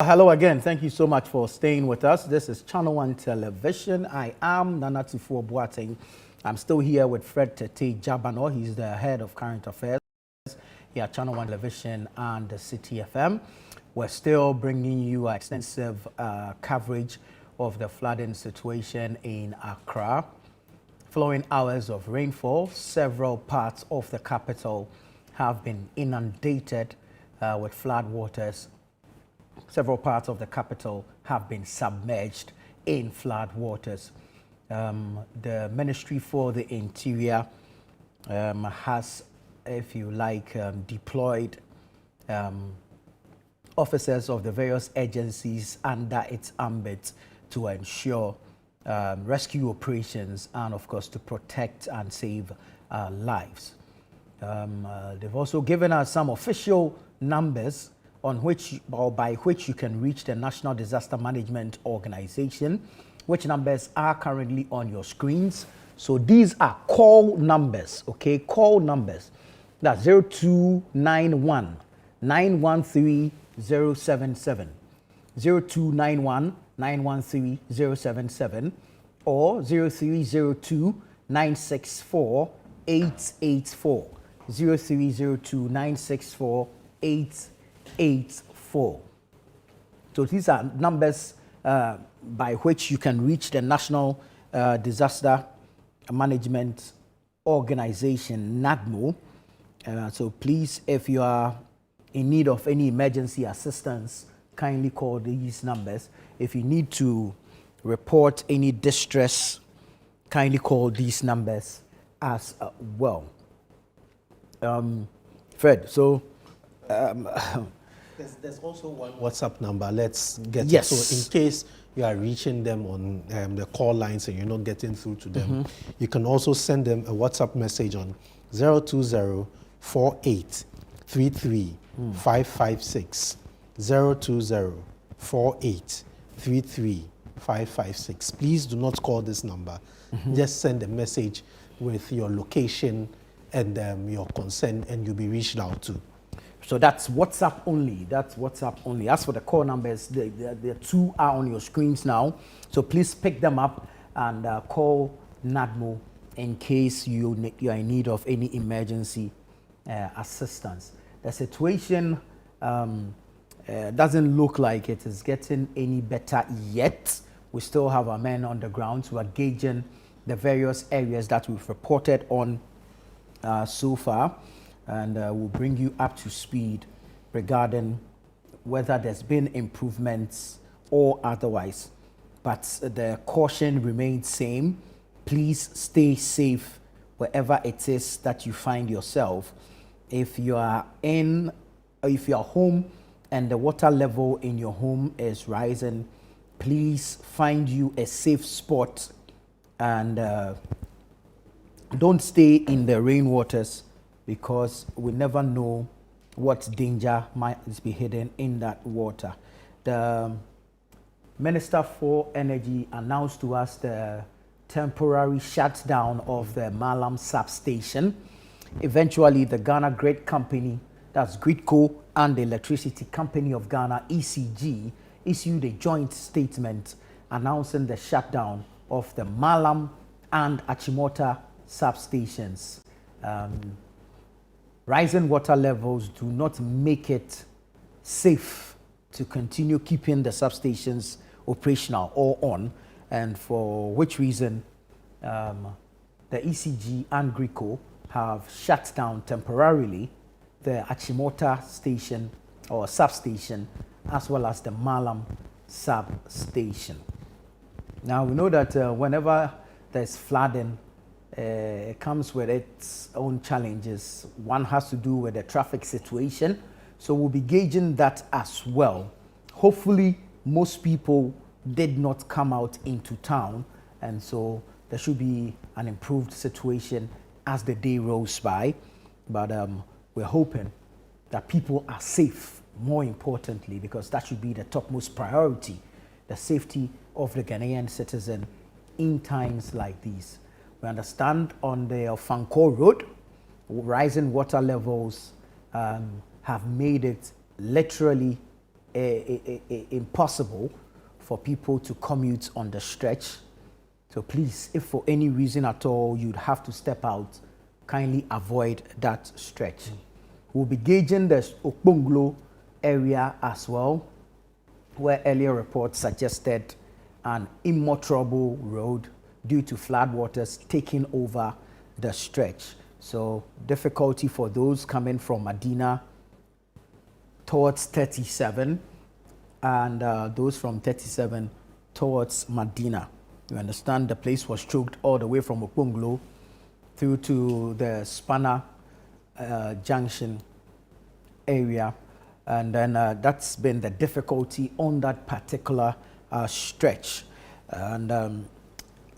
Hello again. Thank you so much for staying with us. This is ChannelOne Television. I am Nana Tufo Boateng. I'm still here with Fred Tete Jabano. He's the head of current affairs here at ChannelOne Television and the City FM. We're still bringing you extensive coverage of the flooding situation in Accra. Following hours of rainfall, several parts of the capital have been inundated with floodwaters. Several parts of the capital have been submerged in floodwaters. The Ministry for the Interior has, if you like, deployed officers of the various agencies under its ambit to ensure rescue operations and, of course, to protect and save lives. They've also given us some official numbers on which or by which you can reach the National Disaster Management Organization, which numbers are currently on your screens. So these are call numbers, okay? Call numbers. That's 0291 913 077, 0291 913 077, or 0302 964 884, 0302 964 884. So these are numbers by which you can reach the National Disaster Management Organization, NADMO. So please, if you are in need of any emergency assistance, kindly call these numbers. If you need to report any distress, kindly call these numbers as well. Fred, so there's also one WhatsApp number. Let's get yes. it. So in case you are reaching them on the call lines and you're not getting through to them, you can also send them a WhatsApp message on 020 48 33 556, 020 48 33 556. Please do not call this number. Just send a message with your location and your concern, and you'll be reached out to. So that's WhatsApp only. That's WhatsApp only. As for the call numbers, the two are on your screens now. So please pick them up and call NADMO in case you are in need of any emergency assistance. The situation doesn't look like it is getting any better yet. We still have our men on the ground who are gauging the various areas that we've reported on so far, and we'll bring you up to speed regarding whether there's been improvements or otherwise. But the caution remains same. Please stay safe wherever it is that you find yourself. If you are home and the water level in your home is rising, please find you a safe spot and don't stay in the rainwaters, because we never know what danger might be hidden in that water. The Minister for Energy announced to us the temporary shutdown of the Malam substation. Eventually, the Ghana Grid Company, that's Gridco, and the Electricity Company of Ghana, ECG, issued a joint statement announcing the shutdown of the Malam and Achimota substations. Rising water levels do not make it safe to continue keeping the substations operational or on, and for which reason the ECG and Gridco have shut down temporarily the Achimota station or substation, as well as the Malam substation. Now we know that whenever there's flooding, it comes with its own challenges. One has to do with the traffic situation, so we'll be gauging that as well. Hopefully, most people did not come out into town, and so there should be an improved situation as the day rolls by. But we're hoping that people are safe, more importantly, because that should be the topmost priority, the safety of the Ghanaian citizen in times like these. We understand on the Fanko Road, rising water levels have made it literally impossible for people to commute on the stretch. So please, if for any reason at all you'd have to step out, kindly avoid that stretch. We'll be gauging the Okponglo area as well, where earlier reports suggested an immotorable road due to floodwaters taking over the stretch. So difficulty for those coming from Medina towards 37 and those from 37 towards Medina. You understand the place was choked all the way from Okponglo through to the Spanner Junction area. And then that's been the difficulty on that particular stretch. And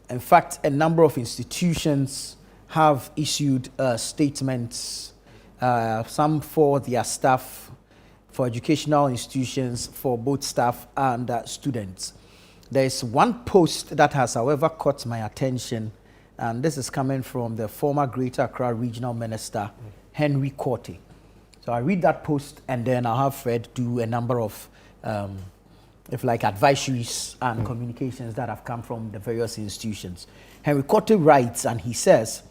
in fact, a number of institutions have issued statements, some for their staff, for educational institutions, for both staff and students. There is one post that has, however, caught my attention, and this is coming from the former Greater Accra Regional Minister, Henry Korte. So I read that post, and then I'll have Fred do a number of, if like, advisories and communications that have come from the various institutions. Henry Korte writes, and he says,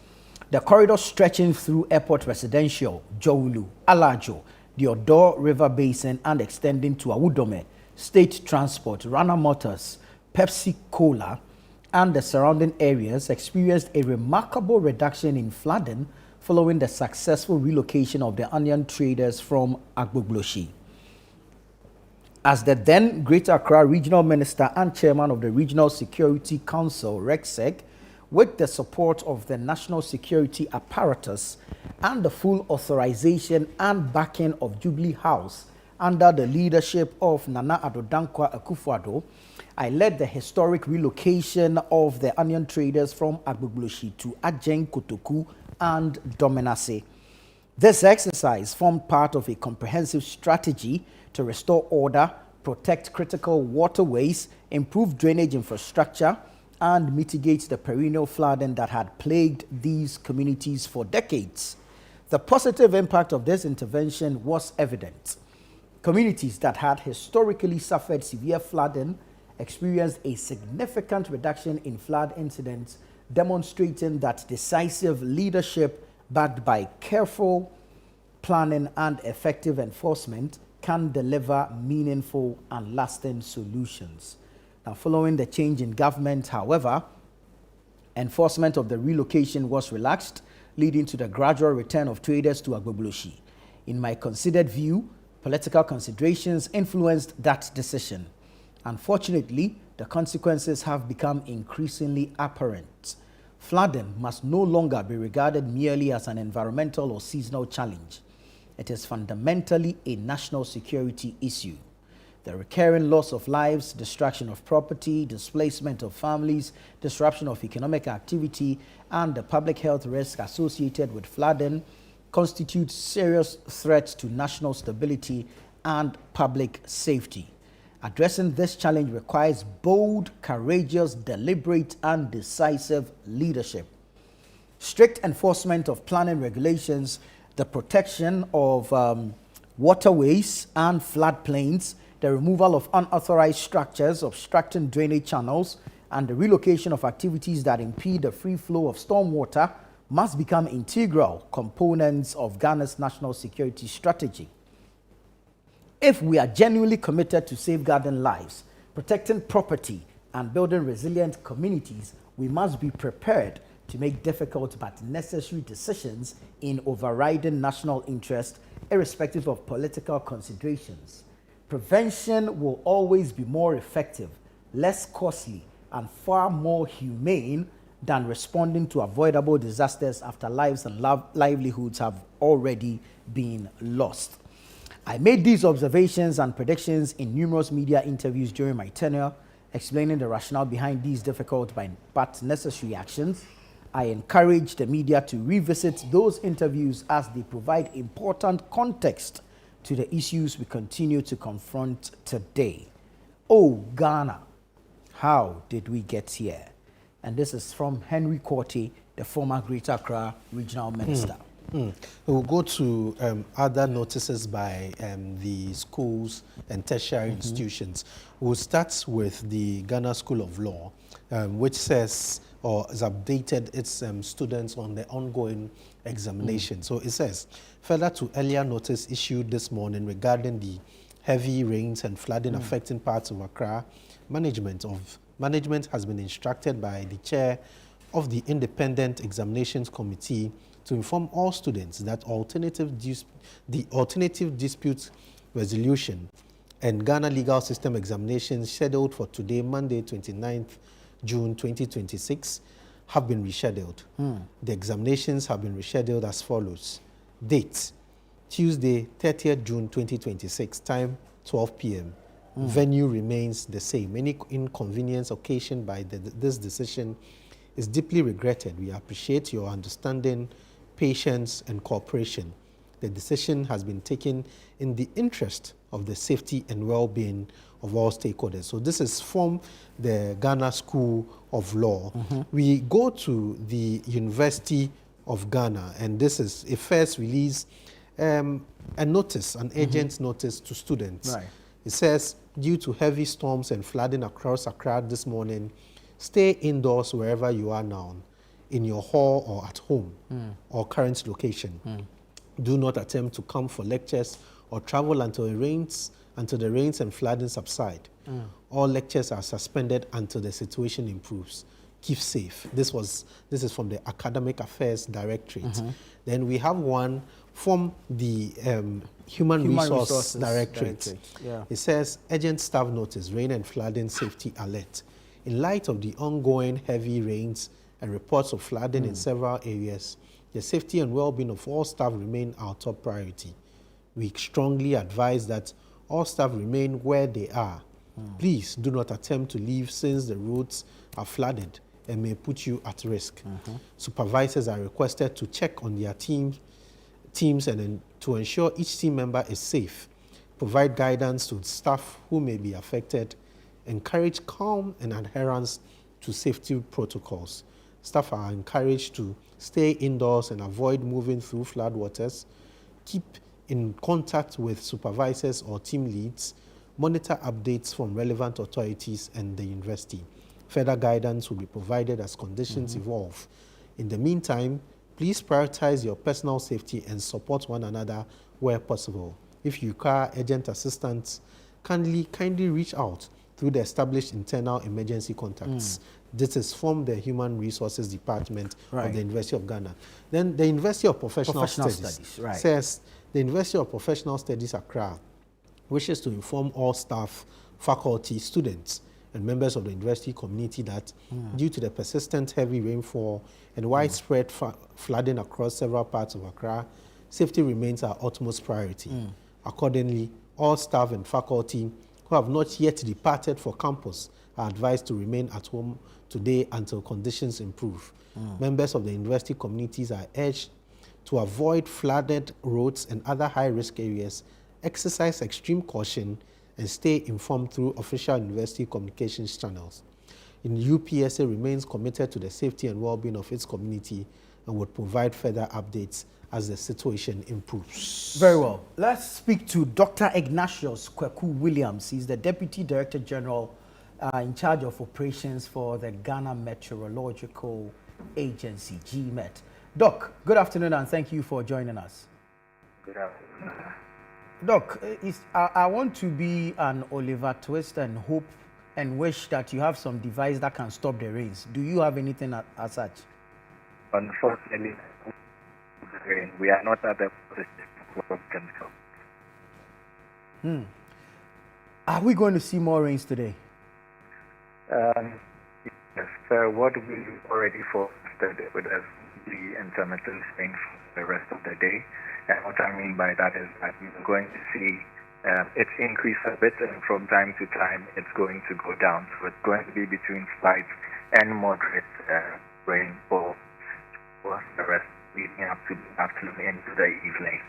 the corridor stretching through Airport Residential, Jowulu, Alajo, the Odorna River Basin, and extending to Awudome, State Transport, Rana Motors, Pepsi Cola, and the surrounding areas experienced a remarkable reduction in flooding following the successful relocation of the onion traders from Agbogloshi. As the then Greater Accra Regional Minister and Chairman of the Regional Security Council, RECSEC, with the support of the national security apparatus and the full authorization and backing of Jubilee House under the leadership of Nana Addo Dankwa Akufo-Addo, I led the historic relocation of the onion traders from Agbogloshi to Ajen Kotoku and Domenase. This exercise formed part of a comprehensive strategy to restore order, protect critical waterways, improve drainage infrastructure, and mitigate the perennial flooding that had plagued these communities for decades. The positive impact of this intervention was evident. Communities that had historically suffered severe flooding experienced a significant reduction in flood incidents, demonstrating that decisive leadership backed by careful planning and effective enforcement can deliver meaningful and lasting solutions. Now, following the change in government, however, enforcement of the relocation was relaxed, leading to the gradual return of traders to Agbogloshi. In my considered view, political considerations influenced that decision. Unfortunately, the consequences have become increasingly apparent. Flooding must no longer be regarded merely as an environmental or seasonal challenge. It is fundamentally a national security issue. The recurring loss of lives, destruction of property, displacement of families, disruption of economic activity, and the public health risk associated with flooding constitute serious threats to national stability and public safety. Addressing this challenge requires bold, courageous, deliberate, and decisive leadership. Strict enforcement of planning regulations, the protection of waterways and floodplains, the removal of unauthorized structures obstructing drainage channels, and the relocation of activities that impede the free flow of stormwater must become integral components of Ghana's national security strategy. If we are genuinely committed to safeguarding lives, protecting property, and building resilient communities, we must be prepared to make difficult but necessary decisions in overriding national interest, irrespective of political considerations. Prevention will always be more effective, less costly, and far more humane than responding to avoidable disasters after lives and livelihoods have already been lost. I made these observations and predictions in numerous media interviews during my tenure, explaining the rationale behind these difficult but necessary actions. I encourage the media to revisit those interviews as they provide important context to the issues we continue to confront today. Oh, Ghana, how did we get here? And this is from Henry Korte, the former Greater Accra Regional Minister. We'll go to other notices by the schools and tertiary institutions. We'll start with the Ghana School of Law, which says or has updated its students on the ongoing examination. So it says, further to earlier notice issued this morning regarding the heavy rains and flooding affecting parts of Accra, management has been instructed by the chair of the Independent Examinations Committee to inform all students that the alternative dispute resolution and Ghana legal system examinations scheduled for today, Monday, 29th June 2026, have been rescheduled. The examinations have been rescheduled as follows. Date, Tuesday, 30th June 2026, time 12 p.m. Venue remains the same. Any inconvenience occasioned by this decision is deeply regretted. We appreciate your understanding, patience, and cooperation. The decision has been taken in the interest of the safety and well-being of all stakeholders. So this is from the Ghana School of Law. We go to the University of Ghana, and this is a first release, a notice, an agent's notice to students. Right. It says, due to heavy storms and flooding across Accra this morning, stay indoors wherever you are now, in your hall or at home or current location. Do not attempt to come for lectures or travel until the rains and flooding subside. All lectures are suspended until the situation improves. Keep safe. This is from the Academic Affairs Directorate. Then we have one from the Human Resources Directorate. Yeah. It says, urgent staff notice, rain and flooding safety alert. In light of the ongoing heavy rains and reports of flooding in several areas, the safety and well-being of all staff remain our top priority. We strongly advise that all staff remain where they are. Please do not attempt to leave since the roads are flooded and may put you at risk. Supervisors are requested to check on their teams and to ensure each team member is safe. Provide guidance to staff who may be affected. Encourage calm and adherence to safety protocols. Staff are encouraged to stay indoors and avoid moving through floodwaters. Keep in contact with supervisors or team leads. Monitor updates from relevant authorities and the university. Further guidance will be provided as conditions evolve. In the meantime, please prioritize your personal safety and support one another where possible. If you require urgent assistance, kindly reach out through the established internal emergency contacts. This is from the Human Resources Department of the University of Ghana. Then the University of Professional Studies says the University of Professional Studies Accra wishes to inform all staff, faculty, students, and members of the university community that due to the persistent heavy rainfall and widespread flooding across several parts of Accra, safety remains our utmost priority. Accordingly, all staff and faculty who have not yet departed for campus are advised to remain at home today until conditions improve. Members of the university communities are urged to avoid flooded roads and other high-risk areas, exercise extreme caution, and stay informed through official university communications channels. UPSA remains committed to the safety and well-being of its community and would provide further updates as the situation improves. Very well. Let's speak to Dr. Ignatius Kweku Williams. He's the Deputy Director General in charge of operations for the Ghana Meteorological Agency, GMET. Doc, good afternoon and thank you for joining us. Good afternoon. Doc, I want to be an Oliver Twist and hope and wish that you have some device that can stop the rains. Do you have anything as such? Unfortunately, we are not at the position. Are we going to see more rains today? Yes, what we already forecasted with us the intermittent rain for the rest of the day. And what I mean by that is that we're going to see it increase a bit, and from time to time it's going to go down. So it's going to be between slight and moderate rainfall for the rest leading up to the afternoon into the evening.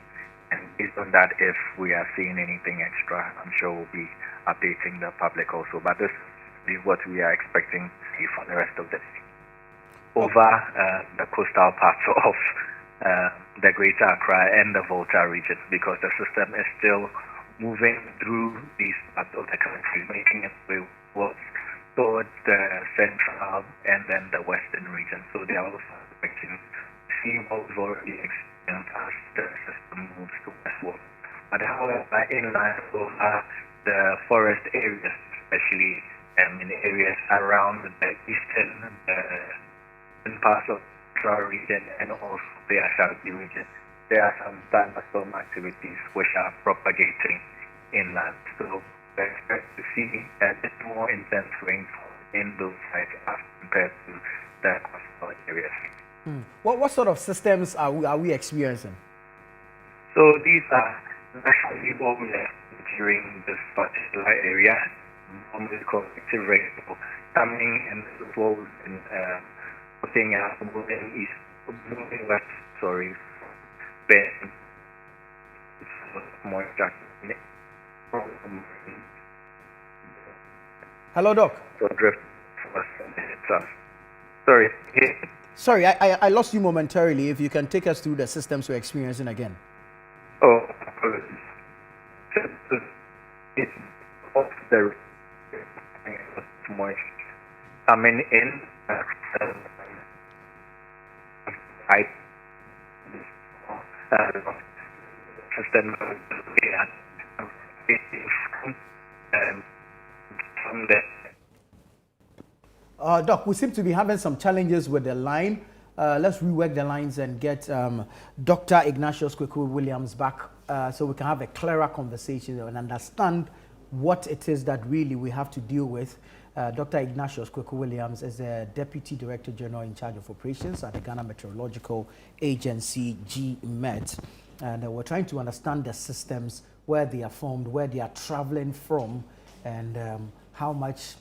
And based on that, if we are seeing anything extra, I'm sure we'll be updating the public also. But this is what we are expecting to see for the rest of the day over the coastal parts of the Greater Accra and the Volta region, because the system is still moving through these parts of the country, making its way towards the central and then the western region. So they are also expecting to see what we've already experienced as the system moves to westward. But however, inland will have the forest areas, especially in the areas around the eastern parts of the region and also the Ashanti region. There are some thunderstorm activities which are propagating inland. So we expect to see a bit more intense rainfall in those sites as compared to the coastal areas. What sort of systems are we experiencing? So these are actually what we have during this particular area. Normally collective rainfall coming and this is what we've been looking at moving west, more exactly. Hello, Doc. So drift sorry. Sorry, I lost you momentarily. If you can take us through the systems we're experiencing again. Oh, apologies. It's off the more coming in. System from the Doc, we seem to be having some challenges with the line. Let's rework the lines and get Dr. Ignatius Kweku-Williams back so we can have a clearer conversation and understand what it is that really we have to deal with. Dr. Ignatius Kweku-Williams is the Deputy Director General in charge of operations at the Ghana Meteorological Agency, GMET. And we're trying to understand the systems, where they are formed, where they are traveling from, and how much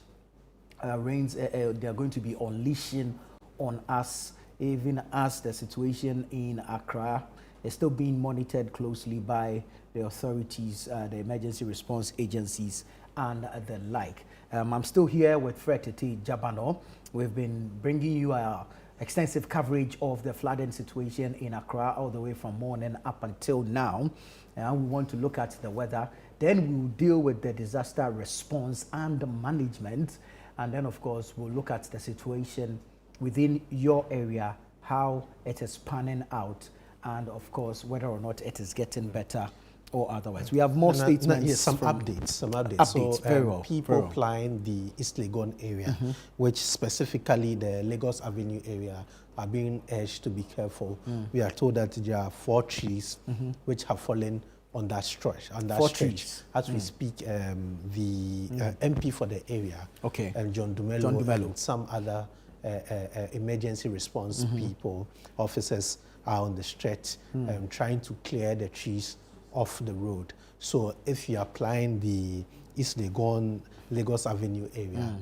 rains they are going to be unleashing on us, even as the situation in Accra is still being monitored closely by the authorities, the emergency response agencies, and the like. I'm still here with Fred Tete Jabano. We've been bringing you extensive coverage of the flooding situation in Accra all the way from morning up until now. And we want to look at the weather. Then we'll deal with the disaster response and management. And then, of course, we'll look at the situation within your area, how it is panning out, and, of course, whether or not it is getting better or otherwise. We have more statements. Yes, some updates. Updates, so, very well. People applying the East Legon area, which specifically the Lagos Avenue area, are being urged to be careful. We are told that there are 4 trees which have fallen on that stretch. Trees. As we speak, the MP for the area, and John Dumelo, and some other emergency response people, officers, are on the stretch trying to clear the trees off the road. So if you're applying the East Legon, Lagos Avenue area,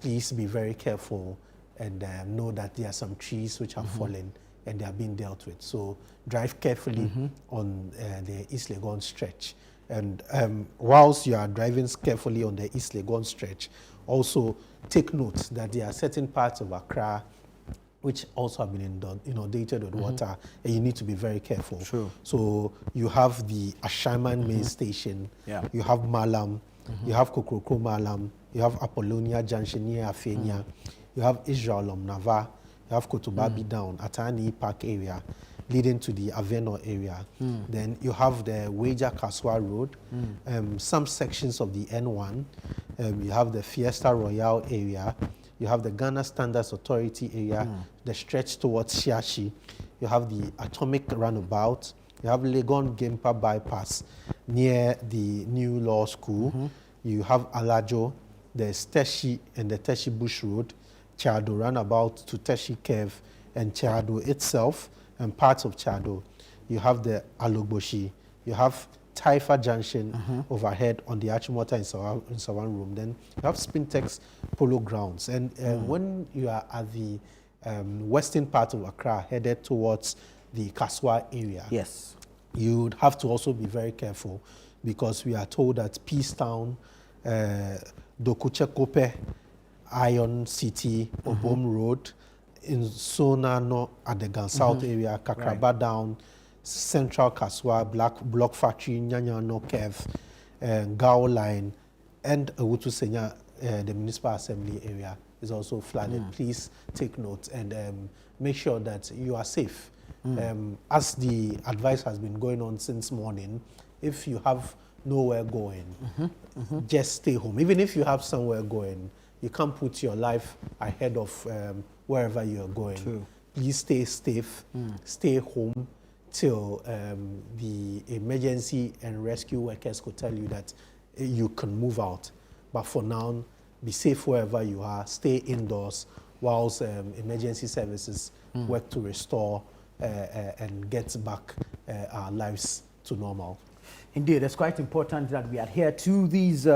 please be very careful and know that there are some trees which have fallen and they are being dealt with. So drive carefully on the East Legon stretch. And whilst you are driving carefully on the East Legon stretch, also take note that there are certain parts of Accra which also have been inundated with water, and you need to be very careful. True. So you have the Ashaiman main station, you have Malam, you have Kokroko Malam, you have Apollonia Junction near Afenia, you have Israel Nava, you have Kotobabi down, Atani Park area, leading to the Aveno area. Then you have the Weja Kaswa Road, some sections of the N1, you have the Fiesta Royale area, you have the Ghana Standards Authority area, the stretch towards Shiashi, you have the Atomic Runabout, you have Legon Gempa Bypass near the New Law School, you have Alajo, there's Teshi and the Teshi Bush Road, Chado Runabout to Teshi Cave, and Chado itself, and parts of Chado. You have the Alogboshi, you have Taifa Junction overhead on the Achimota in Sawan Room. Then you have Spintex Polo Grounds. And when you are at the western part of Accra, headed towards the Kaswa area, you would have to also be very careful, because we are told that Peace Town, Dokuchekope, Iron City, Obom Road, in Sonano at the Gan South area, Kakraba down, Central Kaswa, Block Factory, Nyanyano Kev, Gao Line, and Awutu Senya, the Municipal Assembly area is also flooded. Please take note and make sure that you are safe. As the advice has been going on since morning, if you have nowhere going, just stay home. Even if you have somewhere going, you can't put your life ahead of wherever you are going. True. Please stay safe, stay home till the emergency and rescue workers could tell you that you can move out. But for now, be safe wherever you are, stay indoors whilst emergency services work to restore and get back our lives to normal. Indeed, it's quite important that we adhere to these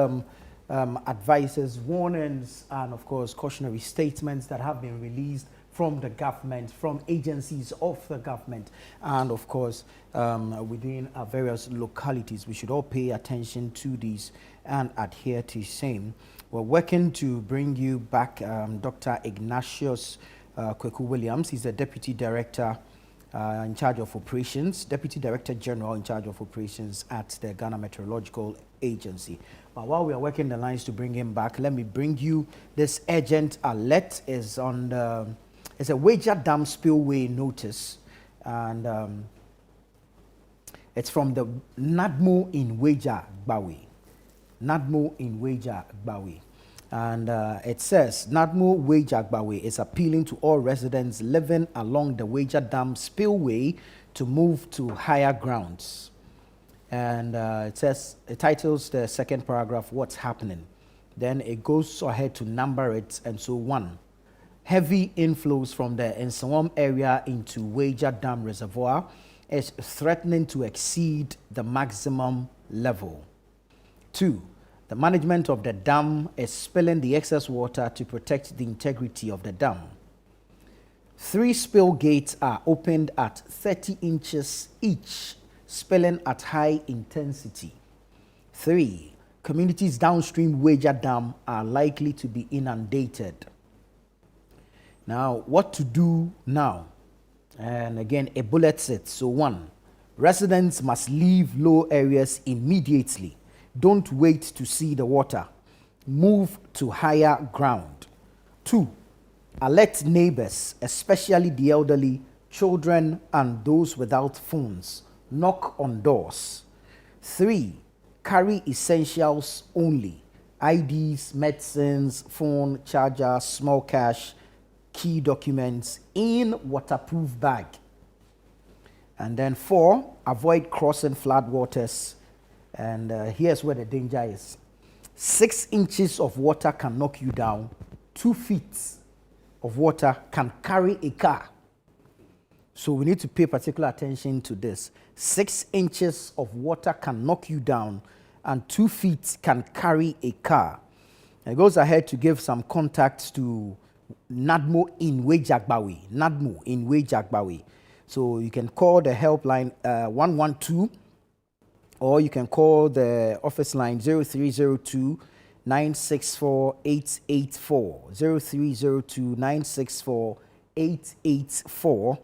advices, warnings, and of course cautionary statements that have been released from the government, from agencies of the government, and of course within our various localities. We should all pay attention to these and adhere to same. We're working to bring you back Dr. Ignatius Kweku Williams. He's the Deputy Director in charge of operations, Deputy Director General in charge of operations at the Ghana Meteorological Agency. But while we are working the lines to bring him back, let me bring you this urgent alert. Is on the, it's a Weija Dam spillway notice, and it's from the NADMO in Weija Gbawe. NADMO in Weija Gbawe. And it says, NADMO Weija Gbawe is appealing to all residents living along the Weija Dam spillway to move to higher grounds. And it says, it titles the second paragraph, What's Happening? Then it goes ahead to number it, and so 1. Heavy inflows from the Nsawam area into Weija Dam Reservoir is threatening to exceed the maximum level. 2. The management of the dam is spilling the excess water to protect the integrity of the dam. 3 spill gates are opened at 30 inches each, spilling at high intensity. 3. Communities downstream Weija Dam are likely to be inundated. Now, what to do now? And again, it bullets it. So 1, residents must leave low areas immediately. Don't wait to see the water. Move to higher ground. 2, alert neighbors, especially the elderly, children, and those without phones. Knock on doors. 3, carry essentials only. IDs, medicines, phone, charger, small cash, key documents in waterproof bag. And then 4, avoid crossing floodwaters. And here's where the danger is. 6 inches of water can knock you down. 2 feet of water can carry a car. So we need to pay particular attention to this. 6 inches of water can knock you down, and 2 feet can carry a car. And it goes ahead to give some contacts to NADMO in Weija Gbawe. NADMO in Weija Gbawe. So you can call the helpline 112, or you can call the office line 0302 964 884, 0302 964 884,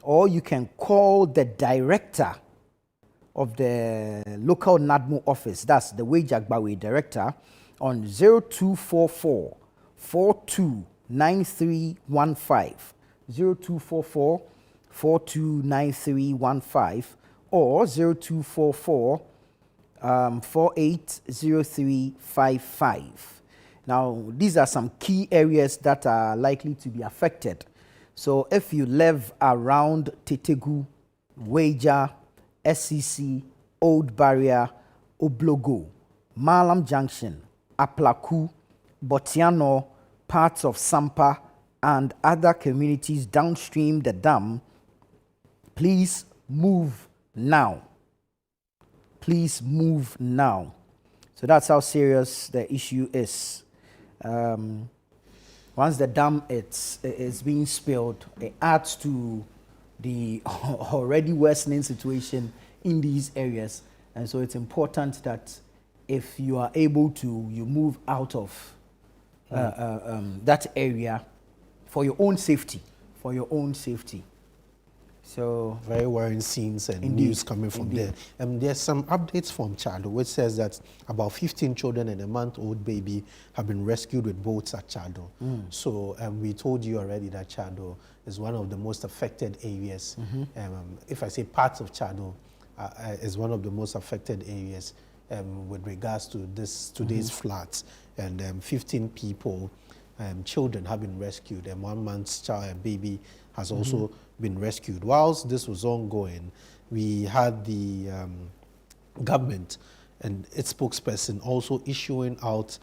or you can call the director of the local NADMO office, that's the Weija Gbawe director, on 0244 429315, 0244 429315, or 0244 480355. Now, these are some key areas that are likely to be affected. So if you live around Tetegu, Weija, SCC, Old Barrier, Oblogo, Malam Junction, Aplaku, Botiano, parts of Sampa, and other communities downstream the dam, please move now. Please move now. So that's how serious the issue is. Once the dam is being spilled, it adds to the already worsening situation in these areas. And so it's important that if you are able to, you move out of that area for your own safety, So very worrying scenes and Indeed. news coming from Indeed. there. There's some updates from Chad, which says that about 15 children and a month-old baby have been rescued with boats at Chado. So we told you already that Chado is one of the most affected areas. If I say parts of Chado is one of the most affected areas with regards to today's floods. And 15 people, children have been rescued, and 1 month's child baby has also been rescued. Whilst this was ongoing, we had the government and its spokesperson also issuing out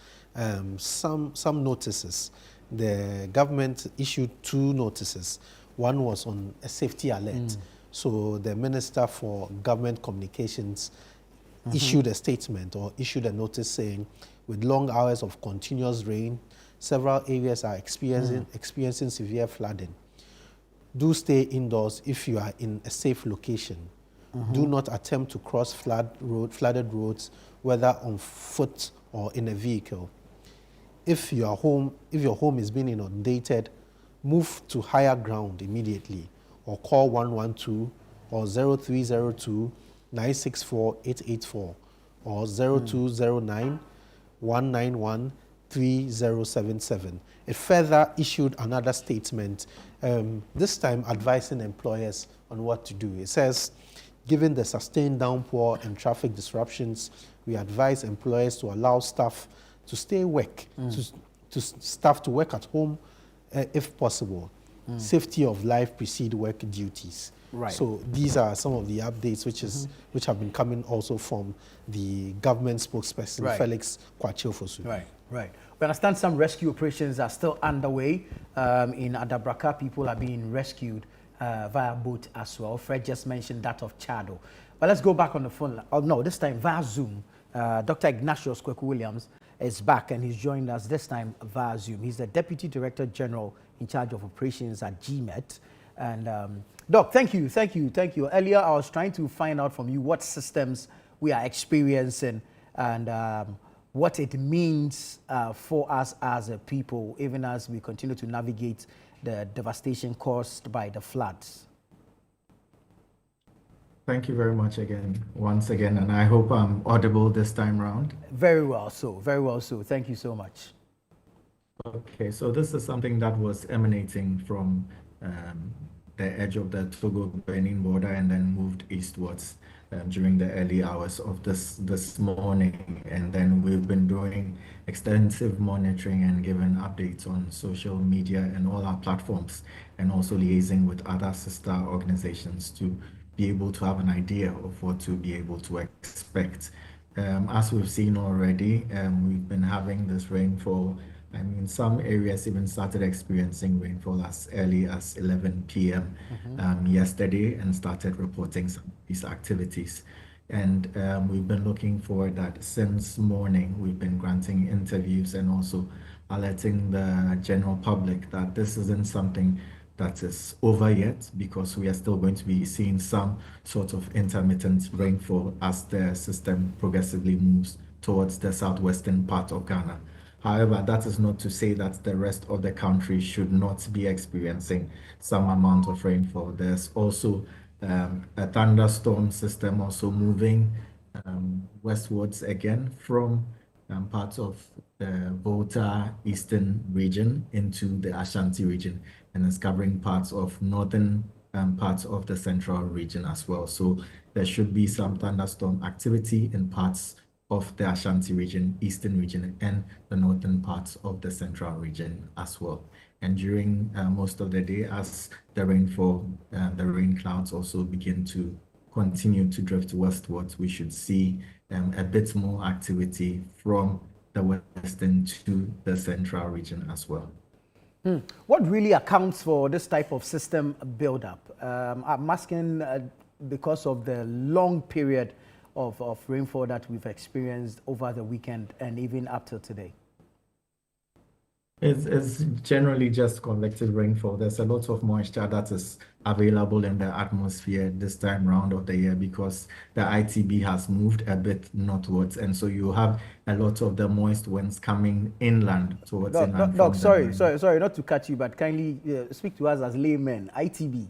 some notices. The government issued 2 notices. One was on a safety alert. So the Minister for Government Communications issued a statement or issued a notice saying, with long hours of continuous rain, several areas are experiencing severe flooding. Do stay indoors if you are in a safe location. Do not attempt to cross flooded roads, whether on foot or in a vehicle. If your home is being inundated, move to higher ground immediately, or call 112 or 0302 964 884 or 0209 191 3077. It further issued another statement, this time advising employers on what to do. It says, given the sustained downpour and traffic disruptions, we advise employers to allow staff to stay to staff to work at home if possible. Safety of life precede work duties. Right. So these are some of the updates which have been coming also from the government spokesperson, Felix Kwachiofosu. Right. We understand some rescue operations are still underway. In Adabraka, people are being rescued via boat as well. Fred just mentioned that of Chado. But let's go back on the phone. Oh, no, this time via Zoom. Dr. Ignatius Kweku-Williams is back, and he's joined us this time via Zoom. He's the Deputy Director General in charge of operations at GMET. And Doc, thank you. Earlier, I was trying to find out from you what systems we are experiencing and what it means for us as a people, even as we continue to navigate the devastation caused by the floods. Thank you very much once again, and I hope I'm audible this time round. Very well so. Thank you so much. Okay, so this is something that was emanating from the edge of the Togo-Benin border and then moved eastwards during the early hours of this morning. And then we've been doing extensive monitoring and giving updates on social media and all our platforms, and also liaising with other sister organizations to be able to have an idea of what to be able to expect. As we've seen already, we've been having this rainfall. I mean, some areas even started experiencing rainfall as early as 11 p.m. Yesterday, and started reporting some of these activities. And we've been looking forward that since morning, we've been granting interviews and also alerting the general public that this isn't something that is over yet, because we are still going to be seeing some sort of intermittent rainfall as the system progressively moves towards the southwestern part of Ghana. However, that is not to say that the rest of the country should not be experiencing some amount of rainfall. There's also a thunderstorm system also moving westwards again from parts of the Volta Eastern region into the Ashanti region, and is covering parts of northern parts of the central region as well. So there should be some thunderstorm activity in parts of the Ashanti region, eastern region, and the northern parts of the central region as well. And during most of the day, as the rainfall, the rain clouds also begin to continue to drift westwards, we should see a bit more activity from the western to the central region as well. What really accounts for this type of system buildup? I'm asking because of the long period of rainfall that we've experienced over the weekend and even up till today. It's generally just convective rainfall. There's a lot of moisture that is available in the atmosphere this time round of the year because the ITB has moved a bit northwards, and so you have a lot of the moist winds coming inland towards inland. Doc, sorry not to cut you, but kindly speak to us as laymen. ITB.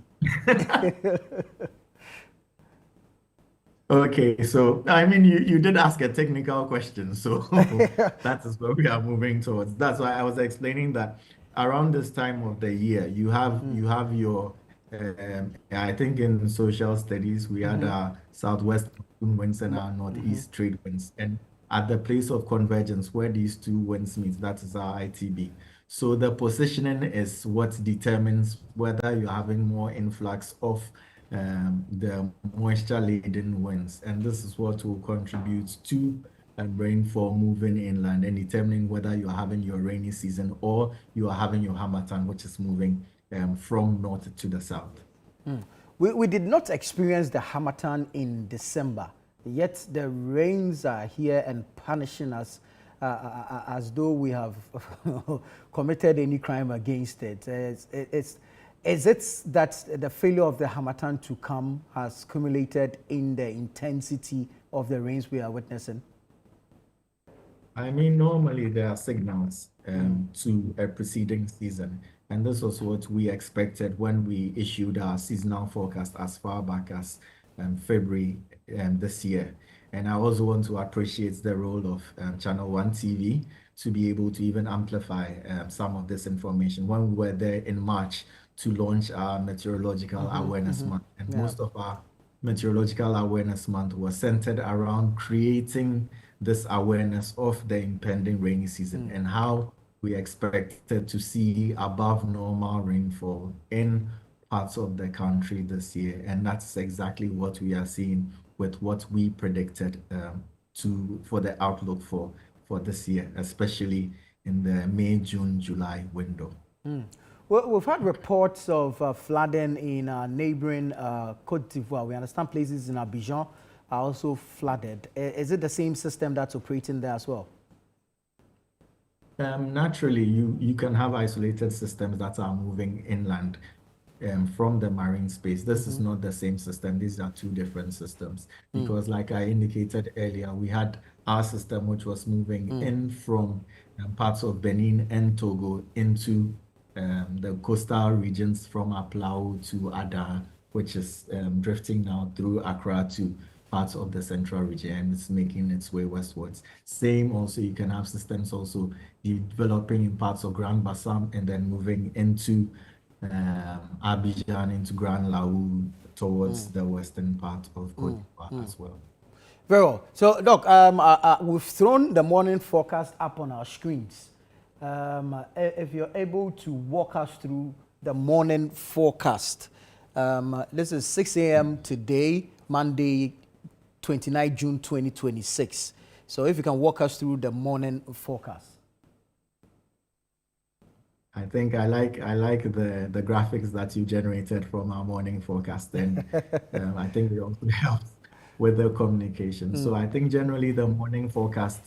Okay, so I mean, you did ask a technical question, so that is where we are moving towards. That's why I was explaining that around this time of the year, you have your I think in social studies we had our southwest monsoon winds and our northeast trade winds, and at the place of convergence where these two winds meet, that is our ITB. So the positioning is what determines whether you're having more influx of the moisture-laden winds, and this is what will contribute to rainfall moving inland and determining whether you are having your rainy season or you are having your harmattan, which is moving from north to the south. We did not experience the harmattan in December, yet the rains are here and punishing us as though we have committed any crime against it. Is it that the failure of the harmattan to come has accumulated in the intensity of the rains we are witnessing? I mean, normally there are signals to a preceding season, and this was what we expected when we issued our seasonal forecast as far back as February this year. And I also want to appreciate the role of ChannelOne TV to be able to even amplify some of this information. When we were there in March to launch our Meteorological Awareness Month, and most of our Meteorological Awareness Month was centered around creating this awareness of the impending rainy season and how we expected to see above normal rainfall in parts of the country this year. And that's exactly what we are seeing with what we predicted for the outlook for this year, especially in the May, June, July window. Well, we've had reports of flooding in neighboring Côte d'Ivoire. We understand places in Abidjan are also flooded. Is it the same system that's operating there as well? Naturally, you can have isolated systems that are moving inland from the marine space. This is not the same system. These are two different systems because, like I indicated earlier, we had our system which was moving in from parts of Benin and Togo into the coastal regions from Alajo to Ada, which is drifting now through Accra to parts of the central region, and it's making its way westwards. Same also, you can have systems also developing in parts of Grand Bassam and then moving into Abidjan, into Grand Lao towards the western part of Côte d'Ivoire as well. Very well. So, Doc, we've thrown the morning forecast up on our screens. If you're able to walk us through the morning forecast. This is 6 a.m. today, Monday, 29 June 2026. So if you can walk us through the morning forecast. I think I like the graphics that you generated from our morning forecast, and I think it also helps with the communication. So I think generally the morning forecast,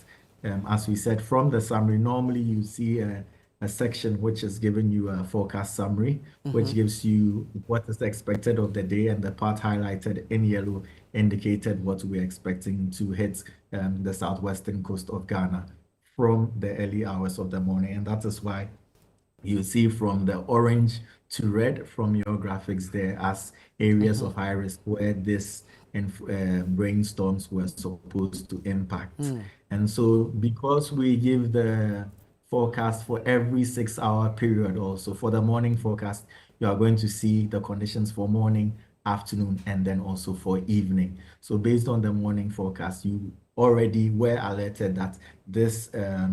as we said, from the summary, normally you see a section which is giving you a forecast summary, which gives you what is expected of the day, and the part highlighted in yellow indicated what we're expecting to hit the southwestern coast of Ghana from the early hours of the morning. And that is why you see from the orange to red from your graphics there as areas of high risk where this rainstorms were supposed to impact. And so because we give the forecast for every 6-hour period also, for the morning forecast, you are going to see the conditions for morning, afternoon, and then also for evening. So based on the morning forecast, you already were alerted that this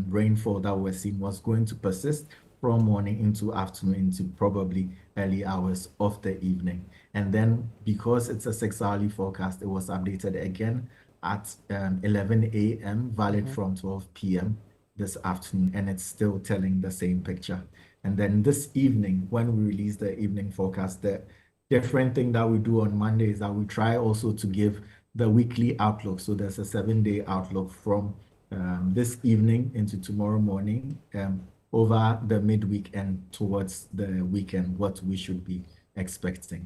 rainfall that we're seeing was going to persist from morning into afternoon into probably early hours of the evening. And then because it's a 6-hourly forecast, it was updated again at 11 a.m., valid from 12 p.m. this afternoon, and it's still telling the same picture. And then this evening, when we release the evening forecast, the different thing that we do on Monday is that we try also to give the weekly outlook. So there's a 7-day outlook from this evening into tomorrow morning, over the midweek and towards the weekend, what we should be expecting.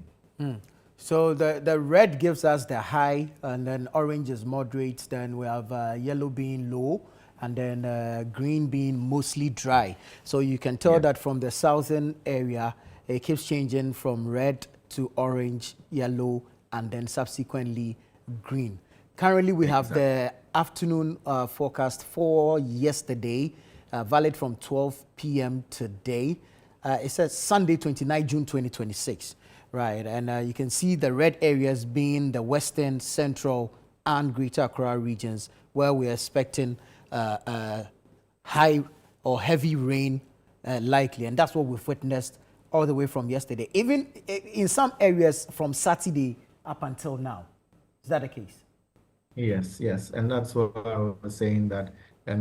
So the red gives us the high, and then orange is moderate, then we have yellow being low, and then green being mostly dry. So you can tell that from the southern area, it keeps changing from red to orange, yellow, and then subsequently green. Currently, we have the afternoon forecast for yesterday, valid from 12 p.m. today. It says Sunday, 29 June 2026, right? And you can see the red areas being the western, central, and greater Accra regions, where we're expecting high or heavy rain likely. And that's what we've witnessed all the way from yesterday. Even in some areas from Saturday up until now. Is that the case? Yes. And that's what I was saying, that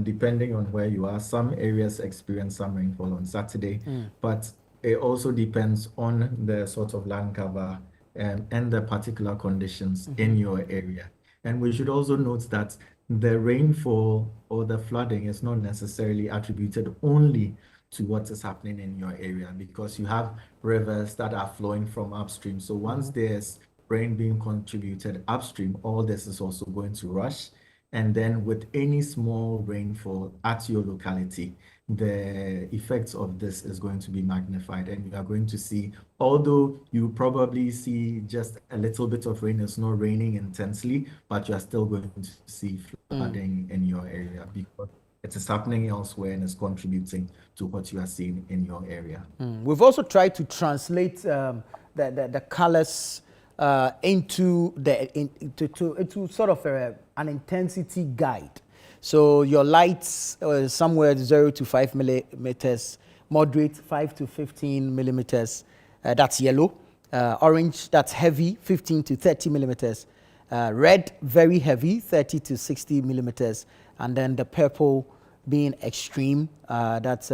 depending on where you are, some areas experience some rainfall on Saturday, but it also depends on the sort of land cover and the particular conditions in your area. And we should also note that the rainfall or the flooding is not necessarily attributed only to what is happening in your area, because you have rivers that are flowing from upstream. So once there's rain being contributed upstream, all this is also going to rush. And then with any small rainfall at your locality, the effects of this is going to be magnified, and you are going to see, although you probably see just a little bit of rain, it's not raining intensely, but you are still going to see flooding in your area because it is happening elsewhere and is contributing to what you are seeing in your area. We've also tried to translate the colors into sort of an intensity guide. So your lights somewhere 0 to 5 millimeters, moderate 5 to 15 millimeters, that's yellow. Orange, that's heavy, 15 to 30 millimeters. Red, very heavy, 30 to 60 millimeters. And then the purple being extreme, that's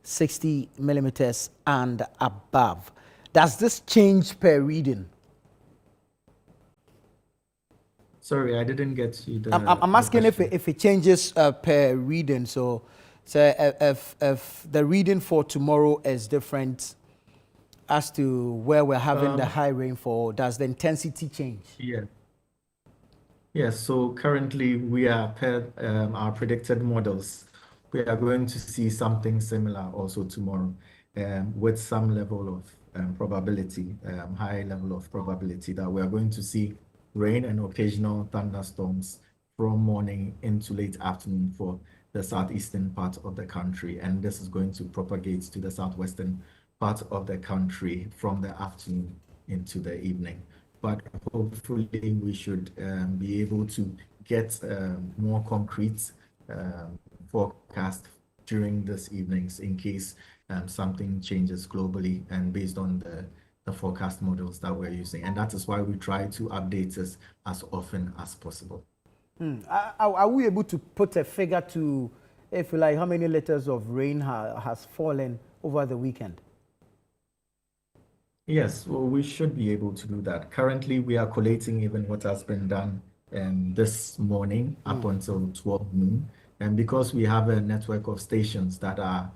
60 millimeters and above. Does this change per reading? Sorry, I didn't get you. I'm asking if it changes per reading. So if the reading for tomorrow is different as to where we're having the high rainfall, does the intensity change? Yes, so currently we are per our predicted models. We are going to see something similar also tomorrow, with some level of probability, high level of probability that we are going to see rain and occasional thunderstorms from morning into late afternoon for the southeastern part of the country. And this is going to propagate to the southwestern part of the country from the afternoon into the evening. But hopefully we should be able to get more concrete forecast during this evenings in case something changes globally and based on the forecast models that we're using. And that is why we try to update this as often as possible. Are we able to put a figure to, if you like, how many liters of rain has fallen over the weekend? Yes, well, we should be able to do that. Currently, we are collating even what has been done this morning up until 12 noon. And because we have a network of stations that are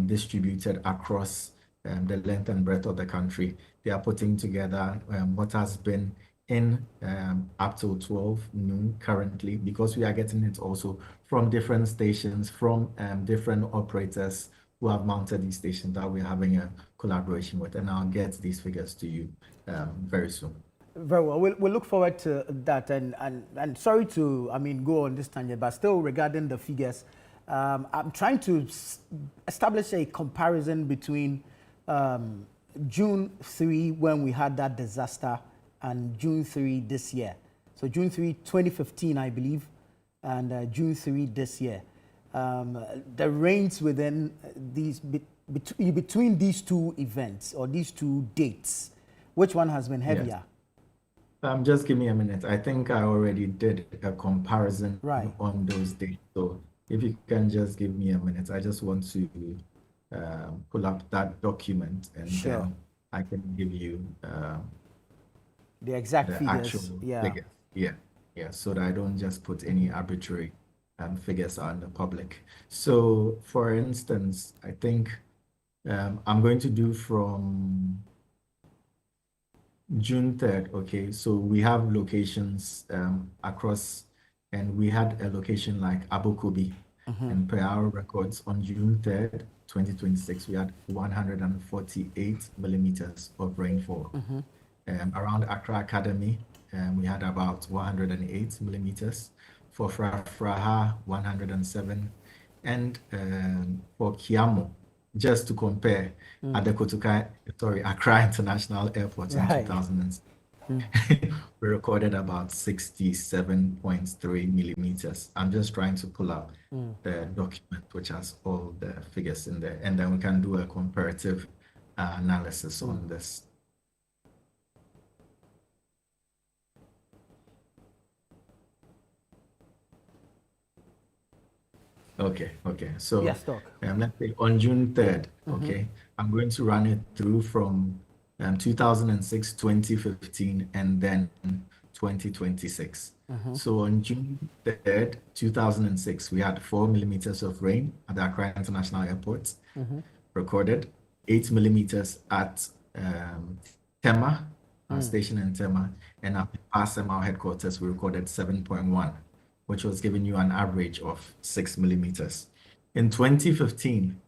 distributed across the length and breadth of the country, they are putting together what has been in up till 12 noon currently, because we are getting it also from different stations, from different operators who have mounted these stations that we're having a collaboration with. And I'll get these figures to you very soon. Very well. We'll look forward to that. And sorry to, go on this tangent, but still regarding the figures, I'm trying to establish a comparison between June 3, when we had that disaster, and June 3 this year. So June 3, 2015, I believe, and June 3 this year. The rains within these, between these two events or these two dates, which one has been heavier? Yes. Just give me a minute. I think I already did a comparison on those dates. So if you can just give me a minute, I just want to pull up that document, and then I can give you the exact figures. Actual figures. Yeah, so that I don't just put any arbitrary figures on the public. So for instance, I think I'm going to do from June 3rd. Okay, so we have locations across, and we had a location like Abokobi, and per our records on June 3rd, 2026, we had 148 millimeters of rainfall. Around Accra Academy, we had about 108 millimeters. For Fraha, 107. And for Kiamo, just to compare, at the Accra International Airport in 2006, we recorded about 67.3 millimeters. I'm just trying to pull out the document which has all the figures in there, and then we can do a comparative analysis on this. Okay. So yes, Doc. Let's say on June 3rd, okay, I'm going to run it through from 2006, 2015, and then 2026. So on June 3rd, 2006, we had 4 millimeters of rain at the Accra International Airport, recorded 8 millimeters at Tema, our station in Tema, and at PASEM, our headquarters, we recorded 7.1. which was giving you an average of 6 millimeters. In 2015,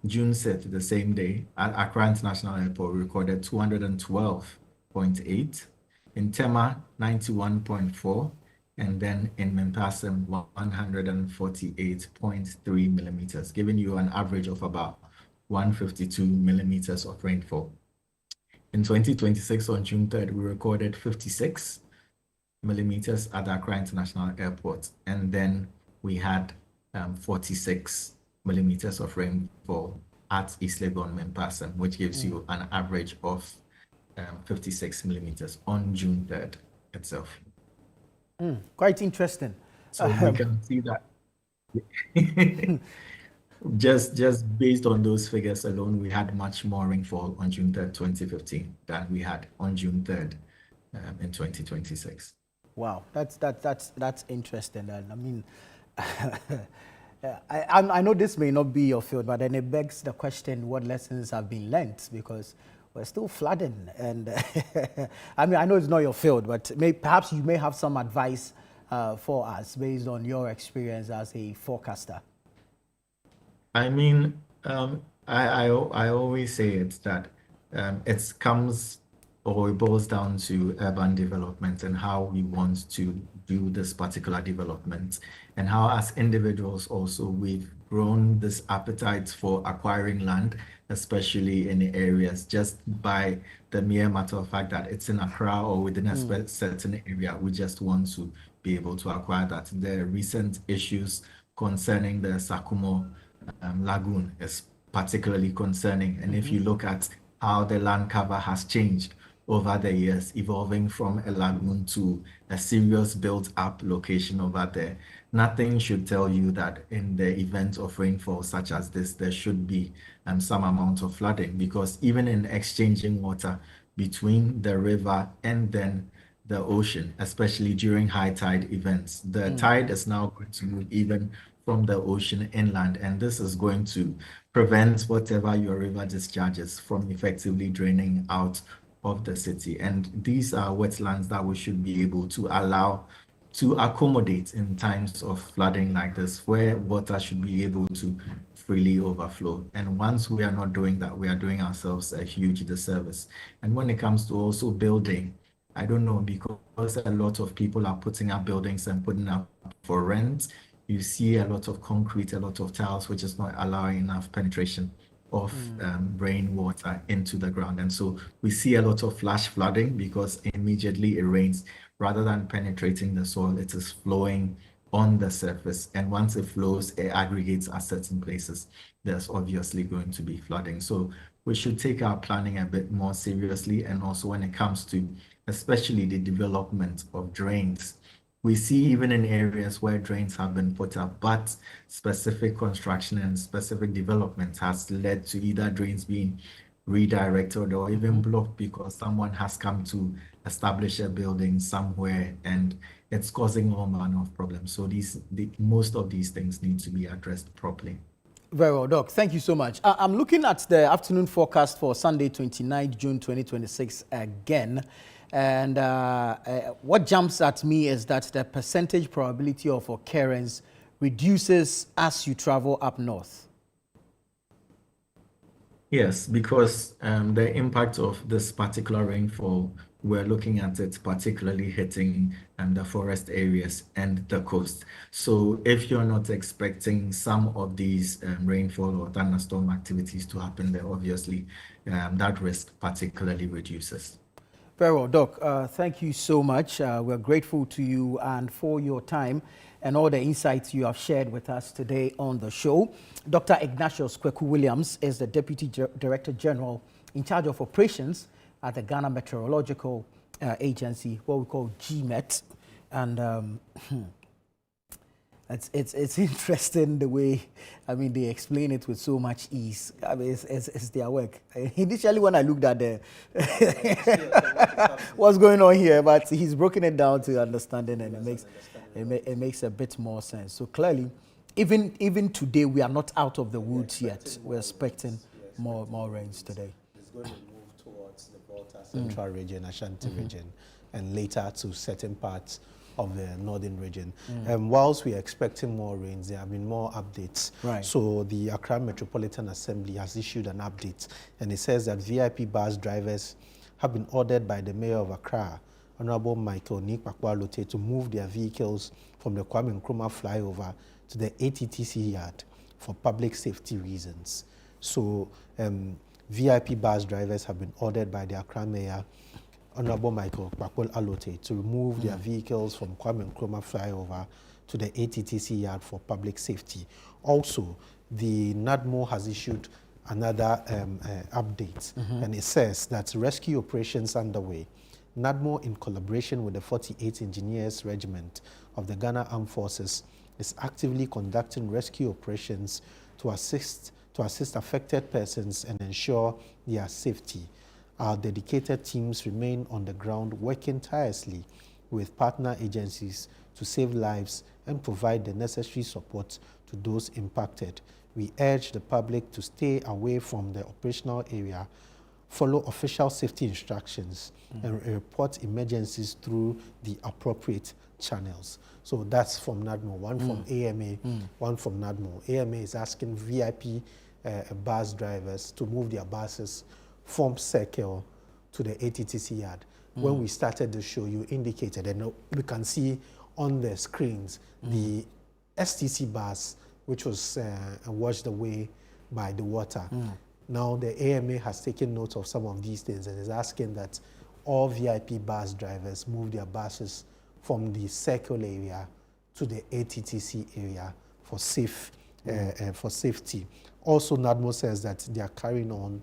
June 6th, the same day, at Accra International Airport, we recorded 212.8. In Tema, 91.4. And then in Mempasem, 148.3 millimeters, giving you an average of about 152 millimeters of rainfall. In 2026, on June 3rd, we recorded 56 millimeters at the Accra International Airport, and then we had 46 millimeters of rainfall at East Legon Mempasem, which gives you an average of 56 millimeters on June 3rd itself. Quite interesting. So we can see that just based on those figures alone, we had much more rainfall on June 3rd, 2015 than we had on June 3rd in 2026. Wow, that's interesting. And I mean, I know this may not be your field, but then it begs the question: what lessons have been learnt? Because we're still flooding, and I mean, I know it's not your field, but perhaps you may have some advice for us based on your experience as a forecaster. I mean, I always say it that it comes, or it boils down to urban development and how we want to do this particular development, and how as individuals also we've grown this appetite for acquiring land, especially in the areas, just by the mere matter of fact that it's in Accra or within a certain area, we just want to be able to acquire that. The recent issues concerning the Sakumo Lagoon is particularly concerning. And if you look at how the land cover has changed over the years, evolving from a lagoon to a serious built-up location over there, nothing should tell you that in the event of rainfall such as this, there should be some amount of flooding, because even in exchanging water between the river and then the ocean, especially during high tide events, the tide is now going to move even from the ocean inland, and this is going to prevent whatever your river discharges from effectively draining out of the city. And these are wetlands that we should be able to allow to accommodate in times of flooding like this, where water should be able to freely overflow. And once we are not doing that, we are doing ourselves a huge disservice. And when it comes to also building, I don't know, because a lot of people are putting up buildings and putting up for rent, you see a lot of concrete, a lot of tiles, which is not allowing enough penetration of rainwater into the ground. And so we see a lot of flash flooding, because immediately it rains, rather than penetrating the soil, it is flowing on the surface. And once it flows, it aggregates at certain places. There's obviously going to be flooding. So we should take our planning a bit more seriously. And also when it comes to especially the development of drains, we see even in areas where drains have been put up, but specific construction and specific development has led to either drains being redirected or even blocked because someone has come to establish a building somewhere, and it's causing all manner of problems. So most of these things need to be addressed properly. Very well, Doc. Thank you so much. I'm looking at the afternoon forecast for Sunday, 29th June 2026 again. And what jumps at me is that the percentage probability of occurrence reduces as you travel up north. Yes, because the impact of this particular rainfall, we're looking at it particularly hitting the forest areas and the coast. So if you're not expecting some of these rainfall or thunderstorm activities to happen there, obviously that risk particularly reduces. Very well, Doc. Thank you so much. We're grateful to you and for your time and all the insights you have shared with us today on the show. Dr. Ignatius Kweku-Williams is the Deputy Director General in charge of operations at the Ghana Meteorological Agency, what we call GMET. And it's interesting the way, I mean, they explain it with so much ease. I mean, it's their work. Initially, when I looked at the what's going on here, but he's broken it down to understanding, and it makes a bit more sense. So clearly, even today, we are not out of the woods yet. We're expecting more rains today. It's going to move towards the Volta Central region, Ashanti region, and later to certain parts of the northern region. Whilst we are expecting more rains, there have been more updates. Right. So the Accra Metropolitan Assembly has issued an update, and it says that VIP bus drivers have been ordered by the Mayor of Accra, Honorable Michael Nikpakwa-Lote, to move their vehicles from the Kwame Nkrumah flyover to the ATTC yard for public safety reasons. So VIP bus drivers have been ordered by the Accra Mayor, Honorable Michael Nikpakwa-Lote, to remove their vehicles from Kwame Nkrumah flyover to the ATTC yard for public safety. Also, the NADMO has issued another update, and it says that rescue operations underway. NADMO, in collaboration with the 48th Engineers Regiment of the Ghana Armed Forces, is actively conducting rescue operations to assist affected persons and ensure their safety. Our dedicated teams remain on the ground working tirelessly with partner agencies to save lives and provide the necessary support to those impacted. We urge the public to stay away from the operational area, follow official safety instructions, and report emergencies through the appropriate channels. So that's from NADMO, one from AMA, one from NADMO. AMA is asking VIP bus drivers to move their buses from Circle to the ATTC yard. When we started the show, you indicated, and we can see on the screens, the STC bus, which was washed away by the water. Now the AMA has taken note of some of these things and is asking that all VIP bus drivers move their buses from the Circle area to the ATTC area for for safety. Also, NADMO says that they are carrying on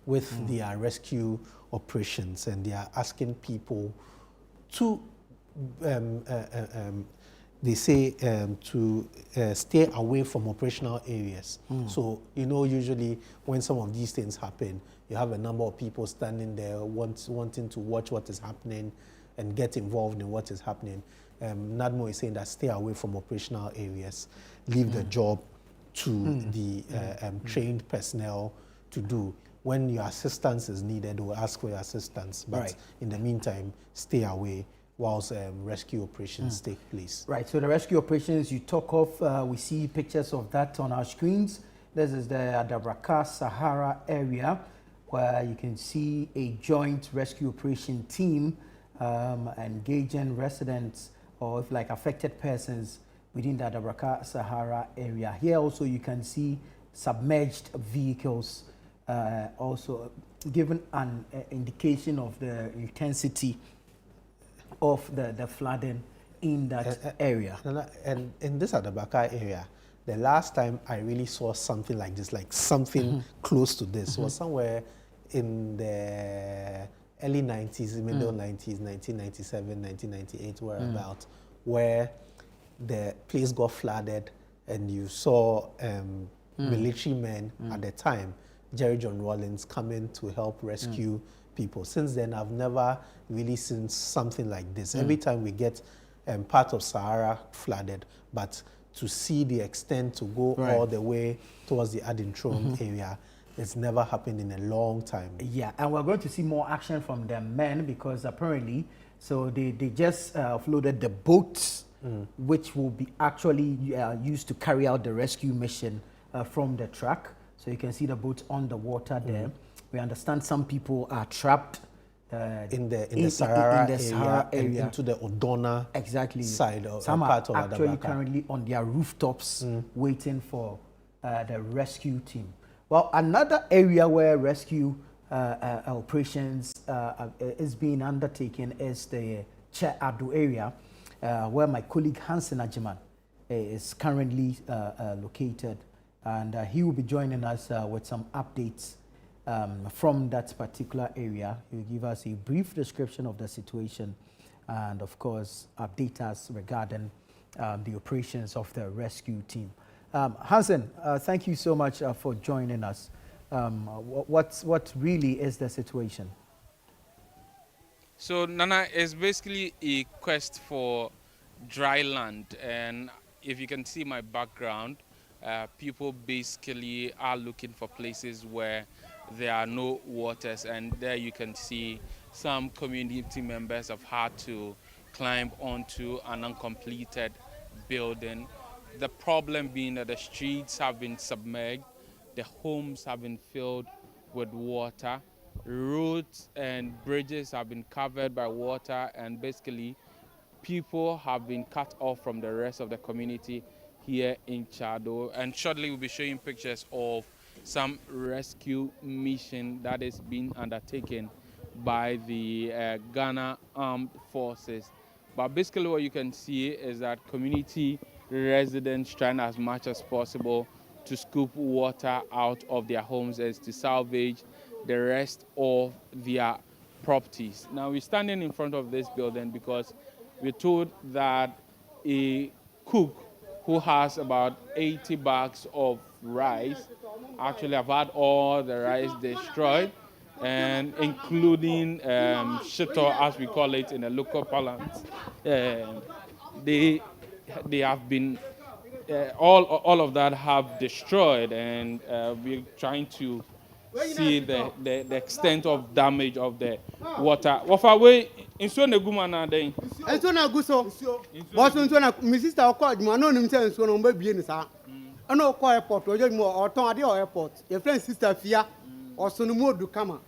with their rescue operations, and they are asking people to they say to stay away from operational areas. So, you know, usually when some of these things happen, you have a number of people standing there wanting to watch what is happening and get involved in what is happening. NADMO is saying that stay away from operational areas, leave the job to the trained personnel to do. When your assistance is needed, we'll ask for your assistance, but in the meantime, stay away whilst rescue operations take place. Right, so the rescue operations you talk of, we see pictures of that on our screens. This is the Adabraka Sahara area, where you can see a joint rescue operation team engaging residents or if like affected persons within the Adabraka Sahara area. Here also you can see submerged vehicles, also given an indication of the intensity of the flooding in that area. And in this Adabraka area, the last time I really saw something like this, like something close to this, was somewhere in the early 90s, middle 90s, 1997, 1998, whereabout, where the place got flooded and you saw military men at the time, Agyeman-Rawlings, coming to help rescue people. Since then, I've never really seen something like this. Every time we get part of Sahara flooded, but to see the extent to go all the way towards the Adintrom area, it's never happened in a long time. Yeah, and we're going to see more action from the men because apparently, so they just offloaded the boats, which will be actually used to carry out the rescue mission from the truck. So you can see the boats on the water there. We understand some people are trapped in the Sahara area and into the Odorna side or some part of actually Adabraka. currently on their rooftops waiting for the rescue team. Well, another area where rescue operations is being undertaken is the Tse Addo area, where my colleague Hansen Agyeman is currently located, and he will be joining us with some updates from that particular area. He will give us a brief description of the situation and, of course, update us regarding the operations of the rescue team. Hansen, thank you so much for joining us. What really is the situation? So, Nana, is basically a quest for dry land, and if you can see my background, people basically are looking for places where there are no waters, and there you can see some community members have had to climb onto an uncompleted building. The problem being that the streets have been submerged, the homes have been filled with water, roads and bridges have been covered by water, and basically people have been cut off from the rest of the community here in Tse Addo. And shortly we'll be showing pictures of some rescue mission that is being undertaken by the Ghana Armed Forces. But basically what you can see is that community residents trying as much as possible to scoop water out of their homes as to salvage the rest of their properties. Now we're standing in front of this building because we're told that a cook who has about 80 bags of rice actually have had all the rice destroyed, and including shito, as we call it in the local parlance. They have been all of that have destroyed, and we're trying to see the extent of damage of the water. What away in so na guma na den. And so na guso. But so na my sister called me. No nim say so no be ni sa. I no call airport. O just mo o ton ade o airport. Your friend sister Fia or so no modu kama.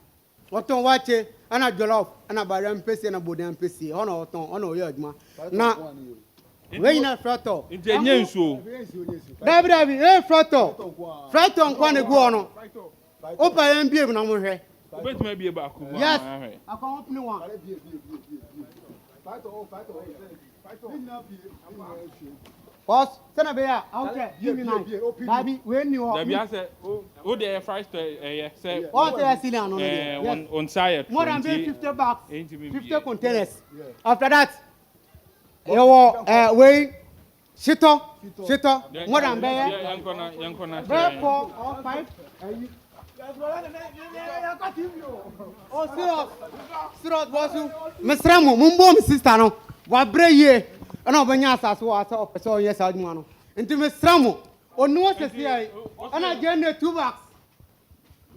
O ton wache ana jollof ana bare mpesi na bodan mpesi. Ono o ton ono ye aduma. Na we na frato. Intenye nsuo. David e frato. Frato nkwa na gu ono. Opa yan bie na mo hwe. Wait, maybe about Kuba. Yes. I can open one. Boss, send a beer. Okay, give me now. Baby, when you are. Dabi ase o de fry store say What are you seeing on there? on side. More than 50 bucks. 50 containers. After that, you way shito. More than bear. Bear 4 or 5. Oh, serious, boss. Mr. Mumbo, my sister, no. What brave ye? I know when you so yes, I do. Into Mr. Mo, or no, I say, and I get 2 bucks.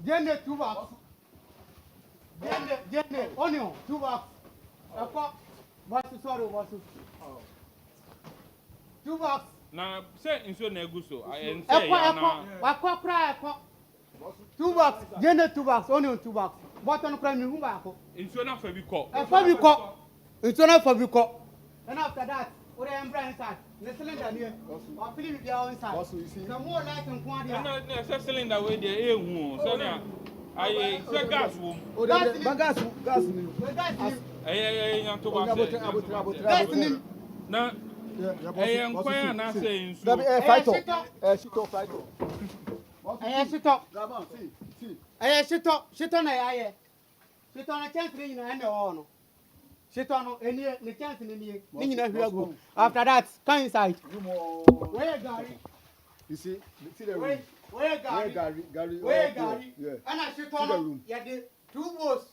Get 2 bucks. Get onion, 2 bucks. What's the sorry, what's 2 bucks. Now, say in so neguso. I say, I cry. 2 bucks, get 2 bucks, onion 2 bucks. What on crime you back? In so not for we call. It's not for you. And after that, what I am brand inside, the cylinder here, or fill it down inside. The more light and quantity. No, cylinder way there, so now I say gas room. Gas. Now, I am quite not saying so. Shit on a chance in the Shit on any chance in the after that, come inside. Where Gary? You see the room. Where Gary? Yeah. And I shit on the room. Yeah, the 2 boats.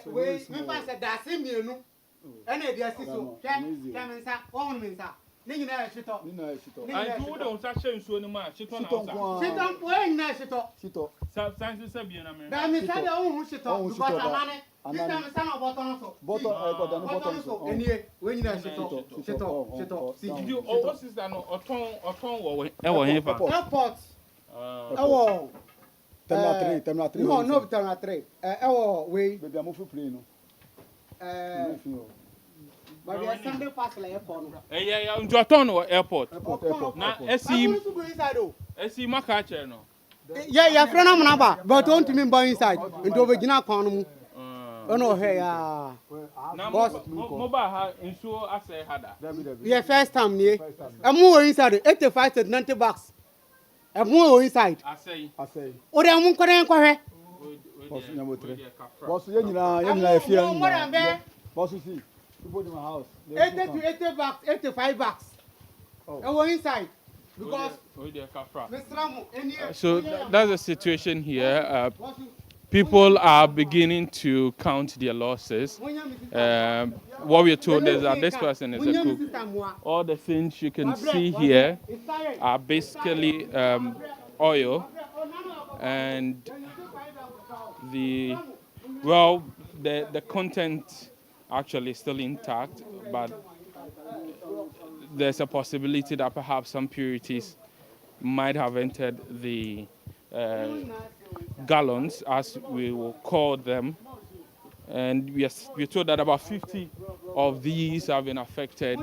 We said that's him, you know. And they are so. Come inside, 1 minute. Nini na shito. And you don't say so no more. Shito when na shito. Science say bien amen. That me say o shito because amane. This time say na bottom so. Bottom so. Eni when na shito. See you what is that no oton wo e wo hen fa. Airport. Ewo. Terminal 3. No, terminal 3. Ewo, we. Baby, I'm off plane. But we are Sunday pass like airport. Yeah, into a ton or airport. Now, see my catcher no. Yeah, friend am number, but don't me buy inside. Into original corner. Oh no, hey, Now, mobile insure as a hada. yeah, first time, yeah. I'm more inside 85 to 90 bucks. I'm more inside. I say. Oh, they are more correct. Boss, you know, if you're boss, you see, you put in my house. 80 to 80 bucks, 85 bucks. Oh, inside. Because so that's the situation here. People are beginning to count their losses. What we're told is that this person is a cook. All the things you can see here are basically oil, and the content actually is still intact, but there's a possibility that perhaps some purities might have entered the gallons, as we will call them, and we're told that about 50 of these have been affected,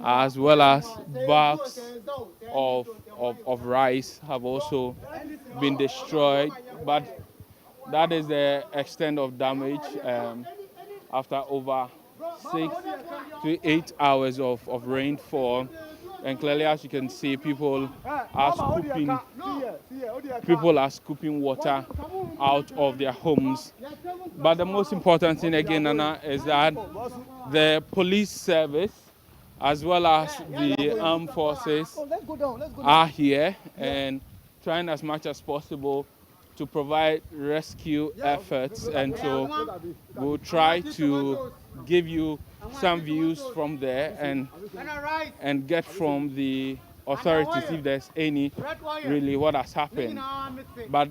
as well as bags of rice have also been destroyed. But that is the extent of damage after over 6 to 8 hours of rainfall. And clearly, as you can see, people are scooping water out of their homes. But the most important thing again, Nana, is that the police service as well as the armed forces are here and trying as much as possible to provide rescue efforts, and so we'll try to give you some views from there and get from the authorities if there's any really what has happened. But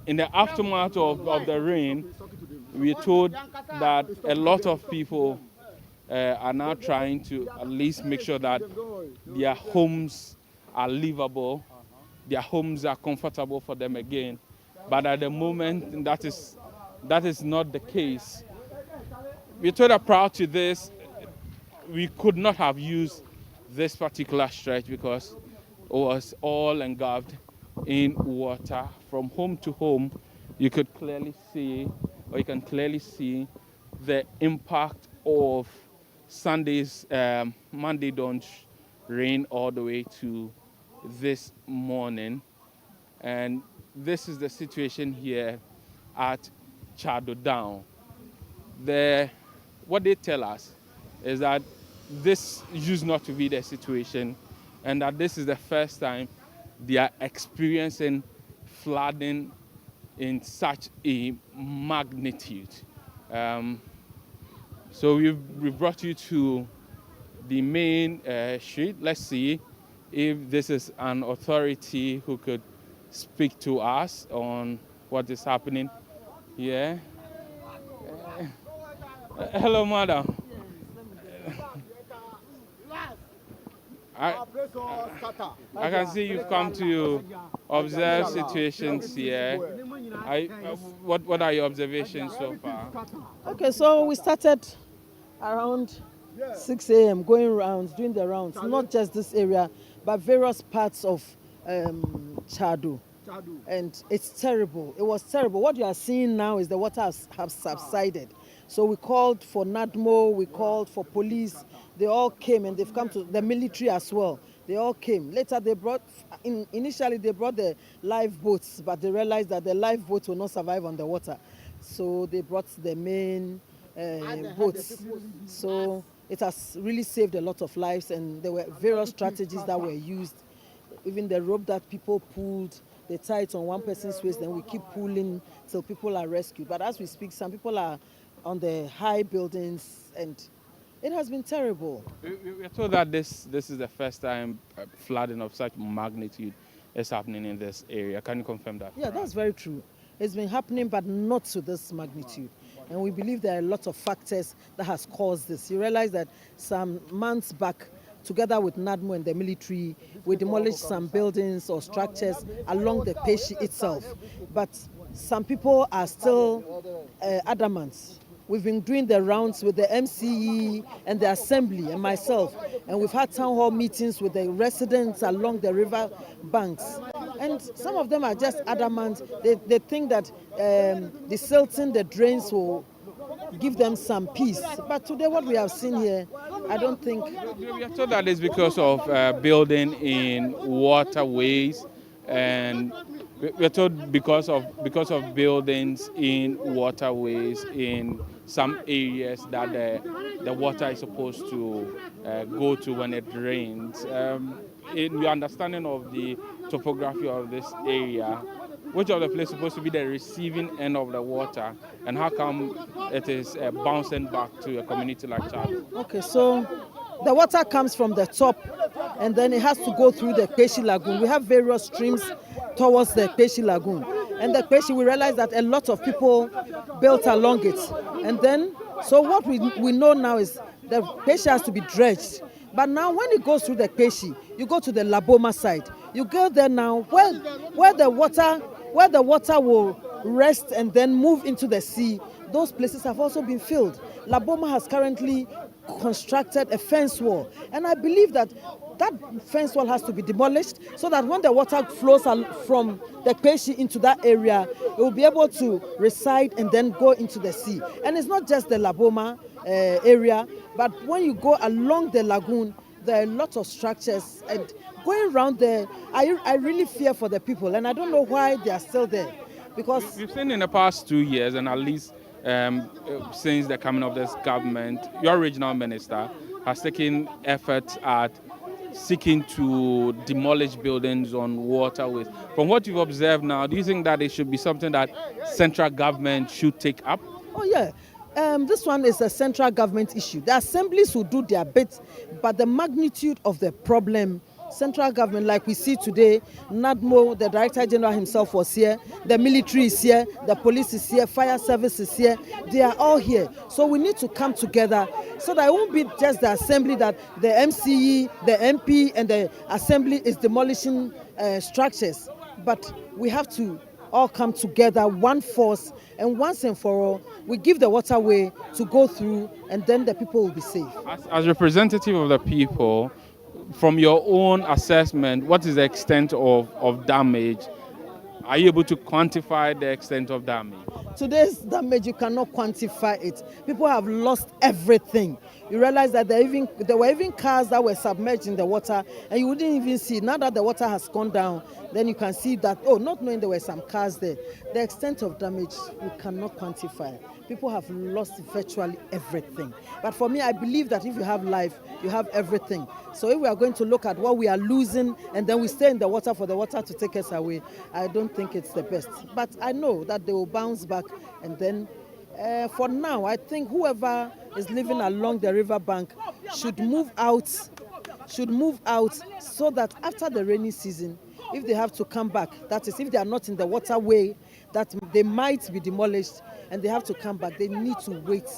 in the aftermath of the rain, we're told that a lot of people are now trying to at least make sure that their homes are livable, their homes are comfortable for them again. But at the moment, that is not the case. We're told that prior to this, we could not have used this particular stretch because it was all engulfed in water. From home to home, you can clearly see the impact of Sunday's Monday dawn rain all the way to this morning. And this is the situation here at Tse Addo Down. What they tell us is that this used not to be the situation, and that this is the first time they are experiencing flooding in such a magnitude. So we've brought you to the main street. Let's see if this is an authority who could speak to us on what is happening here. Hello, madam. I can see you've come to observe situations here. What are your observations so far? Okay, so we started around 6 a.m. going around, doing the rounds, not just this area, but various parts of Tse Addo. And it's terrible. It was terrible. What you are seeing now is the water have subsided. So we called for NADMO, we called for police. They all came, and they've come to the military as well. They all came. Later they brought, initially they brought the lifeboats, but they realized that the lifeboats will not survive on the water. So they brought the main boats. So it has really saved a lot of lives, and there were various strategies that were used. Even the rope that people pulled, they tie it on one person's waist, then we keep pulling till people are rescued. But as we speak, some people are on the high buildings, and it has been terrible. We're told that this is the first time flooding of such magnitude is happening in this area. Can you confirm that? Yeah, that's very true. It's been happening, but not to this magnitude. And we believe there are a lot of factors that has caused this. You realize that some months back, together with NADMO and the military, we demolished some buildings or structures along the Peshi itself. But some people are still adamant. We've been doing the rounds with the MCE and the assembly and myself, and we've had town hall meetings with the residents along the river banks. And some of them are just adamant. They think that the silting the drains will give them some peace. But today what we have seen here, I don't think... We are told that it's because of building in waterways, and we're told because of buildings in waterways in some areas that the water is supposed to go to when it rains. In your understanding of the topography of this area, which of the place is supposed to be the receiving end of the water, and how come it is bouncing back to a community like Chad? Okay, so the water comes from the top, and then it has to go through the Peshi Lagoon. We have various streams towards the Peshi Lagoon. And the Peshi, we realize that a lot of people built along it. And then, so what we know now is the Peshi has to be dredged. But now when it goes through the Peshi, you go to the Laboma side. You go there now where the water will rest and then move into the sea. Those places have also been filled. Laboma has currently constructed a fence wall. And I believe that fence wall has to be demolished so that when the water flows from the Peshi into that area, it will be able to reside and then go into the sea. And it's not just the Laboma area, but when you go along the lagoon, there are lots of structures, and going around there, I really fear for the people, and I don't know why they are still there. Because we've seen in the past 2 years, and at least since the coming of this government, your regional minister has taken efforts at seeking to demolish buildings on waterways. From what you've observed now, do you think that it should be something that central government should take up? Oh yeah. This one is a central government issue. The assemblies will do their bit, but the magnitude of the problem, central government, like we see today, NADMO, the Director General himself was here, the military is here, the police is here, fire service is here, they are all here. So we need to come together so that it won't be just the assembly that the MCE, the MP and the assembly is demolishing structures, but we have to all come together, one force, and once and for all, we give the waterway to go through, and then the people will be safe. As representative of the people, from your own assessment, what is the extent of damage? Are you able to quantify the extent of damage? Today's damage, you cannot quantify it. People have lost everything. You realize that there were even cars that were submerged in the water, and you wouldn't even see. Now that the water has gone down, then you can see that, not knowing there were some cars there. The extent of damage, we cannot quantify. People have lost virtually everything. But for me, I believe that if you have life, you have everything. So if we are going to look at what we are losing and then we stay in the water for the water to take us away, I don't think it's the best. But I know that they will bounce back, and then for now, I think whoever is living along the riverbank should move out so that after the rainy season, if they have to come back, that is, if they are not in the waterway, that they might be demolished and they have to come back, they need to wait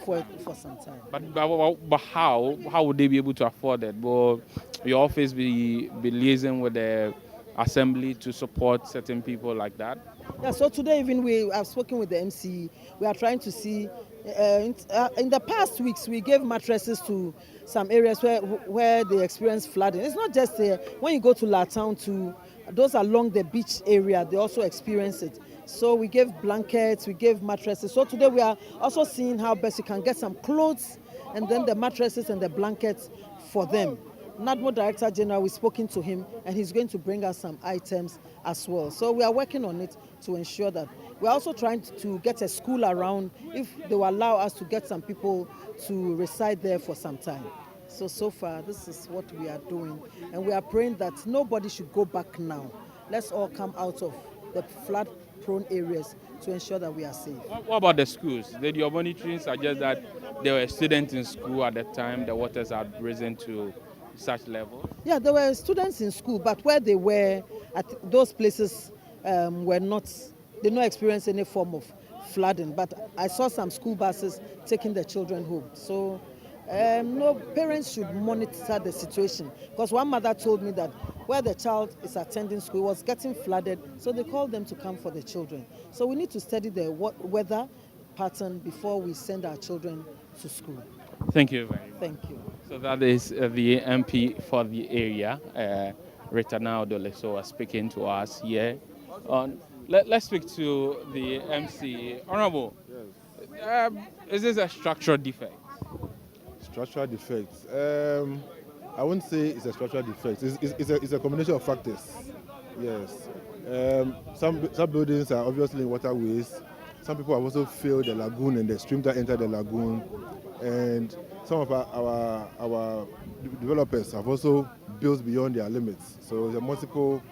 for some time. But how would they be able to afford it? Will your office be liaising with the assembly to support certain people like that? Yeah, so today even we have spoken with the MCE. We are trying to see, in the past weeks we gave mattresses to some areas where they experience flooding. It's not just there. When you go to La Town, to those along the beach area, they also experience it. So we gave blankets, we gave mattresses. So today we are also seeing how best you can get some clothes and then the mattresses and the blankets for them. NADMO Director General, we've spoken to him, and he's going to bring us some items as well. So we are working on it to ensure that. We're also trying to get a school around, if they will allow us to get some people to reside there for some time. So far, this is what we are doing. And we are praying that nobody should go back now. Let's all come out of the flood-prone areas to ensure that we are safe. What about the schools? Did your monitoring suggest that there were students in school at the time the waters had risen to such level? Yeah, there were students in school, but where they were at those places did not experience any form of flooding. But I saw some school buses taking their children home. So No, parents should monitor the situation, because one mother told me that where the child is attending school was getting flooded, so they called them to come for the children. So we need to study the weather pattern before we send our children to school. Thank you very much. Thank you. So that is the MP for the area, Rita Addo, speaking to us here. Let's speak to the MC. Honorable, is this a structural defect? Structural defects. I wouldn't say it's a structural defect. It's a combination of factors. Yes. Some buildings are obviously in waterways. Some people have also filled the lagoon and the stream that entered the lagoon. And some of our developers have also built beyond their limits. So there are multiple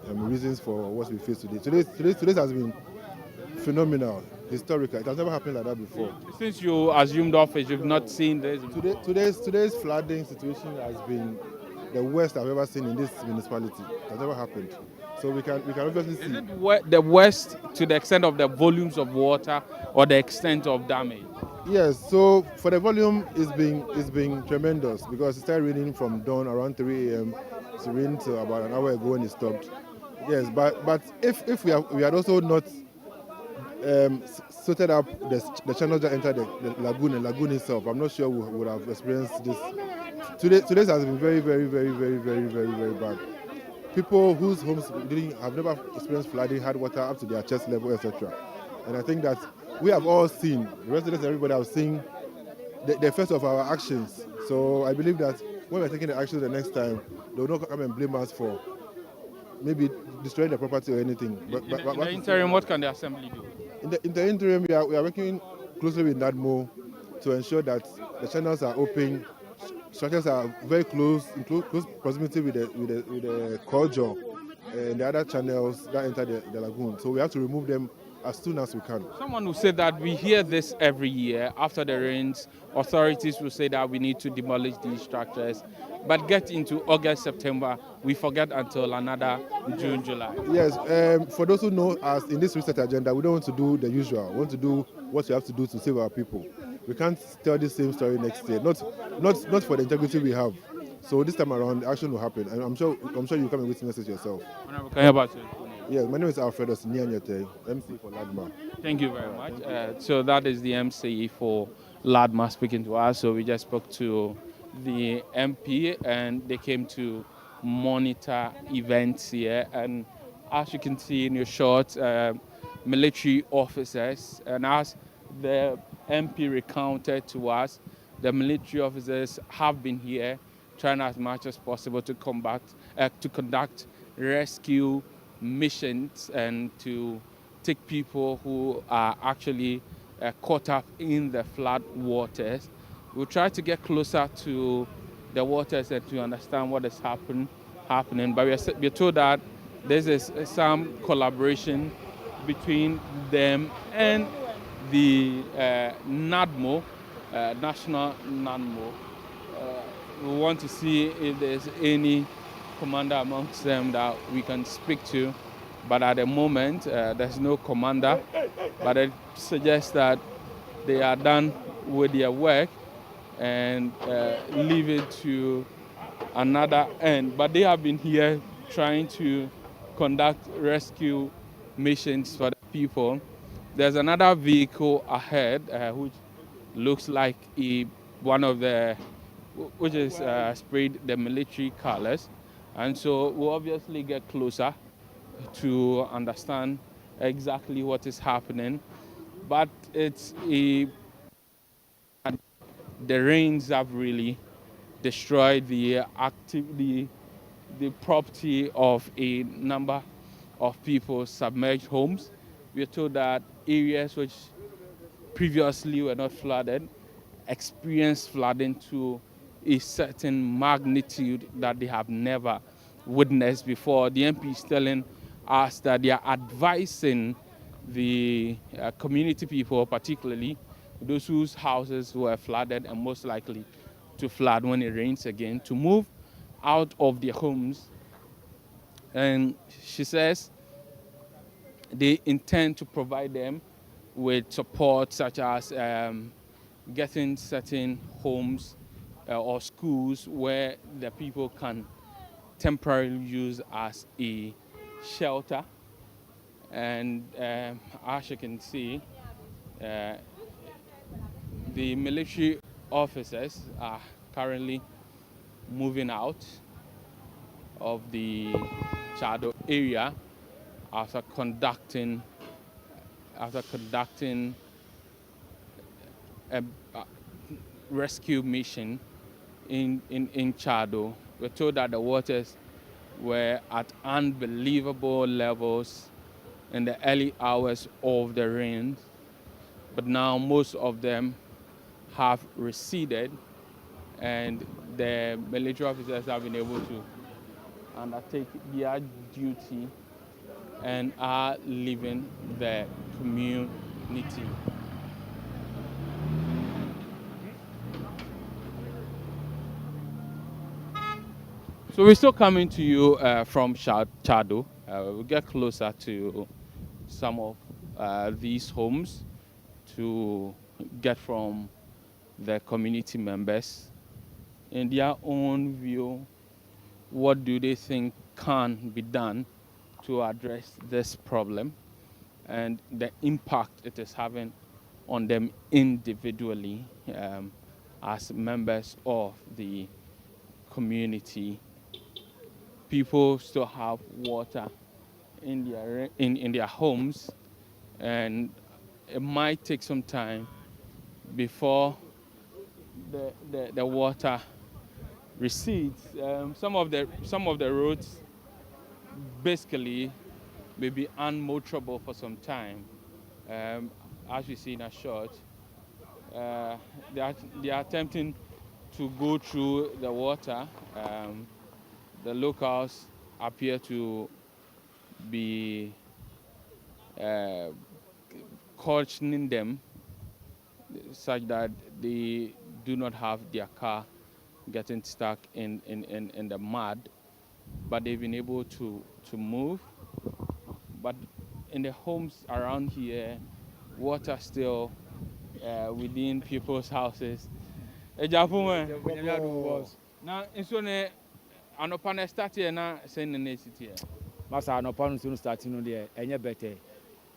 reasons for what we face today. Today has been phenomenal, historical. It has never happened like that before. Since you assumed office, you've not seen this. Today's flooding situation has been the worst I've ever seen in this municipality. It has never happened. So we can obviously see. Is it the worst to the extent of the volumes of water or the extent of damage? Yes. So for the volume, it's been tremendous because it started raining from dawn around 3 a.m. It's rained to about an hour ago and it stopped. Yes, but if we had also not sorted up the channels that enter the lagoon itself, I'm not sure we would have experienced this. Today has been very, very, very, very, very, very, very bad. People whose homes have never experienced flooding had water up to their chest level, etc. And I think that we have all seen, the residents, everybody have seen the effects of our actions. So I believe that when we're taking the actions the next time, they will not come and blame us for maybe destroying the property or anything. In the interim, what can the assembly do? In the interim, we are working closely with NADMO to ensure that the channels are open, structures are very close, in close proximity with the corridor and the other channels that enter the lagoon. So we have to remove them as soon as we can. Someone will say that we hear this every year. After the rains, authorities will say that we need to demolish these structures. But get into August, September, we forget until another June, July. Yes, for those who know us, in this research agenda, we don't want to do the usual. We want to do what we have to do to save our people. We can't tell the same story next year, not for the integrity we have. So this time around, action will happen, and I'm sure you come and witness it yourself. Can you hear about it? Yes, my name is Alfredo Senya, MC for LADMA. Thank you very much. So that is the MC for LADMA speaking to us. So we just spoke to the MP, and they came to monitor events here. And as you can see in your shot, military officers, and as the MP recounted to us, the military officers have been here trying as much as possible to conduct rescue missions and to take people who are actually caught up in the flood waters. We'll try to get closer to the waters and to understand what is happening. But we're told that there is some collaboration between them and the NADMO, National NADMO. We want to see if there's any commander amongst them that we can speak to. But at the moment, there's no commander. But it suggests that they are done with their work and leave it to another end. But they have been here trying to conduct rescue missions for the people. There's another vehicle ahead, which looks like one of the, which is sprayed the military colors. And so we'll obviously get closer to understand exactly what is happening. But the rains have really destroyed the property of a number of people's submerged homes. We are told that areas which previously were not flooded experienced flooding to a certain magnitude that they have never witnessed before. The MP is telling us that they are advising the community people, particularly those whose houses were flooded and most likely to flood when it rains again, to move out of their homes. And she says they intend to provide them with support such as getting certain homes or schools where the people can temporarily use as a shelter. And as you can see, the military officers are currently moving out of the Tse Addo area after conducting a rescue mission in Tse Addo. We're told that the waters were at unbelievable levels in the early hours of the rain, but now most of them have receded, and the military officers have been able to undertake their duty and are leaving the community. So we're still coming to you from Tse Addo. We'll get closer to some of these homes to get from the community members, in their own view, what do they think can be done to address this problem and the impact it is having on them individually as members of the community. People still have water in their homes, and it might take some time before the water recedes. Some of the roads basically may be unmotorable for some time. As we see in a shot, they are attempting to go through the water. The locals appear to be cautioning them such that they do not have their car getting stuck in the mud, but they've been able to move. But in the homes around here, water still within people's houses. Now, anopa na start here na say na city here. Masa anopa no so start no there enye better.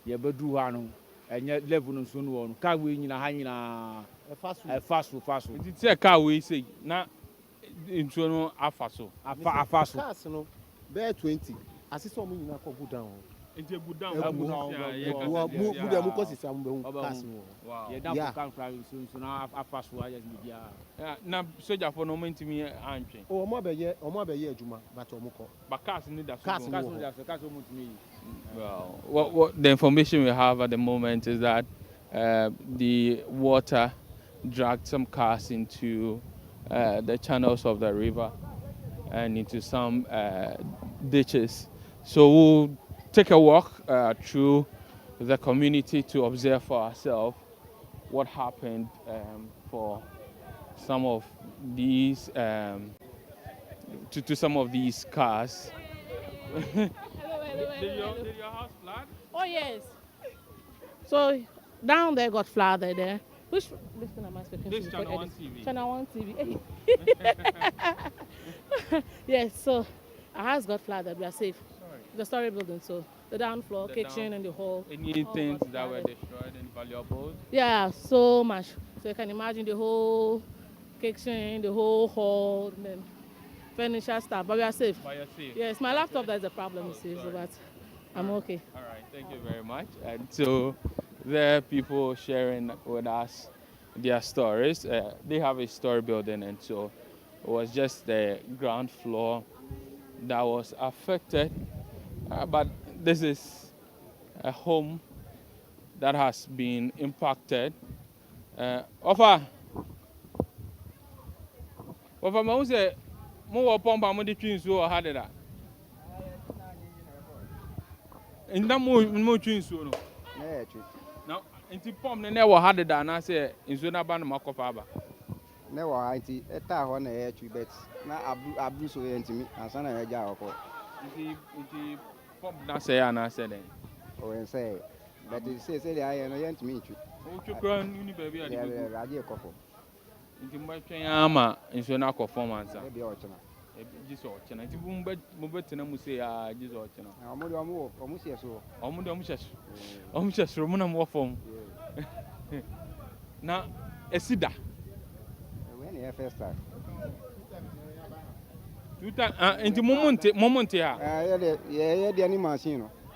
Ye bedu ha no enye level no so no ka we nyina ha nyina faso. It say car we say na into no afaso. Afaso. Cars no bear 20. Asisi omo nyina ko go down. Into go down. Mu dem ko sisi am be cars no. Wow. Ye da kan fra so na afaso ayes media. Na soldier for no mentimi antwe. Oh, omo abeye adwuma but omo ko. But cars need that. Cars no mutimi. Well, what the information we have at the moment is that the water dragged some cars into the channels of the river and into some ditches. So we'll take a walk through the community to observe for ourselves what happened for some of these to some of these cars. Did your house flood? Oh yes. So down there got flooded there. Which listen am I speaking This to? ChannelOne TV. ChannelOne TV. Yes, so our house got flooded. We are safe. Sorry. The story building, so the down floor, kitchen and the whole. Any things that were destroyed and valuables? Yeah, so much. So you can imagine the whole kitchen, the whole hall, and then furniture stuff. But we are safe. But you're safe. Yes, my laptop that's a problem, but I'm okay. All right, thank you very much. And so there are people sharing with us their stories. They have a story building, and so it was just the ground floor that was affected. But this is a home that has been impacted. Ofa, ma say mo pompa mo di twin so o hade da. Inda mo twin so no. Na twi. Now, inti pom ne wo hade da na say inso na ba no makofa ba. Na wo ha nti eta ho na twi bet na abru so ye ntimi ansa na ya ja akọ. Inti pom na say ana say den. O en say But they say they are not to meet you. Uchukran, baby, I have a couple. Into my ama in so now performance. Maybe Ochana. Just Ochana. It's Mumbetina Musea, just Ochana. Almost yes, so. Almost Romana more form. Now, a sida. When you first time. Into moment here. Yeah, the animal.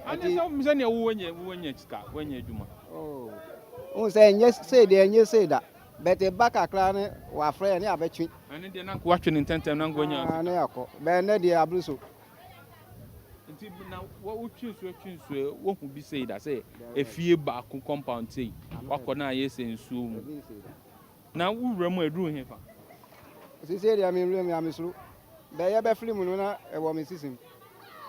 I just send you when you start, when you do. Oh, say yes, say there, and you say that. But the back a clan were friend, I bet you. And they're not watching intent and I'm going on. But the abluso. Now, what would choose? What would be said? I say, a few back compound say, what can I say in soon? Now, who remember doing here? She said, I mean, really, I'm slow. They have a film, a woman system.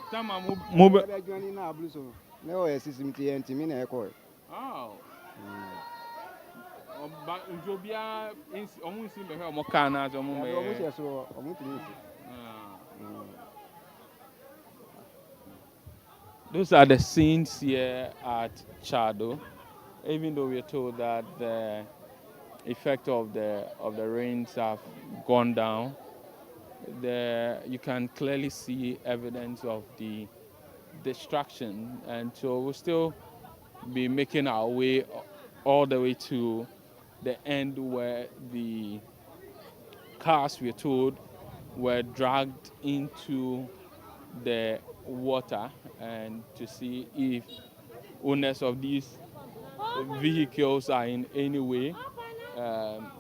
Time move joining now, Bluso. No, a system TNT, mean a call. Oh. But Jobia is almost in the hell, Mocana, almost so. Those are the scenes here at Tse Addo. Even though we're told that the effect of the rains have gone down, you can clearly see evidence of the destruction, and so we'll still be making our way all the way to the end where the cars, we're told, were dragged into the water, and to see if owners of these vehicles are in any way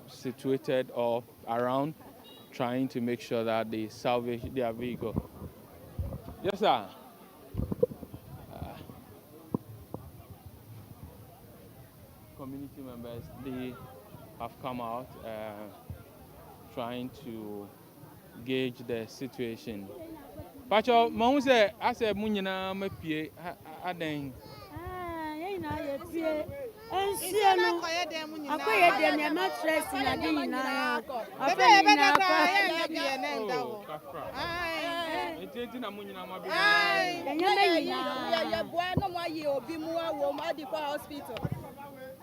situated or around, trying to make sure that they salvage their vehicle. Yes, sir. Community members, they have come out trying to gauge the situation. Pacho, Mama said, I said, Munina, my PA, Aden. And see, I quite them not stressing again.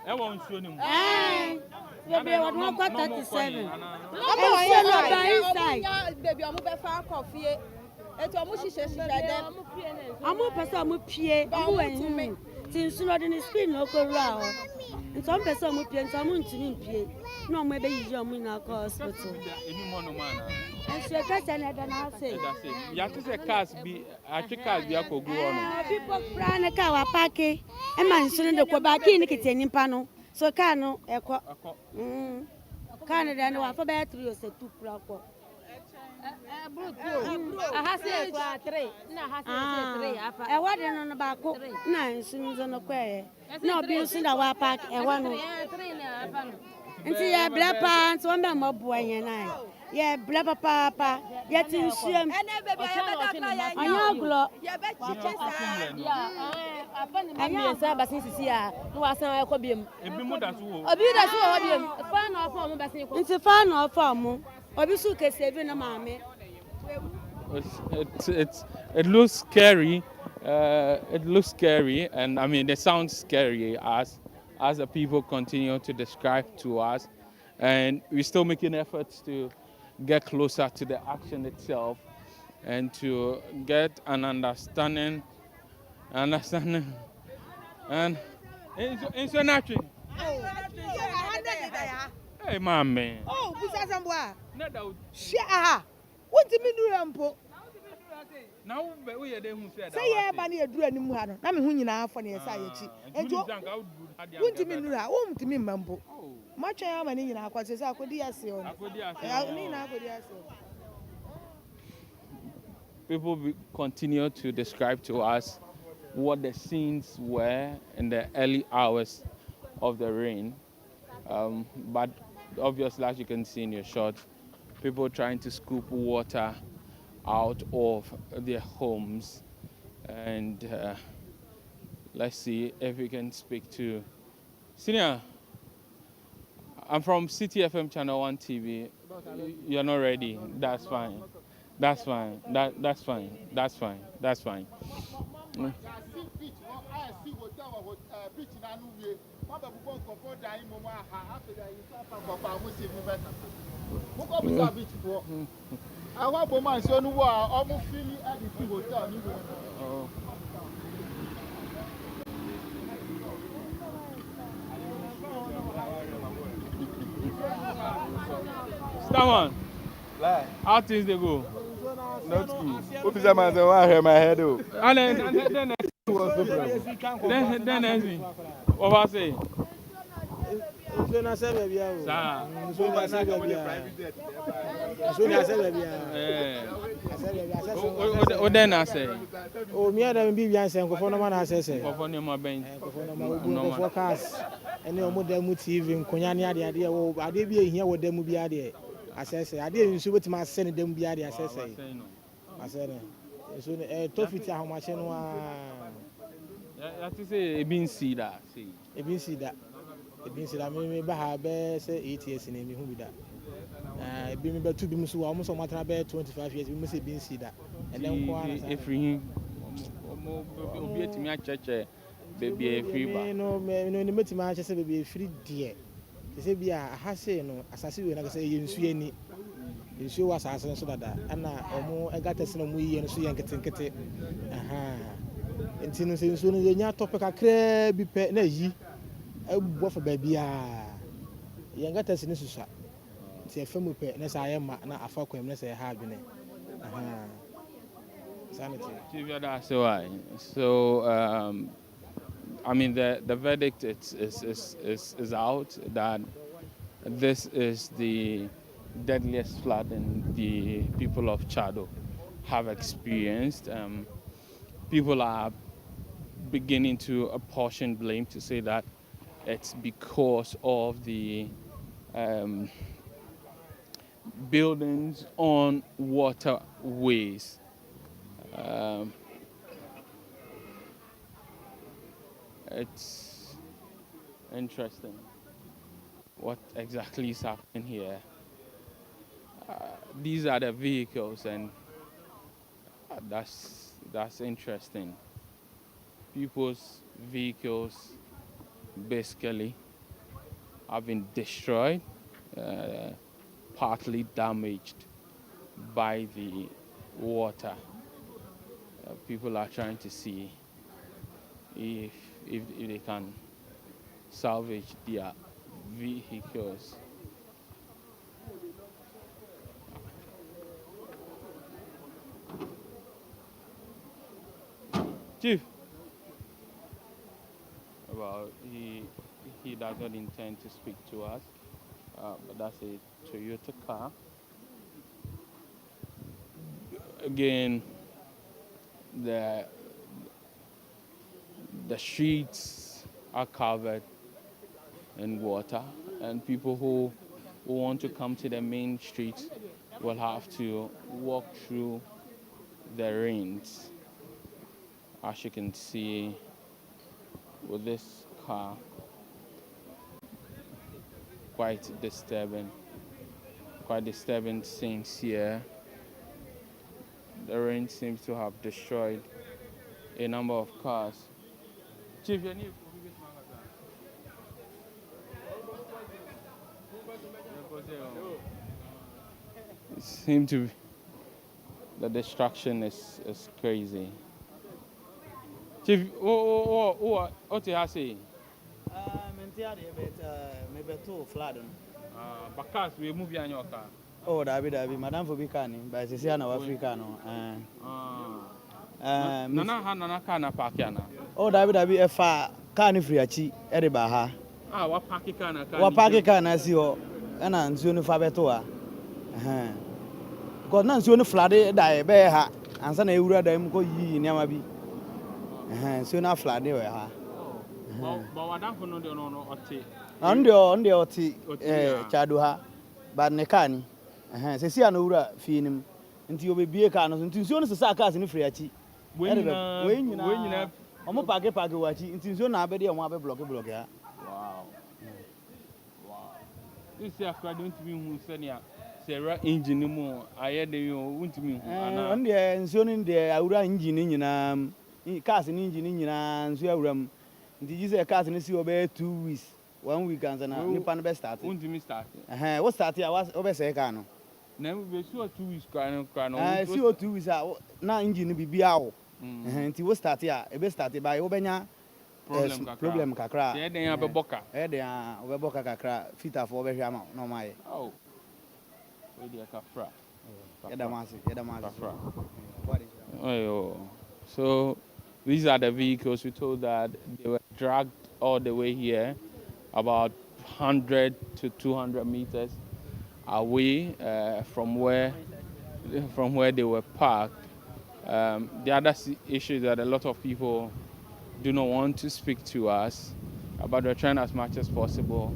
I won't show him. Baby, I want 37. Baby, I'm moving far coffee. It's almost I'm a person who pay. I'm since not in the screen, no go round. And some person who pay, someone to me. No, maybe you're in our hospital. And so that's another say. You have to say, cars be, I think cars be a go on. People crying a car, parking, and man, soon the Quebec in the kitchen panel. So, Cano, Echo Canada, and our battery was a 2 o'clock. I have said 3. I wasn't on the back 9 soon on the quay. No, bills in our park, and 1 and see a black pants, 1 more boy and I. Yeah, blabber papa, yet in swim. I know, glow. I know, but since here, who are some alcobium. A beautiful hobby, a fan of form, it's a fan of form. Obisuke saving a mammy. It looks scary. It looks scary, and I mean, it sounds scary as the people continue to describe to us, and we're still making efforts to get closer to the action itself and to get an understanding. And it's an action. Hey, man. Oh, because I'm what? No, share. What do you mean, Rampo? Now, we are there who said, say, yeah, Banny, do any more. I'm a who you now for the society. And you what do you mean, I won't mean, Mambo. Much I am an in our quarters. I could hear so. People continue to describe to us what the scenes were in the early hours of the rain. But obviously, as you can see in your shot, people trying to scoop water out of their homes. And let's see if we can speak to Senior. I'm from City FM ChannelOne TV. You're not ready. That's fine. That's fine. That's fine. That's fine. That's fine. beach na nu wie ma ba bu ko for dan mo ma ha after that you start for pa mo see me better mo ko bu sa beach for awa bo man so nu wo a omo feel at the hotel ni wo Someone. How things they go? Not good. What is that man saying? I hear my head up. And then then what was I saying? So na say baby ah. Sir. So na say baby ah. So na say baby ah. O den na say. O mi ada bi bian say nkofo no ma na say say. Nkofo no ma ben. Nkofo no ma obu nkofo cars. Ene o mo da mu TV nkonya ne ade wo ade bi ehia wo da mu bi ade. Asese ade nsu betima ase ne da mu bi ade asese. Asese. So tofiti ahomache no a. Ya ti say ebin see that. See. Ebin see that. Ebin see that me ba ha be say 8 years na me hu bi da. Ebi me be tu bi mu so almost matana be 25 years bi me say ebin see that. And then ko ana efri obi etimi acheche baby efri ba. No ni metima acheche baby efri die. Say bia ha say no asase we na say yensu ani. Yensu wa asase so dada. Ana omo egatese na mu yiye no so yenketenkete. Enti no say yensu no yenya topic akra bi pe na yi. Ebu for baby a. Yengatese ni susa. Ti efemu pe na say ayema na afa kwam na say ha adwene. So, I mean, the verdict is out that this is the deadliest flooding the people of Tse Addo have experienced. People are beginning to apportion blame to say that it's because of the buildings on waterways. It's interesting what exactly is happening here. These are the vehicles, and that's interesting. People's vehicles basically have been destroyed, partly damaged by the water. People are trying to see if they can salvage their vehicles. Chief, well, he does not intend to speak to us, but that's a Toyota car. Again, the streets are covered in water, and people who want to come to the main streets will have to walk through the rains. As you can see with this car, quite disturbing scenes here. The rain seems to have destroyed a number of cars. Chief, you need it seems to be, the destruction is crazy. Chief, what do you say? Maybe two flooding. Because we move in your car. Oh, David, Madam Fubicani, by Siciano Africano. Nana kana parkiana. Oh, David, a far canifriachi, Edibaha. What parkicana? What parkicana, see you, and I'm soon Fabetua. God, none soon flooded, die, bear, and San Eura, them go ye in Yamabi. Soon I flooded. But what happened on the tea? On the tea, Chaduha, but Nekani. Siciano Ura, Finim, until you be a canon, until soon as the Sakas in Friachi. When you have a packet package, until soon I bet you want a block. Wow. This is according to me who said, Sarah engine more. I had the wound to me. And the soon in the Aura engine in cars and engine in and Suram. Nti you say cars ni si obe 2 weeks, 1 week and na nipa no be start. Untimi start. What start here? What obe say car no? Na we see 2 weeks kwa no. See 2 weeks na engine bibi awo. Nti what start here? Ebe start by obenya problem kakra. E den abeboka. E den obeboka kakra fita for obehwe ama no mai. Oh. We dey kafra. Yedamasi. Oh. So these are the vehicles. We told that they were dragged all the way here, about 100 to 200 meters away from where they were parked. The other issue is that a lot of people do not want to speak to us, but we're trying as much as possible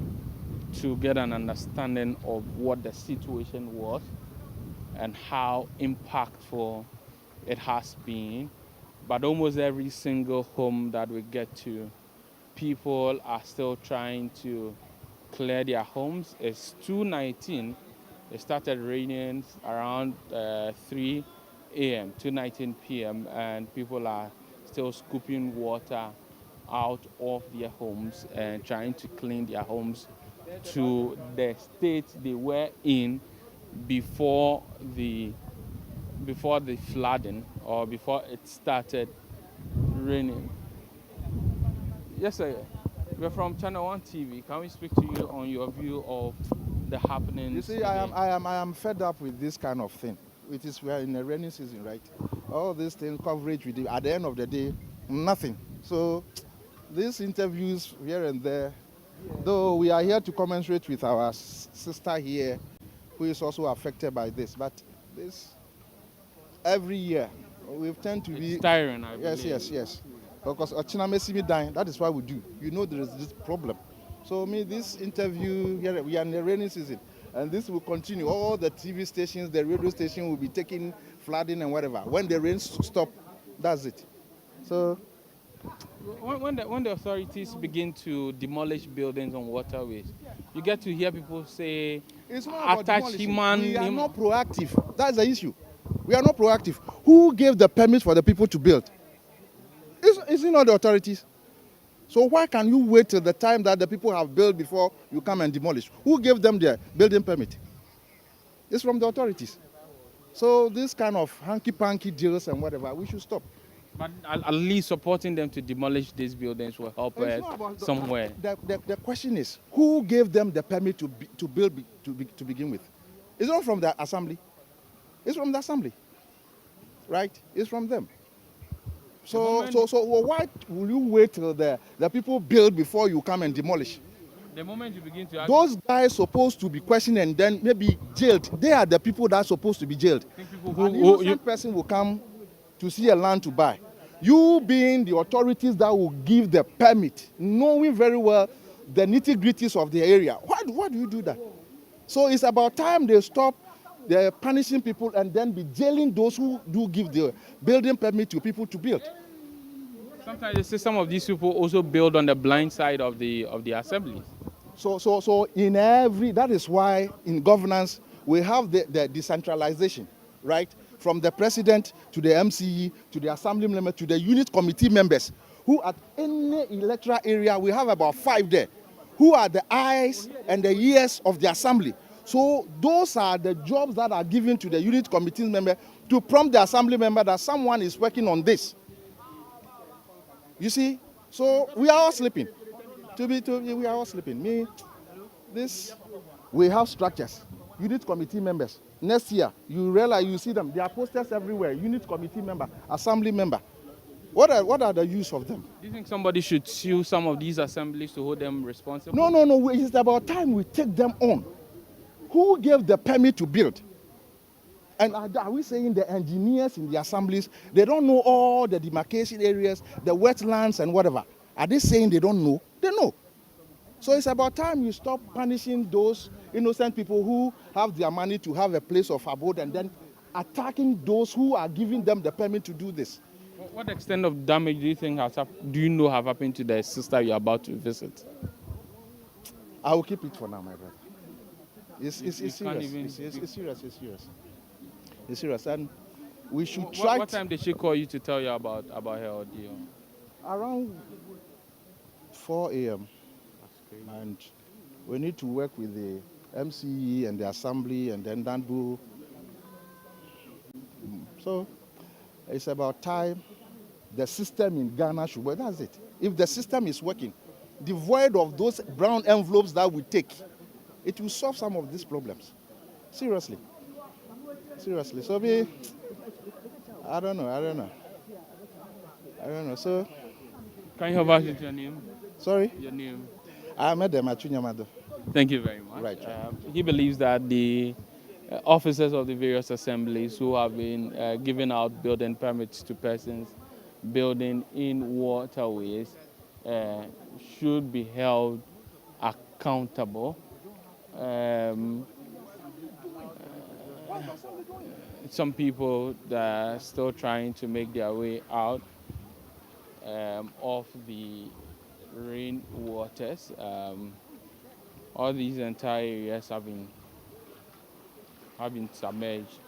to get an understanding of what the situation was and how impactful it has been. But almost every single home that we get to, people are still trying to clear their homes. It's 2:19. It started raining around 3 a.m., 2:19 p.m., and people are still scooping water out of their homes and trying to clean their homes to the state they were in before the flooding or before it started raining. Yes, sir. We're from ChannelOne TV. Can we speak to you on your view of the happenings? You see, I am fed up with this kind of thing. We are in a rainy season, right? All these things, coverage, at the end of the day, nothing. So these interviews here and there, though we are here to commensurate with our sister here, who is also affected by this, but this every year we tend to be tiring. I believe. Yes. Because that is why we do. You know there is this problem. So this interview here, we are in the rainy season, and this will continue. All the TV stations, the radio station will be taking flooding and whatever. When the rain stop, that's it. So when the authorities begin to demolish buildings on waterways, you get to hear people say, it's not about demolishing. We are him. not proactive. That's the issue. We are not proactive. Who gave the permit for the people to build? Is it not the authorities? So why can you wait till the time that the people have built before you come and demolish? Who gave them their building permit? It's from the authorities. So this kind of hanky-panky deals and whatever, we should stop. But at least supporting them to demolish these buildings will help somewhere. The question is, who gave them the permit to build to begin with? It's not from the assembly. It's from the assembly, right? It's from them. So why will you wait till the people build before you come and demolish? The moment you begin to those guys supposed to be questioned and then maybe jailed. They are the people that are supposed to be jailed. An innocent person will come to see a land to buy. You being the authorities that will give the permit, knowing very well the nitty-gritties of the area. Why do you do that? So it's about time they stop punishing people and then be jailing those who do give the building permit to people to build. Sometimes they say some of these people also build on the blind side of the assemblies. So in that is why in governance we have the decentralization, right? From the president to the MCE to the assembly member to the unit committee members, who at any electoral area, we have about 5 there, who are the eyes and the ears of the assembly. So those are the jobs that are given to the unit committee member to prompt the assembly member that someone is working on this. You see, so we are all sleeping. We are all sleeping. We have structures, unit committee members. Next year, you realize, you see them, there are posters everywhere, unit committee member, assembly member. What are the use of them? Do you think somebody should sue some of these assemblies to hold them responsible? No. It's about time we take them on. Who gave the permit to build? And are we saying the engineers in the assemblies, they don't know all the demarcation areas, the wetlands and whatever? Are they saying they don't know? They know. So it's about time you stop punishing those innocent people who have their money to have a place of abode and then attacking those who are giving them the permit to do this. What extent of damage do you think have happened to the sister you're about to visit? I will keep it for now, my brother. It's serious. It's serious, and we should try. What time did she call you to tell you about her ordeal? Around 4 a.m. And we need to work with the MCE and the Assembly and then NADMO. So it's about time the system in Ghana should work. That's it. If the system is working, devoid of those brown envelopes that we take, it will solve some of these problems. Seriously. Seriously. So I don't know. So can you have us with your name? Sorry? Your name. Ahmed Machunyamado. Thank you very much. Right. He believes that the officers of the various assemblies who have been giving out building permits to persons building in waterways should be held accountable. Some people that are still trying to make their way out of the rainwaters. All these entire areas have been submerged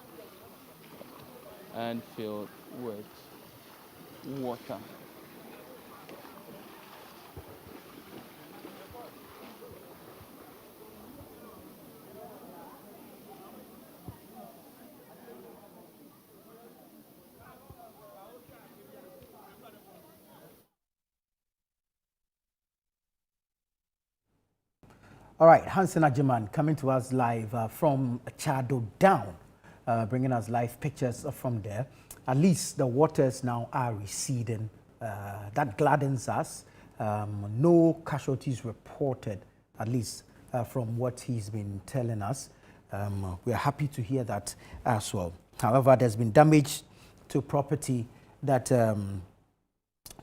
and filled with water. All right, Hansen Agyeman coming to us live from Tse Addo down, bringing us live pictures from there. At least the waters now are receding. That gladdens us. No casualties reported, at least from what he's been telling us. We are happy to hear that as well. However, there's been damage to property that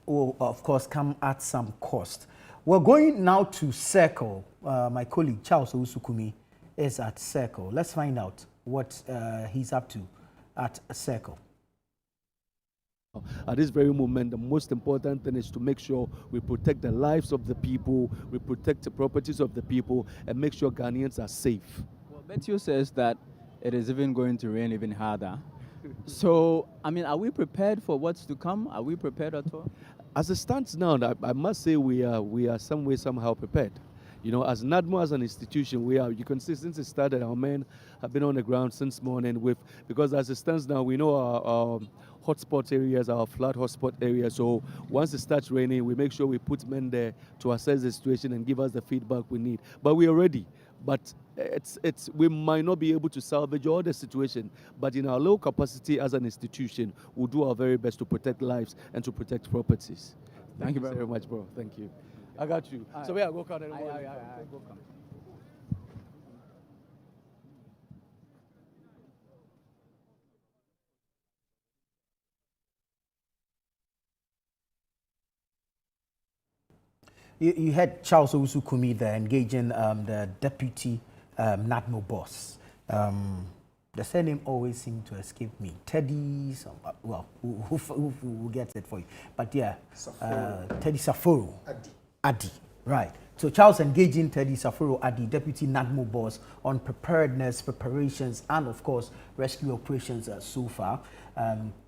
will, of course, come at some cost. We're going now to Circle. My colleague Charles Owusu is at Circle. Let's find out what he's up to at Circle. At this very moment, the most important thing is to make sure we protect the lives of the people, we protect the properties of the people, and make sure Ghanaians are safe. Well, Betio says that it is even going to rain even harder. So, I mean, are we prepared for what's to come? Are we prepared at all? As it stands now, I must say we are some way, somehow prepared. You know, as NADMO, as an institution, you can see since it started, our men have been on the ground since morning because as it stands now, we know our hotspot areas, our flood hotspot areas. So once it starts raining, we make sure we put men there to assess the situation and give us the feedback we need. But we are ready. But we might not be able to salvage all the situation, but in our low capacity as an institution, we'll do our very best to protect lives and to protect properties. Thank you very much, bro. Thank you. I got you. So we are go count. Go count. You had Charles Owusu there engaging the deputy NADMO boss. The surname always seemed to escape me. Teddy, well, who gets it for you? But yeah, Teddy Saforo. Addy, right. So Charles engaging Teddy Saforo Addy, deputy NADMO boss, on preparedness, preparations, and of course, rescue operations so far.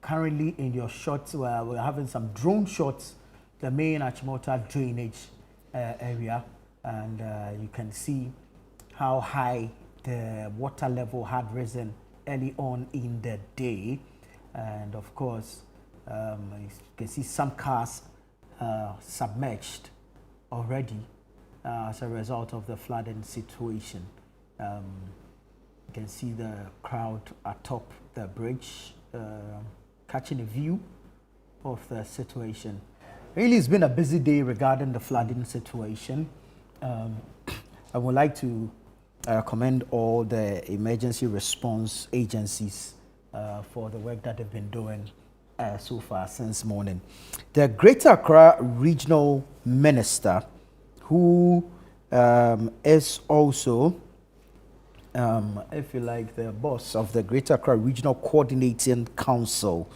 Currently in your shots, we're having some drone shots, the main Achimota drainage area, and you can see how high the water level had risen early on in the day. And of course, you can see some cars submerged already as a result of the flooding situation. You can see the crowd atop the bridge catching a view of the situation. Really, it's been a busy day regarding the flooding situation. I would like to commend all the emergency response agencies for the work that they've been doing so far since morning. The Greater Accra Regional Minister, who is also, if you like, the boss of the Greater Accra Regional Coordinating Council,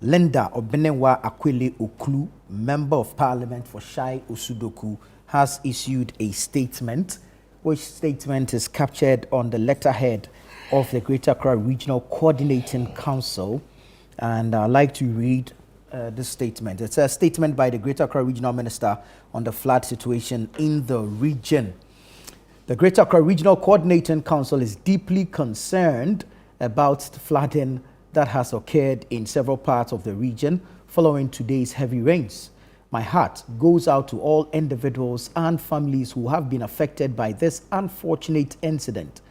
Linda Obenenwa Akwele Oklu, Member of Parliament for Shai Osudoku, has issued a statement, which statement is captured on the letterhead of the Greater Accra Regional Coordinating Council. And I'd like to read this statement. It's a statement by the Greater Accra Regional Minister on the flood situation in the region. The Greater Accra Regional Coordinating Council is deeply concerned about the flooding that has occurred in several parts of the region following today's heavy rains. My heart goes out to all individuals and families who have been affected by this unfortunate incident.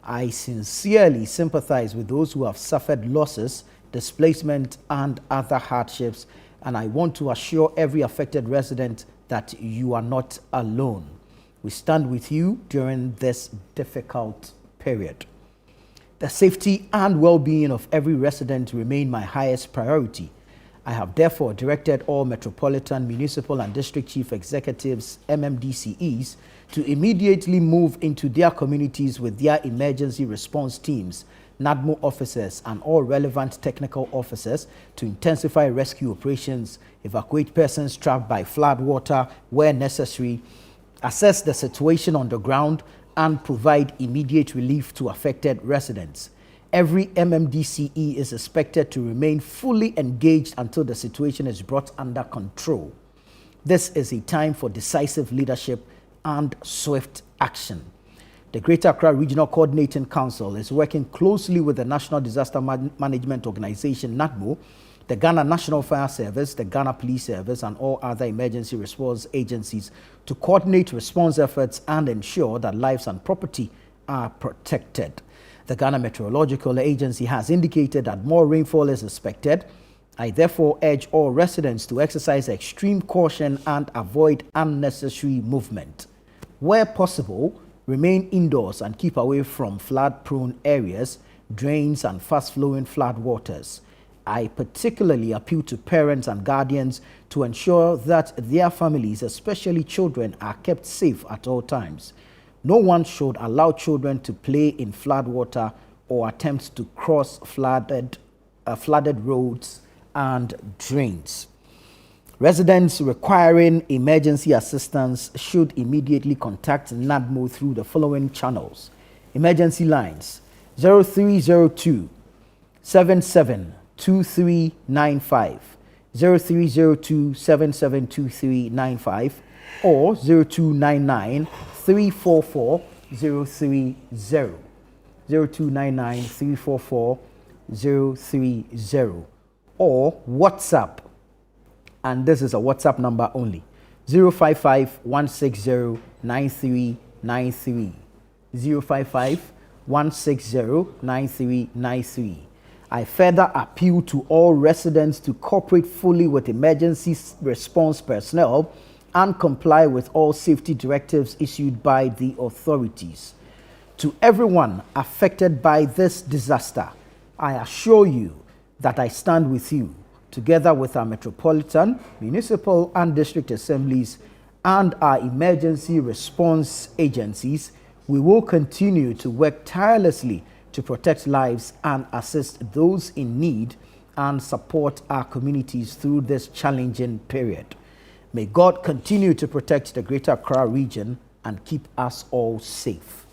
I sincerely sympathize with those who have suffered losses, displacement, and other hardships, and I want to assure every affected resident that you are not alone. We stand with you during this difficult period. The safety and well-being of every resident remain my highest priority. I have therefore directed all Metropolitan, Municipal and District Chief Executives, MMDCEs, to immediately move into their communities with their emergency response teams, NADMO officers and all relevant technical officers to intensify rescue operations, evacuate persons trapped by flood water where necessary, assess the situation on the ground, and provide immediate relief to affected residents. Every MMDCE is expected to remain fully engaged until the situation is brought under control. This is a time for decisive leadership and swift action. The Greater Accra Regional Coordinating Council is working closely with the National Disaster Management Organization, NADMO, the Ghana National Fire Service, the Ghana Police Service, and all other emergency response agencies to coordinate response efforts and ensure that lives and property are protected. The Ghana Meteorological Agency has indicated that more rainfall is expected. I therefore urge all residents to exercise extreme caution and avoid unnecessary movement. Where possible, remain indoors and keep away from flood-prone areas, drains, and fast-flowing flood waters. I particularly appeal to parents and guardians to ensure that their families, especially children, are kept safe at all times. No one should allow children to play in flood water or attempt to cross flooded roads and drains. Residents requiring emergency assistance should immediately contact NADMO through the following channels. Emergency lines 0302 772395, 0302 772395, or 0299 344 030, 0299 344 030, or WhatsApp, and this is a WhatsApp number only, 055 160 9393, 055 160 9393. I further appeal to all residents to cooperate fully with emergency response personnel and comply with all safety directives issued by the authorities. To everyone affected by this disaster, I assure you that I stand with you. Together with our Metropolitan, Municipal and District Assemblies and our emergency response agencies, we will continue to work tirelessly to protect lives and assist those in need and support our communities through this challenging period. May God continue to protect the Greater Accra region and keep us all safe.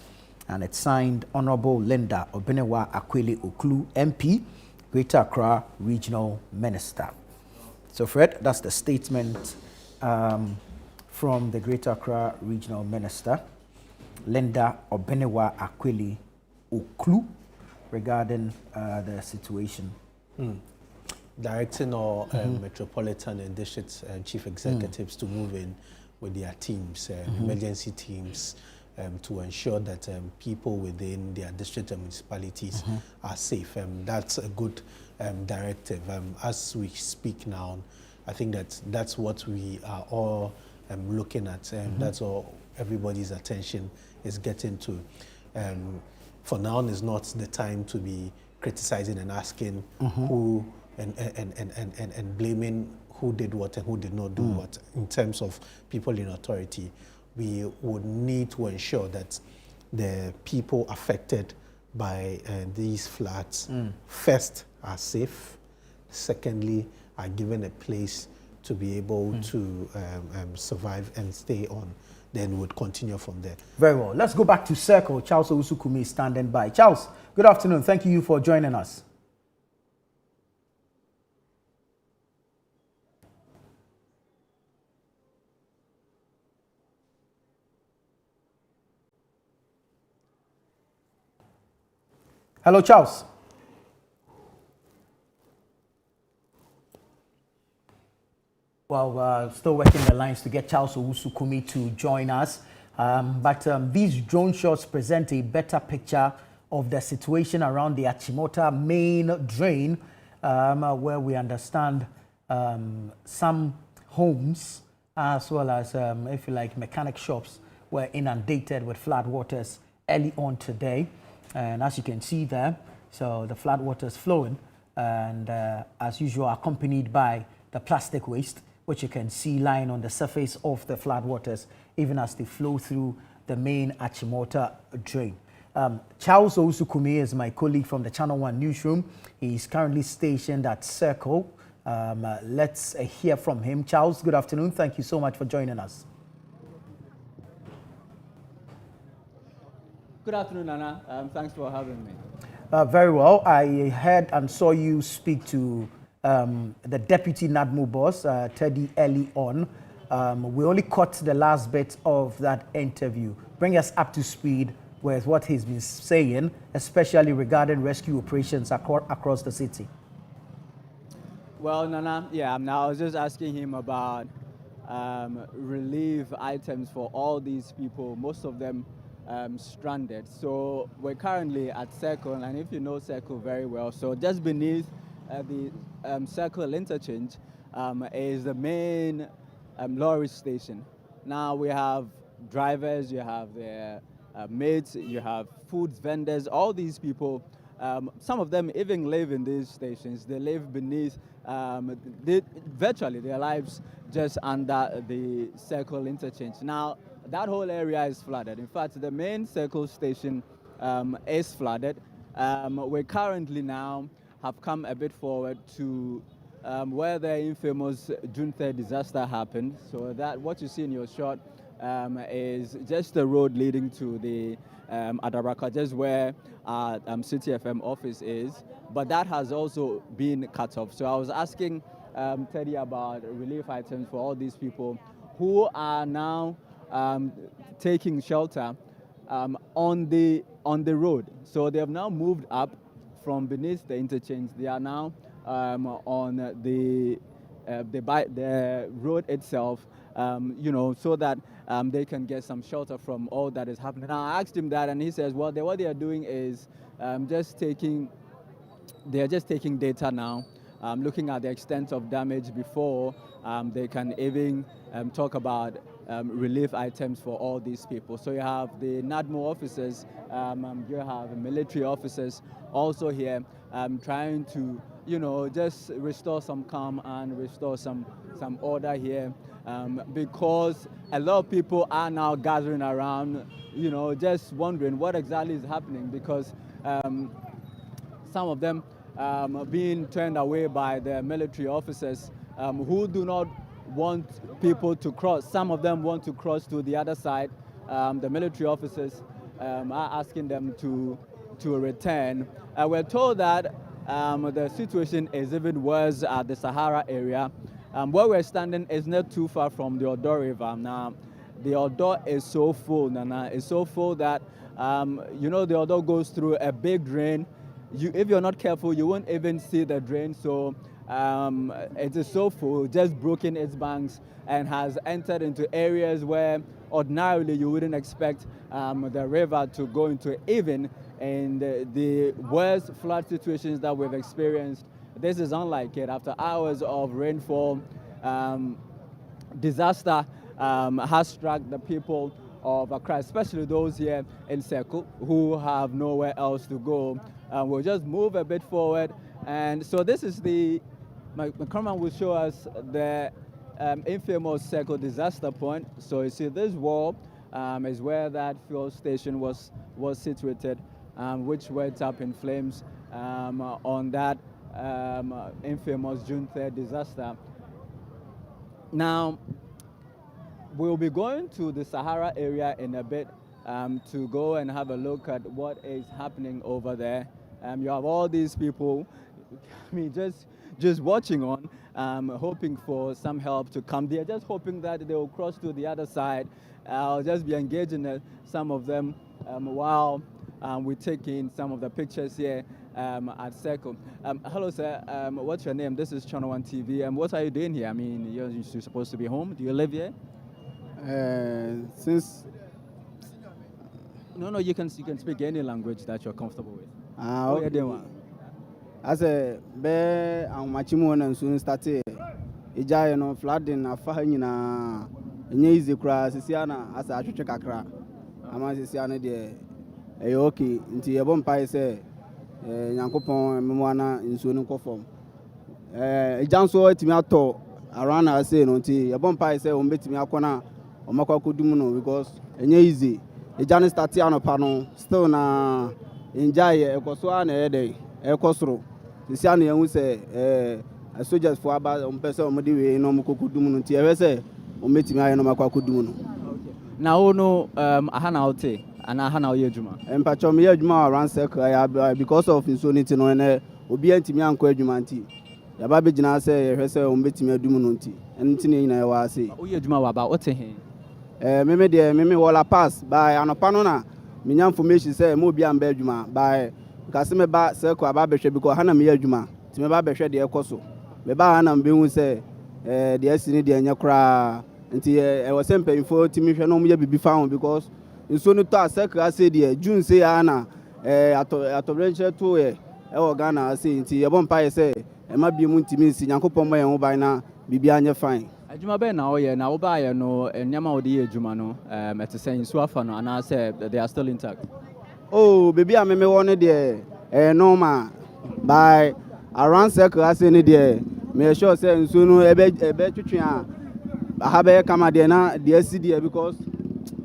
And it's signed Honorable Linda Obenewa Akwele Oklu, MP, Greater Accra Regional Minister. So Fred, that's the statement from the Greater Accra Regional Minister, Linda Obenewa Akwele Oklu, regarding the situation. Directing our Metropolitan and District Chief Executives to move in with their teams, emergency teams, to ensure that people within their district and municipalities are safe. That's a good directive. As we speak now, I think that's what we are all looking at. That's all everybody's attention is getting to. For now is not the time to be criticizing and asking who and blaming who did what and who did not do what. In terms of people in authority, we would need to ensure that the people affected by these floods first are safe, secondly are given a place to be able to survive and stay on. Then would continue from there. Very well. Let's go back to Circle. Charles Owusu-Kumi is standing by. Charles, good afternoon. Thank you for joining us. Hello, Charles. Well, still working the lines to get Charles Owusu to join us. But these drone shots present a better picture of the situation around the Achimota main drain, where we understand some homes, as well as, if you like, mechanic shops, were inundated with floodwaters early on today. And as you can see there, so the floodwaters flowing, and as usual, accompanied by the plastic waste, which you can see lying on the surface of the floodwaters, even as they flow through the main Achimota drain. Charles Owusu is my colleague from the ChannelOne newsroom. He's currently stationed at Circle. Let's hear from him. Charles, good afternoon. Thank you so much for joining us. Good afternoon, Nana. Thanks for having me. Very well. I heard and saw you speak to the deputy NADMO boss, Teddy, early on. We only caught the last bit of that interview. Bring us up to speed with what he's been saying, especially regarding rescue operations across the city. Well, Nana, I was just asking him about relief items for all these people, most of them stranded. So we're currently at Circle, and if you know Circle very well, so just beneath the Circle interchange is the main lorry station. Now we have drivers, you have the maids, you have food vendors, all these people. Some of them even live in these stations. They live beneath, virtually their lives just under the Circle interchange. Now that whole area is flooded. In fact, the main Circle station is flooded. We currently now have come a bit forward to where the infamous June 3rd disaster happened. So that what you see in your shot is just the road leading to the Adabraka, just where our City FM office is. But that has also been cut off. So I was asking Teddy about relief items for all these people who are now taking shelter on the road. So they have now moved up from beneath the interchange. They are now on the road itself, so that they can get some shelter from all that is happening. Now, I asked him that, and he says, well, what they are doing is just taking data now, looking at the extent of damage before they can even talk about relief items for all these people. So you have the NADMO officers, you have military officers also here trying to, just restore some calm and restore some order here, because a lot of people are now gathering around, just wondering what exactly is happening, because some of them being turned away by the military officers who do not want people to cross. Some of them want to cross to the other side. The military officers are asking them to return. We're told that the situation is even worse at the Sahara area. Where we're standing is not too far from the Odorna River. Now, the Odorna is so full, Nana. It's so full that, the Odorna goes through a big drain. If you're not careful, you won't even see the drain. So it is so full, just broken its banks, and has entered into areas where ordinarily you wouldn't expect the river to go into, even in the worst flood situations that we've experienced. This is unlike it. After hours of rainfall, disaster has struck the people of Accra, especially those here in Circle who have nowhere else to go. We'll just move a bit forward. And so this is my cameraman will show us the infamous Circle disaster point. So you see this wall is where that fuel station was situated, which went up in flames on that infamous June 3rd disaster. Now, we'll be going to the Sahara area in a bit to go and have a look at what is happening over there. You have all these people, just watching on, hoping for some help to come. They're just hoping that they will cross to the other side. I'll just be engaging some of them while we take in some of the pictures here at Circle. Hello, sir. What's your name? This is ChannelOne TV. What are you doing here? I mean, you're supposed to be home. Do you live here? Since No, you can speak any language that you're comfortable with. okay. As a bear and machimu and soon started. Ija no flooding afa nyina enye easy kra sisiana asa atwetwe kakra ama sisiana de okay nti yebo mpai se nyankopon memwana nsuo no nkofom ija nso etimi ato around na say no nti yebo mpai se o betimi akona o makwa kodum no because enye easy ija no start anopa no still na enjoy ekoso ana ede ekosoro sisiana yehu se soldiers for about person on the way no mukokudum no tie we metimi aye no makwakodum no na ono ahana ote ana ahana oye adwuma empacho me adwuma around circle because of insonity no na obi antimi anko adwuma nti ya ba begina say hwe say metimi adum no nti enti ne nyina wa say oye adwuma wa ba ote he meme wala pass by anopa no na minya information say mo obi amba adwuma by kasi me ba circle aba behwe because hana me adwuma ti me ba behwe de ekoso me ba na mbehu se de asini de anya kra nti e wose mpanyfo timi hwe no mo ya bibi fa ho because nso no to asakra se de June se ya na torrential to e Ghana se nti ye bompa ye se e ma bi mu ntimi nsi Nyankopon mo ye ho ban na bibi anya fine adwuma be na oye na wo ba ye no enyama wo de ye adwuma no etesen nso afa no ana se they are still intact. Oh baby ameme wo ne de normal by around circle ase ne de me sure say nso no ebe twetwe a ha be kama de na de asi de because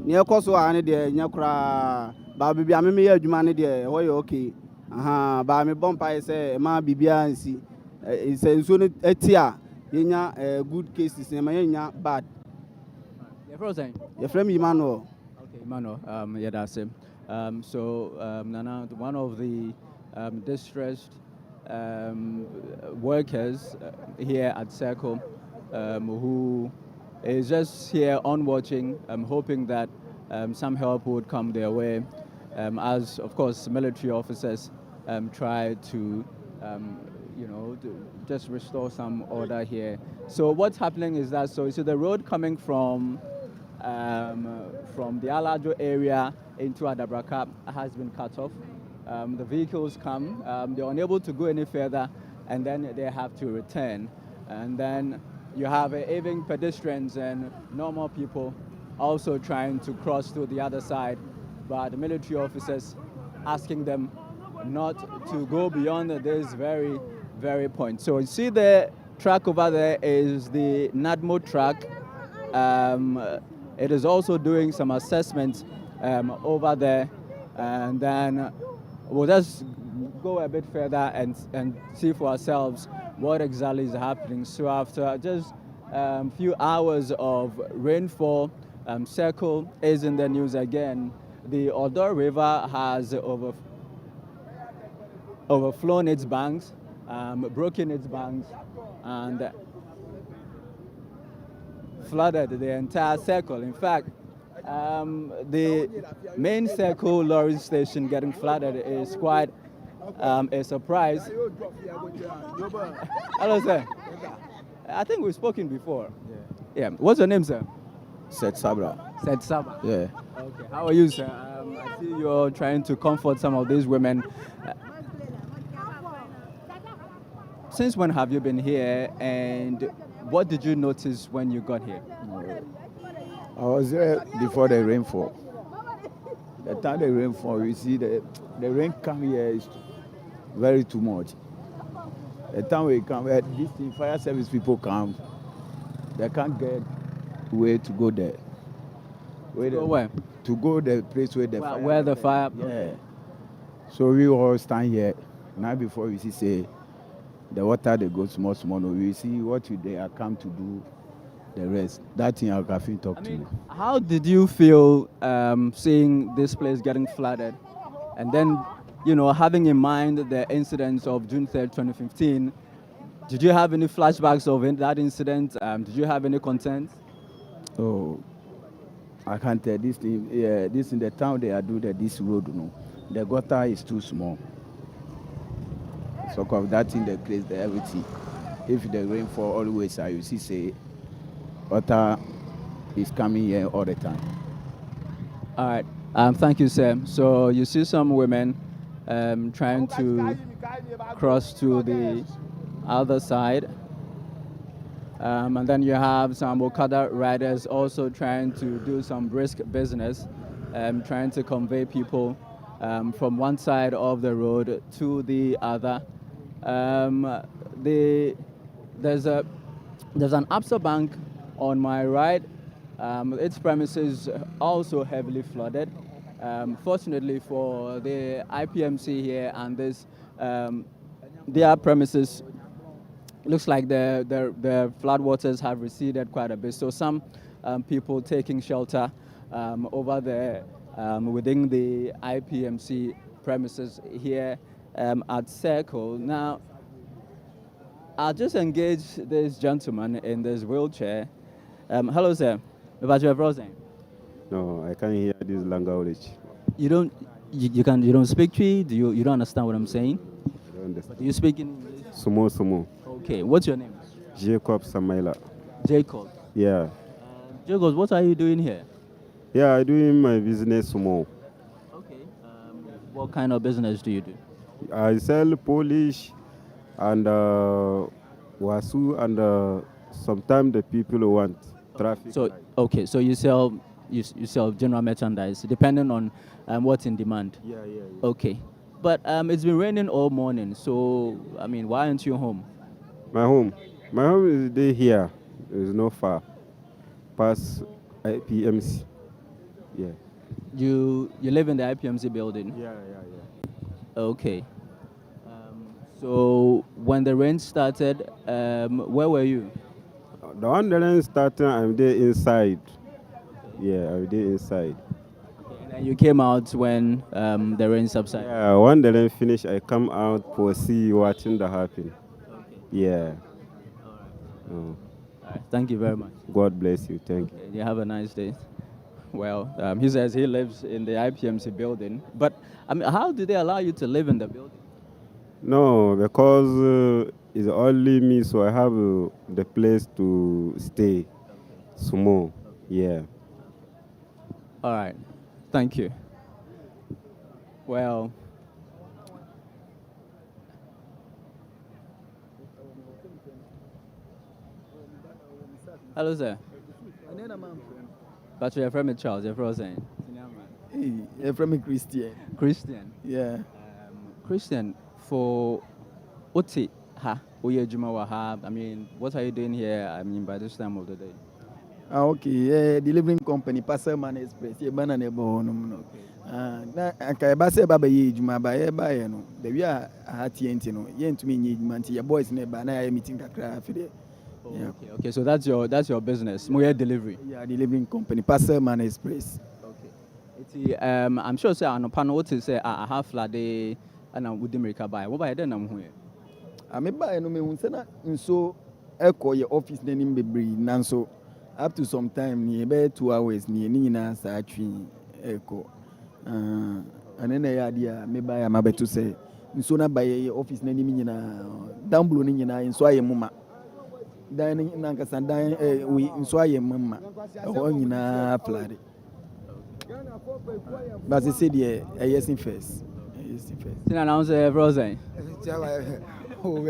ne ekoso a ne de nya kra ba bibi ameme ye adwuma ne de ho ye okay ba me bompa say ma bibia nsi say nso no etia yenya good cases ne ma yenya bad. Your frozen your friend Emmanuel. Okay, Emmanuel, yeah, that's him. So Nana, one of the distressed workers here at Circle, who is just here on watching, hoping that some help would come their way, as of course military officers try to just restore some order here. So what's happening is that, so the road coming from the Alajo area into Adabraka has been cut off. The vehicles come, they're unable to go any further, and then they have to return. And then you have even pedestrians and normal people also trying to cross to the other side, but the military officers asking them not to go beyond this very, very point. So you see the track over there is the NADMO track. It is also doing some assessments over there, and then we'll just go a bit further and see for ourselves what exactly is happening. So after just a few hours of rainfall, Circle is in the news again. The Odorna River has overflown its banks, broken its banks, and flooded the entire Circle. In fact, the main Circle lorry station getting flooded is quite a surprise. Hello, sir. I think we've spoken before. Yeah. What's your name, sir? Tse Addo. Tse Addo. Yeah. Okay. How are you, sir? I see you're trying to comfort some of these women. Since when have you been here, and what did you notice when you got here? I was there before the rainfall. The time the rainfall, you see the rain come here is very too much. The time we come, this fire service people come, they can't get way to go there. Where? To go the place where the fire. Where the fire? Yeah. So we all stand here. Now before we see say the water they go small. We see what they are come to do. The rest. That thing I can talk to you. How did you feel seeing this place getting flooded, and then, having in mind the incidents of June 3rd, 2015? Did you have any flashbacks of that incident? Did you have any concerns? Oh, I can't tell this thing. Yeah, this in the town they are doing this road. the gutter is too small. So of that thing that creates the everything. If the rainfall always, you see, say, water is coming here all the time. All right. Thank you, Sam. So you see some women trying to cross to the other side. And then you have some Okada riders also trying to do some brisk business, trying to convey people from one side of the road to the other. There's an Absa bank on my right. Its premises also heavily flooded. Fortunately for the IPMC here and this, their premises looks like the floodwaters have receded quite a bit. So some people taking shelter over there within the IPMC premises here at Circle. Now, I'll just engage this gentleman in this wheelchair. Hello, sir. About your browsing? No, I can't hear this language. You don't speak Twi? You don't understand what I'm saying? I don't understand. Do you speak in English? Sumo. Okay, what's your name? Jacob Samaila. Jacob. Yeah. Jacob, what are you doing here? Yeah, I doing my business Sumo. Okay. What kind of business do you do? I sell polish and wasu and sometimes the people want traffic. So okay, so you sell general merchandise depending on what's in demand. Yeah. Okay, but it's been raining all morning. So I mean, why aren't you home? My home is here. It's not far. Past IPMC. Yeah. You live in the IPMC building? Yeah. Okay. So when the rain started, where were you? The one the rain started, I'm there inside. Yeah, I'm there inside. Okay, and then you came out when the rain subsided? Yeah, when the rain finished, I come out for see watching the happen. Okay. Yeah. All right. Thank you very much. God bless you. Thank you. You have a nice day. Well, he says he lives in the IPMC building. But I mean, how do they allow you to live in the building? No, because it's only me, so I have the place to stay. Small. Yeah. All right. Thank you. Well, hello, sir. But you're from Charles, you're from saying? Hey, you're from Christian. Christian? Yeah. Christian, for Oti ha, I mean, what are you doing here? I mean, by this time of the day? Okay, delivering company, Passerman Express, you're banana bonum. I base baba yijuma ba e ba ye no the we are hati enti no ye ntumi nyijuma nti your boys ne ba na ya meeting kakra afide. Okay, so that's your business. Moye delivery. Yeah, delivering company, Passerman Express. Okay. I'm sure say anopa no what say I have flood and I would America buy. What buy then I'm here? I me buy no me hunse na nso eko your office na nim bebre nanso up to some time ni be 2 hours ni nyina sa atwi eko. Anene ya dia me buy am abeto say nso na buy your office na nim nyina down below ni nyina nso aye muma. Dan nankasa dan we nso aye mama o nyina flood. But they say the yes in first. Tin announce everything. All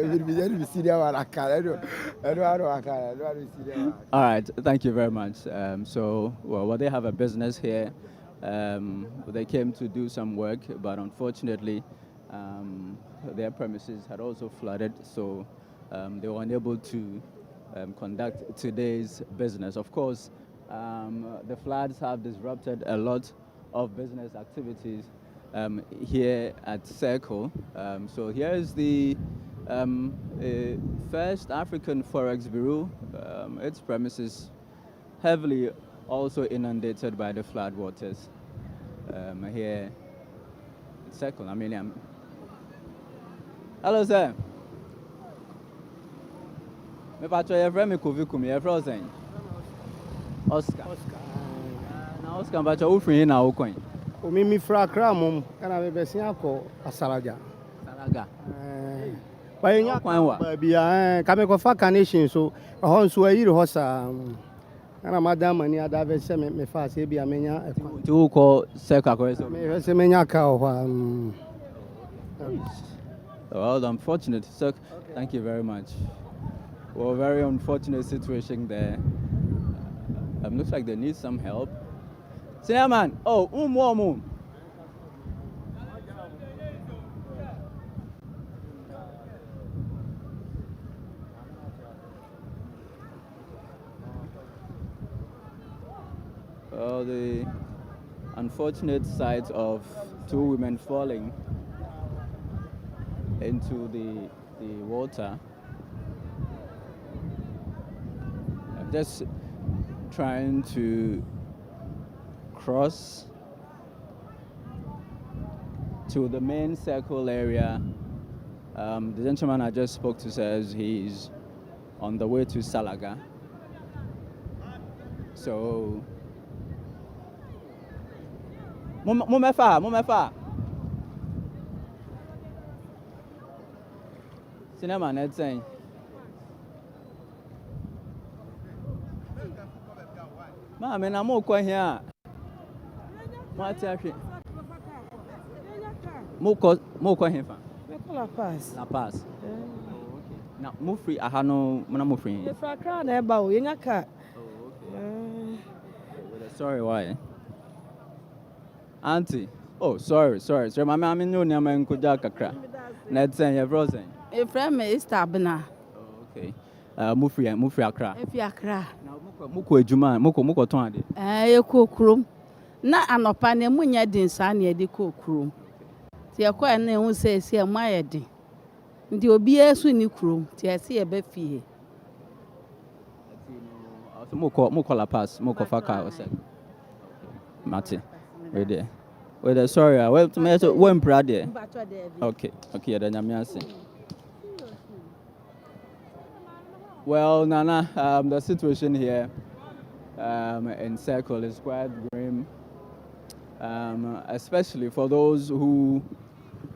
right, thank you very much. Well, they have a business here. They came to do some work, but unfortunately, their premises had also flooded, so they were unable to conduct today's business. Of course, the floods have disrupted a lot of business activities here at Circle. So here is the first African Forex Bureau. Its premises heavily also inundated by the floodwaters here at Circle. I mean, hello, sir. Me patro your friend me Kovikum, your friend Oscar. Now Oscar, but you're free now, coin. Omimi fra Accra mum, and I be seen ako Asaraja. Saraga. But in your baby, come go for carnation, so a horse where you horse, and a madam and the other vessel me fast, be a mania. To call Seka. Me mania cow. Well, unfortunate. So, thank you very much. Well, very unfortunate situation there. Looks like they need some help. Chairman, oh, Well, the unfortunate sight of two women falling into the water. I'm just trying to cross to the main circle area. The gentleman I just spoke to says he's on the way to Salaga. So, Mumefa. Cinema net saying. Ma, me na mo kwa here. Mo ti ahwe. Mo kwa here fa. Me call La Paz. La Paz. Na mo free aha no, na mo free. The fra Accra na eba o yenya ka. Sorry, why? Auntie. Oh, sorry. Mama, I mean, no, I'm in Kakra. Net saying, you're frozen. A friend is Tabna. Okay. Mufri Accra. If you Accra. Muko Juma, Muko Tondi. A cook room. Na anopane munya din sanya di cook room. Tia kwa ne who says here my di. Ndi obi esu ni krom, tia see a befi. Muko La Paz, Muko Faka or said. Mati. Ready. Well, sorry, well, to me, one proud. Okay, then I'm saying. Well, Nana, the situation here in Circle is quite grim, especially for those who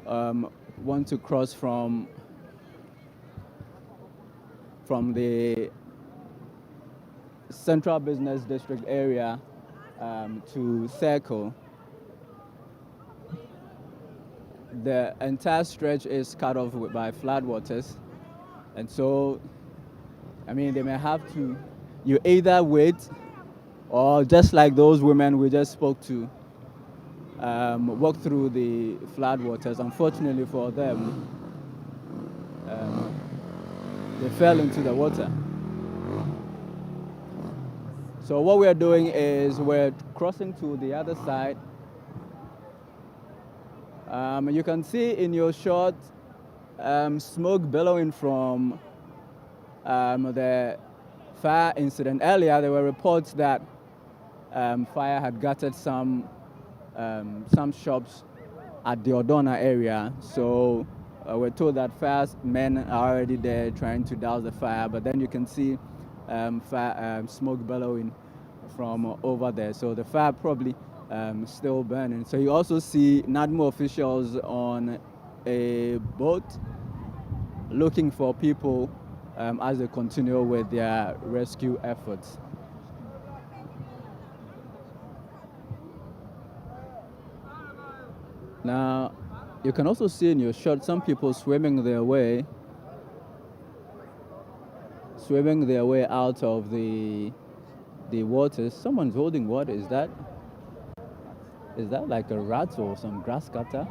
want to cross from the Central Business District area to Circle. The entire stretch is cut off by floodwaters, and so, I mean, they may have to, you either wait, or just like those women we just spoke to, walk through the floodwaters. Unfortunately for them, they fell into the water. So what we're doing is we're crossing to the other side. You can see in your shot smoke billowing from the fire incident. Earlier, there were reports that fire had gutted some shops at the Odorna area. So we're told that firemen are already there trying to douse the fire, but then you can see smoke billowing from over there. So the fire probably still burning. So you also see NADMO officials on a boat looking for people as they continue with their rescue efforts. Now, you can also see in your shot some people swimming their way out of the waters. Someone's holding what? Is that like a rat or some grass cutter?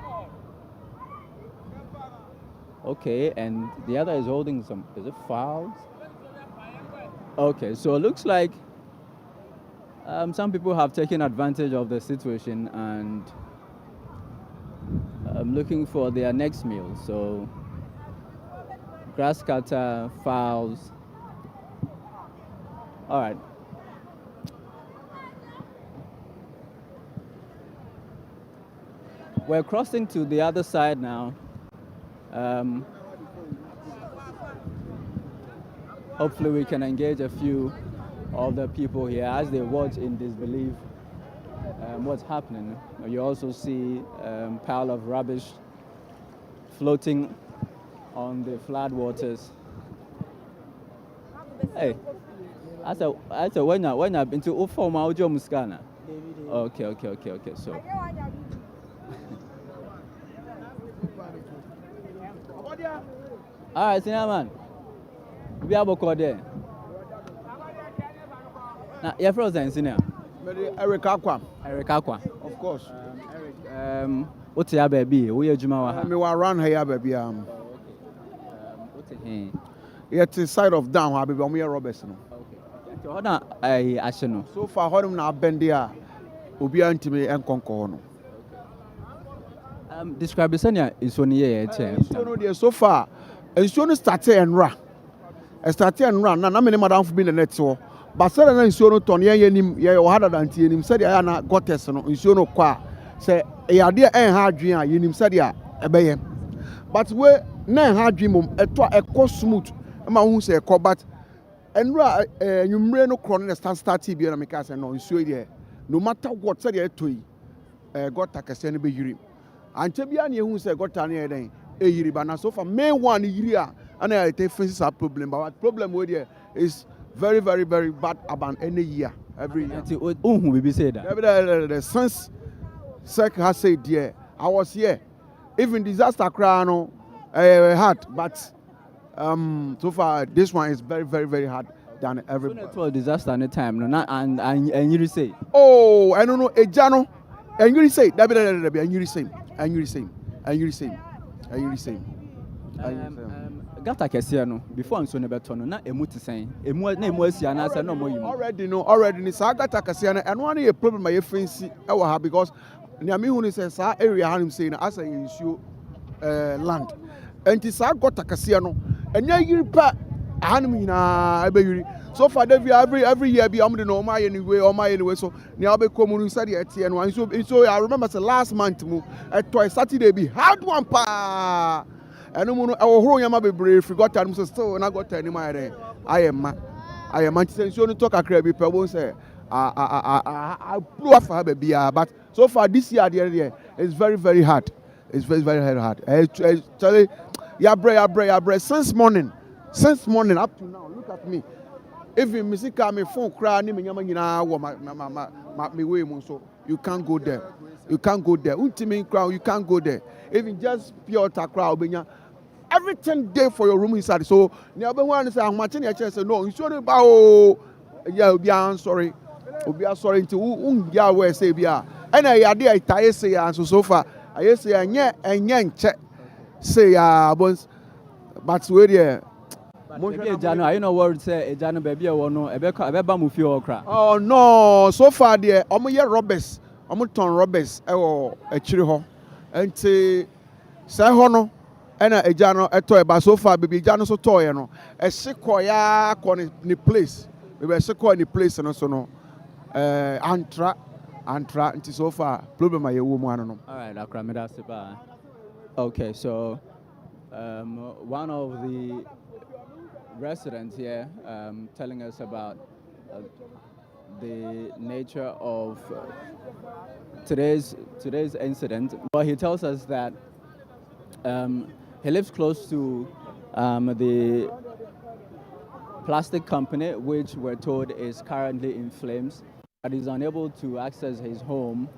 Okay, and the other is holding some, is it fowls? Okay, so it looks like some people have taken advantage of the situation and looking for their next meal. So grass cutter, fowls. All right. We're crossing to the other side now. Hopefully we can engage a few of the people here as they watch in disbelief what's happening. You also see pile of rubbish floating on the floodwaters. Hey, I said when I've been to Ufo Maujo Muscana. Okay. So. All right, senior man. We have a call there. Now, you're frozen, senior. Eric Aqua. Of course. What's your baby? Where you Juma? Me wa run here, baby. Yet the side of down, I be on me Robertson. Okay. So, how I action? So far, how do I bend there? Obi antime and conquer. Describe the senior is one year. So far, and soon started and run. I started and run. Now, many madam for being a net so. But suddenly, so no Tony, you harder than him said, I na got test on so no qua. Say, a idea and hard dream, you him said, yeah, a bay. But we na hard dream, a cost smooth. I'm who say, but and you may no chronic start TB and make us and no, so no matter what said you to got a casino be you. And Chebiani who said, got any day, a year, so for May 1 year, and I take faces a problem. But what problem with you is very, very, very bad about any year, every year. Who be said that? The sense Sec has said, yeah, I was here. Even disaster crown hard, but so far this one is very, very, very hard than every. So disaster any time, no, not and you say. Oh, I don't know, a jano, and you say that be and you say, and you say, and you say, and you say. Gata kese no before I'm so nebeto no na emu te sen emu na emu asia na asa no mo yim already ni sa gata kese na eno na ye problem my fancy e wo ha because na me hu ni say sa area ha nim say na asa issue land enti sa gata kese no enya yiri pa ha nim nyina ebe yiri so far every year be am de no ma anyway so ni obe komunu said e tie no so I remember say last month mu Saturday be hard one pa. And no one, our whole yama be brave. Forgot time so still when I got any my day. I am saying so. Talk a crabby people say I blew off her baby. But so far this year, the year it's very, very hard. It's very, very hard. Actually, yeah, since morning up to now. Look at me. Even music me phone cry ni me nyama nyina me way so you can't go there. You can't go there. Ultimate crowd, you can't go there. Even just pure crowd, everything there for your room inside. So, never one say I'm watching your chest. No, you should about yeah, sorry. We are sorry to Yahweh say bia. And I idea I say so far. I say and check say but where there. I know what say Ejano baby or no ebeba mu fi okra. Oh no, so far there omoye robbers. Ton robbers ewo achiri ho enti say ho no ena eja no eto eba so far baby eja no so toye no e sekoya ko ni place we sekoya ni place no so no antra enti so far problem aye wo mu ano no. All right, Accra me that's ba. Okay, so one of the residents here telling us about the nature of today's incident. Well, he tells us that he lives close to the plastic company, which we're told is currently in flames, but he's unable to access his home.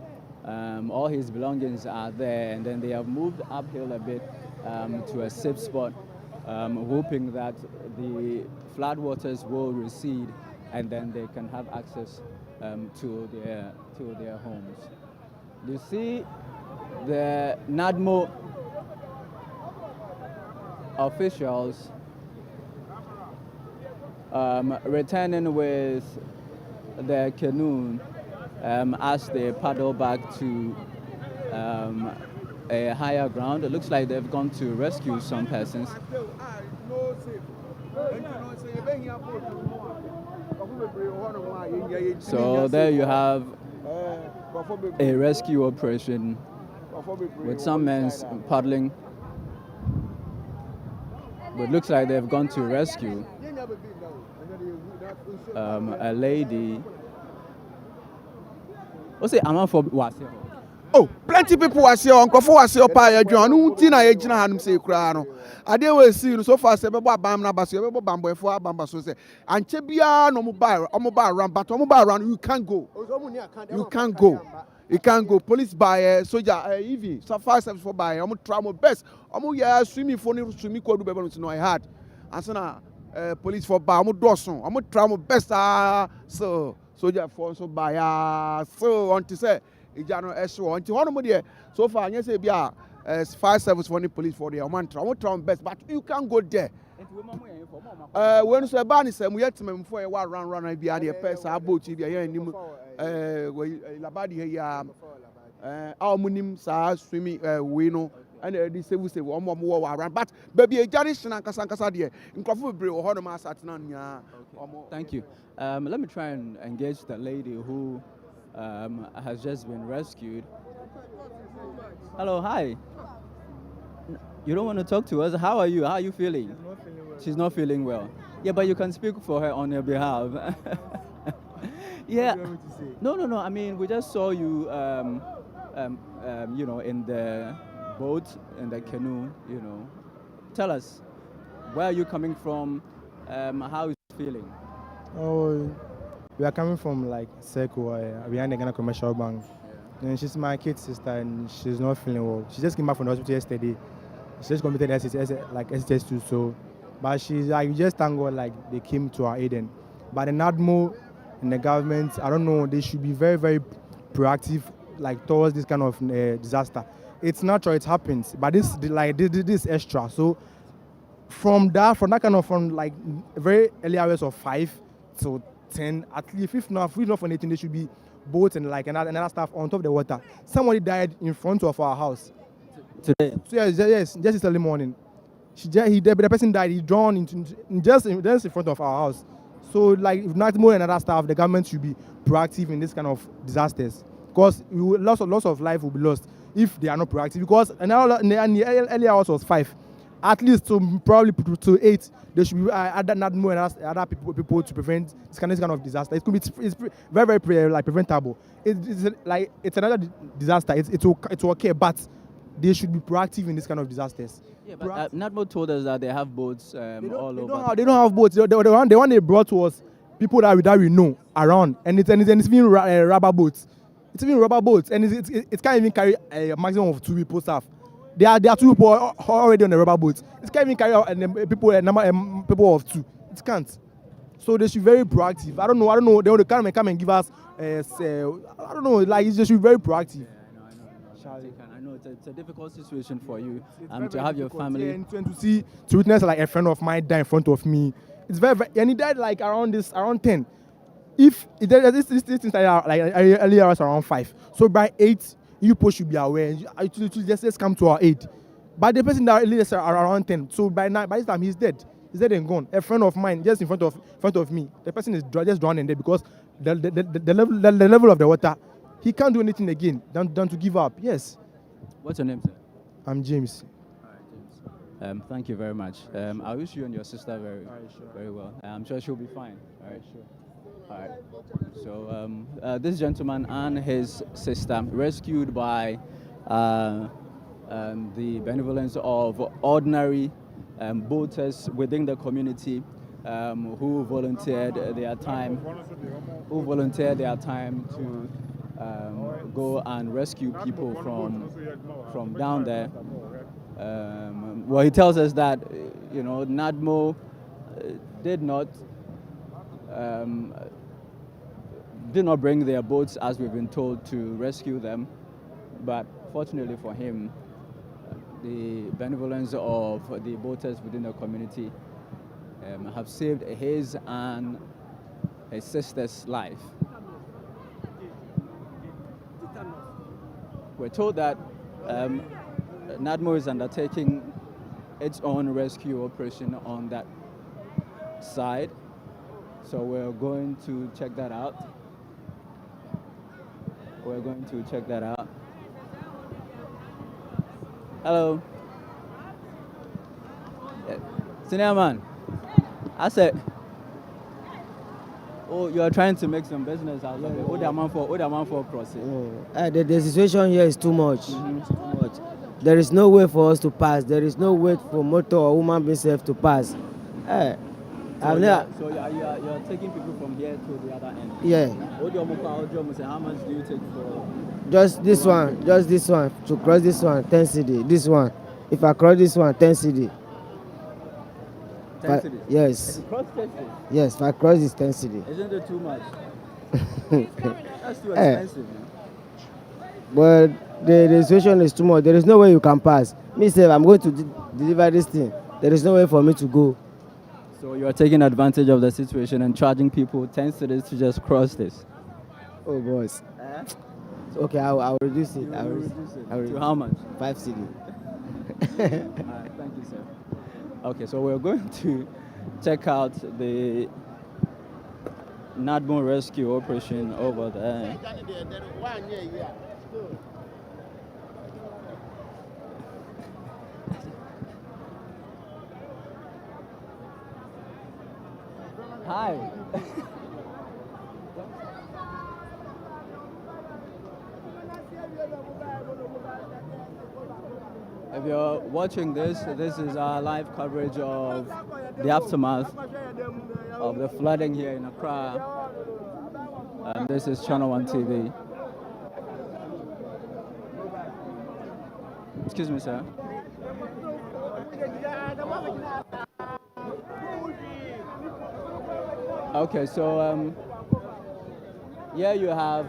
All his belongings are there, and then they have moved uphill a bit to a safe spot, hoping that the floodwaters will recede and then they can have access to their homes. You see the NADMO officials returning with their canoe as they paddle back to a higher ground. It looks like they've gone to rescue some persons. So there you have a rescue operation with some men paddling. But it looks like they've gone to rescue a lady. say I'm for what? Oh, plenty people was here, Uncle for was here, pa, John, who tina ejina hanum say crano. I did we see so far say baba bam na basi, baba bambo for bamba so say. And chebia no mobile, run, but mobile run, you can't go. You can't go. You can't go. Police by soldier, EV, so far service for by, travel best. Yeah, swimming for swimming code do better no I had. And so now, police for by, doson, travel best. So soldier for so by, so on to say. Ijano SO until one more so far you say be fire service for the police for the try best but you can't go there. When so ban is we yet me for run be the person about be here nim labadi here our munim sa swimming we no and the civil say one more run but baby a generation ankasa there nkofo bebre wo ho no ma satna nya. Thank you. Let me try and engage the lady who has just been rescued. Hello, hi. You don't want to talk to us? How are you? How are you feeling? She's not feeling well. Yeah, but you can speak for her on her behalf. Yeah. No. I mean, we just saw you, you know, in the boat, in the canoe, you know. Tell us, where are you coming from? How is you feeling? Oh, we are coming from like Seko, behind the Ghana Commercial Bank. And she's my kid's sister and she's not feeling well. She just came back from the hospital yesterday. She just committed SHS2, so, but she's like, we just thank God like they came to our aid. But the NADMO and the government, I don't know, they should be very, very proactive like towards this kind of disaster. It's natural, it happens, but this extra. So from like very early hours of 5 to 10, at least if not for anything, there should be boats and like another stuff on top of the water. Somebody died in front of our house today. So yes, just this early morning. The person died. He drowned just in front of our house. So like, if not more than other stuff, the government should be proactive in this kind of disasters, because lots of life will be lost if they are not proactive. Because in the early hours was 5. At least to probably to 8, there should be other NADMO and other people to prevent this kind of disaster. It could be it's very, very like preventable. It's another disaster. It's okay, but they should be proactive in this kind of disasters. Yeah, but NADMO told us that they have boats all over. They don't have boats. The one they brought was people that we know around, and it's even rubber boats. It's even rubber boats, and it can't even carry a maximum of 2 people staff. There are 2 people already on the rubber boats. It can't even carry out people of 2. It can't. So they should be very proactive. I don't know. They want to come and give us. I don't know. Like, they should be very proactive. I know it's a difficult situation for you to have your family and to witness like a friend of mine die in front of me. It's very, very, and he died like around 10. If this thing started like early hours around 5, so by 8. You people should be aware. You just come to our aid. But the person that is around 10, so by this time he's dead. He's dead and gone. A friend of mine just in front of me. The person is just drowning there because the level of the water, he can't do anything again than to give up. Yes. What's your name, sir? I'm James. All right, James. Thank you very much. I wish you and your sister very well. I'm sure she'll be fine. All right, sure. All right. So this gentleman and his sister rescued by the benevolence of ordinary boaters within the community who volunteered their time to go and rescue people from down there. Well, he tells us that NADMO did not bring their boats, as we've been told, to rescue them. But fortunately for him, the benevolence of the boaters within the community have saved his and his sister's life. We're told that NADMO is undertaking its own rescue operation on that side. So we're going to check that out. Hello. Senior man, I said, Oh, you are trying to make some business out of it. What the amount for crossing? The situation here is too much. It's too much. There is no way for us to pass. There is no way for motor or human being safe to pass. So you're taking people from here to the other end? Yeah. How much do you take for? Just this one. To cross this one, 10 cedi. This one. If I cross this one, 10 cedi. 10 cedi? Yes. If you cross 10 cedi? Yes, if I cross this 10 cedi. Isn't it too much? That's too expensive, man. But the situation is too much. There is no way you can pass. Me say I'm going to deliver this thing. There is no way for me to go. So you are taking advantage of the situation and charging people 10 cedis to just cross this? Oh, boss. Okay, I'll reduce it. I'll reduce it. to how much? 5 cedi. All right, thank you, sir. Okay, so we're going to check out the NADMO rescue operation over there. Hi. If you're watching this, this is our live coverage of the aftermath of the flooding here in Accra. And this is ChannelOne TV. Excuse me, sir. Okay, so here you have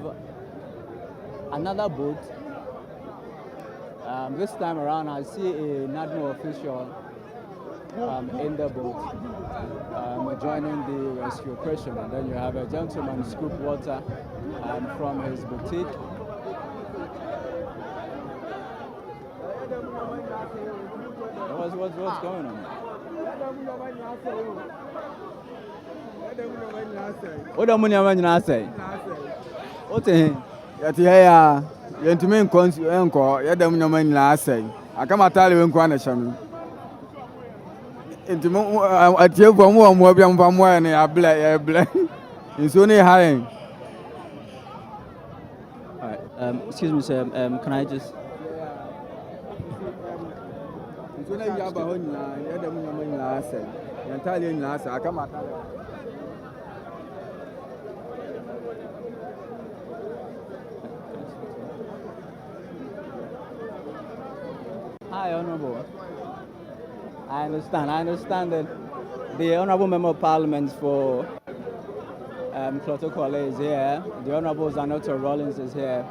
another boat. This time around, I see a NADMO official in the boat joining the rescue operation. And then you have a gentleman scoop water from his boutique. What's going on? What do you say? What's it? Yentumi nkɔ yɛda mu nyama nyinaa asɛe akamatale we nkɔ na hyɛ no ntumi atiefo mu wɔ mmoa bi amfa mmoa ne yɛablɛ nsuo ne ha yɛn. Excuse me, sir. Can I just? Nsuo ne yaba hɔ nyinaa yɛda mu nyama nyinaa asɛe yɛntale nyinaa asɛe akamatale. Hi, Honorable. I understand that the Honorable Member of Parliament for Clotokole is here. The Honorable Adabraka is here,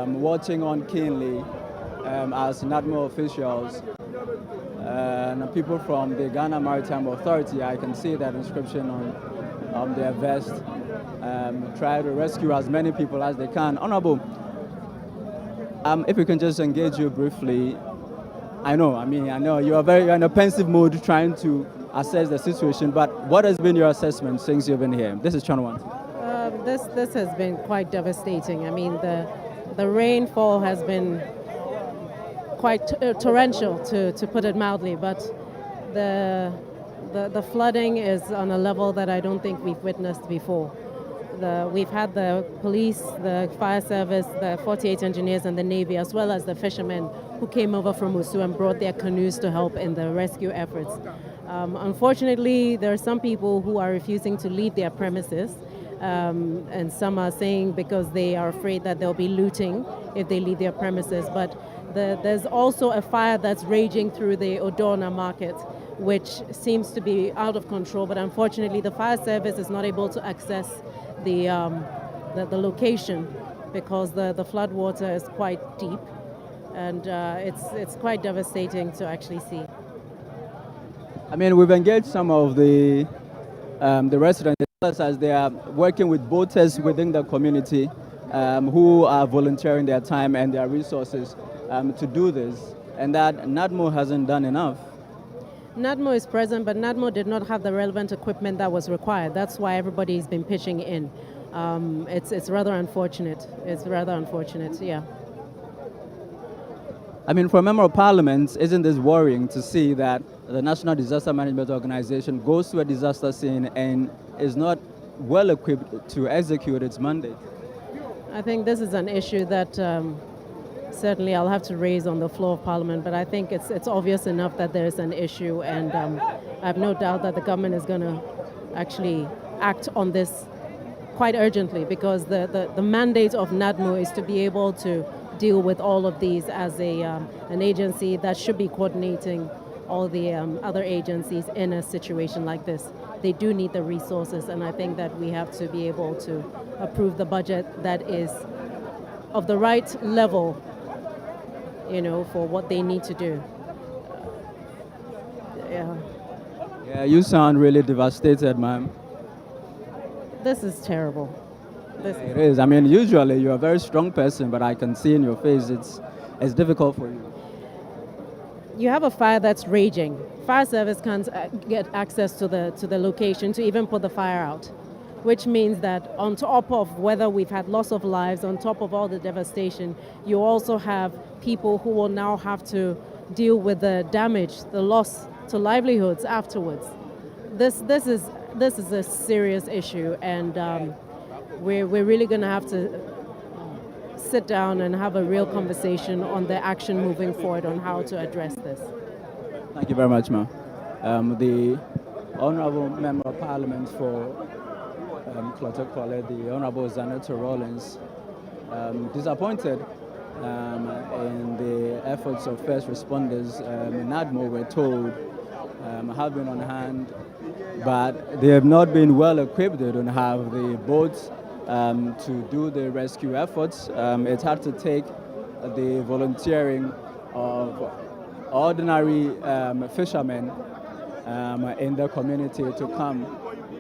watching on keenly as NADMO officials and people from the Ghana Maritime Authority. I can see that inscription on their vest. Try to rescue as many people as they can. Honorable, if we can just engage you briefly. I know you're in a pensive mood trying to assess the situation, but what has been your assessment since you've been here? This is ChannelOne. This has been quite devastating. I mean, the rainfall has been quite torrential, to put it mildly, but the flooding is on a level that I don't think we've witnessed before. We've had the police, the fire service, the 48 engineers and the Navy, as well as the fishermen who came over from Usu and brought their canoes to help in the rescue efforts. Unfortunately, there are some people who are refusing to leave their premises, and some are saying because they are afraid that there'll be looting if they leave their premises. But there's also a fire that's raging through the Odorna market, which seems to be out of control. But unfortunately, the fire service is not able to access the location because the flood water is quite deep, and it's quite devastating to actually see. I mean, we've engaged some of the residents as they are working with boaters within the community who are volunteering their time and their resources to do this, and that NADMO hasn't done enough. NADMO is present, but NADMO did not have the relevant equipment that was required. That's why everybody has been pitching in. It's rather unfortunate. It's rather unfortunate, yeah. I mean, for a member of parliament, isn't this worrying to see that the National Disaster Management Organization goes to a disaster scene and is not well equipped to execute its mandate? I think this is an issue that certainly I'll have to raise on the floor of Parliament, but I think it's obvious enough that there is an issue, and I have no doubt that the government is going to actually act on this quite urgently, because the mandate of NADMO is to be able to deal with all of these as an agency that should be coordinating all the other agencies in a situation like this. They do need the resources, and I think that we have to be able to approve the budget that is of the right level, for what they need to do. Yeah, you sound really devastated, ma'am. This is terrible. It is. I mean, usually you're a very strong person, but I can see in your face it's difficult for you. You have a fire that's raging. Fire service can't get access to the location to even put the fire out, which means that on top of whether we've had loss of lives, on top of all the devastation, you also have people who will now have to deal with the damage, the loss to livelihoods afterwards. This is a serious issue, and we're really going to have to sit down and have a real conversation on the action moving forward on how to address this. Thank you very much, ma'am. The Honourable Member of Parliament for Clotter, the Honourable Agyeman-Rawlings, disappointed in the efforts of first responders. NADMO, we're told, have been on hand, but they have not been well equipped. They don't have the boats to do the rescue efforts. It's had to take the volunteering of ordinary fishermen in the community to come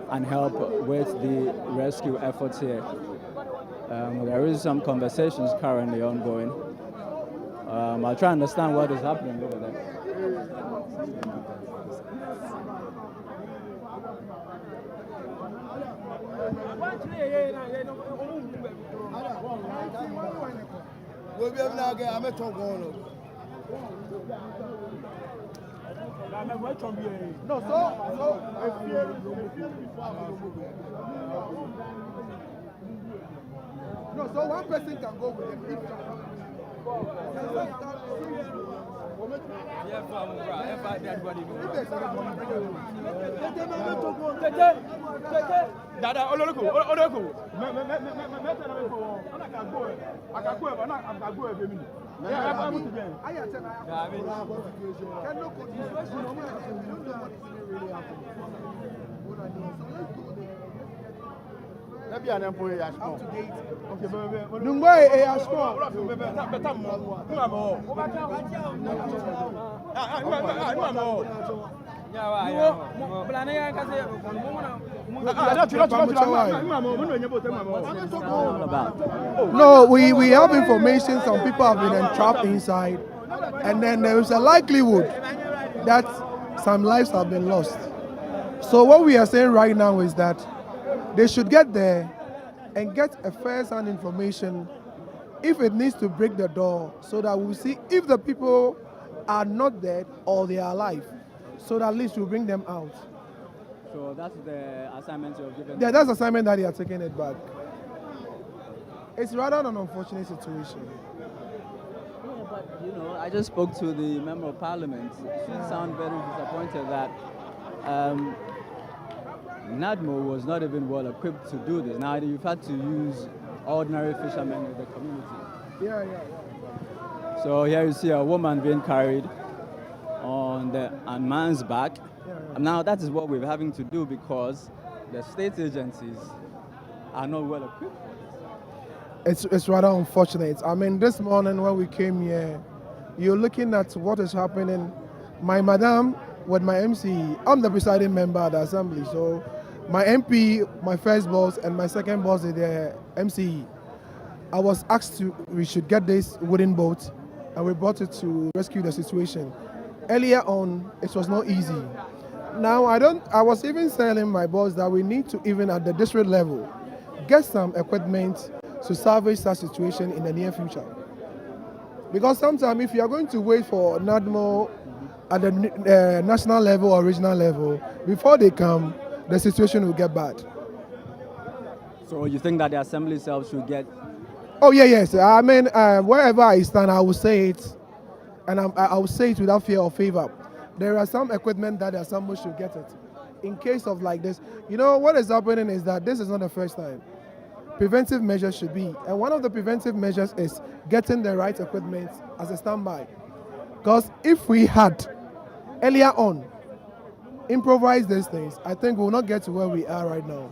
and help with the rescue efforts here. There is some conversations currently ongoing. I'll try to understand what is happening over there. No, so one person can go with them. Maybe an employee has come. No, we have information some people have been entrapped inside, and then there is a likelihood that some lives have been lost. So what we are saying right now is that they should get there and get a first-hand information if it needs to break the door, so that we'll see if the people are not dead or they are alive, so that at least we'll bring them out. So that's the assignment you're given? Yeah, that's the assignment that they are taking it back. It's rather an unfortunate situation. Yeah, but I just spoke to the Member of Parliament. She sounded very disappointed that NADMO was not even well equipped to do this. Now you've had to use ordinary fishermen in the community. Yeah. So here you see a woman being carried on a man's back. And now that is what we're having to do because the state agencies are not well equipped. It's rather unfortunate. I mean, this morning when we came here, you're looking at what is happening. My madam with my MC, I'm the presiding member of the assembly. So my MP, my first boss, and my second boss is the MCE. I was asked we should get this wooden boat, and we brought it to rescue the situation. Earlier on, it was not easy. Now I was even telling my boss that we need to, even at the district level, get some equipment to salvage that situation in the near future. Because sometimes if you are going to wait for NADMO at the national level or regional level, before they come, the situation will get bad. So you think that the assembly itself should get? Oh yeah, yes. I mean, wherever I stand, I will say it, and I will say it without fear or favor. There are some equipment that the assembly should get it. In case of like this, you know what is happening is that this is not the first time. Preventive measures should be, and one of the preventive measures is getting the right equipment as a standby. Because if we had earlier on improvised these things, I think we will not get to where we are right now.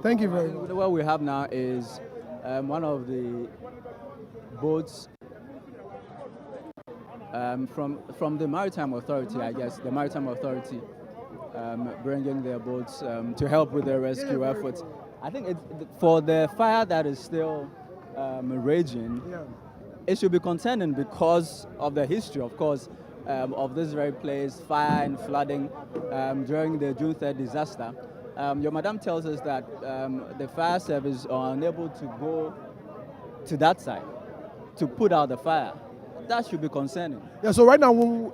Thank you very much. What we have now is one of the boats from the Maritime Authority, I guess, the Maritime Authority bringing their boats to help with the rescue efforts. I think it's for the fire that is still raging, it should be concerning because of the history, of course, of this very place, fire and flooding during the June 3rd disaster. Your madam tells us that the fire service are unable to go to that side to put out the fire. That should be concerning. Yeah, so right now,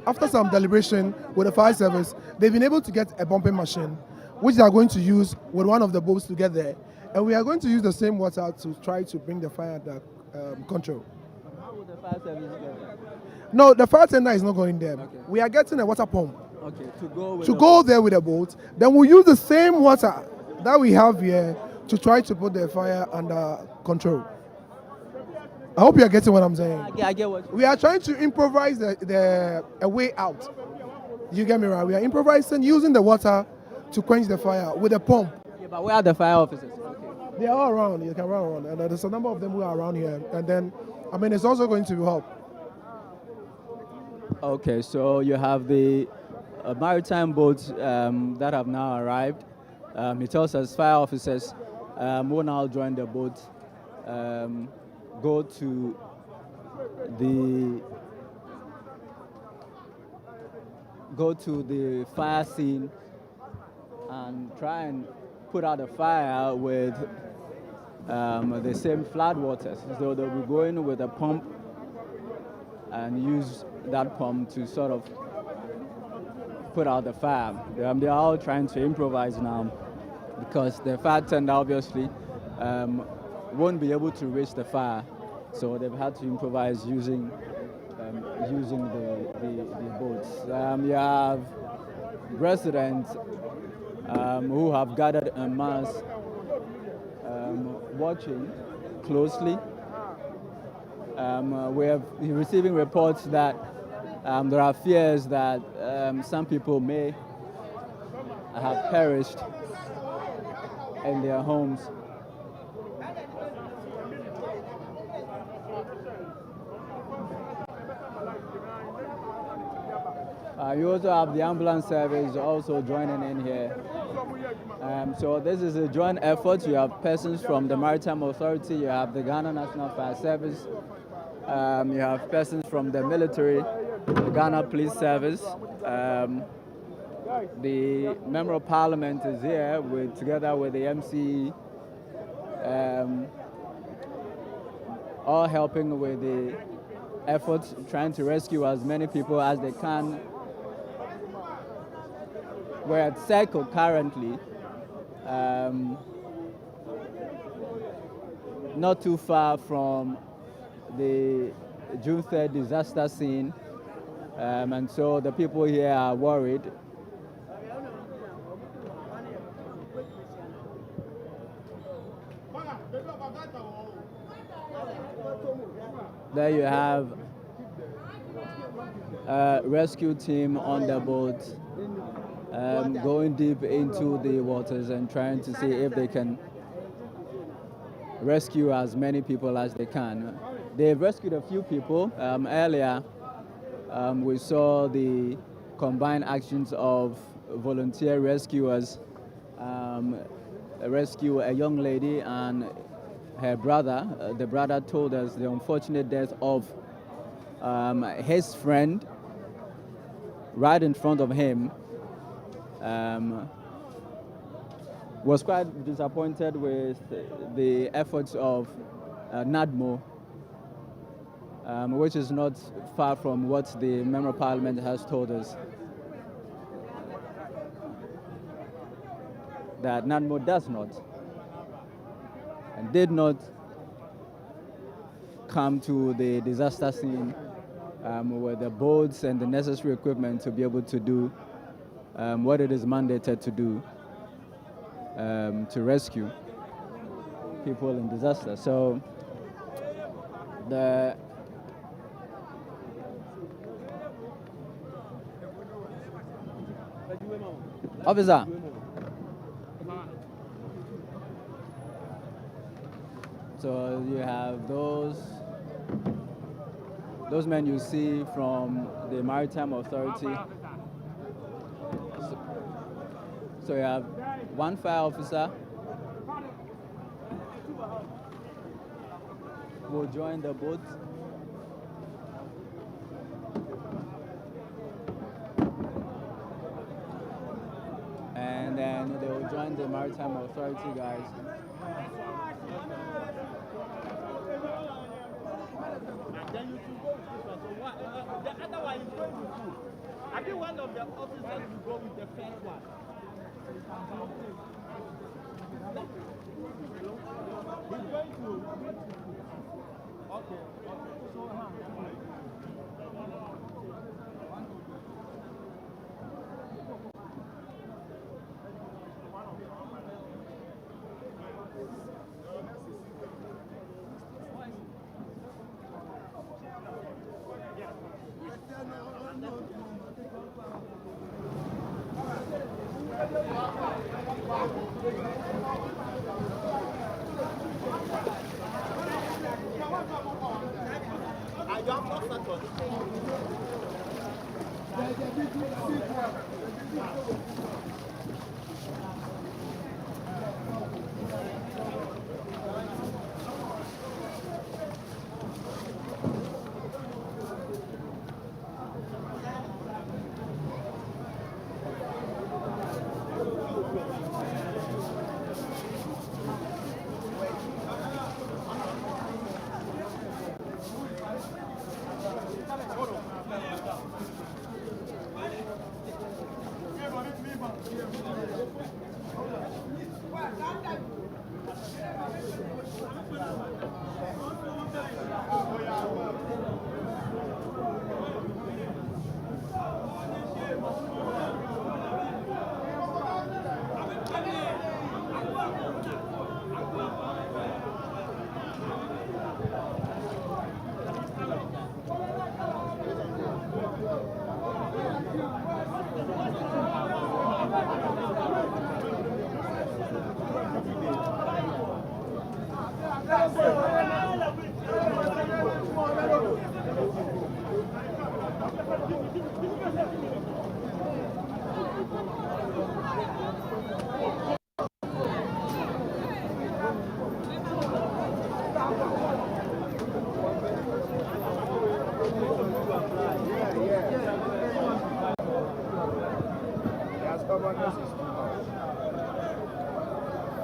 after some deliberation with the fire service, they've been able to get a pumping machine, which they are going to use with one of the boats to get there. And we are going to use the same water to try to bring the fire under control. How would the fire service get there? No, the fire tender is not going there. Okay. We are getting a water pump. Okay, to go there with a boat. Then we'll use the same water that we have here to try to put the fire under control. I hope you are getting what I'm saying. I get what. We are trying to improvise a way out. You get me right? We are improvising using the water to quench the fire with a pump. Yeah, but where are the fire officers? Okay. They are all around. You can run around. And there's a number of them who are around here. And then, I mean, it's also going to help. Okay, so you have the maritime boats that have now arrived. He tells us fire officers will now join the boat, go to the fire scene and try and put out the fire with the same floodwaters. So they'll be going with a pump and use that pump to sort of put out the fire. They are all trying to improvise now because the fire tender obviously won't be able to reach the fire, so they've had to improvise using the boats. You have residents who have gathered en masse watching closely. We have receiving reports that there are fears that some people may have perished in their homes. You also have the ambulance service also joining in here. So this is a joint effort. You have persons from the Maritime Authority, you have the Ghana National Fire Service, you have persons from the military, the Ghana Police Service. The Member of Parliament is here together with the MCE, all helping with the efforts, trying to rescue as many people as they can. We're at Circle currently, not too far from the June 3rd disaster scene, and so the people here are worried. There you have a rescue team on the boat, going deep into the waters and trying to see if they can rescue as many people as they can. They've rescued a few people. Earlier, we saw the combined actions of volunteer rescuers rescue a young lady and her brother. The brother told us the unfortunate death of his friend right in front of him. Was quite disappointed with the efforts of NADMO, which is not far from what the Member of Parliament has told us, that NADMO does not did not come to the disaster scene with the boats and the necessary equipment to be able to do what it is mandated to do to rescue people in disaster. So the officer. So you have those men you see from the Maritime Authority. So you have one fire officer who will join the boat. And then they will join the Maritime Authority guys. The other one is going to do. I think one of the officers will go with the first one. He's going to. Okay.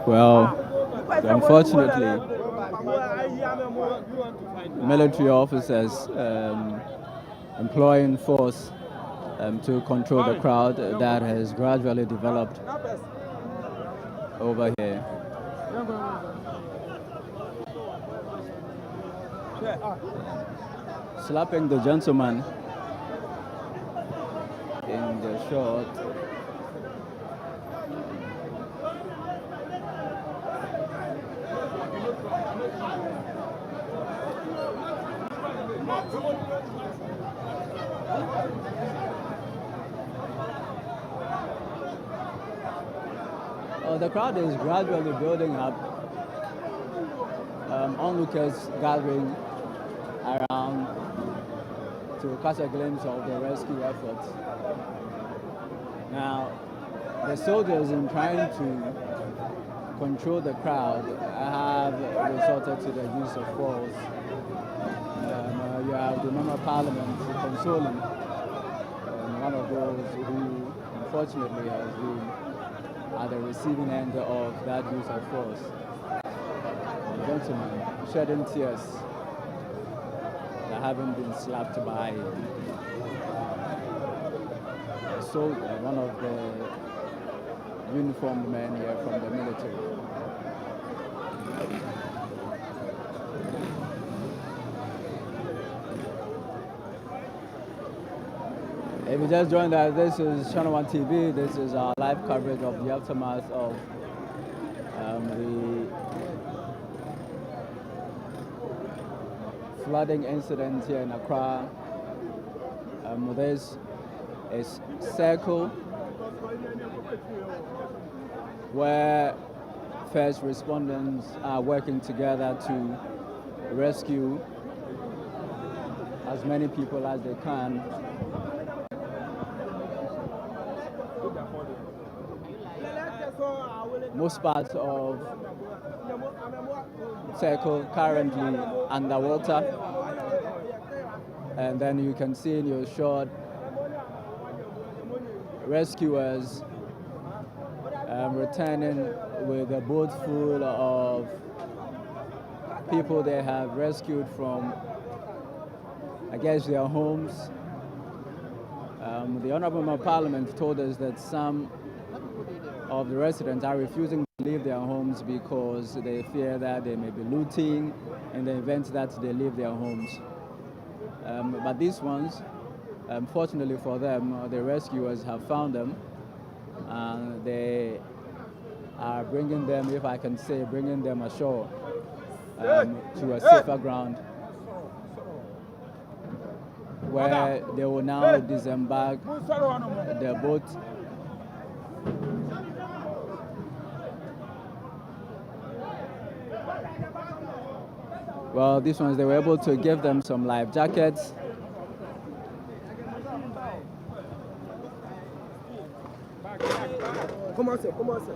Well, unfortunately, military officers employing force to control the crowd that has gradually developed over here. Slapping the gentleman in the short. The crowd is gradually building up. Onlookers gathering around to catch a glimpse of the rescue efforts. Now, the soldiers, in trying to control the crowd, have resorted to the use of force. You have the Member of Parliament consoling one of those who, unfortunately, has been at the receiving end of that use of force. The gentleman shedding tears that haven't been slapped by a soldier, one of the uniformed men here from the military. If you just joined us, this is ChannelOne TV. This is our live coverage of the aftermath of the flooding incident here in Accra. This is Circle, where first respondents are working together to rescue as many people as they can. Most parts of Circle currently underwater, and then you can see in your shot rescuers returning with a boat full of people they have rescued from, I guess, their homes. The Honorable Member of Parliament told us that some of the residents are refusing to leave their homes because they fear that they may be looting in the event that they leave their homes. But these ones, fortunately for them, the rescuers have found them, and they are bringing them, if I can say, bringing them ashore to a safer ground, where they will now disembark their boat. Well, these ones, they were able to give them some life jackets. Come on, sir. Come on, sir.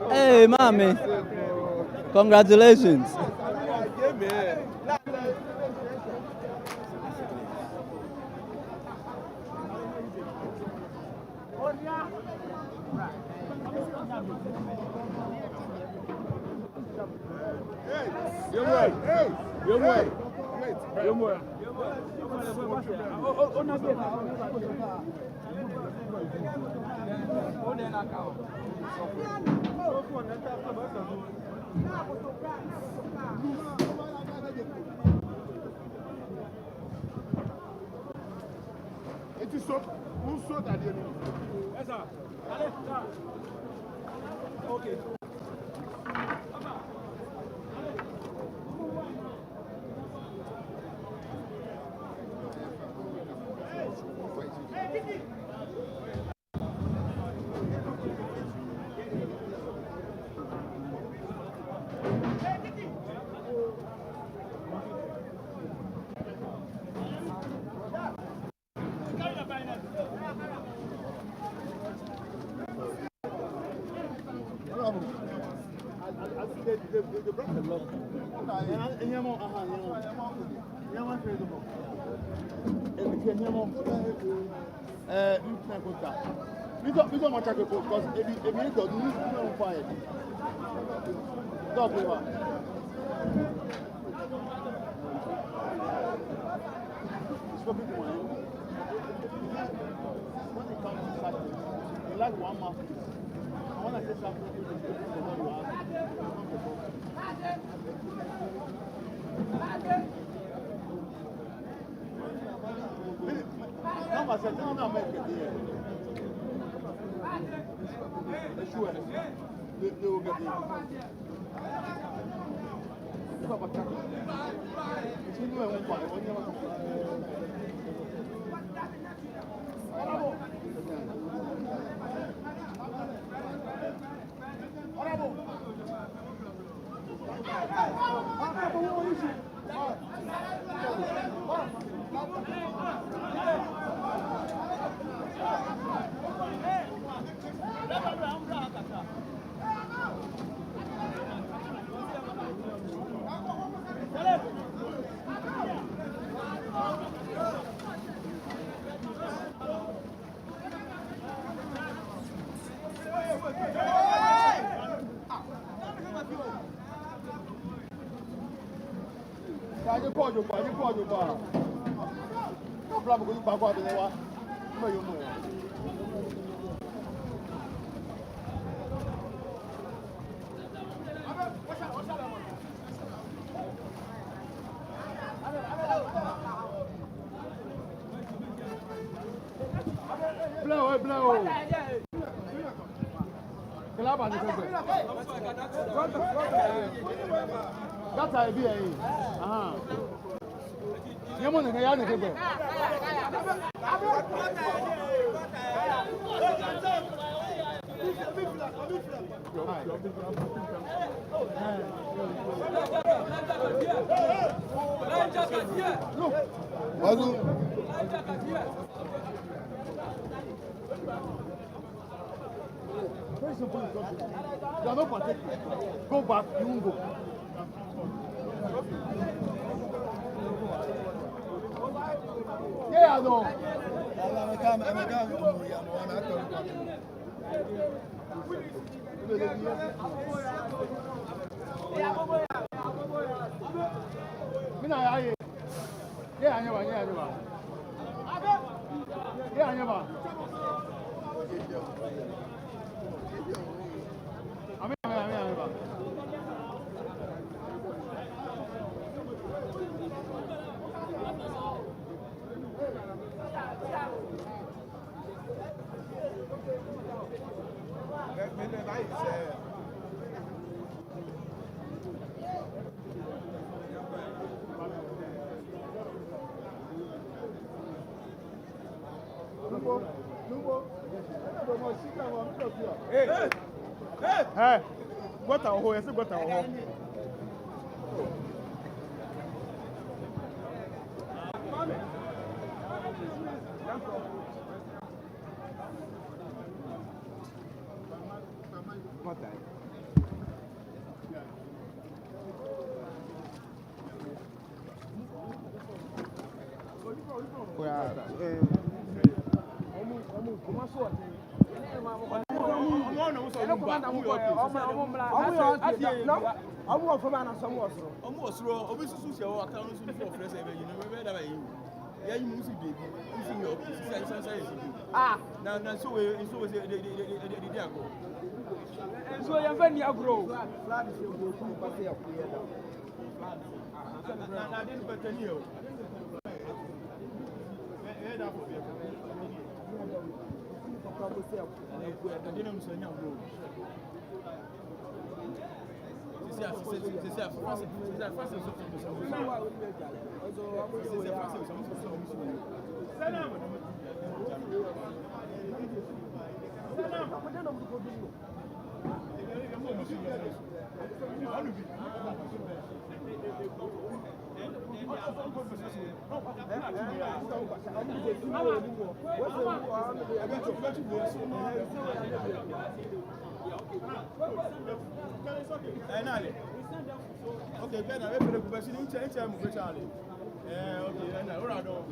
Hey, mommy. Congratulations. Okay. Go back, you won't go. Yeah, no. Hey, what a hole, what a hole. Okay, Ben, I'm going to go back to the time of Charlie. Okay, and I don't know.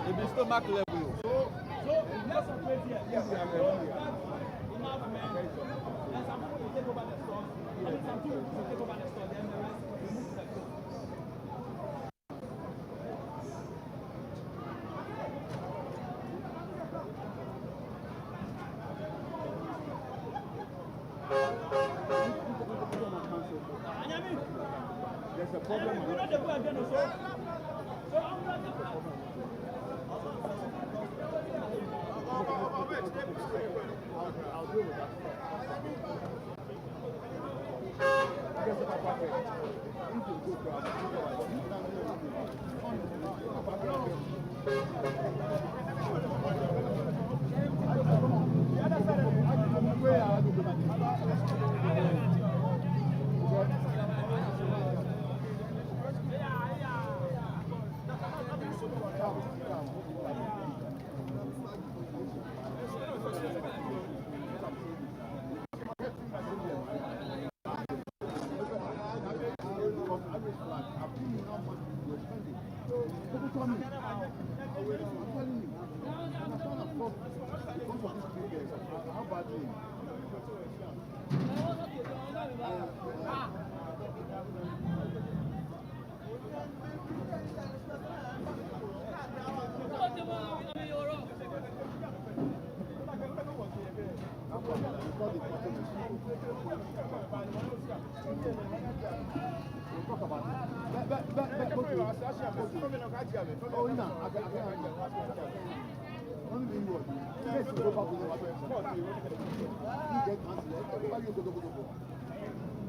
It is stomach level. So let's operate here. Enough men. And some people will take over the store. And some people will take over the store. Then the rest will move to the store. There's a problem. You know the way again also. So I'm not the problem. I'll deal with that.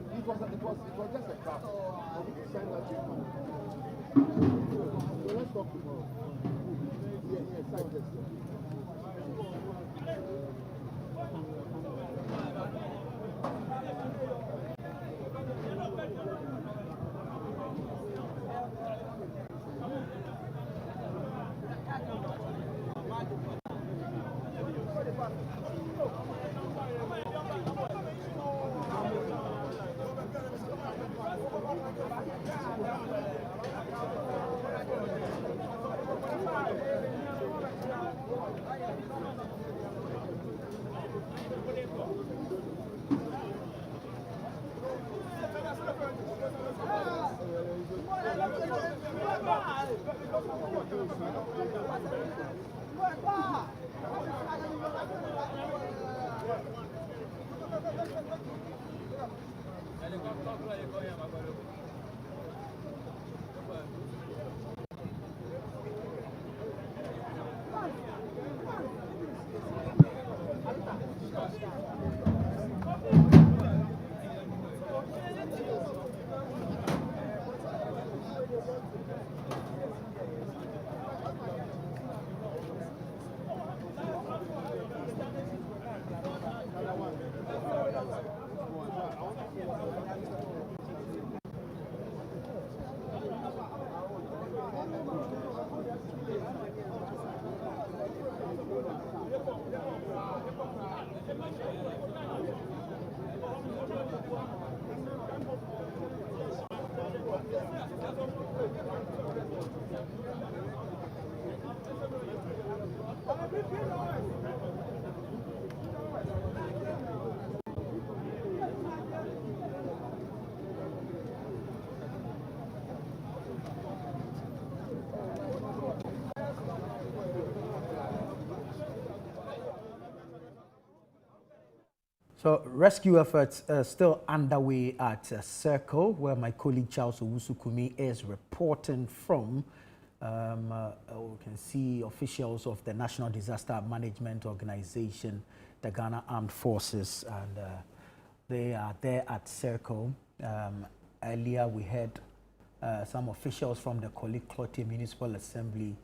It was just a craft. So let's talk tomorrow. Yeah, sign this. So rescue efforts are still underway at Circle, where my colleague Charles Owusu Kumi is reporting from. We can see officials of the National Disaster Management Organization, the Ghana Armed Forces, and they are there at Circle. Earlier we had some officials from the Koliklote Municipal Assembly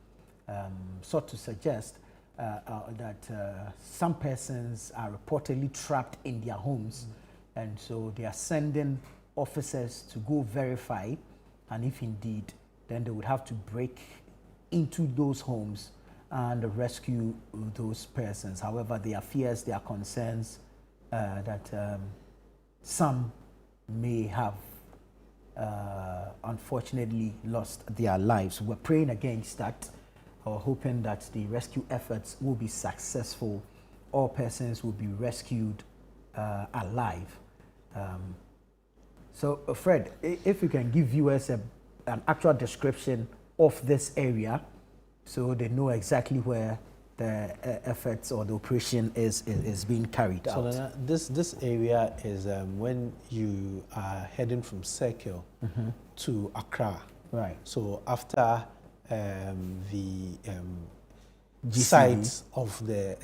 sought to suggest that some persons are reportedly trapped in their homes, and so they are sending officers to go verify, and if indeed, then they would have to break into those homes and rescue those persons. However, there are fears, there are concerns that some may have unfortunately lost their lives. We're praying against that, or hoping that the rescue efforts will be successful. All persons will be rescued alive. So, Fred, if you can give viewers an actual description of this area, so they know exactly where the efforts or the operation is being carried out. So this area is when you are heading from Circle to Accra. Right. So after the sites of the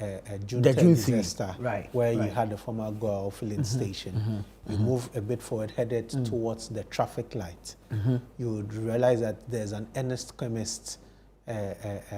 June disaster, where you had the former Goa filling station, you move a bit forward, headed towards the traffic light. You would realize that there's an Ernest Chemist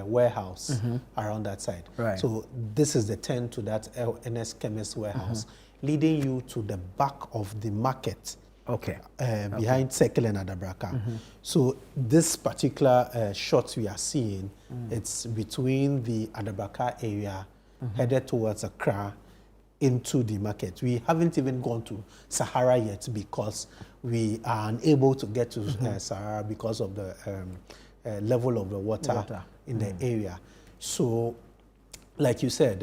warehouse around that side. Right. So this is the turn to that Ernest Chemist warehouse, leading you to the back of the market. Behind Circle and Adabraka. So this particular shot we are seeing, it's between the Adabraka area headed towards Accra into the market. We haven't even gone to Sahara yet because we are unable to get to Sahara because of the level of the water in the area. So, like you said,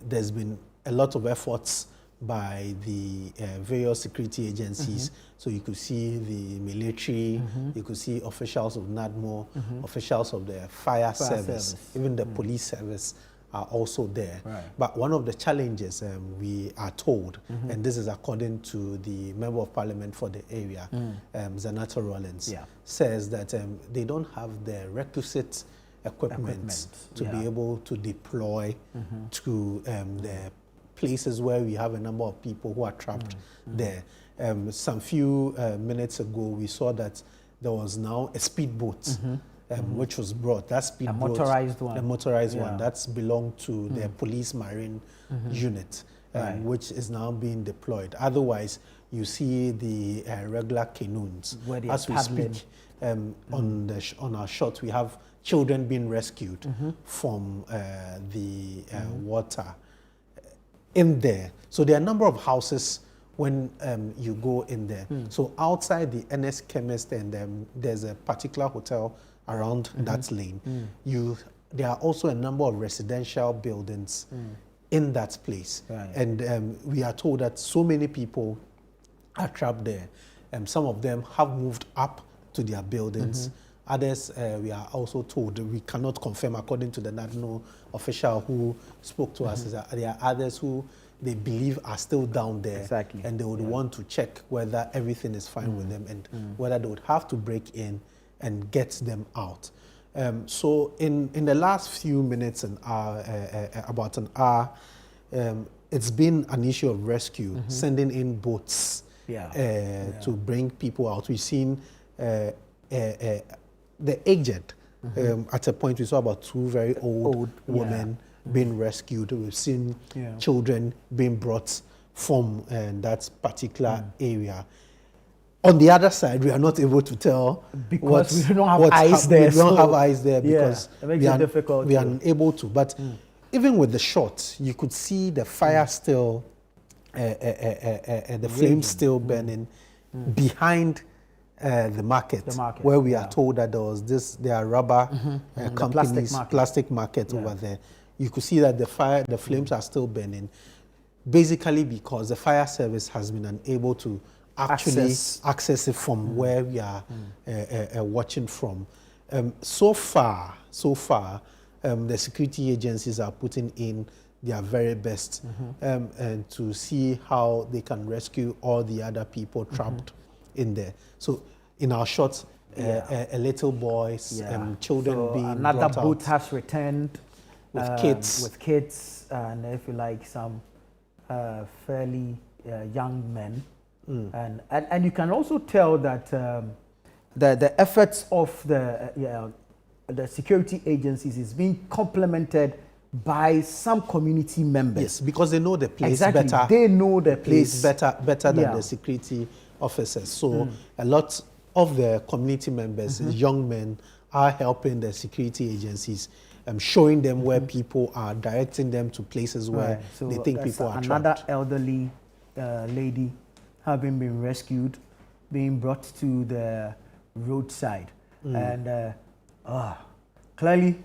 there's been a lot of efforts by the various security agencies. So you could see the military, you could see officials of NADMO, officials of the fire service, even the police service are also there. But one of the challenges we are told, and this is according to the Member of Parliament for the area, Agyeman-Rawlings, says that they don't have the requisite equipment to be able to deploy to the places where we have a number of people who are trapped there. Some few minutes ago, we saw that there was now a speedboat which was brought. That speedboat, motorized one. the motorized one, that's belonged to the police marine unit, which is now being deployed. Otherwise, you see the regular canoes. As we speak, on our shot, we have children being rescued from the water in there. So there are a number of houses when you go in there. So outside the NS Chemist, and there's a particular hotel around that lane. There are also a number of residential buildings in that place. And we are told that so many people are trapped there. Some of them have moved up to their buildings. Others, we are also told, we cannot confirm, according to the NADMO official who spoke to us, is that there are others who they believe are still down there, and they would want to check whether everything is fine with them and whether they would have to break in and get them out. So in the last few minutes, about an hour, it's been an issue of rescue, sending in boats to bring people out. We've seen the aged. At a point, we saw about two very old women being rescued. We've seen children being brought from that particular area. On the other side, we are not able to tell because we don't have eyes there. We don't have eyes there because it makes it difficult. We are unable to. But even with the shot, you could see the fire still, the flames still burning behind the market, where we are told that there are rubber companies, plastic market over there. You could see that the flames are still burning, basically because the fire service has been unable to actually access it from where we are watching from. So far, the security agencies are putting in their very best and to see how they can rescue all the other people trapped in there. So in our shots, a little boy, children so being another brought boat out has returned with kids. With kids, and if you like, some fairly young men. And you can also tell that the efforts of the security agencies is being complemented by some community members. Yes, because they know the place exactly. better. They know the place better than the security officers. So a lot of the community members, young men, are helping the security agencies, showing them where people are, directing them to places where so they think people are another trapped. elderly lady having been rescued, being brought to the roadside. And clearly,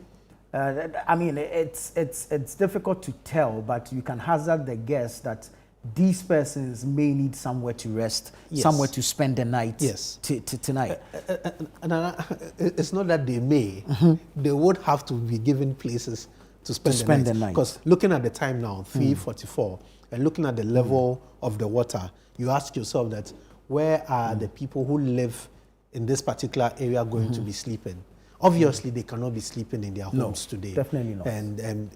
I mean, it's difficult to tell, but you can hazard the guess that these persons may need somewhere to rest, somewhere to spend the night tonight. And it's not that they may, they would have to be given places to spend the night. Because looking at the time now, 3:44, and looking at the level of the water, you ask yourself that where are the people who live in this particular area going to be sleeping? Obviously, they cannot be sleeping in their homes today. Definitely not. And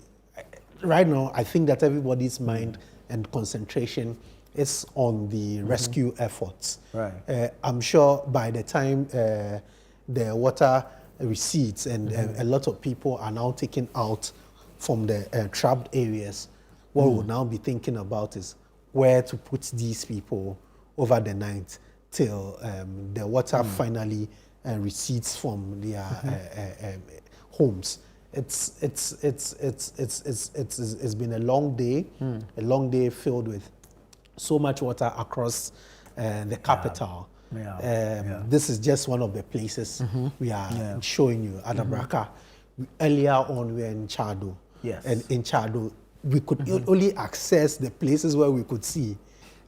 right now, I think that everybody's mind and concentration is on the rescue efforts. Right. I'm sure by the time the water recedes and a lot of people are now taken out from the trapped areas, what we'll now be thinking about is where to put these people over the night till the water finally recedes from their homes. It's been a long day filled with so much water across the capital. This is just one of the places we are showing you, Adabraka. Earlier on, we were in Tse Addo. And in Tse Addo, we could only access the places where we could see.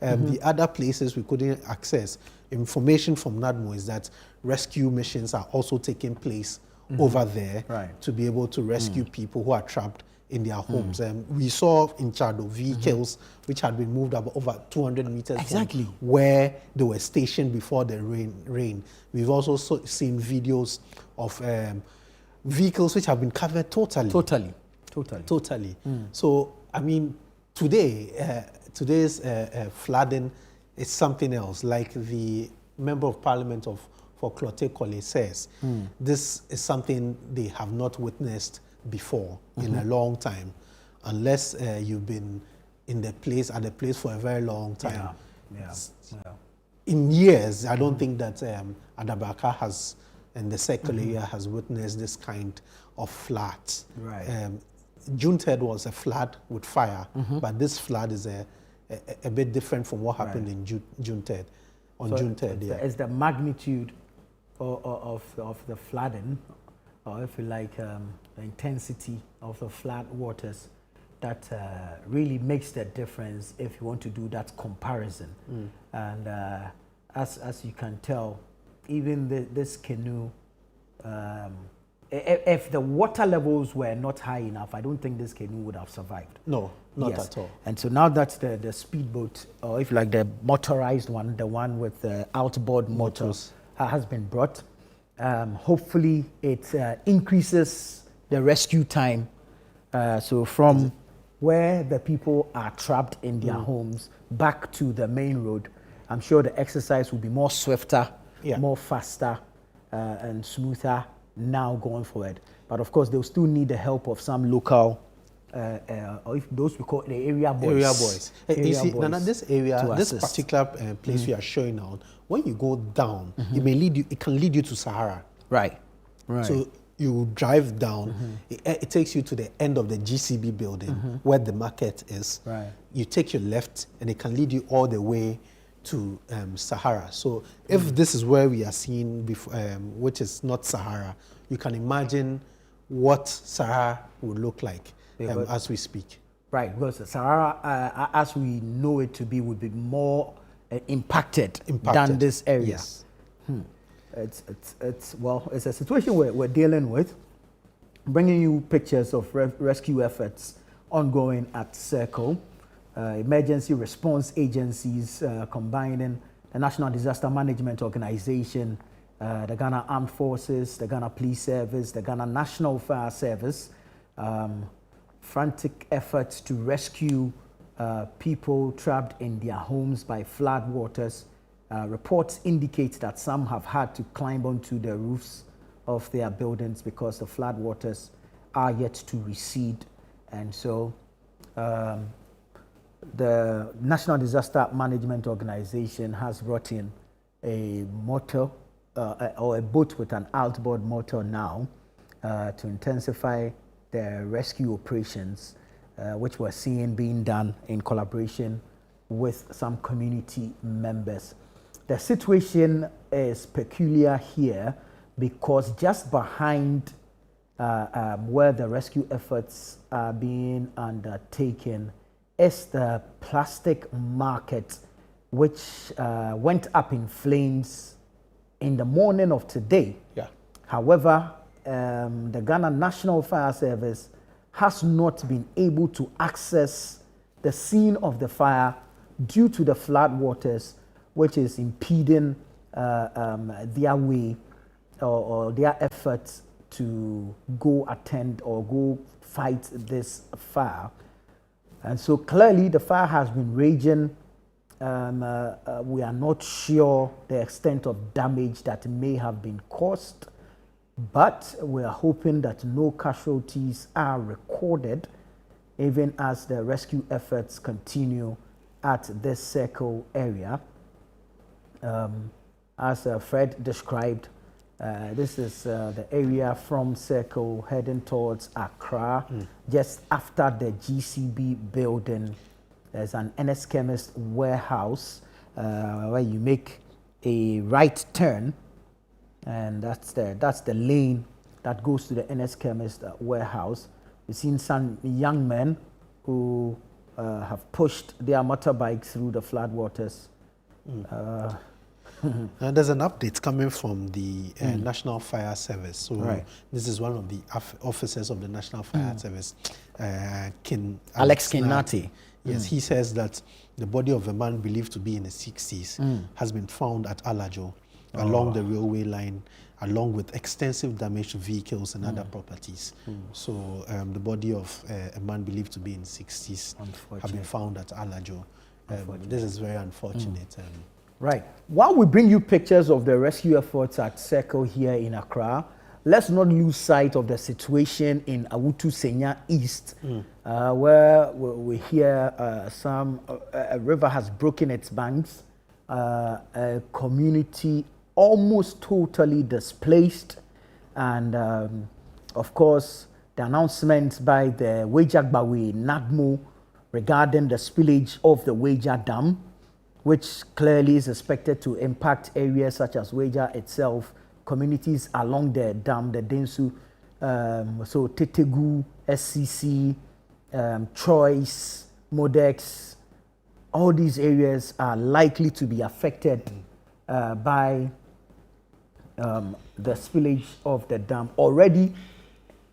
The other places we couldn't access. Information from NADMO is that rescue missions are also taking place over there to be able to rescue people who are trapped in their homes. We saw in Tse Addo vehicles which had been moved up over 200 meters from where they were stationed before the rain. We've also seen videos of vehicles which have been covered totally. So, I mean, today's flooding is something else. Like the Member of Parliament for Clote Kole says, this is something they have not witnessed before in a long time, unless you've been at the place for a very long time. In years, I don't think that Adabraka has, and the circle area has witnessed this kind of floods. June 3rd was a flood with fire, but this flood is a bit different from what happened in June 3rd. June 3rd, It's the magnitude of the flooding, or if you like, the intensity of the flood waters that really makes the difference if you want to do that comparison. And as you can tell, even this canoe, if the water levels were not high enough, I don't think this canoe would have survived. No, not at all. And so now that the speedboat, or if you like the motorized one, the one with the outboard motors, has been brought, hopefully it increases the rescue time. So from where the people are trapped in their homes back to the main road, I'm sure the exercise will be more swifter, more faster, and smoother now going forward. But of course, they'll still need the help of some local, or if those we call the area boys. You see, Nana, this particular place we are showing now, when you go down, it can lead you to Sahara. Right. So you drive down, it takes you to the end of the GCB building where the market is. You take your left and it can lead you all the way to Sahara. So if this is where we are seeing, which is not Sahara, you can imagine what Sahara would look like as we speak. Right, because Sahara, as we know it to be, would be more impacted than this area. Yes. It's a situation we're dealing with, bringing you pictures of rescue efforts ongoing at Circle. Emergency response agencies combining the National Disaster Management Organization the Ghana Armed Forces, the Ghana Police Service, the Ghana National Fire Service, frantic efforts to rescue people trapped in their homes by floodwaters. Reports indicate that some have had to climb onto the roofs of their buildings because the floodwaters are yet to recede. And so the National Disaster Management Organization has brought in a motor or a boat with an outboard motor now to intensify the rescue operations, which we're seeing being done in collaboration with some community members. The situation is peculiar here because just behind where the rescue efforts are being undertaken is the plastic market, which went up in flames in the morning of today. Yeah. However, the Ghana National Fire Service has not been able to access the scene of the fire due to the floodwaters, which is impeding their way or their efforts to go attend or go fight this fire. And so clearly the fire has been raging. We are not sure the extent of damage that may have been caused, but we are hoping that no casualties are recorded, even as the rescue efforts continue at this circle area. As Fred described, this is the area from Circle heading towards Accra, just after the GCB building. There's an NS Chemist warehouse where you make a right turn, and that's the lane that goes to the NS Chemist warehouse. We've seen some young men who have pushed their motorbike through the floodwaters. And there's an update coming from the National Fire Service. So this is one of the officers of the National Fire Service, Alex Kinati. Yes, he says that the body of a man believed to be in the 60s has been found at Alajo along the railway line, along with extensive damage to vehicles and other properties. So the body of a man believed to be in the 60s have been found at Alajo. This is very unfortunate. Right. While we bring you pictures of the rescue efforts at Circle here in Accra, let's not lose sight of the situation in Awutu Senya East, where we hear a river has broken its banks, a community almost totally displaced, and of course the announcement by the Agyeman-Rawlings NADMO regarding the spillage of the Weja Dam, which clearly is expected to impact areas such as Weja itself, communities along the dam, the Densu, so Tetegu, SCC, Choice, Modex, all these areas are likely to be affected by the spillage of the dam. Already,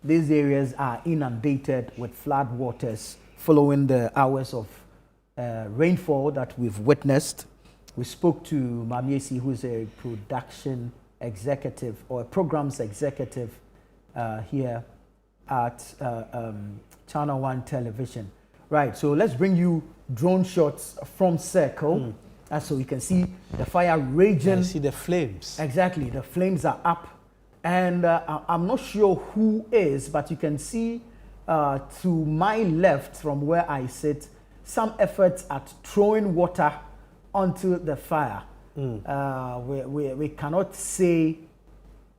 these areas are inundated with flood waters following the hours of rainfall that we've witnessed. We spoke to Mamiesi, who's a production executive or a programs executive here at ChannelOne television. Right, so let's bring you drone shots from Circle, so you can see the fire raging. You see the flames. Exactly, the flames are up, and I'm not sure who is, but you can see to my left from where I sit, some efforts at throwing water onto the fire. We cannot say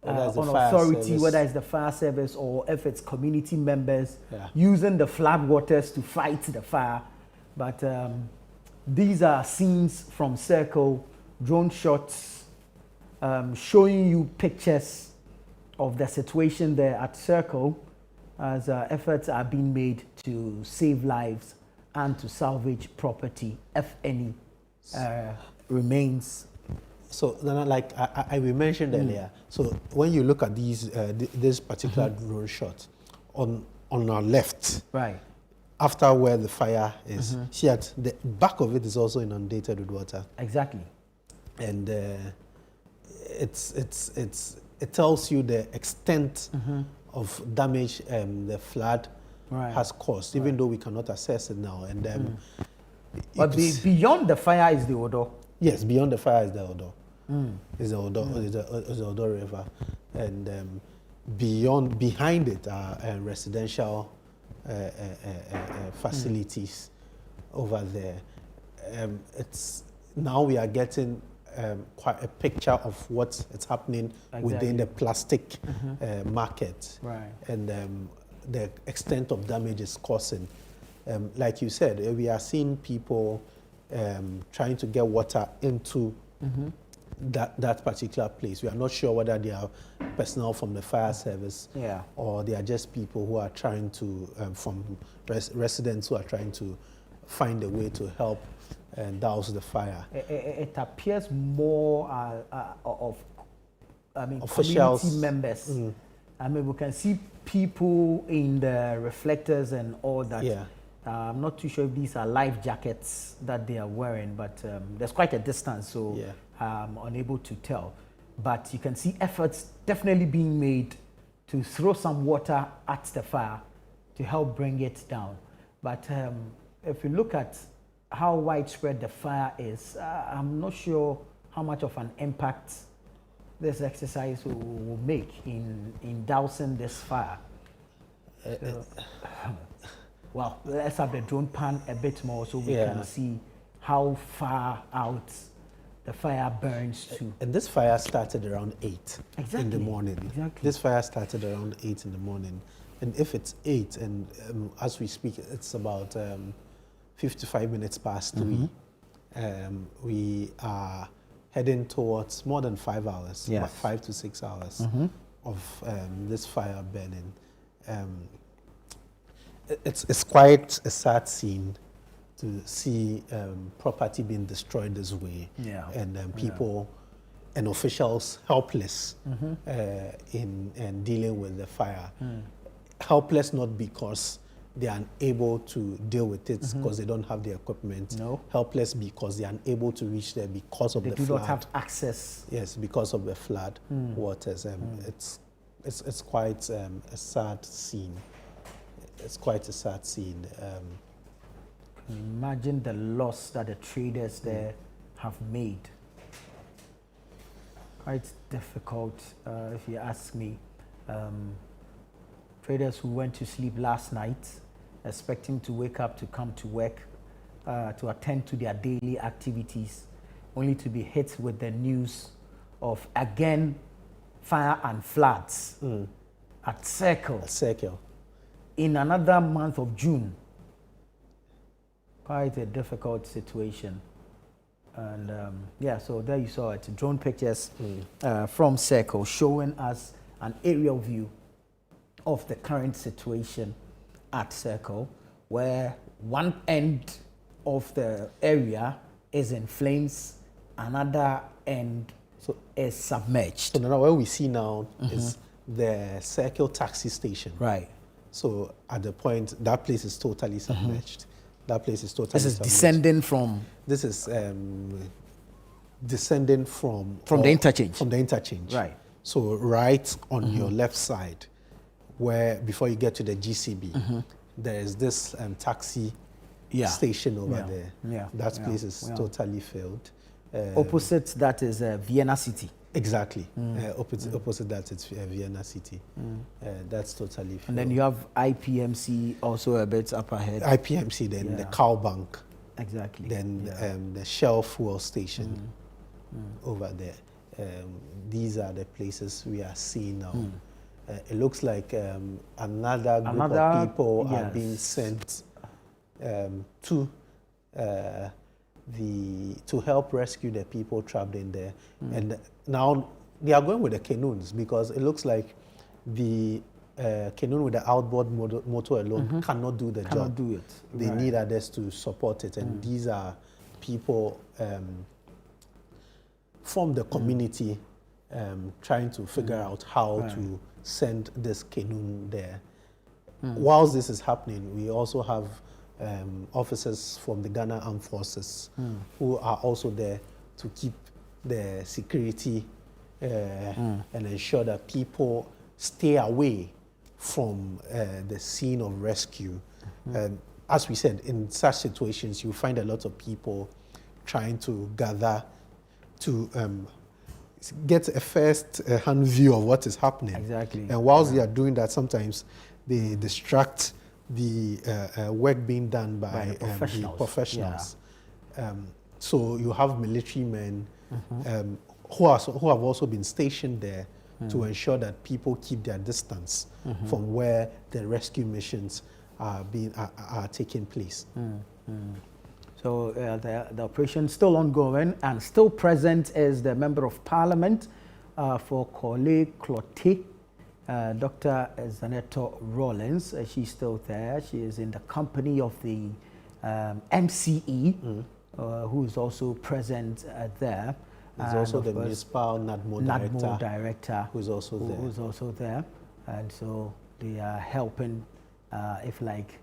on authority whether it's the fire service or if it's community members using the flood waters to fight the fire. But these are scenes from Circle, drone shots, showing you pictures of the situation there at Circle as efforts are being made to save lives and to salvage property, if any, remains. So, like we mentioned earlier, so when you look at these this particular drone shot on our left, right after where the fire is, see at the back of it is also inundated with water. Exactly. And it tells you the extent of damage the flood has caused, even though we cannot assess it now. And but beyond the fire is the Odo. Yes, beyond the fire is the Odo. Is the Odo, is the Odo River, and behind it are residential facilities over there. It's now we are getting quite a picture of what is happening within the plastic market, and the extent of damage is causing. Like you said, we are seeing people trying to get water into that particular place. We are not sure whether they are personnel from the fire service or they are just people who are trying to, from residents who are trying to find a way to help douse the fire. It appears more of, officials, community members. I mean, we can see people in the reflectors and all that. I'm not too sure if these are life jackets that they are wearing, but there's quite a distance, so I'm unable to tell. But you can see efforts definitely being made to throw some water at the fire to help bring it down. But if you look at how widespread the fire is, I'm not sure how much of an impact this exercise will make in dousing this fire. Well, let's have the drone pan a bit more so we can see how far out the fire burns to. And this fire started around 8 in the morning. This fire started around 8 in the morning. And if it's 8, and as we speak, it's about 55 minutes past 3, we are heading towards more than 5 hours, about 5 to 6 hours of this fire burning. It's quite a sad scene to see property being destroyed this way, and people and officials helpless in dealing with the fire. Helpless not because they are unable to deal with it because they don't have the equipment. Helpless because they are unable to reach there because of the flood. They do not have access. Yes, because of the flood waters. It's quite a sad scene. It's quite a sad scene. Imagine the loss that the traders there have made. Quite difficult, if you ask me. Traders who went to sleep last night, expecting to wake up to come to work, to attend to their daily activities, only to be hit with the news of again fire and floods at Circle. In another month of June. Quite a difficult situation. And so there you saw it, drone pictures from Circle showing us an aerial view of the current situation at Circle, where one end of the area is in flames, another end is submerged. So now what we see now is the Circle taxi station. Right. So at the point, that place is totally submerged. That place is totally This is submerged. descending from? This is descending from the interchange. From the interchange. Right. So right on your left side, where before you get to the GCB, there is this taxi station over there. That place is totally filled. Opposite that is Vienna City. Exactly. Opposite that it's Vienna City. That's totally filled. And then you have IPMC also a bit up ahead. IPMC, then the Cow Bank. Exactly. Then the Shell fuel station over there. These are the places we are seeing now. It looks like another group of people are being sent to help rescue the people trapped in there. And now they are going with the canoes because it looks like the canoe with the outboard motor alone cannot do the job. Cannot do it. They need others to support it. And these are people from the community trying to figure out how to send this canoe there. Whilst this is happening, we also have officers from the Ghana Armed Forces who are also there to keep the security and ensure that people stay away from the scene of rescue. As we said, in such situations, you find a lot of people trying to gather to get a first-hand view of what is happening. Exactly. And whilst they are doing that, sometimes they distract the work being done by the professionals. Yeah. So you have military men who have also been stationed there to ensure that people keep their distance from where the rescue missions are taking place. So the operation is still ongoing, and still present is the Member of Parliament for Korle Klote, Dr. Agyeman-Rawlings. She's still there. She is in the company of the MCE, who is also present there. There's also the municipal NADMO director, who's also there. And so they are helping, if like,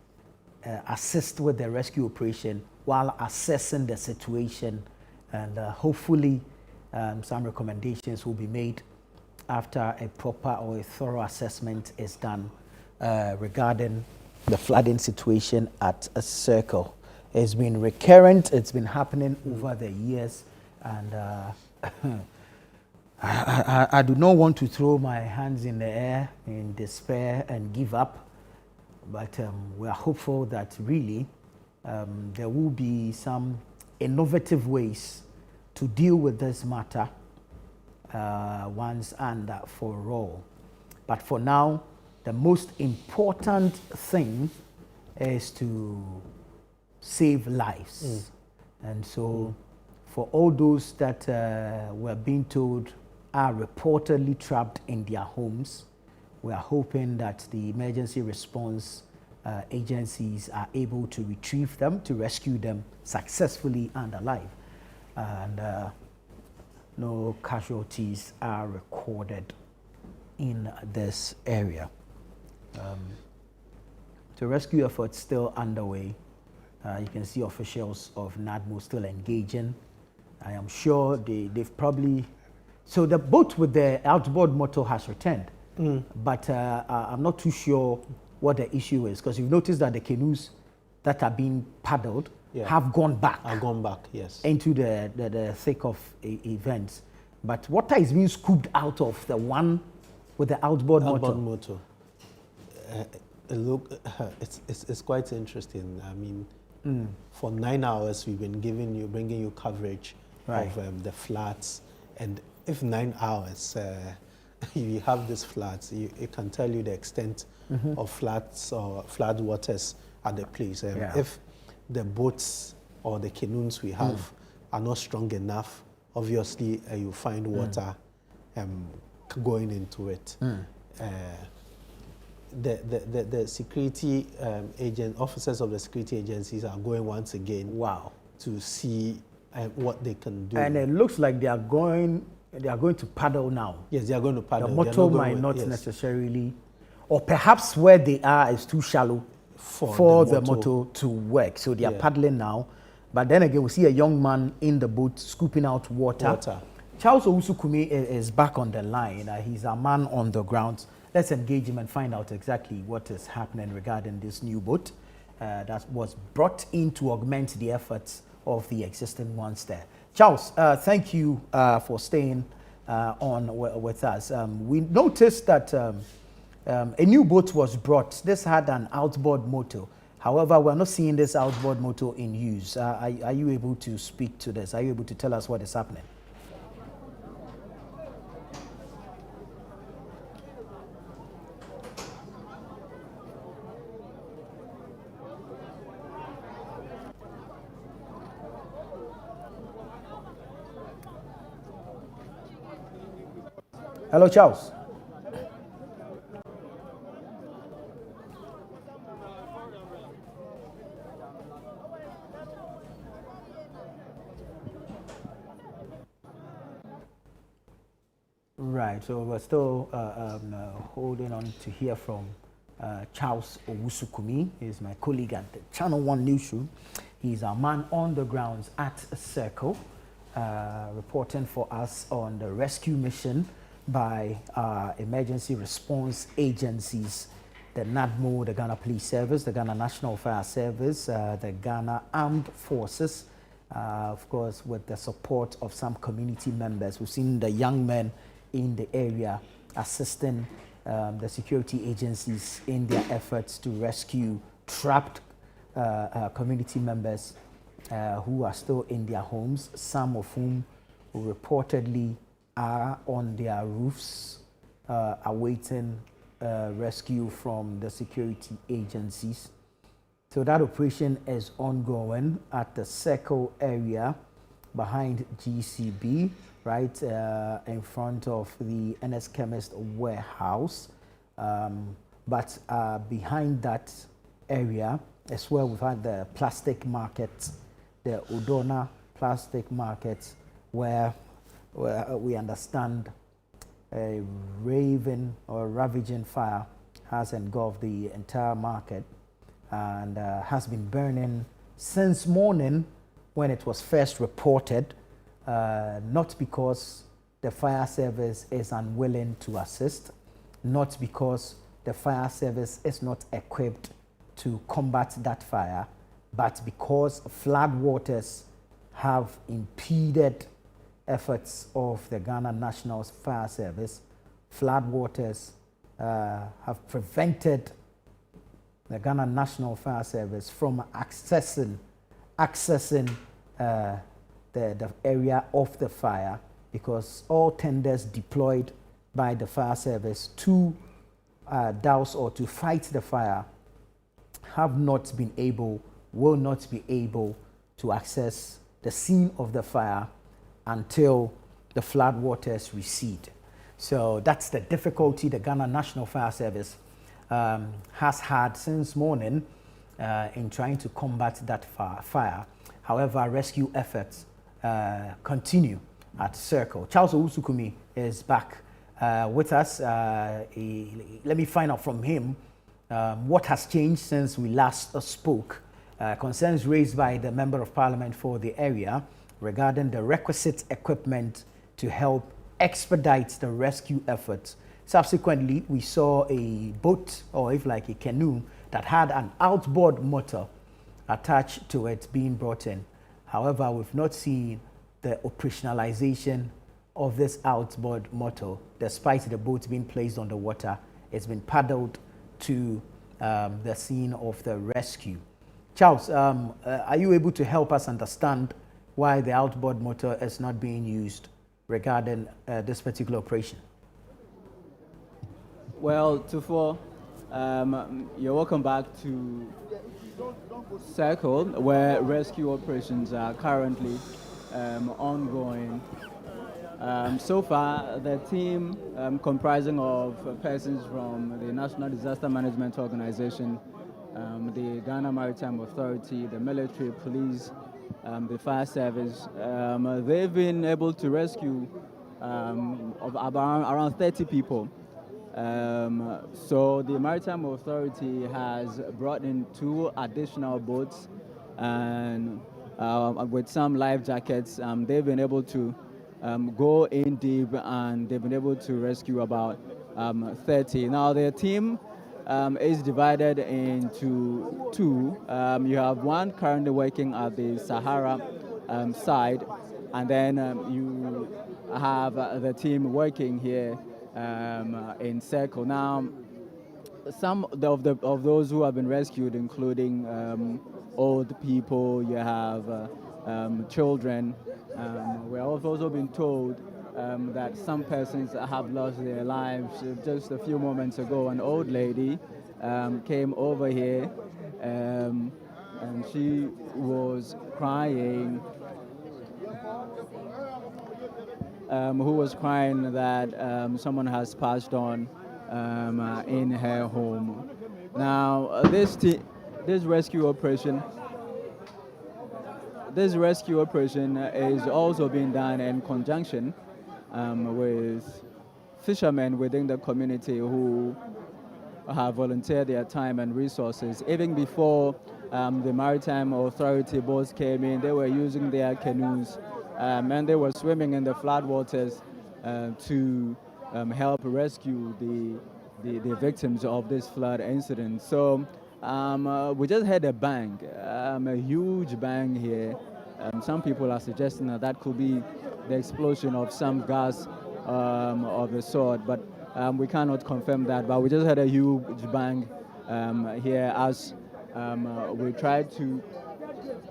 assist with the rescue operation while assessing the situation, and hopefully some recommendations will be made after a proper or a thorough assessment is done regarding the flooding situation at a circle. It's been recurrent, it's been happening over the years, and I do not want to throw my hands in the air in despair and give up, but we are hopeful that really there will be some innovative ways to deal with this matter once and for all. But for now, the most important thing is to save lives. And so for all those that were being told are reportedly trapped in their homes, we are hoping that the emergency response agencies are able to retrieve them, to rescue them successfully and alive. And no casualties are recorded in this area. The rescue efforts still underway. You can see officials of NADMO still engaging. I am sure they've probably... So the boat with the outboard motor has returned, but I'm not too sure what the issue is, because you've noticed that the canoes that are being paddled have gone back. Yes. Into the thick of events. But water is being scooped out of the one with the outboard motor. Look, it's quite interesting. I mean, for 9 hours we've been bringing you coverage of the floods, and if 9 hours you have these floods, it can tell you the extent of floods or floodwaters at the place. If the boats or the canoes we have are not strong enough, obviously you find water going into it. The security officers of the security agencies are going once again to see what they can do. And it looks like they are going to paddle now. Yes, they are going to paddle. The motor might not necessarily, or perhaps where they are is too shallow for the motor to work. So they are paddling now. But then again, we see a young man in the boat scooping out water. Charles Owusu is back on the line. He's a man on the ground. Let's engage him and find out exactly what is happening regarding this new boat that was brought in to augment the efforts of the existing ones there. Charles, thank you for staying on with us. We noticed that a new boat was brought. This had an outboard motor. However, we're not seeing this outboard motor in use. Are you able to speak to this? Are you able to tell us what is happening? Hello, Charles. Right, so we're still holding on to hear from Charles Owusu. He's my colleague at the ChannelOne newsroom. He's a man on the grounds at a circle. reporting for us on the rescue mission by emergency response agencies, the NADMO, the Ghana Police Service, the Ghana National Fire Service, the Ghana Armed Forces, of course, with the support of some community members. We've seen the young men in the area assisting the security agencies in their efforts to rescue trapped community members who are still in their homes, some of whom reportedly are on their roofs awaiting rescue from the security agencies. So that operation is ongoing at the Circle area behind GCB, right in front of the NS Chemist warehouse. But behind that area as well, we've had the plastic market, the Odorna plastic market, where we understand a ravaging fire has engulfed the entire market and has been burning since morning when it was first reported, not because the fire service is unwilling to assist, not because the fire service is not equipped to combat that fire, but because floodwaters have impeded efforts of the Ghana National Fire Service. Floodwaters have prevented the Ghana National Fire Service from accessing the area of the fire, because all tenders deployed by the fire service to douse or to fight the fire have not been able, will not be able to access the scene of the fire until the floodwaters recede. So that's the difficulty the Ghana National Fire Service has had since morning in trying to combat that fire. However, rescue efforts continue at Circle. Charles Owusu is back with us. Let me find out from him what has changed since we last spoke. Concerns raised by the Member of Parliament for the area regarding the requisite equipment to help expedite the rescue efforts. Subsequently, we saw a boat, or if like a canoe, that had an outboard motor attached to it being brought in. However, we've not seen the operationalization of this outboard motor, despite the boat being placed on the water. It's been paddled to the scene of the rescue. Charles, are you able to help us understand why the outboard motor is not being used regarding this particular operation? Well, Tufo, you're welcome back to Circle, where rescue operations are currently ongoing. So far, the team comprising of persons from the National Disaster Management Organization, the Ghana Maritime Authority, the military, police, the fire service, they've been able to rescue around 30 people. So the Maritime Authority has brought in 2 additional boats, and with some life jackets, they've been able to go in deep, and they've been able to rescue about 30. Now their team is divided into 2. You have one currently working at the Sahara side, and then you have the team working here in Circle. Now, some of those who have been rescued, including old people, you have children. We're also been told that some persons have lost their lives. Just a few moments ago, an old lady came over here, and she was crying. Who was crying that someone has passed on in her home. Now, this rescue operation is also being done in conjunction with fishermen within the community who have volunteered their time and resources. Even before the Maritime Authority boats came in, they were using their canoes and they were swimming in the floodwaters to help rescue the victims of this flood incident. So we just had a bang, a huge bang here. Some people are suggesting that that could be the explosion of some gas of the sort, but we cannot confirm that. But we just had a huge bang here as we tried to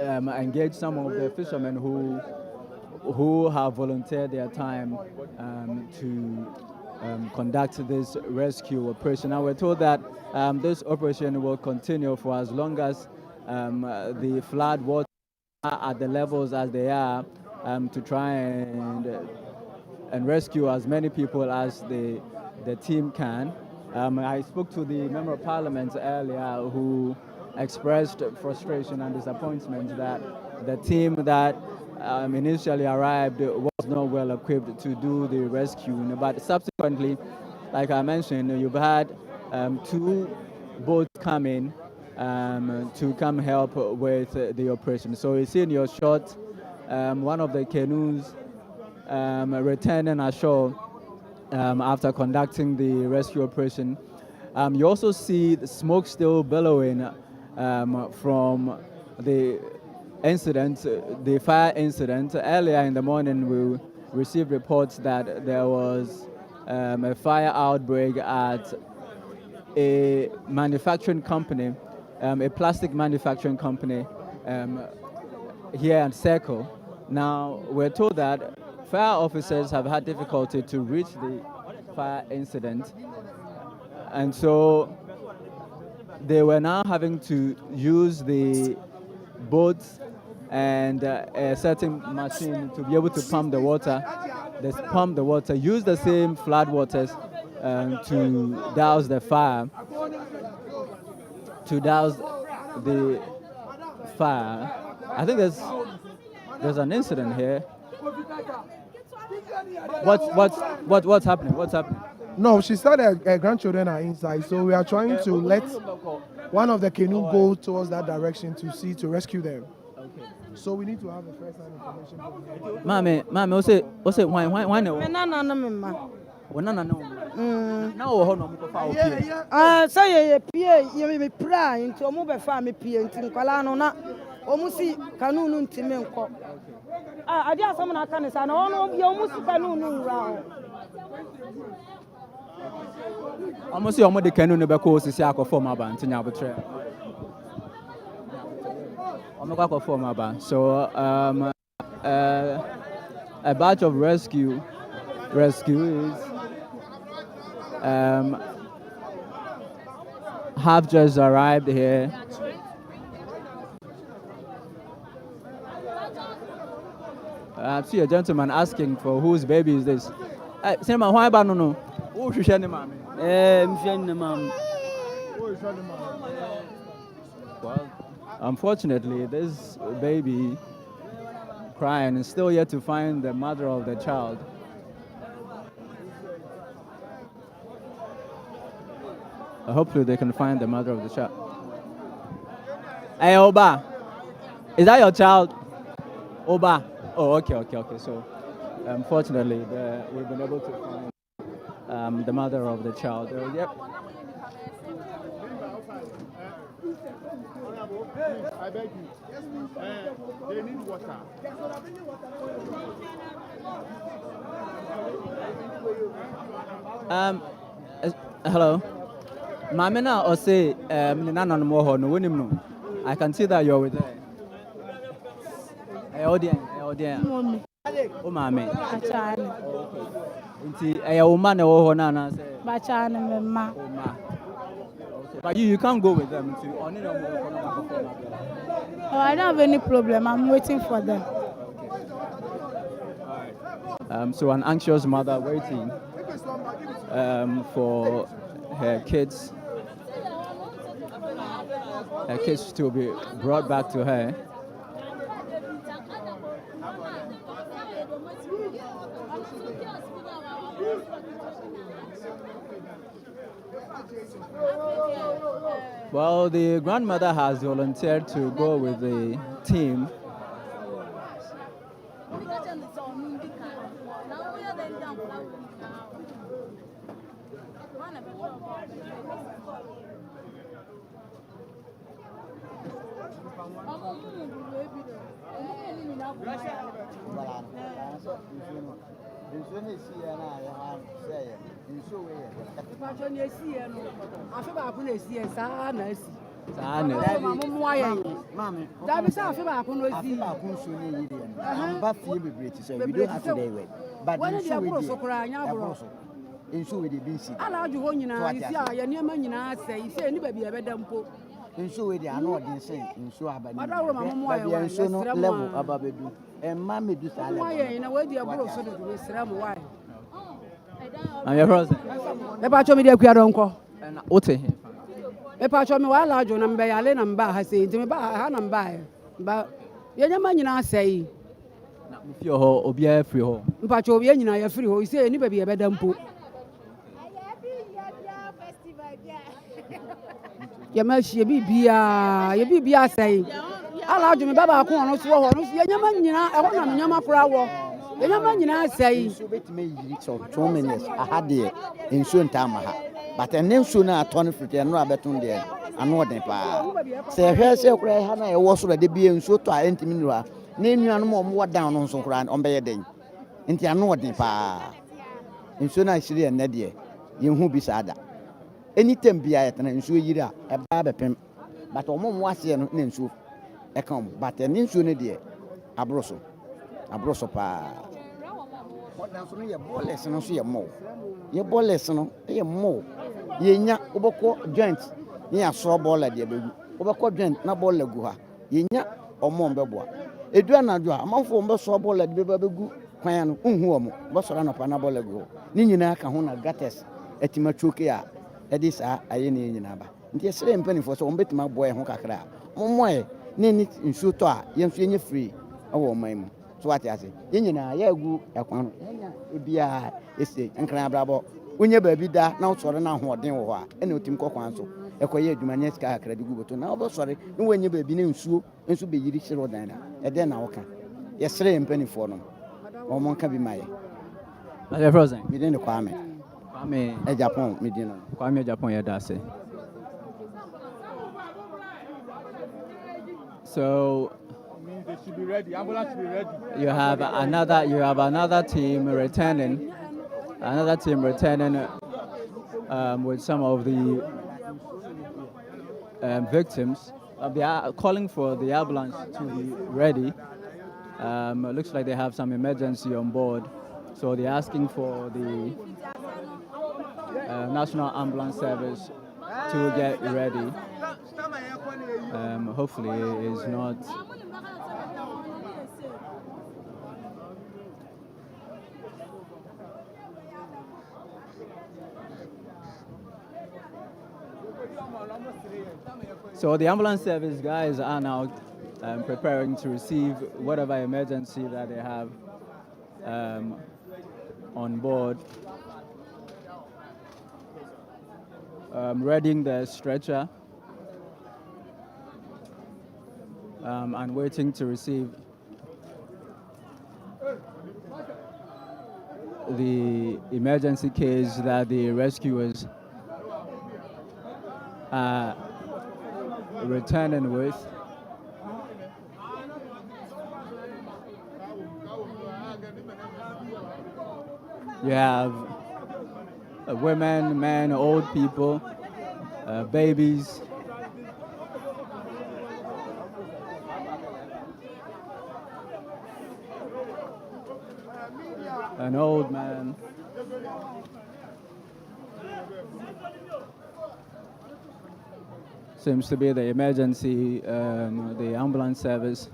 engage some of the fishermen who have volunteered their time to conduct this rescue operation. Now we're told that this operation will continue for as long as the flood water are at the levels as they are, to try and rescue as many people as the team can. I spoke to the Member of Parliament earlier who expressed frustration and disappointment that the team that initially arrived was not well equipped to do the rescue. But subsequently, like I mentioned, you've had 2 boats come in to come help with the operation. So you see in your shot one of the canoes returning ashore after conducting the rescue operation. You also see the smoke still billowing from the incident, the fire incident. Earlier in the morning, we received reports that there was a fire outbreak at a manufacturing company, a plastic manufacturing company here at Circle. Now, we're told that fire officers have had difficulty to reach the fire incident, and so they were now having to use the boats and a certain machine to be able to pump the water. They pump the water, use the same floodwaters to douse the fire. To douse the fire. I think there's an incident here. What's happening? What's happening? No, she said her grandchildren are inside, so we are trying to let one of the canoe go towards that direction to rescue them. Okay. So we need to have the first-hand information. Mami, what's it? Why no? Say ye me pra into omo be fa me pie nti nkwala no na omu si kanu nu ntime nko. Ade asam na aka ne sa na ono ye omu si kanu nu wura. Omu si omu de kanu ne be ko osisi akofo ma ba ntinya abotre. Omu kwa akofo ma ba. So a batch of rescuees have just arrived here. I see a gentleman asking for whose baby is this. Cinema, why about no? Oh, she's showing mom. Well, unfortunately, this baby crying is still yet to find the mother of the child. Hopefully they can find the mother of the child. Hey, Oba, is that your child? Oba. Oh, okay. So, unfortunately, we've been able to find the mother of the child. Yep. I beg you. They need water. Hello. Mamena or say no. I can see that you're with her. Hey, Odien. Oh, mommy. A woman or Nana say. But you can't go with them. Oh, I don't have any problem. I'm waiting for them. So an anxious mother waiting for her kids to be brought back to her. Well, the grandmother has volunteered to go with the team. Alajo ho nyina isi a ye niam nyina asɛ isi ni baabi ɛbɛda mpo nso we dey ano odin sen nso abani madaro mama mo aye wa nso no level ababedu emma medu sa level mo aye na we dey aburo so do we sra mo why I'm your brother. Me pa cho me dey akua don ko Na ote. Me pa cho me wa Alajo na mbe yale na mba ha sei nti me ba ha na mba ba ye nyama nyina asɛ yi Na me fi ho obi a free ho. mpa cho obi nyina ya free ho isi ni baabi ɛbɛda mpo ye bibia say Alajo me baba ko ono so ho no ye nyama nyina e ho na me nyama kora wo ye nyama nyina say so betime yiri so 2 minutes aha de nso nta ma ha but ene nso na aton frite no abeton de ano odin pa se hwe se kora ha na e wo so de bia nso to a entimi no ha na enuanu mo mo down no nso kora on be ye den nti ano odin pa nso na hire ene de ye hu bi sada anytime bia yetana nsuo yiri a eba bepem but omo mo ase no na nsuo e kan but ene nsuo ne de abroso pa odan so no ye ballers no so ye ballers no ye mo ye nya oboko joint ni aso baller de begu oboko joint na baller gu ha ye nya omo mbeboa edu anadwo a amanfo mbe so baller de begu kwan no unhu omo bo so na pa na baller gu ni nyina ka ho na gates etimachoke a edisa aye ne nyina ba nti esere mpanifo so ombetima boy ho kakra mommoe ne ni nsuo to a ye nsuo nye free awo man mu so what ase ye nyina ya agu ekwan nya ebia ese nkran abrabo unye baabi da na usoro na hoden wo ho a ene otim kokwan so ekoye adwuma nye ska kakra de guboto na obo sore ne wenye baabi ne nsuo nso be yiri hiro dan na ede na woka ye sere mpanifo no omo nka bi maye Are frozen? Mi den Kwame e Japan mi din no Kwame Japan ya da say. So They should be ready. Ambulance should be ready. you have another team returning with some of the victims. They are calling for the ambulance to be ready. It looks like they have some emergency on board, so they're asking for the National Ambulance Service to get ready. Hopefully it's not. So the ambulance service guys are now preparing to receive whatever emergency that they have on board. Readying the stretcher and waiting to receive the emergency case that the rescuers are returning with. You have women, men, old people, babies. An old man. Seems to be the emergency, the ambulance service.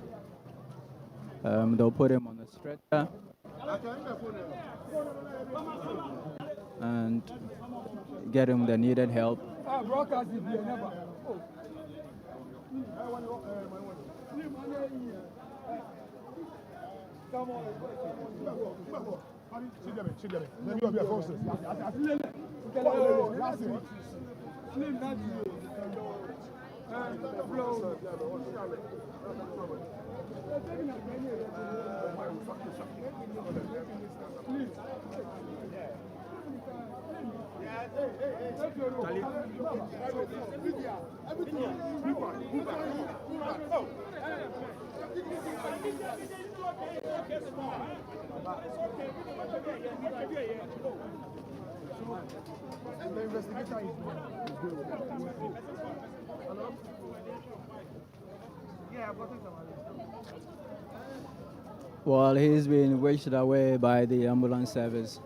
They'll put him on the stretcher and get him the needed help. The investigator is good. Yeah, Well, he's been wheeled away by the ambulance service.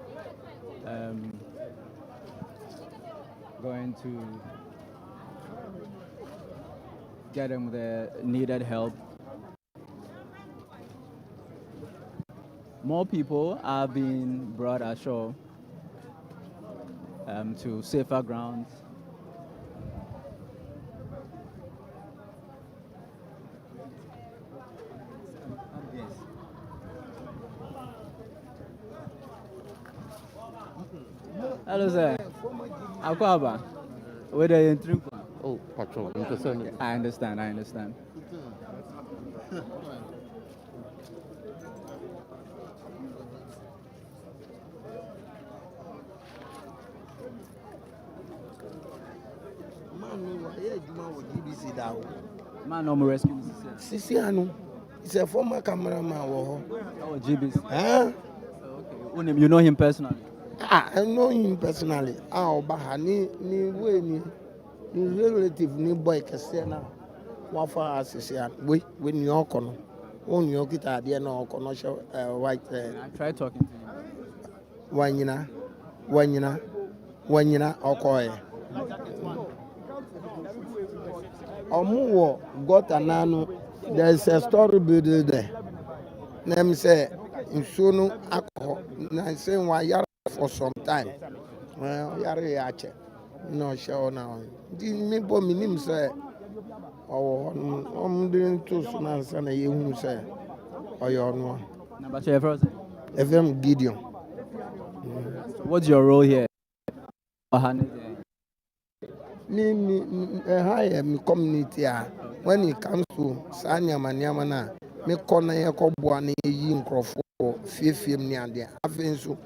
Going to get him the needed help. More people are being brought ashore to safer grounds. Hello, sir. Akwaba. Where are you entering? Oh, patrol. I understand. Man, no more rescue. Sisi Anu. He's a former cameraman. Oh, GBC. Huh? Okay. You know him personally? I know him personally. Baha ni relative ni boy Kasiana. Wafa Sisi Anu. We New York no. New York kita dia no kono white. I tried talking to him. Wanyina okoye. Omuwo got ananu. There's a story building there. Name say insunu alcohol. Na say wa yara for some time. Well, yara yache. No sure now. Di me bo minim say doing to na say na yehu say oyo no. Number 2 first. FM Gideon. What's your role here? Me community when it comes to Sanya Manyamana, me corner ya kobuane yi nkrofo fiefiem ni ade afenso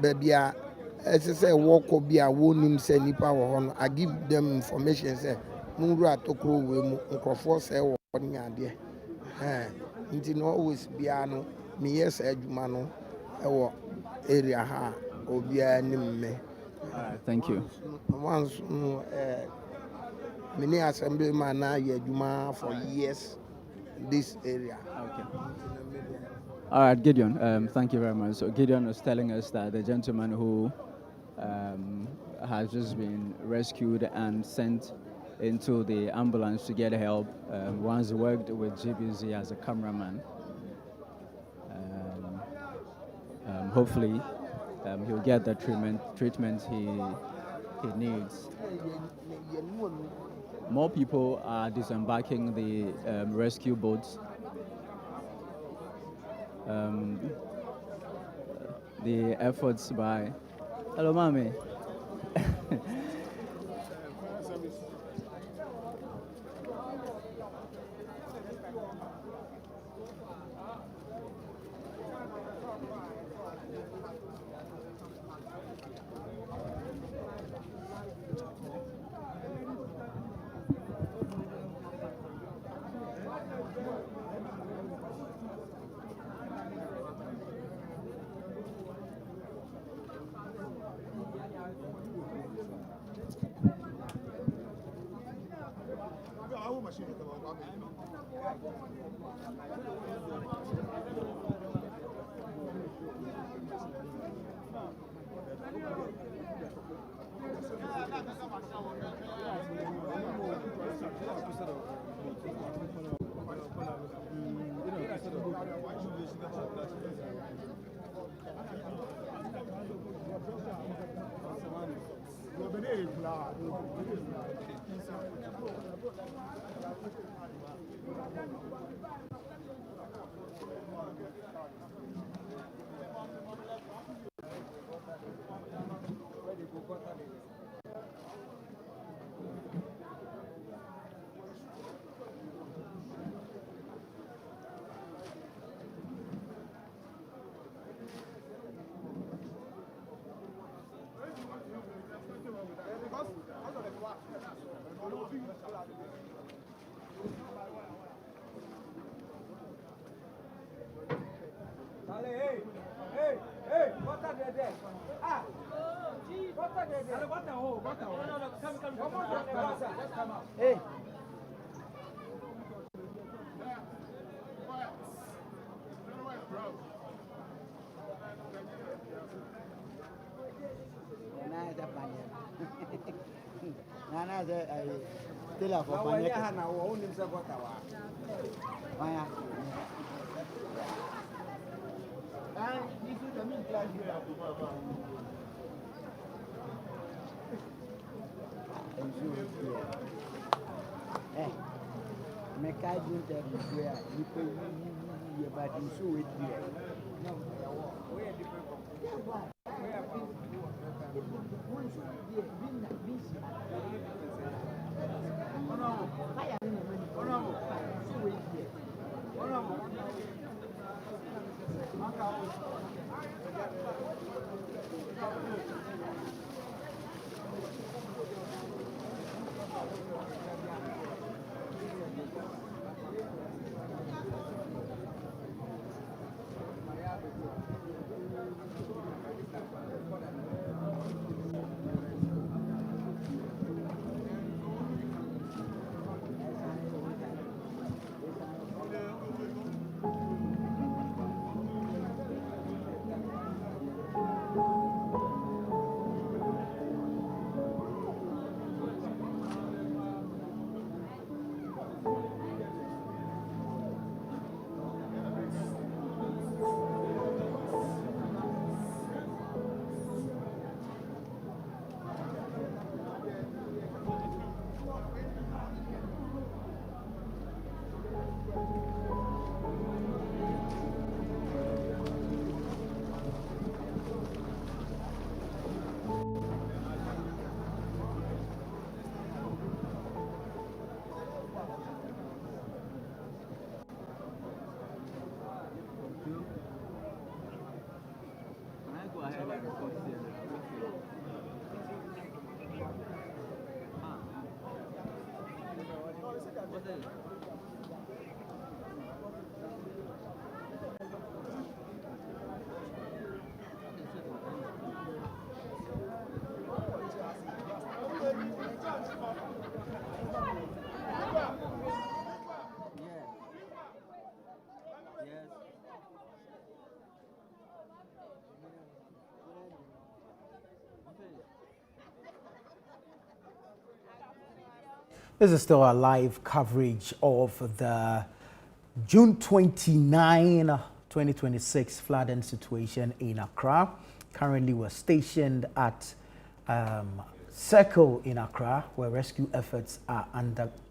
babia say work obi a wonim say nipa wo ho I give them information say munru atokro we mu nkrofo say wo ni ade nti no always bia no me yes adwuma no e area ha obi anim me. Thank you. Once many assemblyman now Yejuma for years this area. Okay. All right, Gideon, thank you very much. So Gideon was telling us that the gentleman who has just been rescued and sent into the ambulance to get help once worked with GBZ as a cameraman. Hopefully he'll get the treatment he needs. More people are disembarking the rescue boats. The efforts by... Hello, Mami. Hey. Nana the tell for panic. Eh, me kai dun te where you pay you but you show it here. No, we are different from. This is still a live coverage of the June 29, 2026 flooding situation in Accra. Currently, we're stationed at Circle in Accra, where rescue efforts are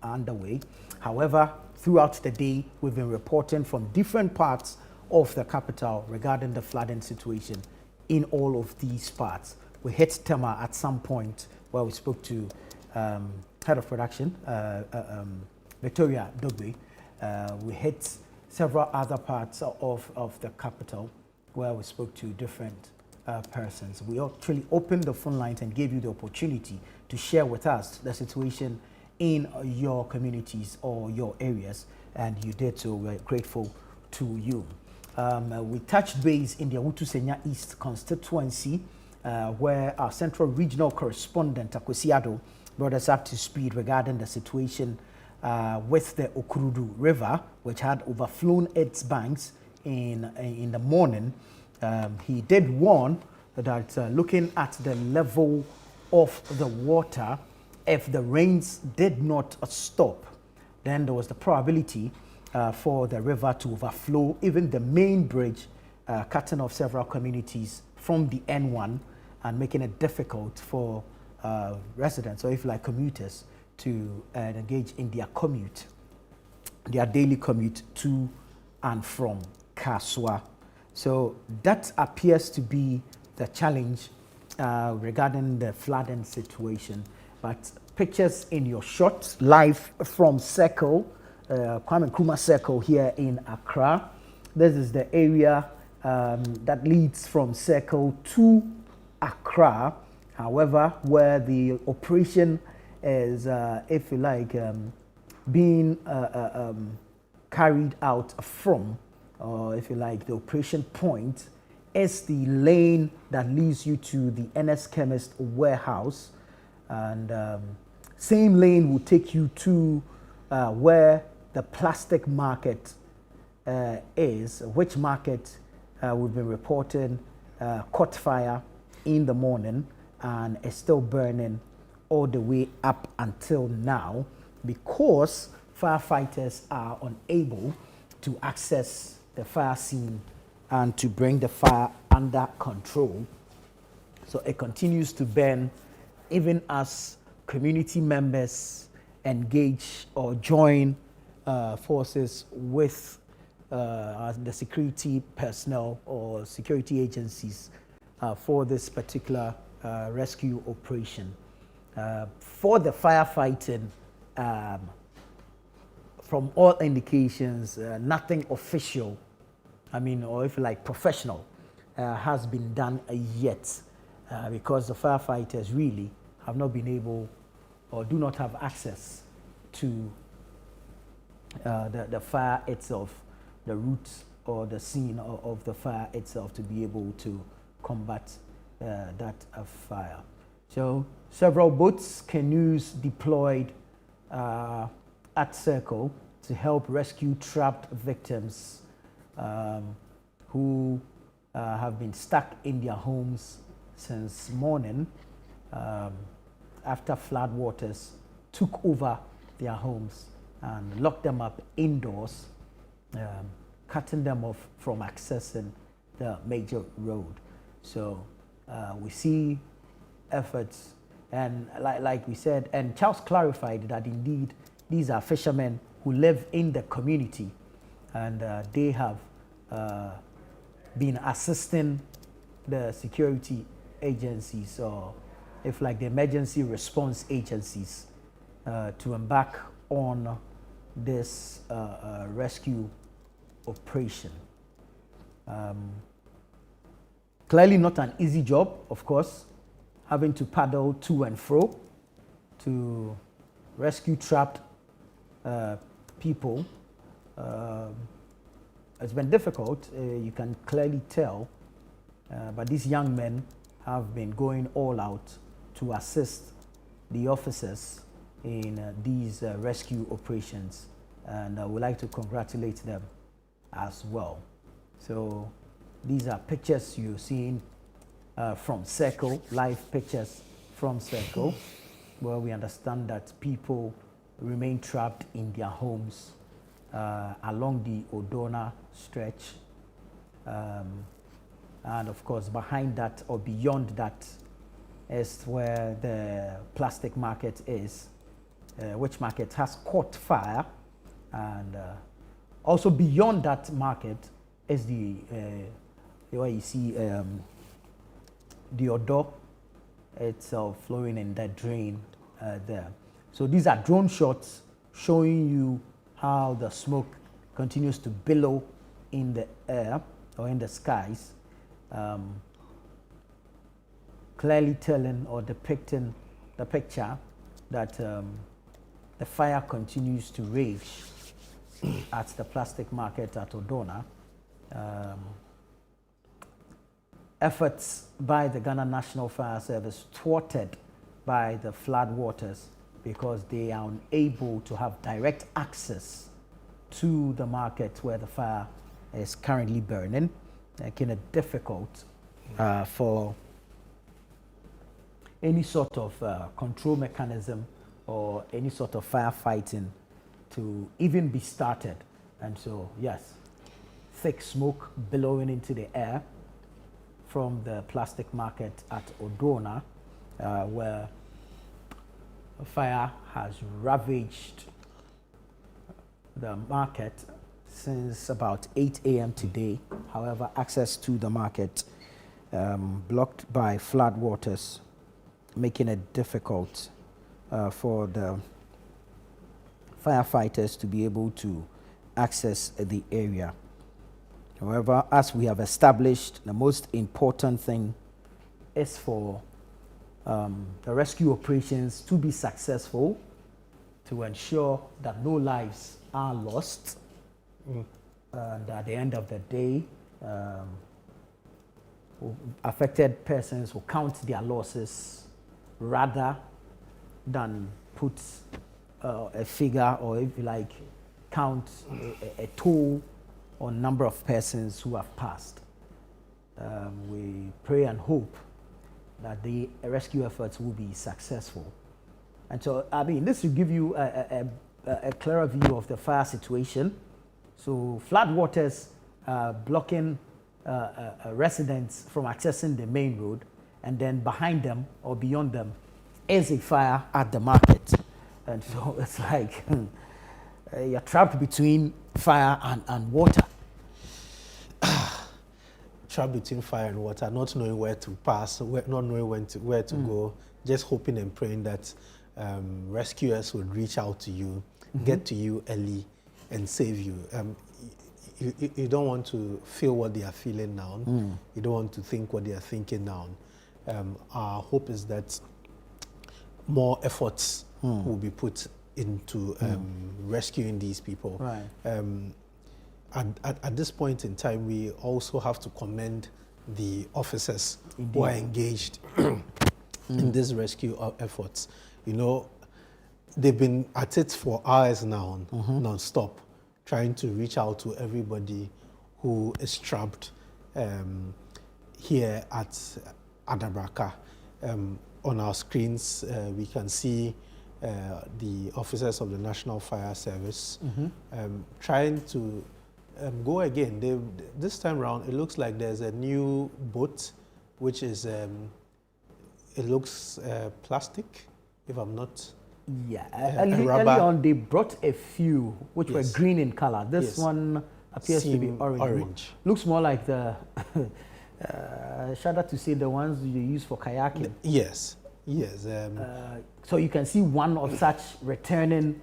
underway. However, throughout the day, we've been reporting from different parts of the capital regarding the flooding situation in all of these parts. We hit Tema at some point where we spoke to head of production, Victoria Dogbe. We hit several other parts of the capital where we spoke to different persons. We actually opened the phone lines and gave you the opportunity to share with us the situation in your communities or your areas, and you did so. We're grateful to you. We touched base in the Awutu Senya East constituency, where our central regional correspondent, Tse Addo, brought us up to speed regarding the situation with the Okurudu River, which had overflown its banks in the morning. He did warn that looking at the level of the water, if the rains did not stop, then there was the probability for the river to overflow even the main bridge, cutting off several communities from the N1 and making it difficult for residents, or if you like commuters, to engage in their commute, their daily commute to and from Kaswa. So that appears to be the challenge regarding the flooding situation. But pictures in your shot, live from Circle, Kwame Nkrumah Circle here in Accra. This is the area that leads from Circle to Accra. However, where the operation is, if you like, being carried out from, or if you like, the operation point is the lane that leads you to the NS Chemist warehouse, and same lane will take you to where the plastic market is, which market we've been reporting caught fire in the morning and is still burning all the way up until now because firefighters are unable to access the fire scene and to bring the fire under control. So it continues to burn even as community members engage or join forces with the security personnel or security agencies for this particular rescue operation. For the firefighting, from all indications, nothing official, or if you like professional, has been done yet because the firefighters really have not been able or do not have access to the fire itself, the route or the scene of the fire itself to be able to combat that fire. So several boats, canoes deployed at Circle to help rescue trapped victims who have been stuck in their homes since morning after floodwaters took over their homes and locked them up indoors, cutting them off from accessing the major road. So we see efforts, and like we said, and Charles clarified that indeed these are fishermen who live in the community, and they have been assisting the security agencies, or if like the emergency response agencies, to embark on this rescue operation. Clearly not an easy job, of course, having to paddle to and fro to rescue trapped people. It's been difficult, you can clearly tell, but these young men have been going all out to assist the officers in these rescue operations, and I would like to congratulate them as well. So these are pictures you're seeing from Circle, live pictures from Circle, where we understand that people remain trapped in their homes along the Odorna stretch. And of course, behind that or beyond that is where the plastic market is, which market has caught fire. And also beyond that market is the, where you see the Odor itself flowing in that drain there. So these are drone shots showing you how the smoke continues to billow in the air or in the skies, clearly telling or depicting the picture that the fire continues to rage at the plastic market at Odorna. Efforts by the Ghana National Fire Service thwarted by the floodwaters because they are unable to have direct access to the market where the fire is currently burning, making it difficult for any sort of control mechanism or any sort of firefighting to even be started. And so, yes, thick smoke billowing into the air from the plastic market at Odorna, where fire has ravaged the market since about 8 a.m. today. However, access to the market blocked by floodwaters, making it difficult for the firefighters to be able to access the area. However, as we have established, the most important thing is for the rescue operations to be successful, to ensure that no lives are lost. And at the end of the day, affected persons will count their losses rather than put a figure, or if you like, count a toll on number of persons who have passed. We pray and hope that the rescue efforts will be successful. And so, I mean, this will give you a clearer view of the fire situation. So floodwaters blocking residents from accessing the main road, and then behind them or beyond them is a fire at the market. And so it's like you're trapped between fire and water. Trapped between fire and water, not knowing where to pass, not knowing where to go, just hoping and praying that rescuers would reach out to you, get to you early, and save you. You don't want to feel what they are feeling now. You don't want to think what they are thinking now. Our hope is that more efforts will be put into rescuing these people. Right. At this point in time, we also have to commend the officers who are engaged in these rescue efforts. You know, they've been at it for hours now, non-stop, trying to reach out to everybody who is trapped here at Adabraka. On our screens, we can see the officers of the National Fire Service trying to go again. This time around, it looks like there's a new boat, which is, it looks plastic, if I'm not. Yeah, early on they brought a few which were green in color. This one appears to be orange. Looks more like the, shudder to say, the ones you use for kayaking. Yes. So you can see one of such returning,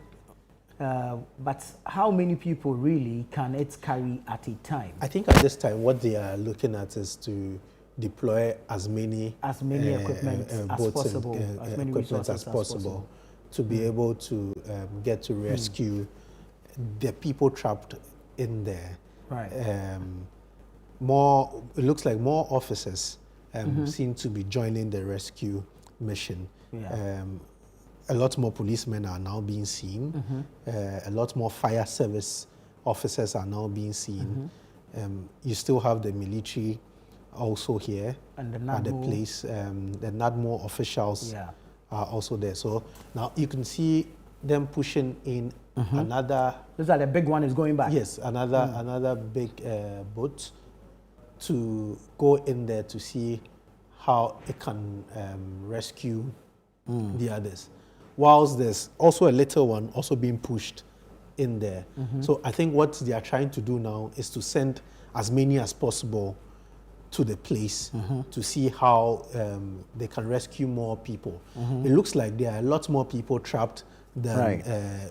but how many people really can it carry at a time? I think at this time what they are looking at is to deploy as many equipment as possible, as many resources as possible, to be able to get to rescue the people trapped in there. Right. It looks like more officers seem to be joining the rescue mission. Yeah. A lot more policemen are now being seen. A lot more fire service officers are now being seen. You still have the military also here and at the place. The NADMO officials are also there. So now you can see them pushing in another. Those are the big one is going back. Yes, another big boat to go in there to see how it can rescue the others. Whilst there's also a little one also being pushed in there. So I think what they are trying to do now is to send as many as possible to the place to see how they can rescue more people. It looks like there are a lot more people trapped than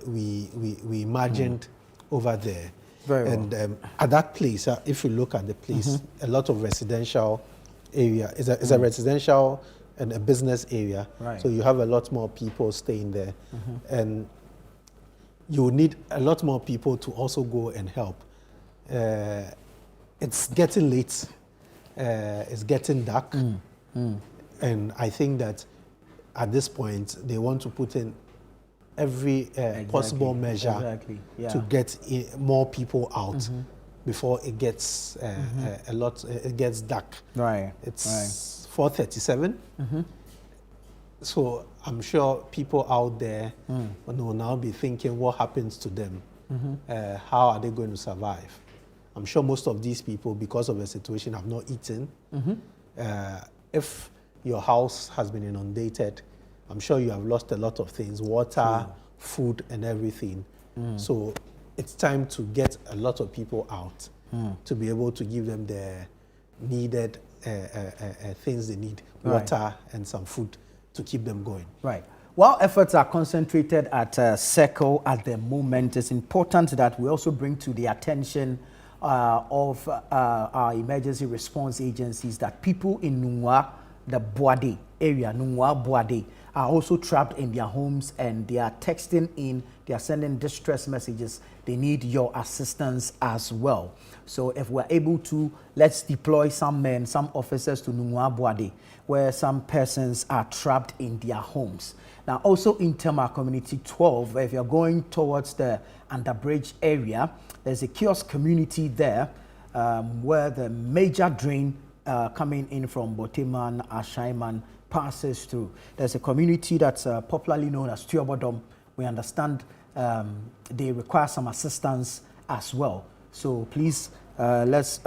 we imagined over there. And at that place, if you look at the place, a lot of residential area. It's a residential and a business area. Right. So you have a lot more people staying there. And you need a lot more people to also go and help. It's getting late. It's getting dark. And I think that at this point, they want to put in every possible measure to get more people out before it gets it gets dark. Right. It's 4:37. So I'm sure people out there will now be thinking, what happens to them? How are they going to survive? I'm sure most of these people, because of the situation, have not eaten. If your house has been inundated, I'm sure you have lost a lot of things, water, food, and everything. So it's time to get a lot of people out to be able to give them the needed things they need, water and some food to keep them going. Right. While efforts are concentrated at Seko at the moment, it's important that we also bring to the attention of our emergency response agencies that people in Nungwa, the Boade area, Nungwa Boade, are also trapped in their homes and they are texting in, they are sending distress messages. They need your assistance as well. So if we're able to, let's deploy some men, some officers to Nungwabuade, where some persons are trapped in their homes. Now also in Tema Community 12, if you're going towards the Underbridge area, there's a kiosk community there where the major drain coming in from Boteman, Ashaiman passes through. There's a community that's popularly known as Tuobodom. We understand they require some assistance as well. So please, let's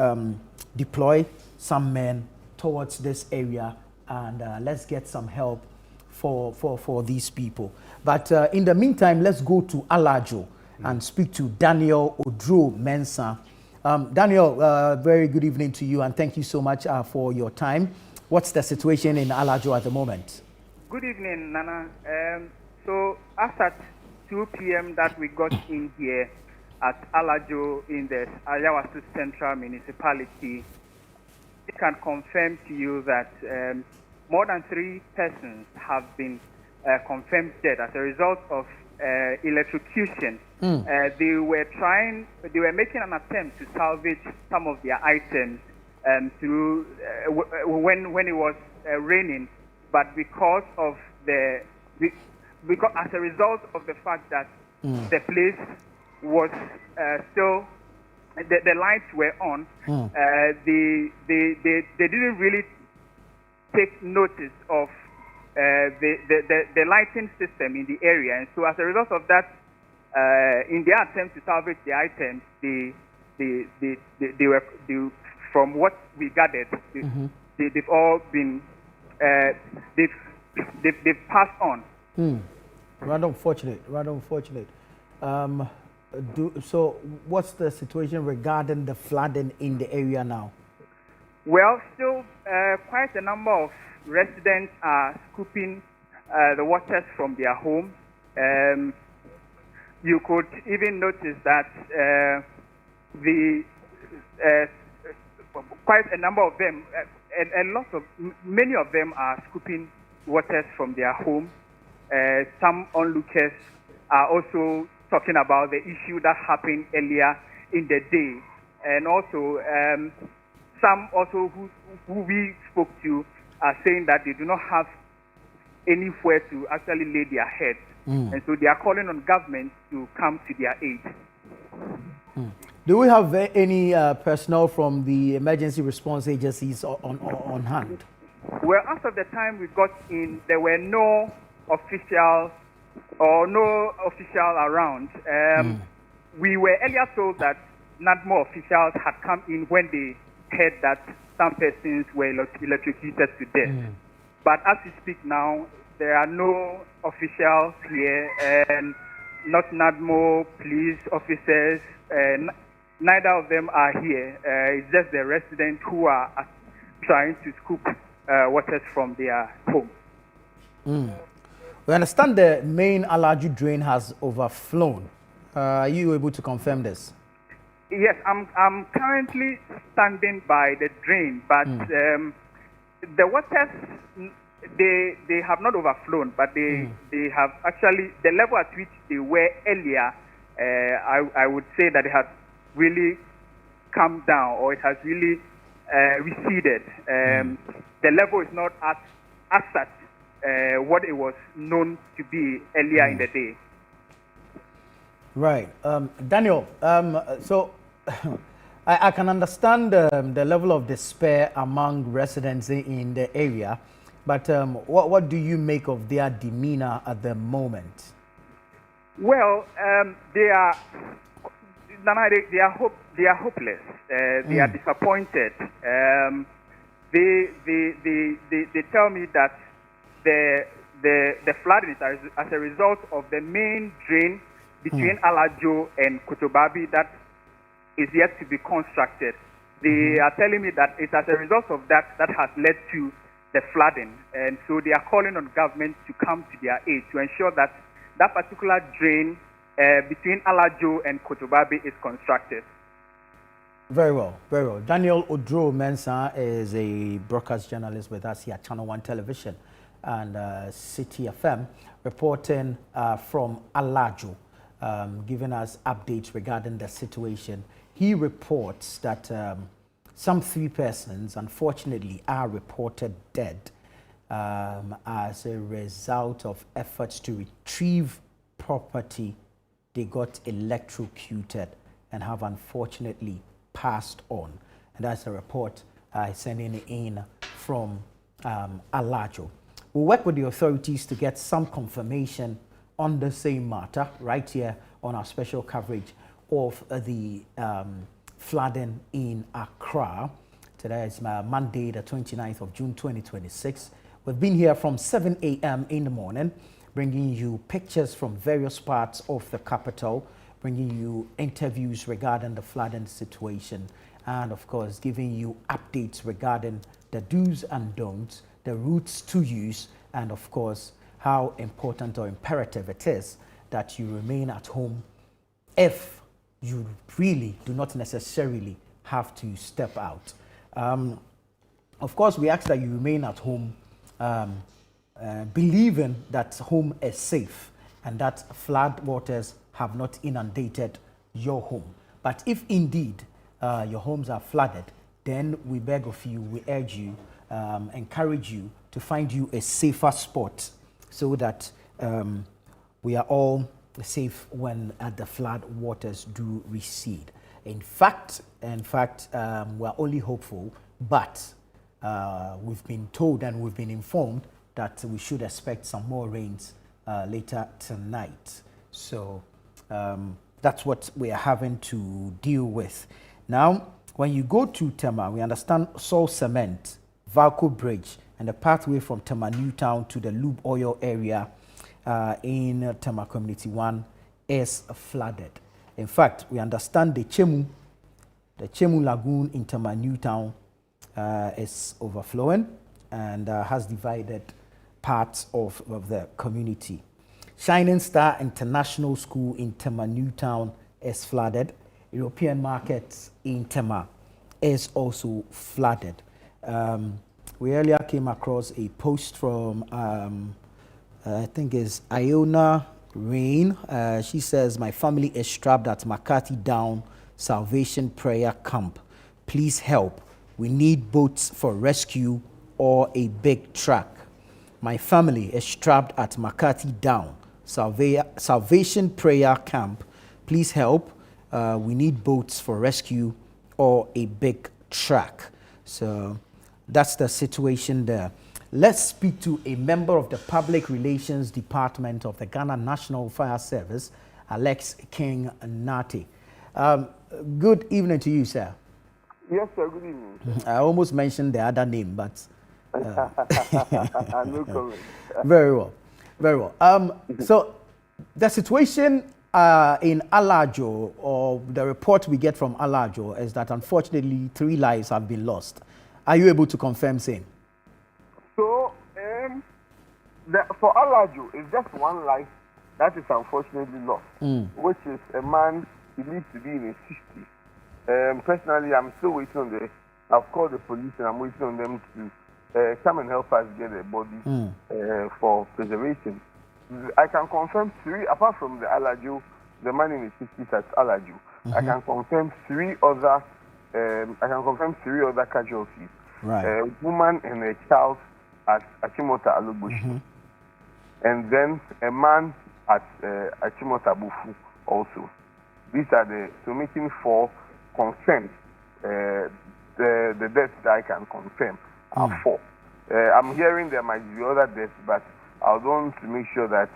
deploy some men towards this area and let's get some help for these people. But in the meantime, let's go to Alajo and speak to Daniel Odro Mensah. Daniel, very good evening to you and thank you so much for your time. What's the situation in Alajo at the moment? Good evening, Nana. So as at 2 p.m. that we got in here at Alajo in the Ayawasu Central Municipality, I can confirm to you that more than 3 persons have been confirmed dead as a result of electrocution. They were making an attempt to salvage some of their items through when it was raining, but because as a result of the fact that the place was still the lights were on, they didn't really take notice of the lighting system in the area, and so as a result of that, in their attempt to salvage the items, they were from what we gathered, they've all been they've passed on. Rather unfortunate. So what's the situation regarding the flooding in the area now? Well, still quite a number of residents are scooping the waters from their homes. You could even notice that quite a number of them, many of them are scooping waters from their homes. Some onlookers are also talking about the issue that happened earlier in the day, and also some also who we spoke to are saying that they do not have anywhere to actually lay their heads, and so they are calling on government to come to their aid. Do we have any personnel from the emergency response agencies on hand? Well, as of the time we got in, there were no official around. We were earlier told that NADMO officials had come in when they heard that some persons were electrocuted to death. But as we speak now, there are no officials here, and not NADMO police officers. Neither of them are here. It's just the residents who are trying to scoop waters from their homes. We understand the main Alajo drain has overflown. Are you able to confirm this? Yes, I'm currently standing by the drain, but the waters, they have not overflown, but they have actually, the level at which they were earlier, I would say that it has really come down, or it has really receded. The level is not as such what it was known to be earlier in the day. Right. Daniel, so I can understand the level of despair among residents in the area, but what do you make of their demeanor at the moment? Well, they are hopeless. They are disappointed. They tell me that the flooding is as a result of the main drain between Alajo and Kotobabi that is yet to be constructed. They are telling me that it's as a result of that has led to the flooding, and so they are calling on government to come to their aid to ensure that that particular drain between Alajo and Kotobabi is constructed. Very well, very well. Daniel Odro Mensah is a broadcast journalist with us here at Channel One Television. and City FM, reporting from Alajo, giving us updates regarding the situation. He reports that some 3 persons, unfortunately, are reported dead as a result of efforts to retrieve property. They got electrocuted and have unfortunately passed on. And that's a report sending in from Alajo. We'll work with the authorities to get some confirmation on the same matter right here on our special coverage of the flooding in Accra. Today is Monday, the 29th of June, 2026. We've been here from 7 a.m. in the morning, bringing you pictures from various parts of the capital, bringing you interviews regarding the flooding situation, and of course, giving you updates regarding the do's and don'ts, the routes to use, and of course, how important or imperative it is that you remain at home if you really do not necessarily have to step out. Of course, we ask that you remain at home, believing that home is safe and that floodwaters have not inundated your home. But if indeed your homes are flooded, then we beg of you, we urge you, encourage you to find you a safer spot so that we are all safe when the flood waters do recede. In fact, we're only hopeful, but we've been told and we've been informed that we should expect some more rains later tonight. So that's what we are having to deal with. Now, when you go to Tema, we understand Soul Cement, Valco Bridge, and the pathway from Tema Newtown to the Lube Oil area in Tema Community 1 is flooded. In fact, we understand the Chemu Lagoon in Tema Newtown is overflowing and has divided parts of the community. Shining Star International School in Tema Newtown is flooded. European markets in Tema is also flooded. We earlier came across a post from, I think it's Iona Rain. She says, my family is trapped at McCarthy Down Salvation Prayer Camp. Please help. We need boats for rescue or a big truck. My family is trapped at McCarthy Down Salvation Prayer Camp. Please help. We need boats for rescue or a big truck. So that's the situation there. Let's speak to a member of the Public Relations Department of the Ghana National Fire Service, Alex King Nati. Good evening to you, sir. Yes, sir. Good evening. I almost mentioned the other name, but no comment. Very well, very well. So the situation in Alajo, or the report we get from Alajo, is that unfortunately 3 lives have been lost. Are you able to confirm same? So, for Alajo, it's just 1 life that is unfortunately lost, which is a man believed to be in his 60s. Personally, I'm still waiting on I've called the police and I'm waiting on them to come and help us get a body for preservation. I can confirm 3, apart from the Alajo, the man in his 60s at Alajo. I can confirm 3 other. I can confirm 3 other casualties. Right. A woman and a child at Achimota Alobushi, and then a man at Achimota Bufu also. These are making 4 confirmed. The deaths that I can confirm are 4. I'm hearing there might be other deaths, but I want to make sure that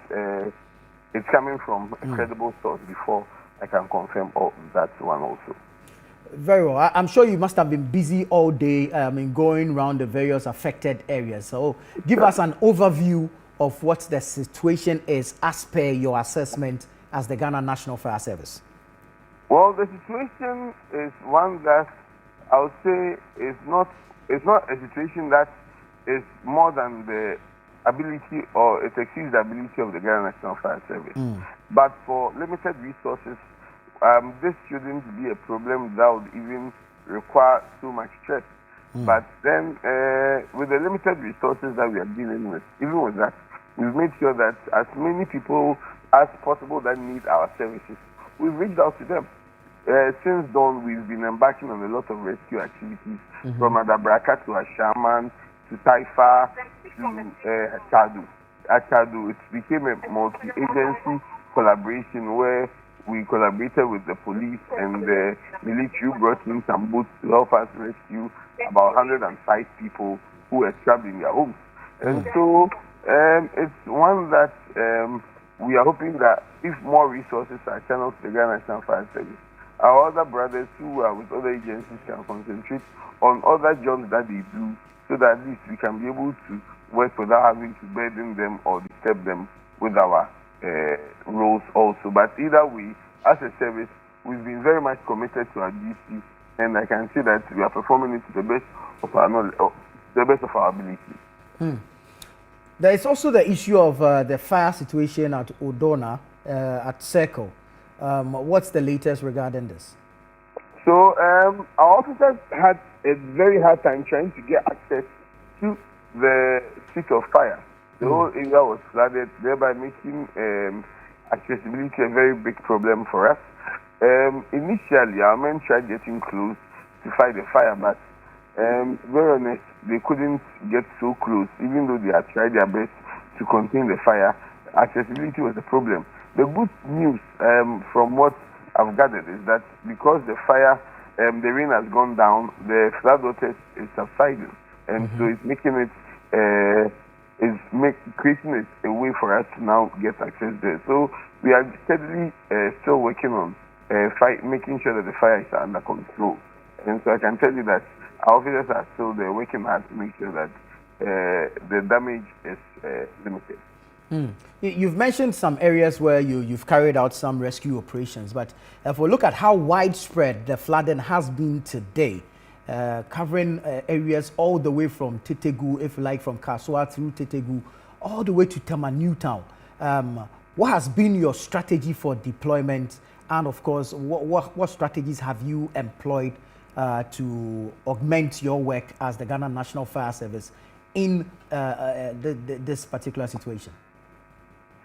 it's coming from a credible source before I can confirm that one also. Very well. I'm sure you must have been busy all day in going around the various affected areas. So give us an overview of what the situation is as per your assessment as the Ghana National Fire Service. Well, the situation is one that I would say is not a situation that is more than the ability or it exceeds the ability of the Ghana National Fire Service. But for limited resources, this shouldn't be a problem that would even require so much stress. But then, with the limited resources that we are dealing with, even with that, we've made sure that as many people as possible that need our services, we've reached out to them. Since dawn, we've been embarking on a lot of rescue activities, from Adabraka to Agyeman to Taifa to Tse Addo. It became a multi-agency collaboration where we collaborated with the police and the military, brought in some boats to help us rescue about 105 people who were trapped in their homes. And so it's one that we are hoping that if more resources are channeled to the Ghana National Fire Service, our other brothers who are with other agencies can concentrate on other jobs that they do, so that at least we can be able to work without having to burden them or disturb them with our roles also. But either way, as a service, we've been very much committed to our duty, and I can say that we are performing it to the best of our knowledge, the best of our ability. There is also the issue of the fire situation at Odorna, at Circle. What's the latest regarding this? So our officers had a very hard time trying to get access to the seat of fire. The whole area was flooded, thereby making accessibility a very big problem for us. Initially, our men tried getting close to fight the fire, but very honest, they couldn't get so close, even though they had tried their best to contain the fire. Accessibility was a problem. The good news from what I've gathered is that because the fire, the rain has gone down, the floodwaters is subsiding, and so it's making it, creating a way for us to now get access there. So we are steadily still working on making sure that the fire is under control. And so I can tell you that our officers are still there working hard to make sure that the damage is limited. You've mentioned some areas where you've carried out some rescue operations, but if we look at how widespread the flooding has been today, covering areas all the way from Tetegu, if you like, from Kaswa through Tetegu, all the way to Tema Newtown, what has been your strategy for deployment? And of course, what strategies have you employed to augment your work as the Ghana National Fire Service in this particular situation?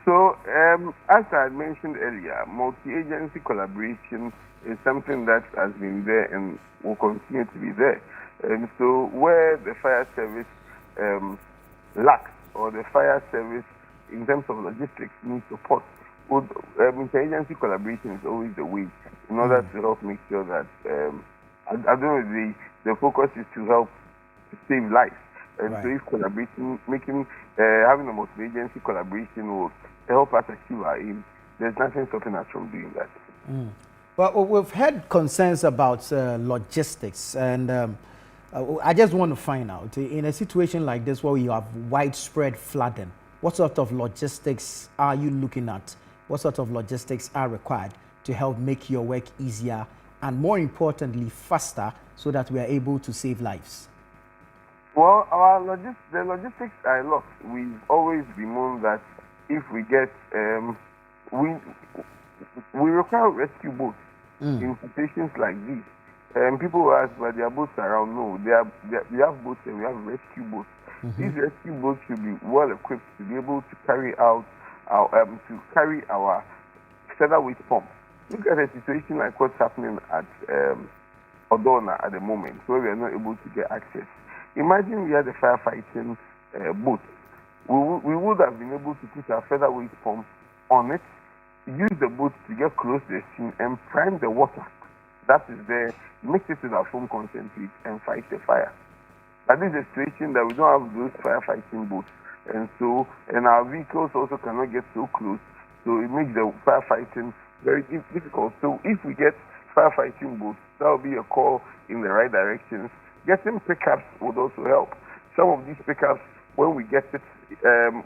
So, as I mentioned earlier, multi-agency collaboration is something that has been there and will continue to be there. And so, where the fire service lacks, or the fire service, in terms of logistics, needs support, inter-agency collaboration is always the way in order to help make sure that, I don't know, the focus is to help to save lives. And so, if collaboration, having a multi-agency collaboration will help us achieve our aim, there's nothing stopping us from doing that. Well, we've had concerns about logistics, and I just want to find out, in a situation like this where you have widespread flooding, what sort of logistics are you looking at? What sort of logistics are required to help make your work easier and, more importantly, faster, so that we are able to save lives? Well, the logistics are a lot. We've always bemoaned that if we get, we require rescue boats in situations like these. People who ask, but their boats around. No, we have boats and we have rescue boats. These rescue boats should be well equipped to be able to carry out our featherweight pump. Look at a situation like what's happening at Odorna at the moment, where we are not able to get access. Imagine we had a firefighting boat. We would have been able to put our featherweight pump on it, use the boat to get close to the scene and prime the water that is there, mix it with our foam concentrate and fight the fire. But this is a situation that we don't have those firefighting boats, and our vehicles also cannot get so close, so it makes the firefighting very difficult. So if we get firefighting boats, that will be a call in the right directions. Getting pickups would also help. Some of these pickups, when we get it,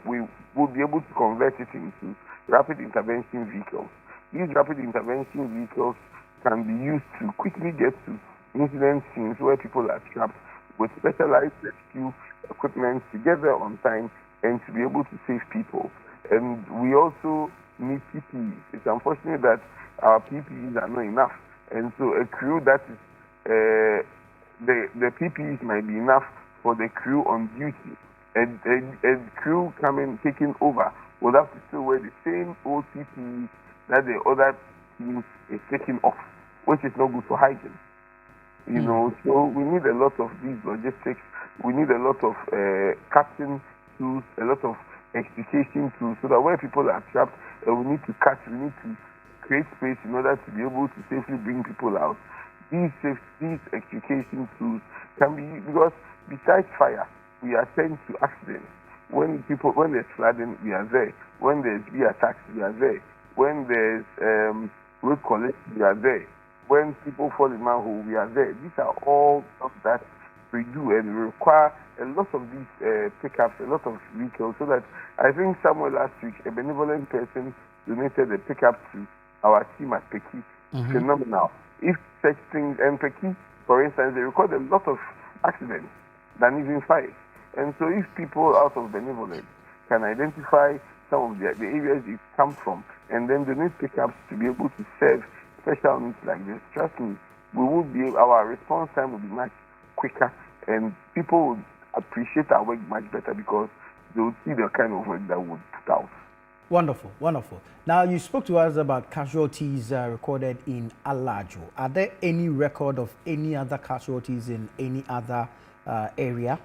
we will be able to convert it into rapid intervention vehicles. These rapid intervention vehicles can be used to quickly get to incident scenes where people are trapped, with specialized rescue equipment to get there on time and to be able to save people. And we also need PPEs. It's unfortunate that our PPEs are not enough. And so a crew that is the PPEs might be enough for the crew on duty. A crew taking over would have to still wear the same old PPE that the other team is taking off, which is not good for hygiene. You know, so we need a lot of these logistics. We need a lot of captain tools, a lot of extrication tools, so that when people are trapped, we need to catch, we need to create space in order to be able to safely bring people out. These extrication tools can be, because besides fire, we attend to accidents. When there's flooding, we are there. When there's bee attacks, we are there. When there's road collision, we are there. When people fall in manhole, we are there. These are all stuff that we do, and we require a lot of these pickups, a lot of vehicles, so that I think somewhere last week, a benevolent person donated a pickup to our team at Peki. Phenomenal. If such things, and Peki, for instance, they record a lot of accidents than even fires. And so if people out of benevolence can identify some of the areas it comes from, and then donate pickups to be able to serve special needs like this, trust me, our response time will be much quicker, and people would appreciate our work much better because they would see the kind of work that we would put out. Wonderful, wonderful. Now, you spoke to us about casualties recorded in Alajo. Are there any record of any other casualties in any other area?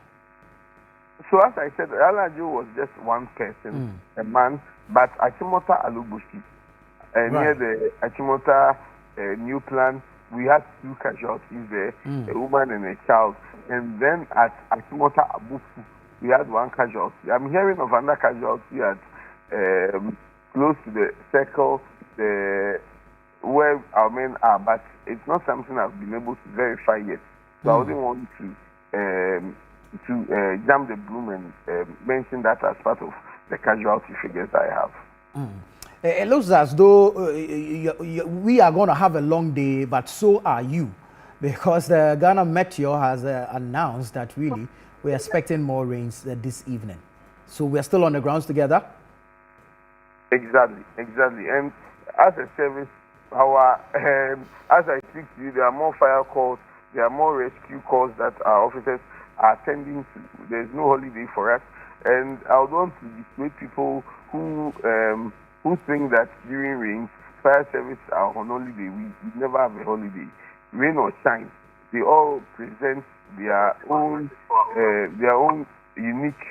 So as I said, Alajo was just one person, a man, but Achimota Alubushi, near the Achimota new plant, we had 2 casualties there, a woman and a child. And then at Achimota Abufu, we had 1 casualty. I'm hearing of another casualty at close to the circle, where our men are, but it's not something I've been able to verify yet. So I wouldn't want to jump the broom and mention that as part of the casualty figures I have. It looks as though we are going to have a long day, but so are you, because the Ghana Meteor has announced that really we're expecting more rains this evening. So we're still on the grounds together? Exactly. And as a service, as I speak to you, there are more fire calls, there are more rescue calls that our officers are attending to. There's no holiday for us. And I would want to dissuade people who think that during rains, fire service are on holiday. We never have a holiday. Rain or shine, they all present their own unique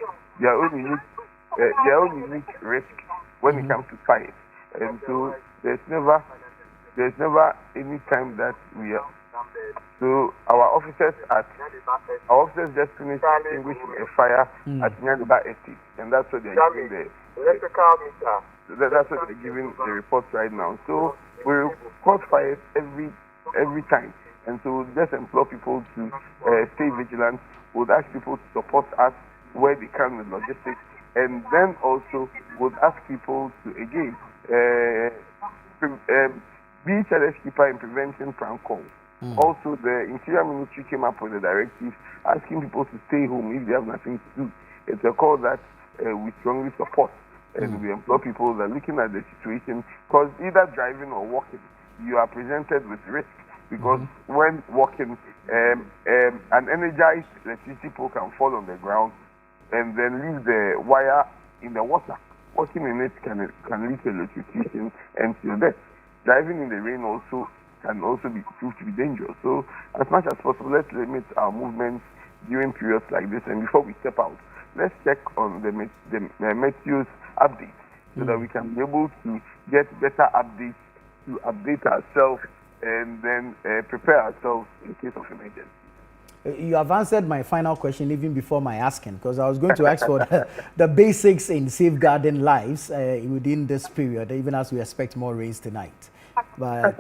risk when it comes to fire. And so there's never any time that we are. So our officers just finished extinguishing a fire at NADMO Estate, and that's what they're giving that's what they're giving the report right now. So we report fires every time, and so we just implore people to stay vigilant. We would ask people to support us where they can with logistics, and then also would ask people to again be each other's keeper in prevention prank calls. Also, the Interior Ministry came up with a directive asking people to stay home if they have nothing to do. It's a call that we strongly support, and we implore people that looking at the situation, because either driving or walking, you are presented with risk, because when walking, an energized electricity pole can fall on the ground and then leave the wire in the water. Walking in it can lead to electrocution and to death. Driving in the rain can also be proved to be dangerous. So as much as possible, let's limit our movements during periods like this. And before we step out, let's check on the Meteor's updates so that we can be able to get better updates to update ourselves and then prepare ourselves in case of emergency. You have answered my final question even before my asking, because I was going to ask for the basics in safeguarding lives within this period, even as we expect more rains tonight. But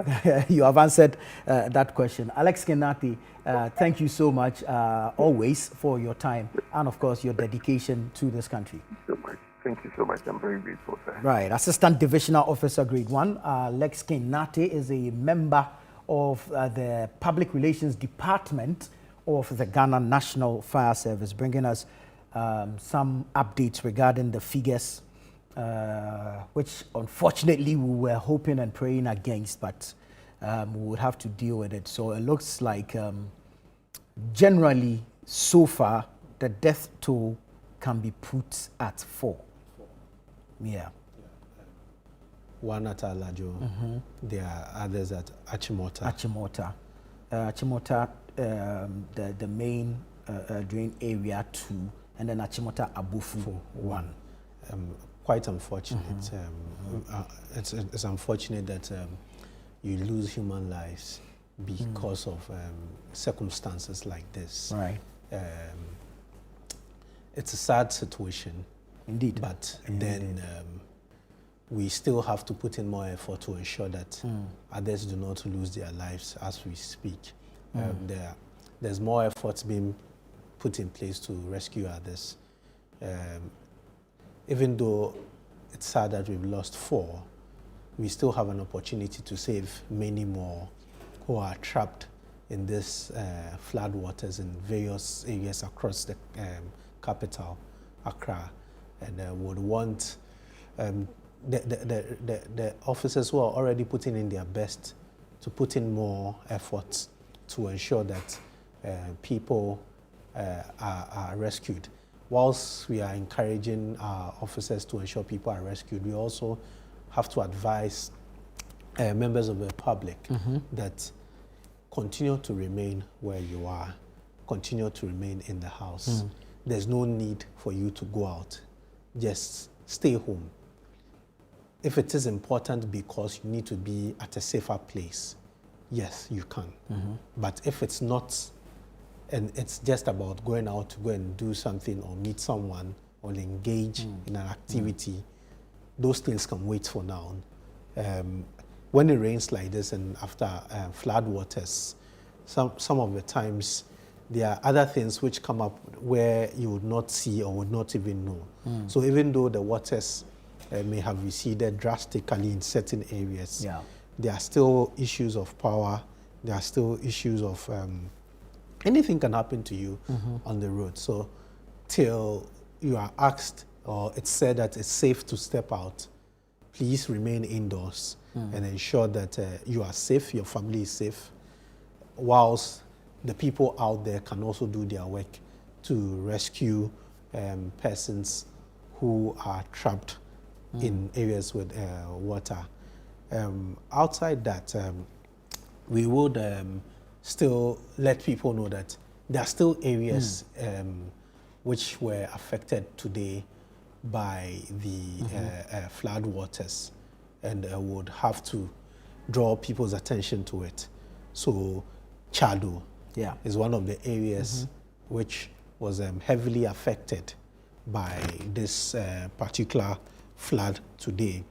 you have answered that question. Alex Kenati, thank you so much always for your time and, of course, your dedication to this country. Thank you so much. I'm very grateful, sir. Right. Assistant Divisional Officer Grade 1, Alex Kenati, is a member of the Public Relations Department of the Ghana National Fire Service, bringing us some updates regarding the figures, which unfortunately we were hoping and praying against, but we would have to deal with it. So it looks like generally, so far, the death toll can be put at 4. Yeah. One at Alajo. There are others at Achimota. Achimota, the main drain area 2, and then Achimota Abufu 1. Quite unfortunate. It's unfortunate that you lose human lives because of circumstances like this. Right. It's a sad situation. Indeed. But then we still have to put in more effort to ensure that others do not lose their lives as we speak. There's more efforts being put in place to rescue others. Even though it's sad that we've lost 4, we still have an opportunity to save many more who are trapped in this floodwaters in various areas across the capital, Accra, and would want the officers who are already putting in their best to put in more efforts to ensure that people are rescued. Whilst we are encouraging our officers to ensure people are rescued, we also have to advise members of the public that continue to remain where you are, continue to remain in the house. There's no need for you to go out. Just stay home. If it is important because you need to be at a safer place, yes, you can. But if it's not, and it's just about going out to go and do something or meet someone or engage in an activity, those things can wait for now. When it rains like this and after floodwaters, some of the times there are other things which come up where you would not see or would not even know. So even though the waters may have receded drastically in certain areas, there are still issues of power, there are still issues of anything can happen to you on the road. So till you are asked or it's said that it's safe to step out, please remain indoors and ensure that you are safe, your family is safe, whilst the people out there can also do their work to rescue persons who are trapped in areas with water. Outside that, we would still let people know that there are still areas which were affected today by the flood waters, and would have to draw people's attention to it. So Tse Addo is one of the areas which was heavily affected by this particular flood today.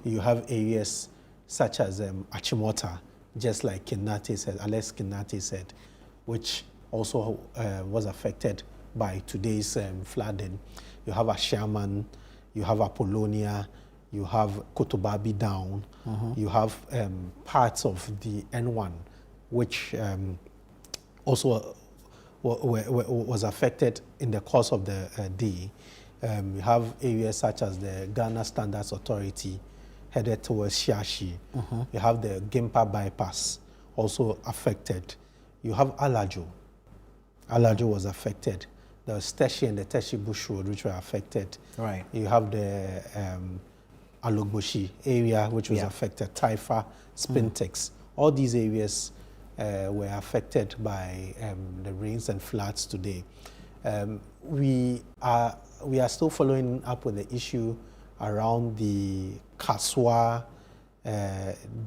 You have areas such as Achimota, just like Alex Kinati said, which also was affected by today's flooding. You have Agyeman, you have Apollonia, you have Kotobabi down, you have parts of the N1, which also was affected in the course of the day. You have areas such as the Ghana Standards Authority headed towards Shiashi. You have the Gimpa bypass also affected. You have Alajo. Alajo was affected. The Teshi and the Teshi Bush Road, which were affected. Right. You have the Alogboshi area, which was affected. Taifa, Spintex. All these areas were affected by the rains and floods today. We are still following up with the issue around the Kaswa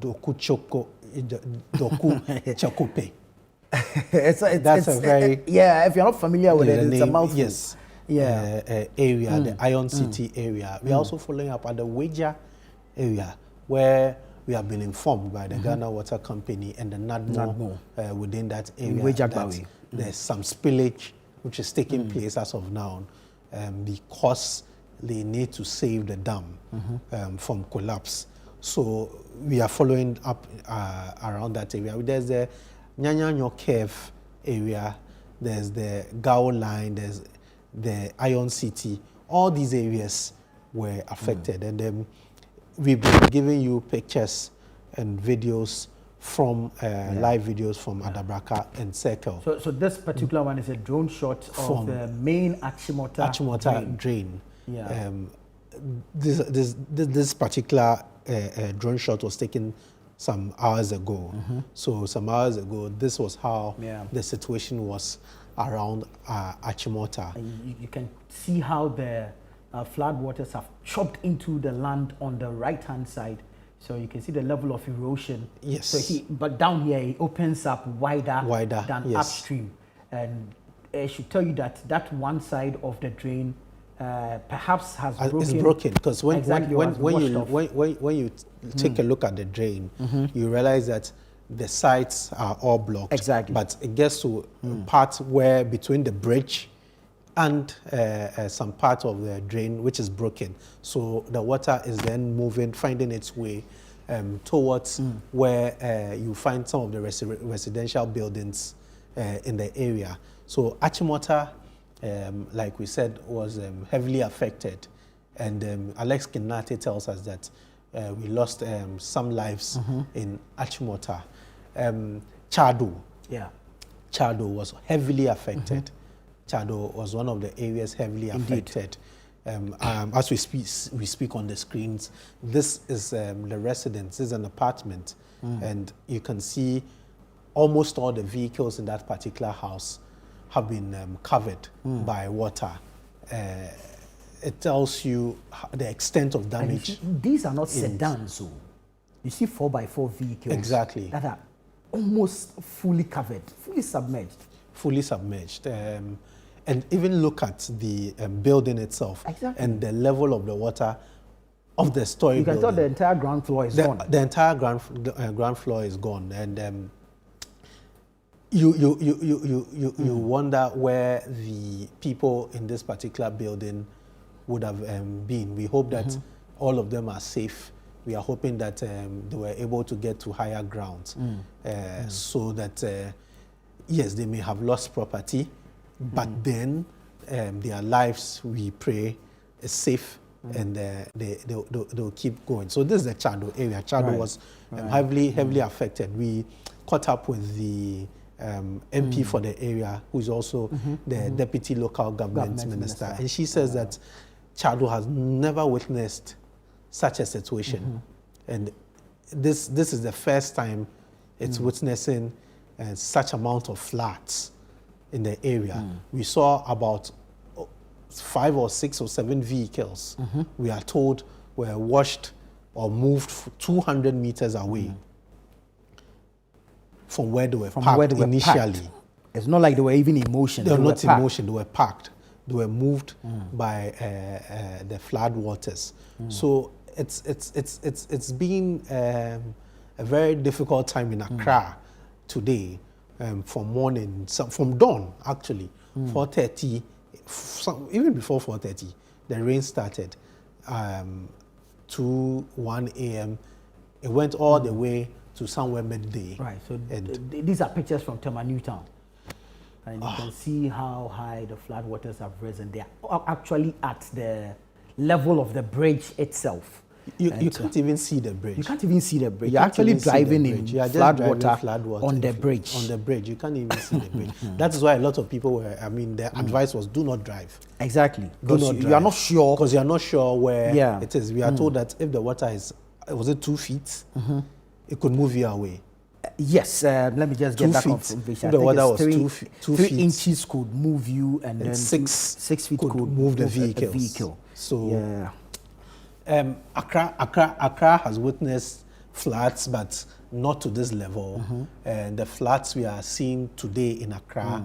Doku Chokope. That's a very if you're not familiar with it, it's a mouthful. Yes. Area, the Iron City area. We are also following up at the Weja area, where we have been informed by the Ghana Water Company and the NADMO within that area that there's some spillage which is taking place as of now, because they need to save the dam from collapse. So we are following up around that area. There's the Nyanyanyo Cave area, there's the Gao line, there's the Iron City. All these areas were affected, and we've been giving you pictures and videos from live videos from Adabraka and Circle. So this particular one is a drone shot of the main Achimota drain. Yeah. This particular drone shot was taken some hours ago. So some hours ago, this was how the situation was around Achimota. You can see how the floodwaters have chopped into the land on the right-hand side. So you can see the level of erosion. Yes. So but down here, it opens up wider than upstream. And I should tell you that one side of the drain perhaps has broken. It's broken because when you take a look at the drain, you realize that the sides are all blocked. Exactly. But it gets to a part where between the bridge and some part of the drain which is broken. So the water is then finding its way towards where you find some of the residential buildings in the area. So Achimota, like we said, was heavily affected. And Alex Kinate tells us that we lost some lives in Achimota. Tse Addo was heavily affected. Tse Addo was one of the areas heavily affected. As we speak on the screens, this is the residence. This is an apartment, and you can see almost all the vehicles in that particular house have been covered by water. It tells you the extent of damage. These are not sedans, so you see 4x4 vehicles that are almost fully covered, fully submerged. Fully submerged. And even look at the building itself and the level of the water of the story You can building. tell the entire ground floor is gone. The entire ground floor is gone. And you wonder where the people in this particular building would have been. We hope that all of them are safe. We are hoping that they were able to get to higher grounds so that, yes, they may have lost property, but then their lives, we pray, is safe and they'll keep going. So this is the Tse Addo area. Tse Addo was heavily affected. We caught up with the MP for the area, who is also the deputy local government minister. And she says that Tse Addo has never witnessed such a situation. And this is the first time it's witnessing such amount of floods in the area. We saw about 5 or 6 or 7 vehicles, we are told, were washed or moved 200 meters away from where they were parked initially. It's not like they were even in motion. They were not in motion, they were parked. They were moved by the flood waters. So it's been a very difficult time in Accra today, from morning, from dawn actually, 4:30, even before 4:30, the rain started to 1 a.m. It went all the way to somewhere midday. Right, so these are pictures from Tema Newtown. And you can see how high the floodwaters have risen. They are actually at the level of the bridge itself. You can't even see the bridge. You can't even see the bridge. You're actually driving in floodwater on the bridge. On the bridge, you can't even see the bridge. That is why a lot of people were, the advice was do not drive. Exactly. Do not drive. You are not sure. Because you are not sure where it is. We are told that if the water is, was it 2 feet, it could move you away. Yes, let me just get that confirmation. The water was 2 3 feet. inches could move you, and then 6 feet could move the vehicle. So, Accra has witnessed floods, but not to this level. And the floods we are seeing today in Accra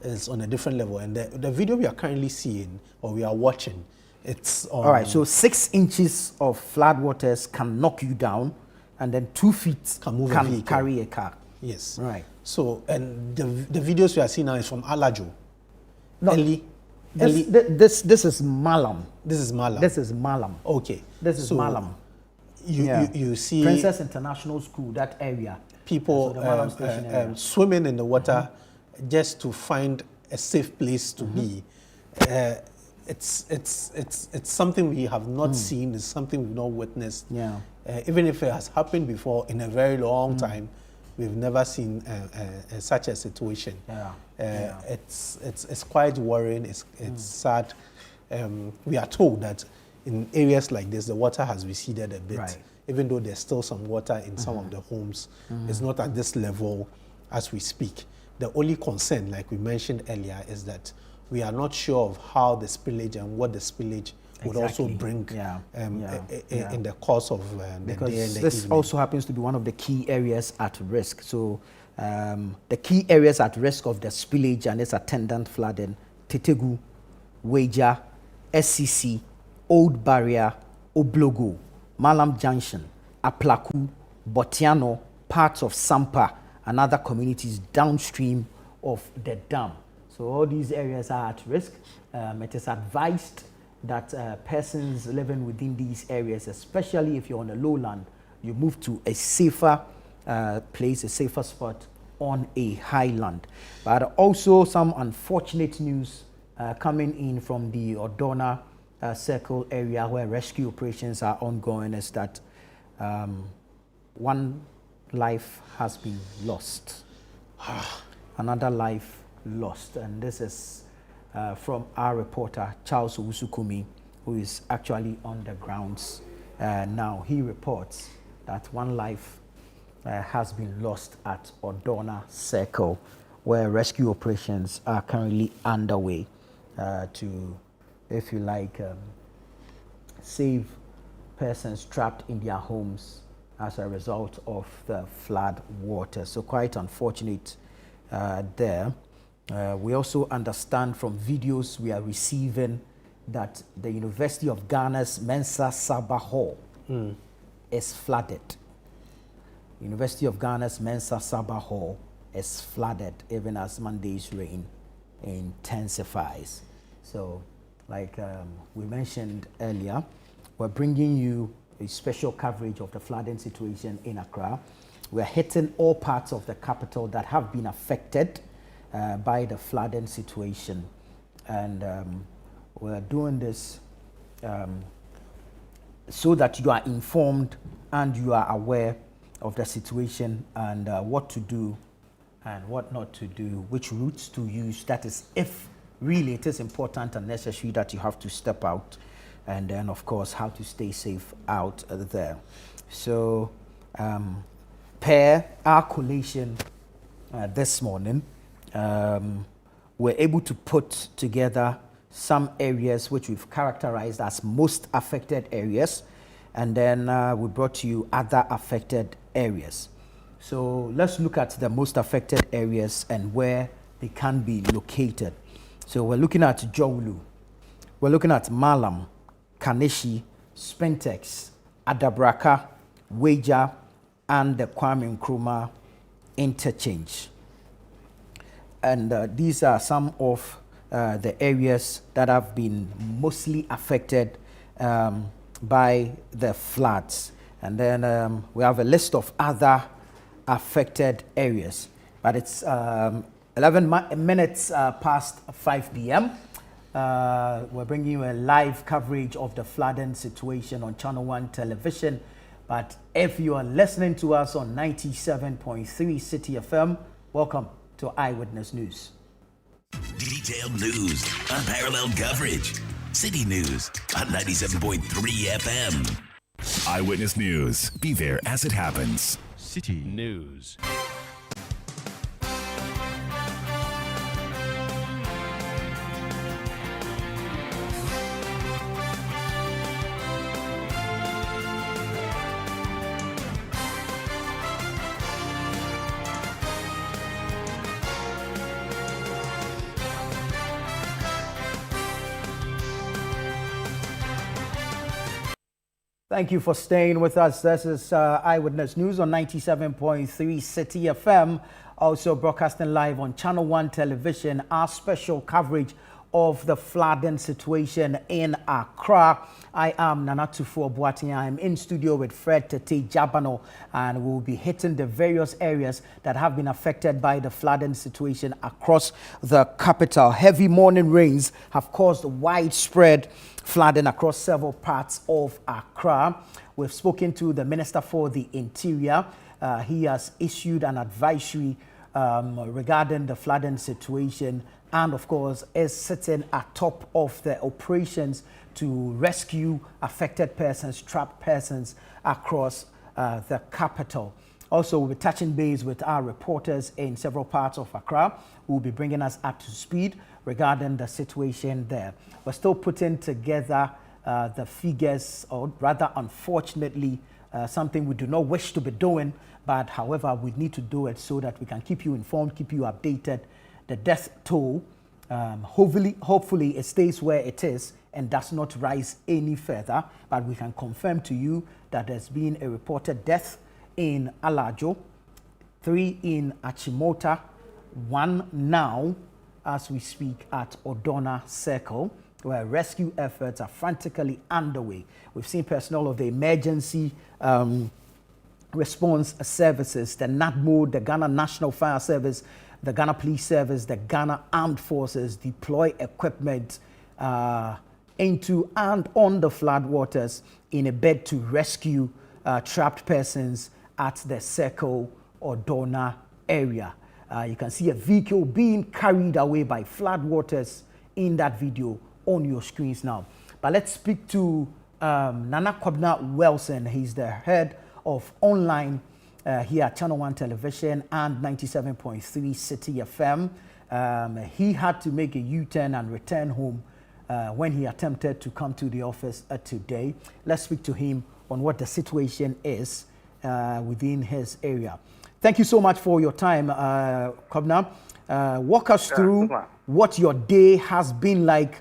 is on a different level. And the video we are currently seeing, or we are watching, it's on... All right, so 6 inches of floodwaters can knock you down, and then 2 feet can carry a car. Yes. Right. So, and the videos we are seeing now is from Alajo. No, this is Malam. This is Malam. This is Malam. Okay. This is Malam. You see... Princess International School, that area. People swimming in the water just to find a safe place to be. It's something we have not seen. It's something we've not witnessed. Yeah. Even if it has happened before in a very long time, we've never seen such a situation. It's quite worrying. It's sad. We are told that in areas like this, the water has receded a bit. Even though there's still some water in some of the homes, it's not at this level as we speak. The only concern, like we mentioned earlier, is that we are not sure of how the spillage and what the spillage would also bring in the course of the day and the this evening. also happens to be one of the key areas at risk. So the key areas at risk of the spillage and its attendant flooding: Tetegu, Weja, SCC, Old Barrier, Oblogo, Malam Junction, Aplaku, Botiano, parts of Sampa, and other communities downstream of the dam. So all these areas are at risk. It is advised that persons living within these areas, especially if you're on a lowland, you move to a safer place, a safer spot on a highland. But also some unfortunate news coming in from the Odorna circle area where rescue operations are ongoing is that one life has been lost. Another life lost. And this is from our reporter, Charles Owusukumi, who is actually on the grounds now. He reports that one life has been lost at Odorna Circle, where rescue operations are currently underway to, if you like, save persons trapped in their homes as a result of the flood water. So quite unfortunate there. We also understand from videos we are receiving that the University of Ghana's Mensa Saba Hall is flooded. University of Ghana's Mensa Saba Hall is flooded even as Monday's rain intensifies. So like we mentioned earlier, we're bringing you a special coverage of the flooding situation in Accra. We're hitting all parts of the capital that have been affected by the flooding situation. And we're doing this so that you are informed and you are aware of the situation and what to do and what not to do, which routes to use. That is, if really it is important and necessary that you have to step out, and then of course how to stay safe out there. So per our collation this morning, we're able to put together some areas which we've characterized as most affected areas, and then we brought to you other affected areas. So let's look at the most affected areas and where they can be located. So we're looking at Jowlu, we're looking at Malam, Kaneshi, Spentex, Adabraka, Weja, and the Kwame Nkrumah interchange. And these are some of the areas that have been mostly affected by the floods. And then we have a list of other affected areas. But it's 11 minutes past 5 p.m. We're bringing you a live coverage of the flooding situation on ChannelOne television. But if you are listening to us on 97.3 City FM, welcome to Eyewitness News. Detailed news, unparalleled coverage. City News on 97.3 FM. Eyewitness News. Be there as it happens. City News. Thank you for staying with us. This is Eyewitness News on 97.3 City FM, also broadcasting live on ChannelOne television. Our special coverage of the flooding situation in Accra. I am Nana Tufo Boating. I am in studio with Fred Tete Jabano, and we'll be hitting the various areas that have been affected by the flooding situation across the capital. Heavy morning rains have caused widespread flooding across several parts of Accra. We've spoken to the Minister for the Interior. He has issued an advisory regarding the flooding situation, and of course is sitting atop of the operations to rescue affected persons, trapped persons across the capital. Also, we'll be touching base with our reporters in several parts of Accra who will be bringing us up to speed regarding the situation there. We're still putting together the figures, or rather, unfortunately, something we do not wish to be doing, but however, we need to do it so that we can keep you informed, keep you updated. The death toll, hopefully it stays where it is and does not rise any further, but we can confirm to you that there's been a reported death in Alajo, 3 in Achimota, 1 now as we speak at Odorna Circle, where rescue efforts are frantically underway. We've seen personnel of the emergency response services, the NADMO, the Ghana National Fire Service, the Ghana Police Service, the Ghana Armed Forces deploy equipment into and on the floodwaters in a bid to rescue trapped persons at the Circle Odorna area. You can see a vehicle being carried away by floodwaters in that video on your screens now. But let's speak to Nana Kwabena Wilson. He's the head of online here at ChannelOne Television and 97.3 City FM. He had to make a U-turn and return home when he attempted to come to the office today. Let's speak to him on what the situation is within his area. Thank you so much for your time, Kwabena. Walk us through what your day has been like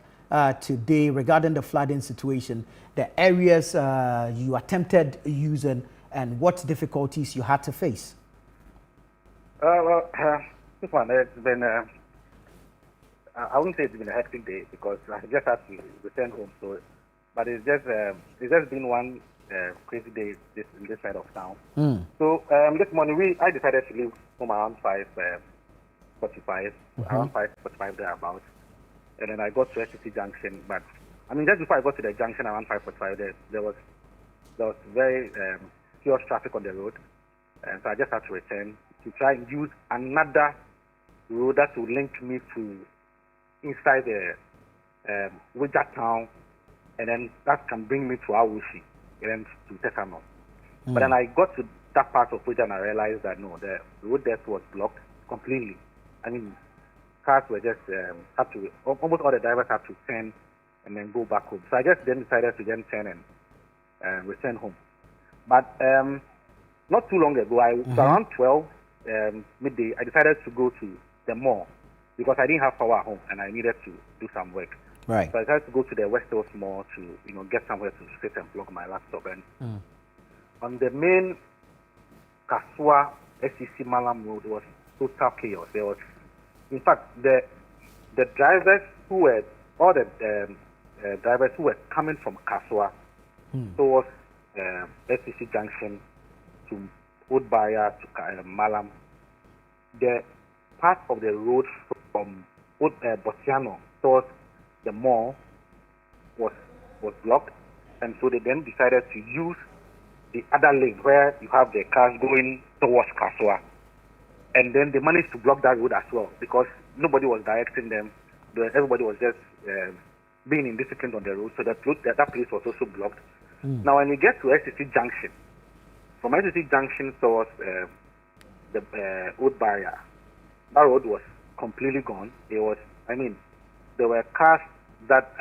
today regarding the flooding situation, the areas you attempted using, and what difficulties you had to face. This one has been, I wouldn't say it's been a hectic day because I just had to return home. So, but it's just been one crazy day in this side of town. So this morning I decided to leave home around 5:45, around 5:45 thereabouts, and then I got to SCC Junction. But I mean, just before I got to the junction around 5:45, there was very serious traffic on the road, and so I just had to return to try and use another road that will link me to inside the Wija town, and then that can bring me to Awushi and then to Tesano. But then I got to that part of Wija and I realized that no, the road there was blocked completely. I mean, cars were just almost all the drivers had to turn and then go back home. So I just then decided to then turn and return home. But not too long ago, so around 12 midday, I decided to go to the mall because I didn't have power at home and I needed to do some work. Right. So I decided to go to the West Coast Mall to get somewhere to sit and plug my laptop. And on the main Kasua SCC Malam Road was total chaos. There was, in fact, the drivers who were drivers who were coming from Kasua towards SCC Junction to Old Barrier to Malam, the part of the road from Botiano towards the mall was blocked, and so they then decided to use the other lane where you have the cars going towards Kasua, and then they managed to block that road as well because nobody was directing them. Everybody was just being indisciplined on the road, so that place was also blocked. Now, when you get to SCC Junction, from SCC Junction towards the Old Barrier, that road was completely gone. It was, I mean, there were cars that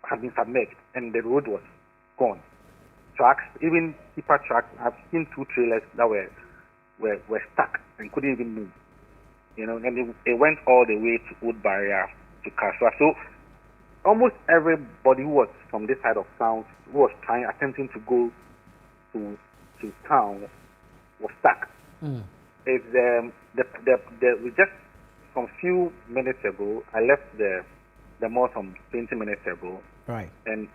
had been submerged, and the road was gone. Trucks, even tipper trucks, I've seen 2 trailers that were stuck and couldn't even move. You know, and it went all the way to Old Barrier to Kasua. So almost everybody who was from this side of town who was attempting to go to town was stuck. It's we just some few minutes ago. I left the mall some 20 minutes ago. Right. And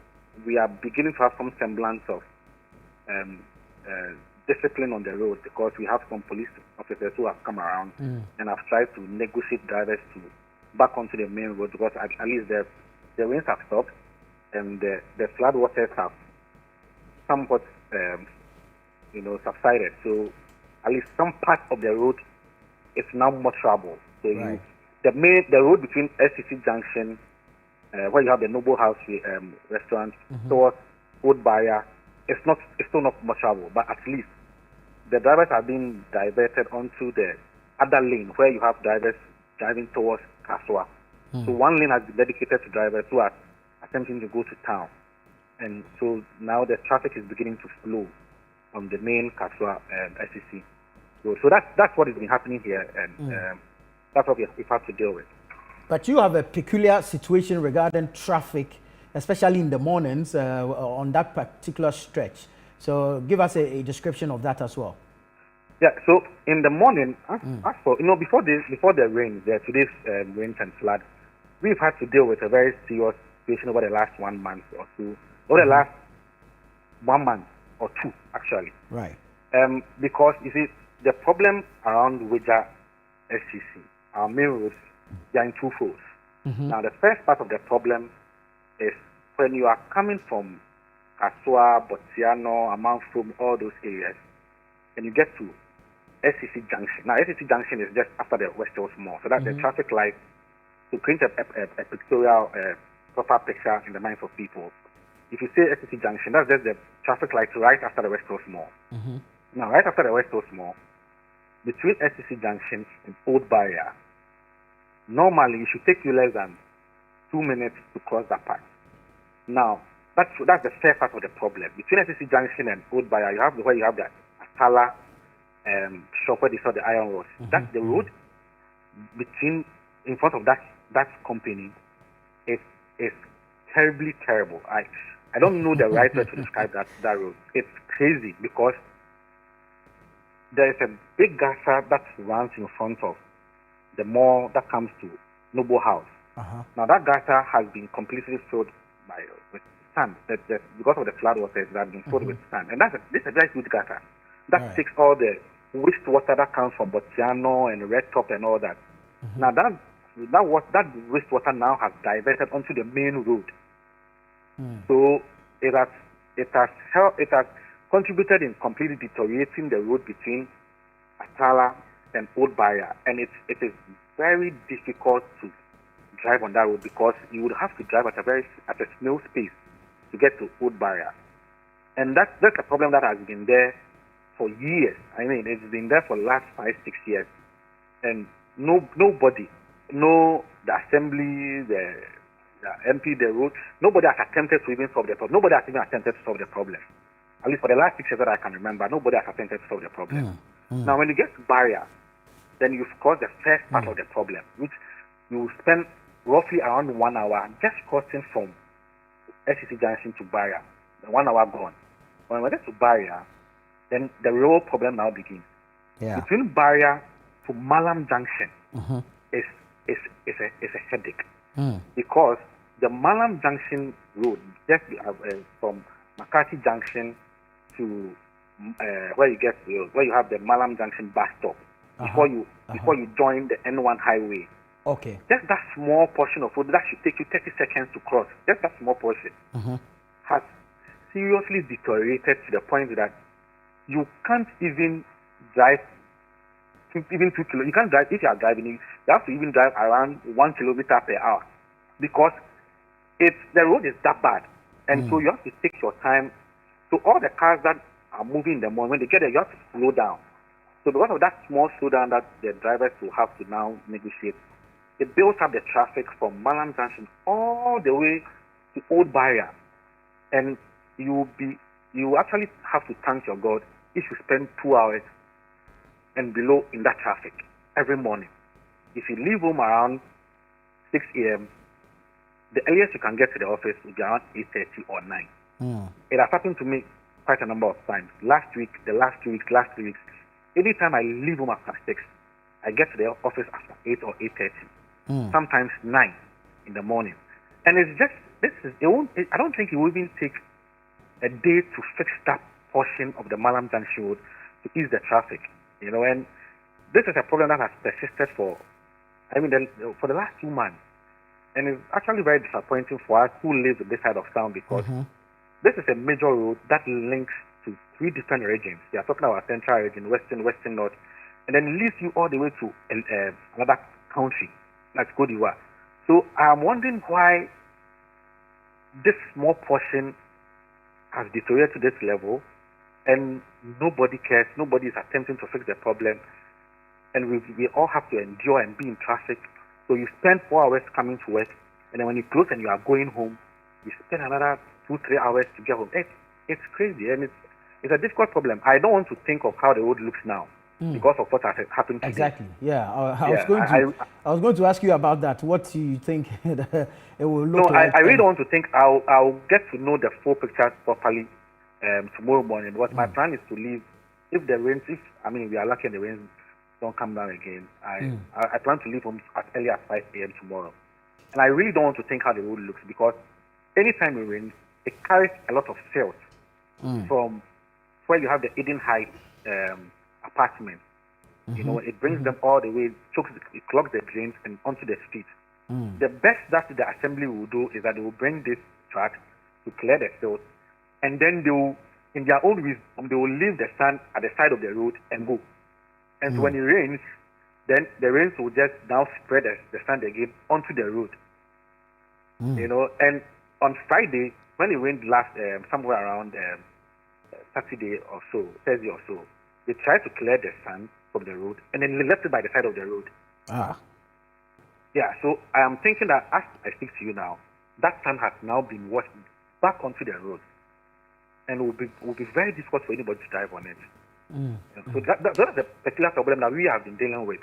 we are beginning to have some semblance of discipline on the road because we have some police officers who have come around and have tried to negotiate drivers to back onto the main road because at least the rains have stopped and the floodwaters have somewhat subsided. So at least some part of the road is now motorable. So Right. the road between SCC Junction, where you have the Noble House restaurant, towards Old Barrier, it's still not motorable, but at least the drivers are being diverted onto the other lane where you have drivers driving towards Kaswa. So one lane has been dedicated to drivers who are attempting to go to town. And so now the traffic is beginning to flow on the main Kaswa SCC. So that's what has been happening here, and that's what we've had to deal with. But you have a peculiar situation regarding traffic, especially in the mornings on that particular stretch. So give us a description of that as well. Yeah, so in the morning, as for, before the rain, today's rains and flood, we've had to deal with a very serious situation over the last 1 month or two, over the last 1 month or two, actually. Right. Because, you see, the problem around Wija SCC, our main roads, they are in two folds. Now, the first part of the problem is when you are coming from Kaswa, Botiano, Amanfum, all those areas, and you get to SCC Junction. Now, SCC Junction is just after the West Hills Mall, so that's the traffic light to create a pictorial proper picture in the minds of people. If you say SCC Junction, that's just the traffic light right after the West Hills Mall. Now, right after the West Hills Mall, between SCC Junction and Old Barrier, normally it should take you less than 2 minutes to cross that part. Now, that's the fair part of the problem. Between SCC Junction and Old Barrier, you have where you have that Atala shop where they saw the iron rods. That's the road in front of that company is terribly terrible. I don't know the right way to describe that road. It's crazy because there is a big gasa that runs in front of the mall that comes to Noble House. Now that gasa has been completely filled with sand. Because of the floodwaters, it has been filled with sand, and this is a very good gasa that takes all the wastewater that comes from Botiano and Red Top and all that. Now that wastewater now has diverted onto the main road. So it has contributed in completely deteriorating the road between Atala and Old Barrier, and it is very difficult to drive on that road because you would have to drive at a snail's pace to get to Old Barrier, and that's a problem that has been there for years. I mean, it's been there for the last 5-6 years, and nobody, the assembly, the MP, the road, nobody has attempted to even solve the problem. Nobody has even attempted to solve the problem. At least for the last 6 years that I can remember, nobody has attempted to solve the problem. Now, when you get to Barrier, then you've caused the first part of the problem, which you will spend roughly around 1 hour just crossing from SCC Junction to Barrier. 1 hour gone. When we get to Barrier, then the real problem now begins. Between Barrier to Malam Junction is a headache because the Malam Junction road, just from McCarthy Junction to where you have the Malam Junction bus stop before you join the N1 highway. Okay. Just that small portion of road that should take you 30 seconds to cross. Just that small portion has seriously deteriorated to the point that you can't even drive even 2 kilometers. You can't drive if you are driving. You have to even drive around 1 kilometer per hour because the road is that bad, and so you have to take your time. So all the cars that are moving in the morning, when they get there, you have to slow down. So because of that small slowdown that the drivers will have to now negotiate, it builds up the traffic from Malam Junction all the way to Old Barrier, and you actually have to thank your God if you spend 2 hours and below in that traffic every morning. If you leave home around 6 a.m., the earliest you can get to the office will be around 8:30 or 9. It has happened to me quite a number of times. Last week, the last 2 weeks, last 3 weeks, anytime I leave home after 6, I get to the office after 8 or 8:30, Mm. sometimes 9 in the morning. And it's just, I don't think it will even take a day to fix that portion of the Malam Junction Road to ease the traffic, and this is a problem that has persisted for the last 2 months. And it's actually very disappointing for us who live this side of town because this is a major road that links to 3 different regions. We are talking about central region, western, north, and then leads you all the way to another country, like Cote d'Ivoire. So I'm wondering why this small portion has deteriorated to this level, and nobody cares. Nobody is attempting to fix the problem, and we all have to endure and be in traffic. So you spend 4 hours coming to work, and then when you close and you are going home, you spend another 2-3 hours to get home. It's crazy, and it's a difficult problem. I don't want to think of how the road looks now because of what has happened today. Exactly. Yeah. I was going to ask you about that. What do you think it will look like? I really don't want to think. I'll get to know the full picture properly tomorrow morning. What my plan is to leave if the rains. We are lucky and the rains don't come down again. I plan to leave home as early as 5 a.m. tomorrow. And I really don't want to think how the road looks because anytime it rains, it carries a lot of silt from where you have the Eden Heights apartments. It brings them all the way, it clogs the drains and onto the street. The best that the assembly will do is that they will bring this truck to clear the silt, and then they will, in their own wisdom, they will leave the sand at the side of the road and go. And so when it rains, then the rains will just now spread the sand again onto the road. And on Friday, when it rained last, somewhere around Saturday or so, Thursday or so, they tried to clear the sand from the road and then left it by the side of the road. Yeah, so I am thinking that as I speak to you now, that sand has now been washed back onto the road. And it will be very difficult for anybody to drive on it. So that is a particular problem that we have been dealing with,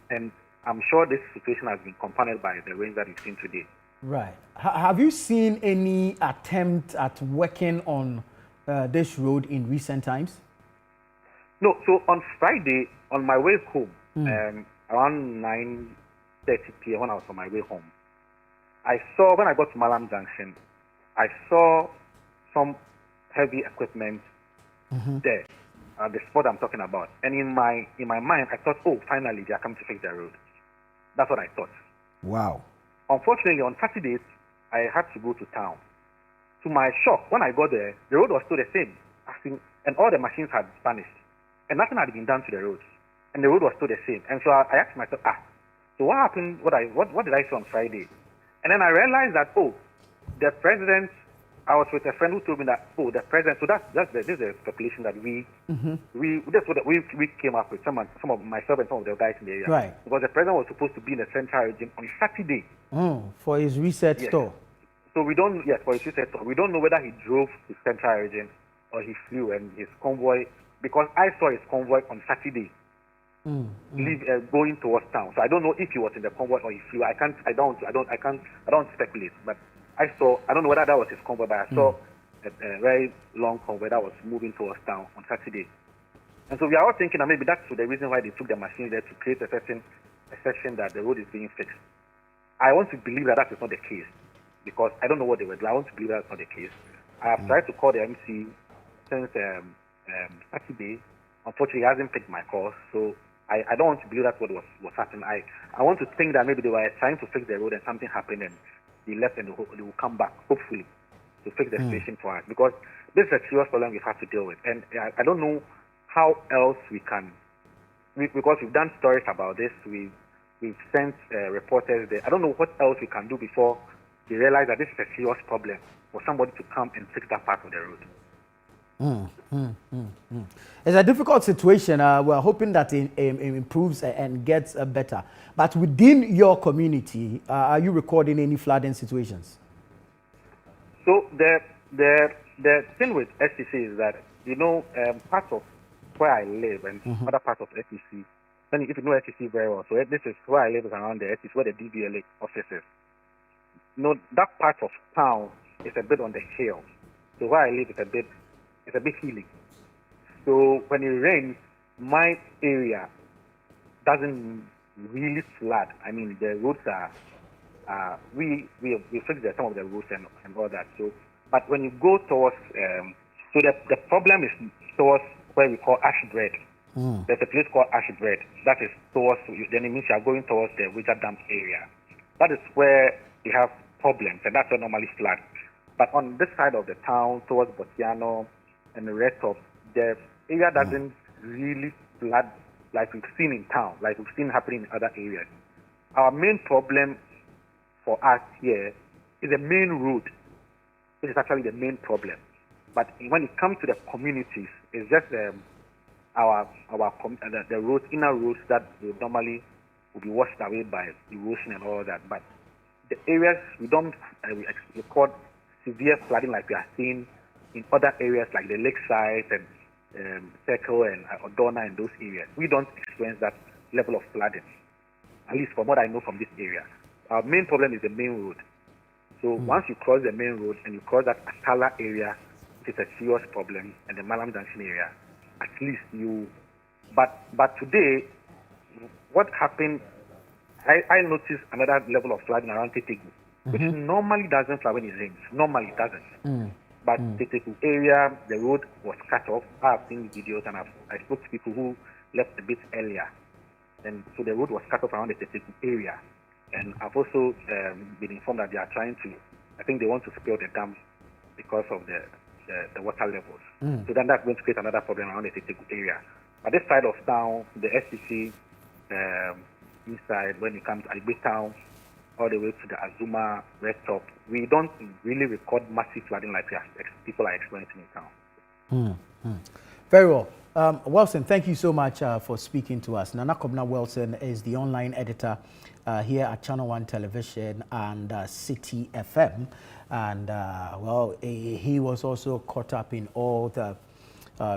and I'm sure this situation has been compounded by the rains that we've seen today. Right. Have you seen any attempt at working on this road in recent times? No. So on Friday, on my way home, around 9:30 p.m. when I was on my way home, when I got to Malam Junction, I saw some heavy equipment there. The spot I'm talking about, and in my mind, I thought, oh, finally they are coming to fix the road. That's what I thought. Wow. Unfortunately, on Saturdays, I had to go to town. To my shock, when I got there, the road was still the same, and all the machines had vanished, and nothing had been done to the road, and the road was still the same. And so I asked myself, so what happened? What did I see on Friday? And then I realized that, the president. I was with a friend who told me that, the president. So this is a speculation that that's what we came up with. Some of myself and some of the guys in the area. Right. Because the president was supposed to be in the central region on Saturday. For his reset store. So for his reset store. We don't know whether he drove to central region or he flew, and his convoy, because I saw his convoy on Saturday going towards town. So I don't know if he was in the convoy or he flew. I don't speculate, but I don't know whether that was his convoy, but I saw a very long convoy that was moving towards town on Saturday. And so we are all thinking that maybe that's the reason why they took the machine there to create a section that the road is being fixed. I want to believe that is not the case, because I don't know what they were doing. I want to believe that's not the case. I have tried to call the MC since Saturday. Unfortunately, he hasn't picked my call, so I don't want to believe that's what was happening. I want to think that maybe they were trying to fix the road and something happened and they left, and they will come back, hopefully, to fix the situation for us. Because this is a serious problem we have to deal with. And I don't know how else we can, because we've done stories about this, we've sent reporters there. I don't know what else we can do before they realize that this is a serious problem for somebody to come and fix that part of the road. It's a difficult situation. We're hoping that it improves and gets better. But within your community, are you recording any flooding situations? So the thing with SCC is that, parts of where I live and other parts of SCC, if you know SCC very well, so this is where I live, is around the SCC, where the DBLA office is. That part of town is a bit on the hill. So where I live is a bit hilly. So when it rains, my area, doesn't really flood. I mean, the roads are we fixed some of the roads and all that. So, but when you go towards, so the problem is towards where we call Ashbread. There's a place called Ashbread that is towards. Then it means you are going towards the Wija Dam area. That is where we have problems, and that's where normally flood. But on this side of the town, towards Botiano and the rest of the area doesn't really flood like we've seen in town, like we've seen happening in other areas. Our main problem for us here is the main road. It is actually the main problem. But when it comes to the communities, it's just the roads, inner roads that will normally will be washed away by erosion and all that. But the areas we don't record severe flooding like we are seeing in other areas like the lakeside and Circle and Odorna and those areas. We don't experience that level of flooding, at least from what I know from this area. Our main problem is the main road. So once you cross the main road and you cross that Atala area, it's a serious problem, and the Malam Junction area, at least you. But today, what happened? I noticed another level of flooding around Tetegu, which normally doesn't flood when it rains. Normally it doesn't. But Tetegu area, the road was cut off. I've seen videos and I spoke to people who left a bit earlier, and so the road was cut off around the Tetegu area. And I've also been informed that they are trying to. I think they want to spill the dam because of the water levels. So then that's going to create another problem around the Tetegu area. But this side of town, the SCC inside, when you come to Agbe town, all the way to the Azuma Red Top, we don't really record massive flooding like people are experiencing in town. Very well. Wilson, thank you so much for speaking to us. Nana Kobna Wilson is the online editor here at ChannelOne Television and City FM. And, he was also caught up in all the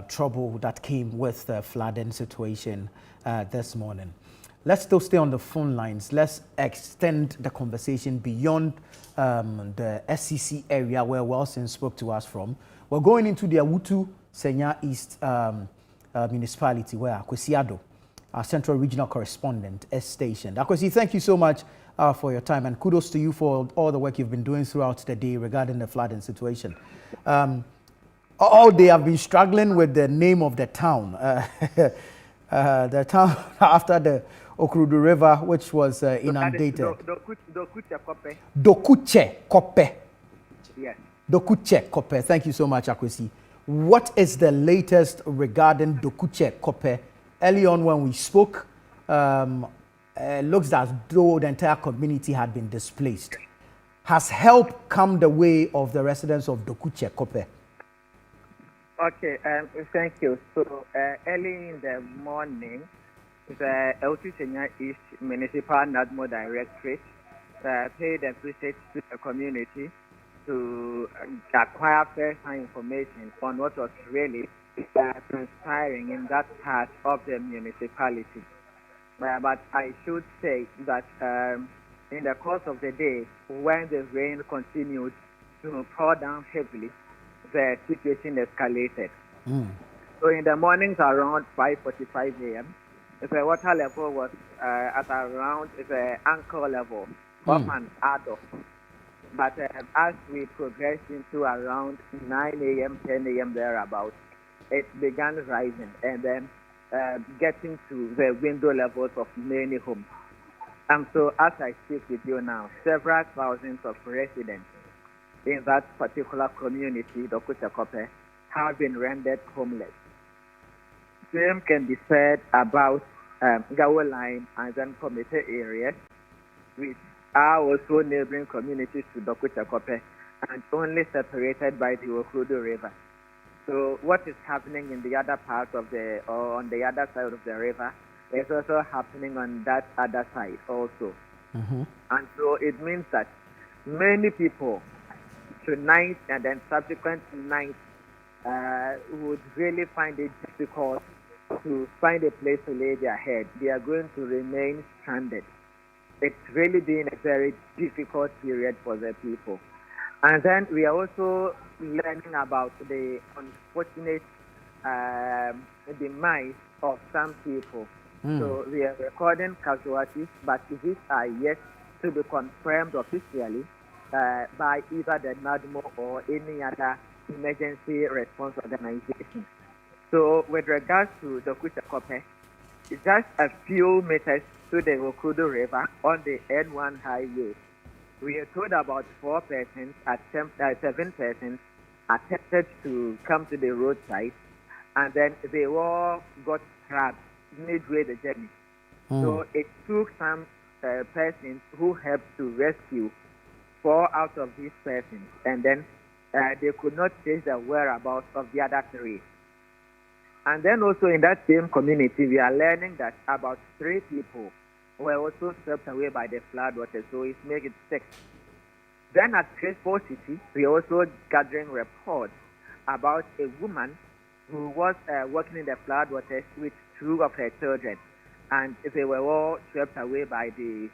trouble that came with the flooding situation this morning. Let's still stay on the phone lines. Let's extend the conversation beyond the SCC area where Wilson spoke to us from. We're going into the Awutu Senya East municipality where Tse Addo, our Central Regional Correspondent, is stationed. Akwesi, thank you so much for your time, and kudos to you for all the work you've been doing throughout the day regarding the flooding situation. All day I've been struggling with the name of the town. The town after the Okurudu River, which was inundated. Dokuche Kope. Yes. Dokuche Kope. Thank you so much, Akwesi. What is the latest regarding Dokuche Kope? Early on when we spoke, it looks as though the entire community had been displaced. Has help come the way of the residents of Dokuche Kope? Okay, thank you. So early in the morning, the Awutu Senya East Municipal NADMO Directorate paid a visit to the community to acquire first-hand information on what was really transpiring in that part of the municipality. But I should say that in the course of the day, when the rain continued to pour down heavily, the situation escalated. So in the mornings around 5:45 a.m., the water level was at around the ankle level of an adult. But as we progressed into around 9 a.m., 10 a.m. thereabouts, it began rising and then getting to the window levels of many homes. And so as I speak with you now, several thousands of residents in that particular community, Dokuche Kope, have been rendered homeless. Same can be said about Gawo Line and then Committee areas, which are also neighboring communities to Dokuche Kope and only separated by the Okurudu River. So what is happening in the other part of or on the other side of the river is also happening on that other side also. And so it means that many people tonight and then subsequent nights would really find it difficult to find a place to lay their head. They are going to remain stranded. It's really been a very difficult period for the people. And then we are also learning about the unfortunate demise of some people So we are recording casualties, but these are yet to be confirmed officially by either the NADMO or any other emergency response organization. So with regards to the Kutakope, it's just a few meters to the Okurudu River on the N1 highway. We are told about 4 persons, 7 persons attempted to come to the roadside, and then they all got trapped midway the journey. So it took some persons who helped to rescue 4 out of these persons, and then they could not trace the whereabouts of the other 3. And then also in that same community, we are learning that about 3 people were also swept away by the floodwaters, so it makes it 6. Then at Displaced City, we are also gathering reports about a woman who was working in the floodwaters with 2 of her children, and they were all swept away by the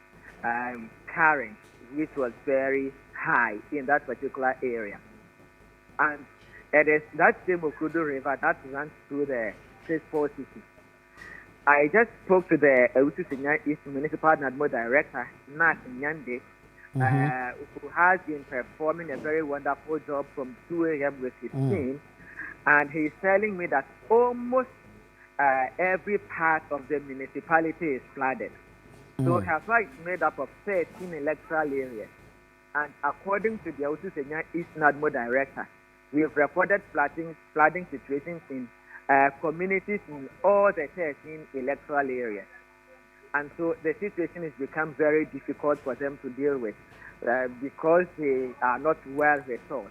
current, which was very high in that particular area. And it is that same Okurudu River that runs through the Displaced City. I just spoke to the Awutu Senya East Municipal NADMO Director, Nat Nyande, who has been performing a very wonderful job from 2 a.m. with his team. And he's telling me that almost every part of the municipality is flooded. So Accra is made up of 13 electoral areas. And according to the Awutu Senya East NADMO Director, we have recorded flooding situations in communities in all the 13 electoral areas. And so the situation has become very difficult for them to deal with because they are not well resourced.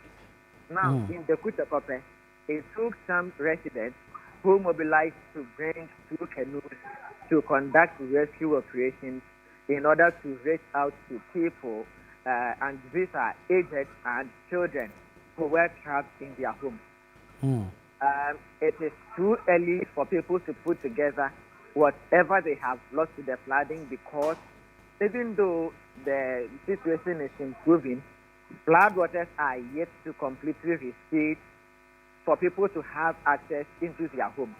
Now, in the Kutakope, it took some residents who mobilized to bring 2 canoes to conduct rescue operations in order to reach out to people, and these are aged and children who were trapped in their homes. It is too early for people to put together whatever they have lost to the flooding, because even though the situation is improving, floodwaters are yet to completely recede for people to have access into their homes.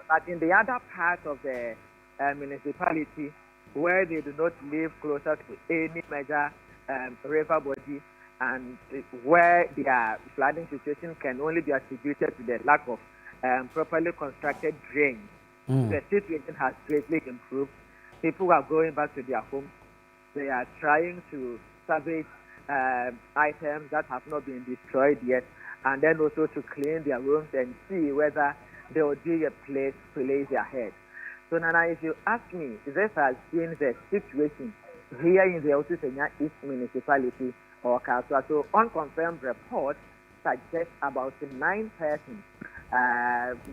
But in the other part of the municipality, where they do not live closer to any major river body, and where their flooding situation can only be attributed to the lack of properly constructed drains, the situation has greatly improved. People are going back to their homes. They are trying to salvage items that have not been destroyed yet, and then also to clean their rooms and see whether there will be a place to lay their head. So Nana, if you ask me, this has been the situation here in the Awutu Senya East Municipality or Kaswa. So unconfirmed reports suggest about 9 persons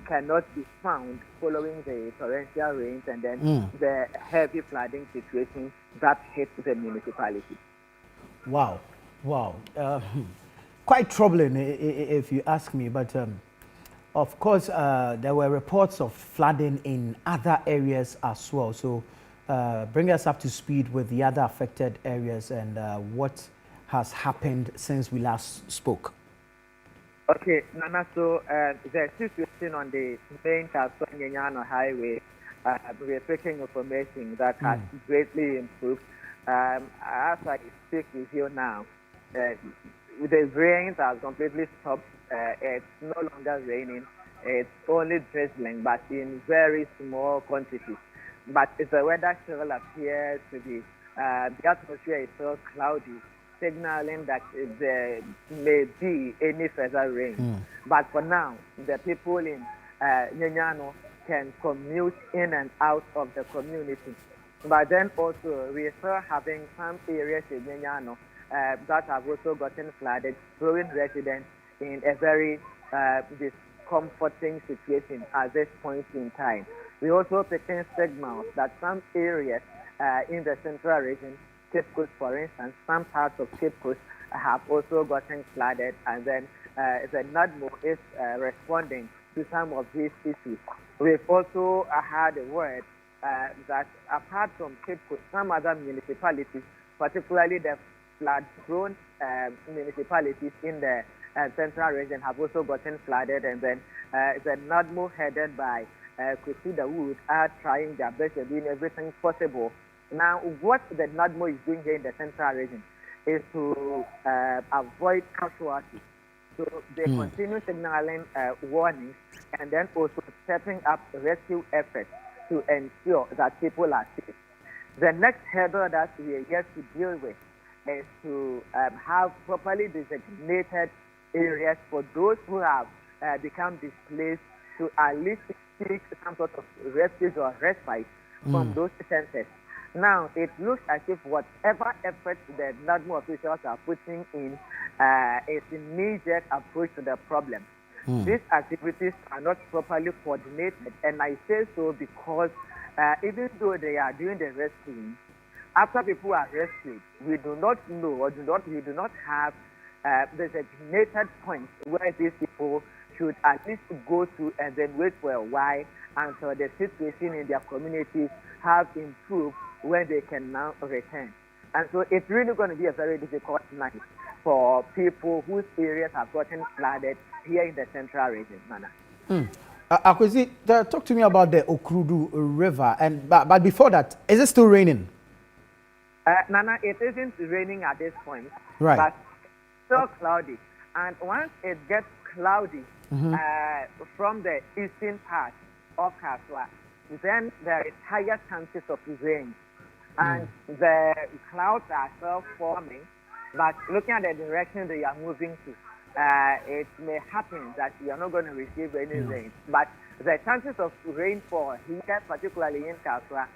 cannot be found following the torrential rains and then the heavy flooding situation that hit the municipality. Wow. Quite troubling if you ask me, but of course there were reports of flooding in other areas as well. So bring us up to speed with the other affected areas and what has happened since we last spoke. Okay, Nana, so the situation on the main Casualties highway, we are taking information that has greatly improved. As I speak with you now, the rains have completely stopped. It's no longer raining. It's only drizzling, but in very small quantities. But the weather still appears to be, the atmosphere is still cloudy, signaling that there may be any further rain. But for now, the people in Nyanyano can commute in and out of the community. But then also, we are still having some areas in Nyanyano that have also gotten flooded, throwing residents in a very discomforting situation at this point in time. We also picking signals that some areas in the central region, Cape Coast, for instance, some parts of Cape Coast have also gotten flooded, and then the NADMO is responding to some of these issues. We've also had a word that apart from Cape Coast, some other municipalities, particularly the flood-prone municipalities in the central region, have also gotten flooded, and then the NADMO headed by Kwesi Dawood are trying their best and doing everything possible. Now, what the NADMO is doing here in the central region is to avoid casualties. So they continue signaling warnings and then also stepping up rescue efforts to ensure that people are safe. The next hurdle that we are yet to deal with is to have properly designated areas for those who have become displaced to at least seek some sort of refuge or respite from those centers. Now, it looks as if whatever efforts the NADMO officials are putting in is a immediate approach to the problem. These activities are not properly coordinated, and I say so because even though they are doing the rescuing, after people are rescued, we do not know or we do not have designated points where these people should at least go to and then wait for a while until the situation in their communities have improved when they can now return. And so it's really going to be a very difficult night for people whose areas have gotten flooded here in the central region, Nana. Akwesi, talk to me about the Okurudu River. But before that, is it still raining? Nana, it isn't raining at this point, right? But still cloudy. And once it gets cloudy from the eastern part of Kaswa, then there is higher chances of rain. And the clouds are still forming, but looking at the direction they are moving to, it may happen that we are not going to receive any rain. But the chances of rainfall here, particularly in Kaswa,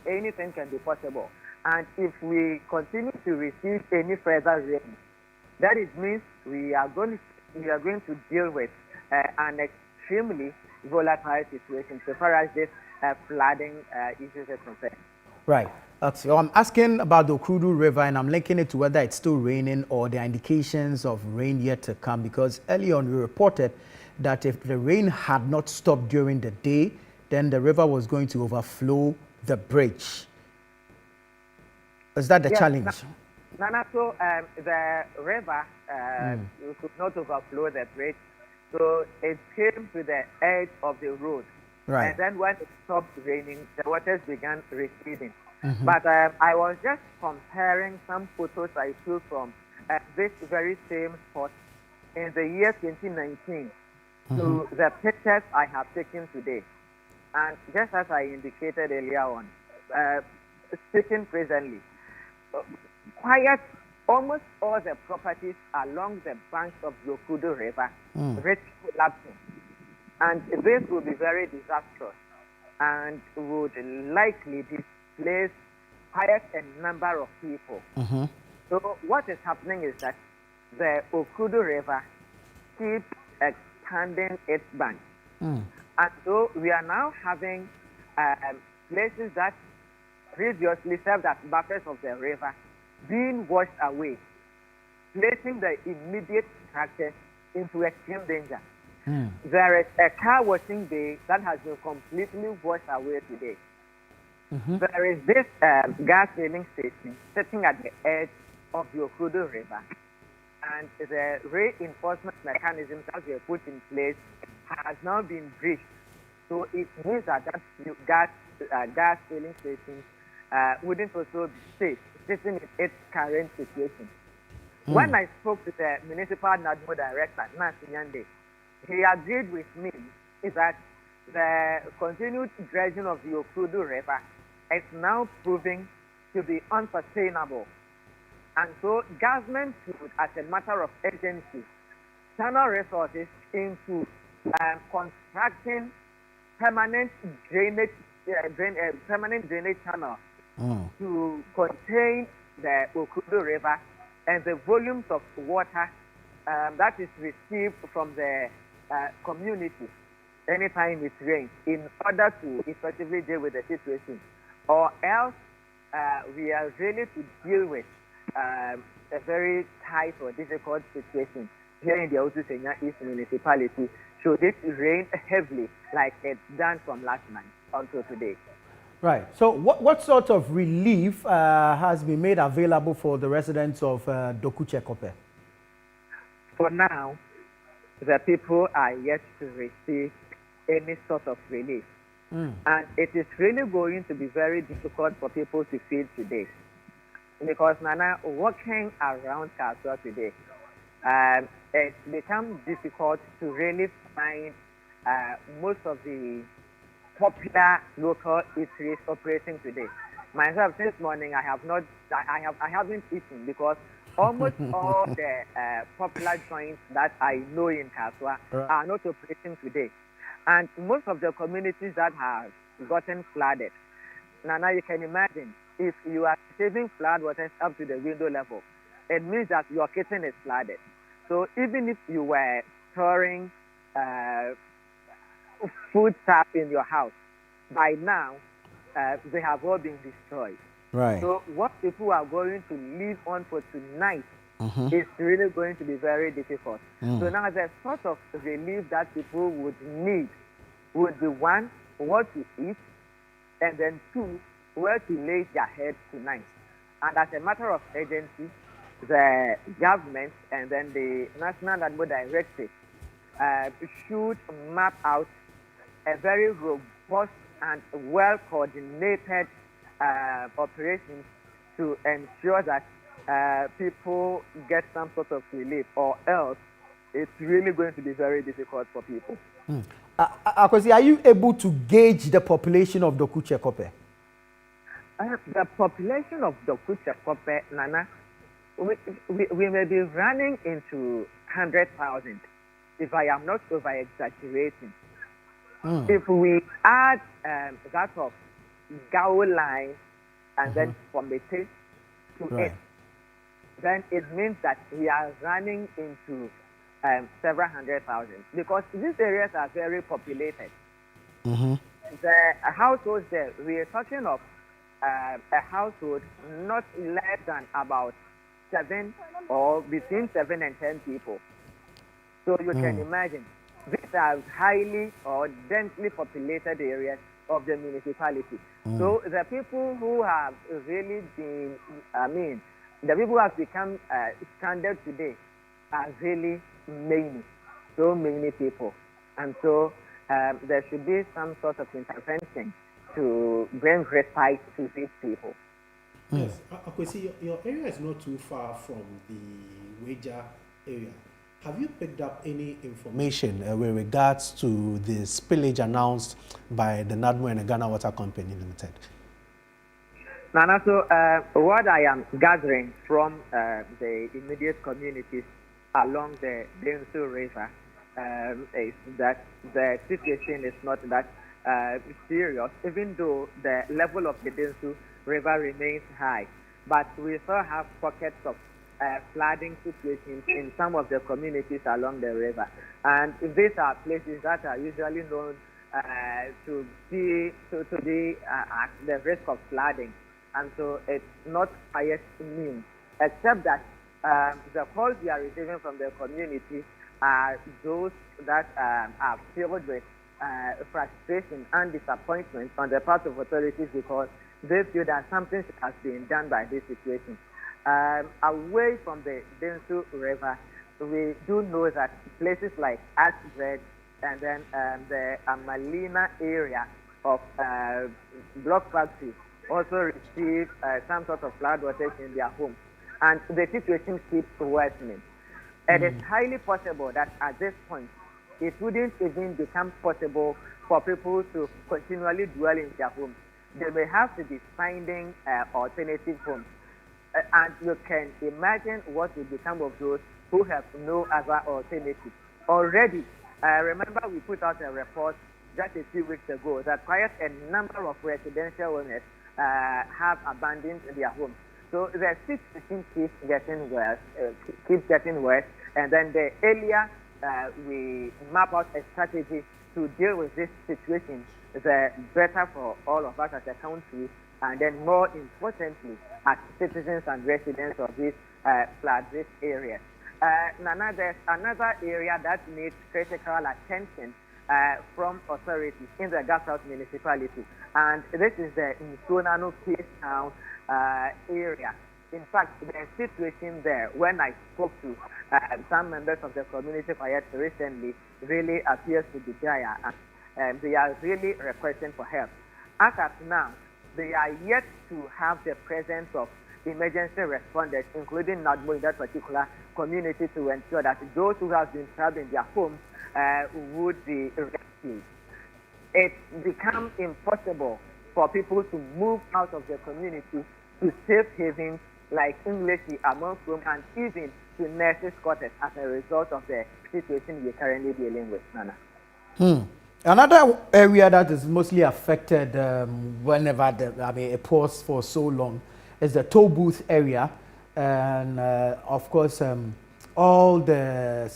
anything can be possible. And if we continue to receive any further rain, that it means we are going to deal with an extremely volatile situation so far as this flooding issues are concerned. Right. So I'm asking about the Okurudu River, and I'm linking it to whether it's still raining or there are indications of rain yet to come, because early on we reported that if the rain had not stopped during the day, then the river was going to overflow the bridge. Is that the challenge? Nana, so the river could not overflow the bridge, so it came to the edge of the road. Right. And then when it stopped raining, the waters began receding. But I was just comparing some photos I took from this very same spot in the year 2019 to the pictures I have taken today. And just as I indicated earlier on, speaking presently, almost all the properties along the banks of the Okurudu River risk collapsing. And this will be very disastrous and would likely displace quite a number of people. So what is happening is that the Okurudu River keeps expanding its banks. And so we are now having places that previously served as buffers of the river being washed away, placing the immediate structure into extreme danger. There is a car washing bay that has been completely washed away today. There is this gas filling station sitting at the edge of the Okurudu River, and the reinforcement mechanisms that were put in place has now been breached. So it means that gas filling station wouldn't also be safe, sitting in its current situation. When I spoke to the municipal NADMO director, Nancy Nyande, he agreed with me that the continued dredging of the Okurudu River is now proving to be unsustainable. And so government should, as a matter of urgency, channel resources into constructing permanent drainage channels to contain the Okurudu River and the volumes of water that is received from the community anytime it rains, in order to effectively deal with the situation. Or else we are really to deal with a very tight or difficult situation here in the Awutu Senya East municipality, should it rain heavily like it's done from last night until today. Right. So what sort of relief has been made available for the residents of Dokuche Kope? For now, the people are yet to receive any sort of relief. And it is really going to be very difficult for people to feed today. Because, Nana, walking around Kasua today, it becomes difficult to really find most of the popular local eateries operating today. Myself, this morning, I haven't eaten because almost all the popular joints that I know in Kasua are not operating today. And most of the communities that have gotten flooded, Nana, you can imagine, if you are receiving floodwaters up to the window level, it means that your kitchen is flooded. So even if you were storing food stuff in your house, by now, they have all been destroyed. Right. So what people are going to live on for tonight is really going to be very difficult. So now the sort of relief that people would need would be one, what to eat, and then two, where to lay their heads tonight. And as a matter of urgency, the government and then the National NADMO Directorate should map out a very robust and well-coordinated operations to ensure that people get some sort of relief, or else it's really going to be very difficult for people. Akwesi, are you able to gauge the population of Dokuche Kope? The population of Dokuche Kope, Nana, we may be running into 100,000, if I am not over-exaggerating. If we add that of Gao line and then from the taste to it, then it means that we are running into several 100,000, because these areas are very populated. The households there, we are talking of a household not less than about 7 or between 7 and 10 people. So you can imagine, these are highly or densely populated areas of the municipality. So the people who have really been, the people who have become stranded today are really many, so many people. And so there should be some sort of intervention to bring respite to these people. Yes, Akwesi, your area is not too far from the Weja area. Have you picked up any information with regards to the spillage announced by the NADMO and the Ghana Water Company Limited? Nana, so what I am gathering from the immediate communities along the Densu River is that the situation is not that serious, even though the level of the Densu River remains high. But we still have pockets of flooding situations in some of the communities along the river. And these are places that are usually known to be at the risk of flooding. And so it's not quite new, except that the calls we are receiving from the community are those that are filled with frustration and disappointment on the part of authorities, because they feel that something has been done by this situation. Away from the Densu River, we do know that places like Ashbred and then the Amalina area of Block Factory also receive some sort of floodwaters in their homes. And the situation keeps worsening. It is highly possible that at this point, it wouldn't even become possible for people to continually dwell in their homes. They may have to be finding alternative homes. And you can imagine what will become of those who have no other alternative. Already, remember we put out a report just a few weeks ago that quite a number of residential owners have abandoned their homes. So the situation keeps getting worse, and then the earlier we map out a strategy to deal with this situation, the better for all of us as a country, and then more importantly, as citizens and residents of these flood-risk areas. Nana, there's another area that needs critical attention from authorities in the Gas South municipality, and this is the Nsonano Case Town area. In fact, the situation there, when I spoke to some members of the community quite recently, really appears to be dire. they are really requesting for help. As of now, they are yet to have the presence of emergency responders, including NADMO in that particular community, to ensure that those who have been trapped in their homes would be rescued. It's become impossible for people to move out of the community to safe havens like English, Among, and even to nurses' quarters as a result of the situation we're currently dealing with, Nana. Another area that is mostly affected whenever it pours for so long is the toll booth area, and of course all the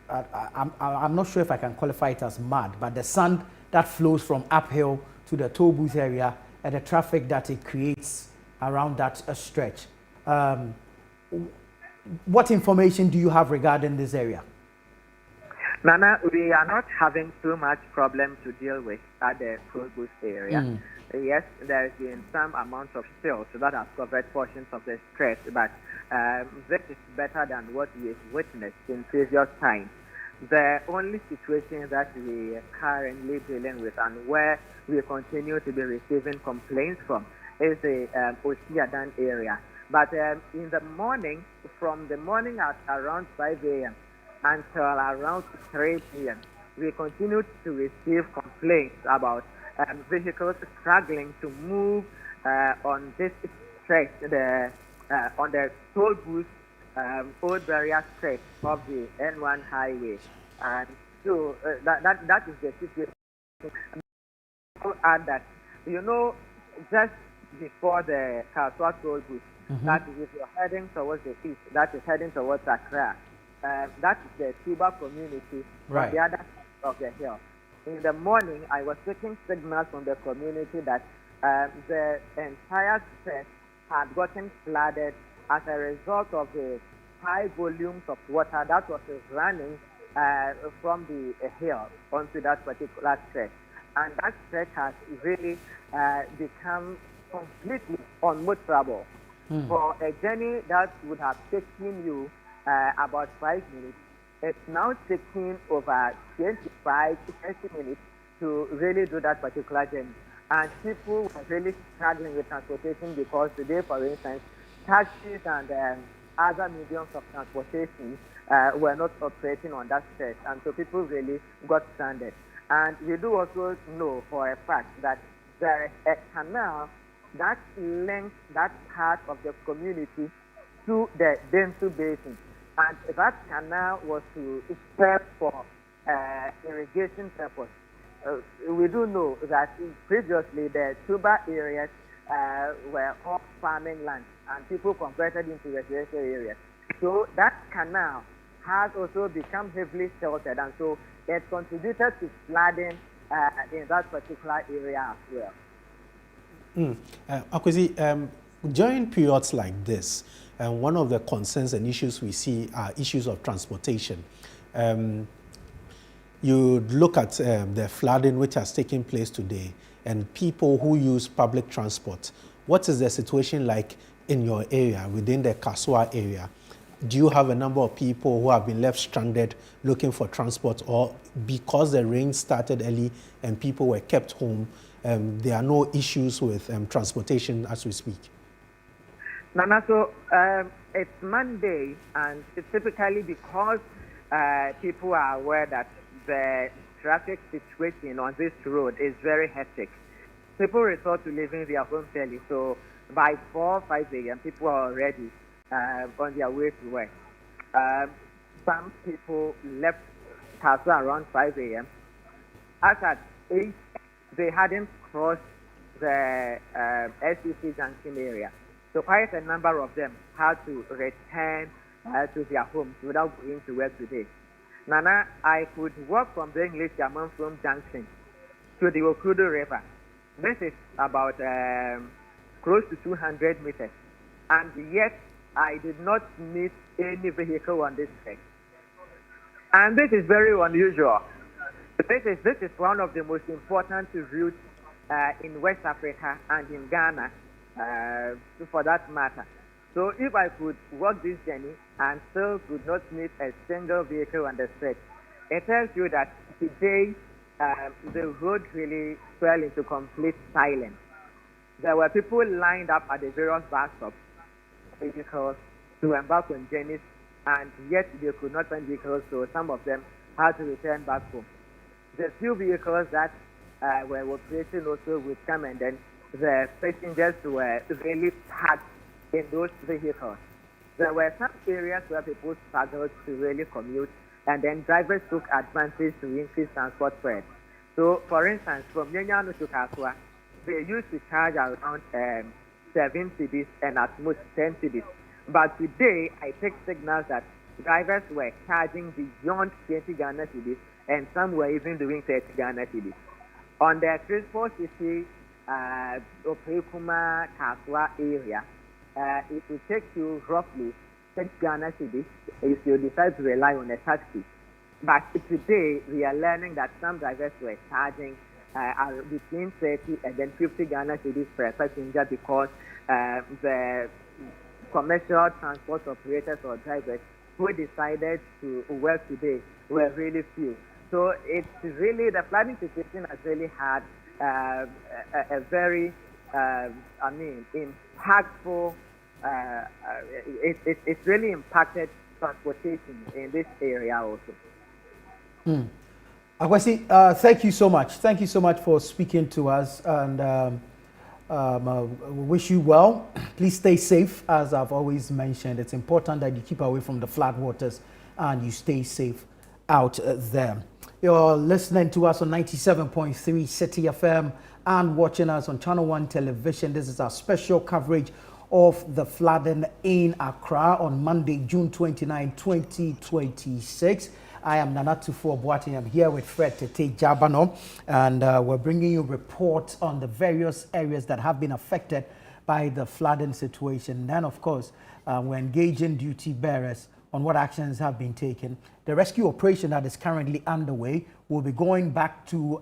I'm not sure if I can qualify it as mud, but the sand that flows from uphill to the toll booth area and the traffic that it creates around that stretch. What information do you have regarding this area? Nana, we are not having too much problem to deal with at the toll booth area. Yes, there has been some amount of silt that has covered portions of the stretch, but this is better than what we have witnessed in previous times. The only situation that we are currently dealing with and where we continue to be receiving complaints from is the Tse Addo area. But in the morning, from the morning at around 5 a.m. until around 3 p.m., we continue to receive complaints about vehicles struggling to move on this stretch, on the toll booth old barrier stretch of the N1 highway. And so that is the situation. I'll add that, just before the Kaswa toll booth, that is if you're heading towards the east, that is heading towards Accra. That is the Tuba community on the other side of the hill. In the morning, I was taking signals from the community that the entire stretch had gotten flooded as a result of the high volumes of water that was running from the hill onto that particular stretch. And that stretch has really become completely unmotorable. For a journey that would have taken you about 5 minutes, it's now taking over 25 to 30 minutes to really do that particular journey. And people were really struggling with transportation because today, for instance, taxis and other mediums of transportation were not operating on that stretch, and so people really got stranded. And we do also know for a fact that there is a canal that links that part of the community to the Densu Basin. And that canal was to serve for irrigation purpose. We do know that previously the Tuba areas were all farming land and people converted into residential areas. So that canal has also become heavily sheltered, and so it contributed to flooding in that particular area as well. Akwesi, during periods like this, one of the concerns and issues we see are issues of transportation. You look at the flooding which has taken place today and people who use public transport. What is the situation like in your area, within the Kaswa area? Do you have a number of people who have been left stranded looking for transport, or because the rain started early and people were kept home, there are no issues with transportation as we speak? Nana, so it's Monday, and it's typically because people are aware that the traffic situation on this road is very hectic. People resort to leaving their homes early, so by 4 or 5 a.m., people are already on their way to work. Some people left Kaswa around 5 a.m. As at 8, they hadn't crossed the SCC junction area. So quite a number of them had to return to their homes without going to work today. Nana, I could walk from the English Agyeman-Rawlings junction to the Okurudu River. This is about close to 200 meters. And yet, I did not meet any vehicle on this trek. And this is very unusual. This is one of the most important routes in West Africa and in Ghana, for that matter. So if I could walk this journey and still could not meet a single vehicle on the stretch, it tells you that today the road really fell into complete silence. There were people lined up at the various bus stops, vehicles to embark on journeys, and yet they could not find vehicles, so some of them had to return back home. The few vehicles that were operating also would come, and then the passengers were really packed in those vehicles. There were some areas where people struggled to really commute, and then drivers took advantage to increase transport fares. So, for instance, from Nyanyano to Kaswa, they used to charge around 7 cedis and at most 10 cedis. But today, I take signals that drivers were charging beyond 20 Ghana cedis, and some were even doing 30 Ghana cedis. On the Crispo City, Oprekuma, Kaswa area, it will take you roughly 6 Ghana cedis if you decide to rely on a taxi. But today, we are learning that some drivers were charging between 30 and then 50 Ghana cedis per passenger, because the commercial transport operators or drivers who decided to work today were really few. So it's really, the flooding situation has really had a very, impactful, it's really impacted transportation in this area also. Akwasi, thank you so much. Thank you so much for speaking to us, and we wish you well. Please stay safe. As I've always mentioned, it's important that you keep away from the floodwaters and you stay safe out there. You're listening to us on 97.3 City FM and watching us on ChannelOne television. This is our special coverage of the flooding in Accra on Monday, June 29, 2026. I am Nanatufo Boating. I'm here with Fred Tete Jabano, and we're bringing you reports on the various areas that have been affected by the flooding situation. Then, of course, we're engaging duty bearers on what actions have been taken. The rescue operation that is currently underway will be going back to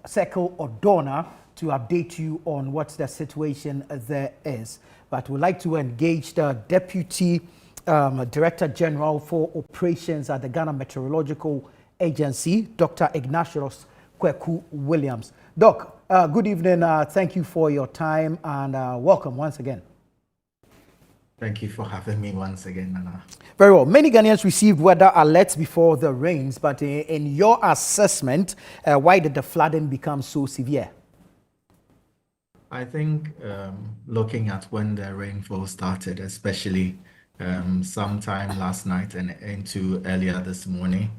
Circle Odorna to update you on what the situation there is. But we'd like to engage the Deputy Director General for Operations at the Ghana Meteorological Agency, Dr. Ignatius Kweku Williams. Doc, good evening. Thank you for your time and welcome once again. Thank you for having me once again, Nana. Very well. Many Ghanaians received weather alerts before the rains, but in your assessment, why did the flooding become so severe? I think looking at when the rainfall started, especially sometime last night and into earlier this morning,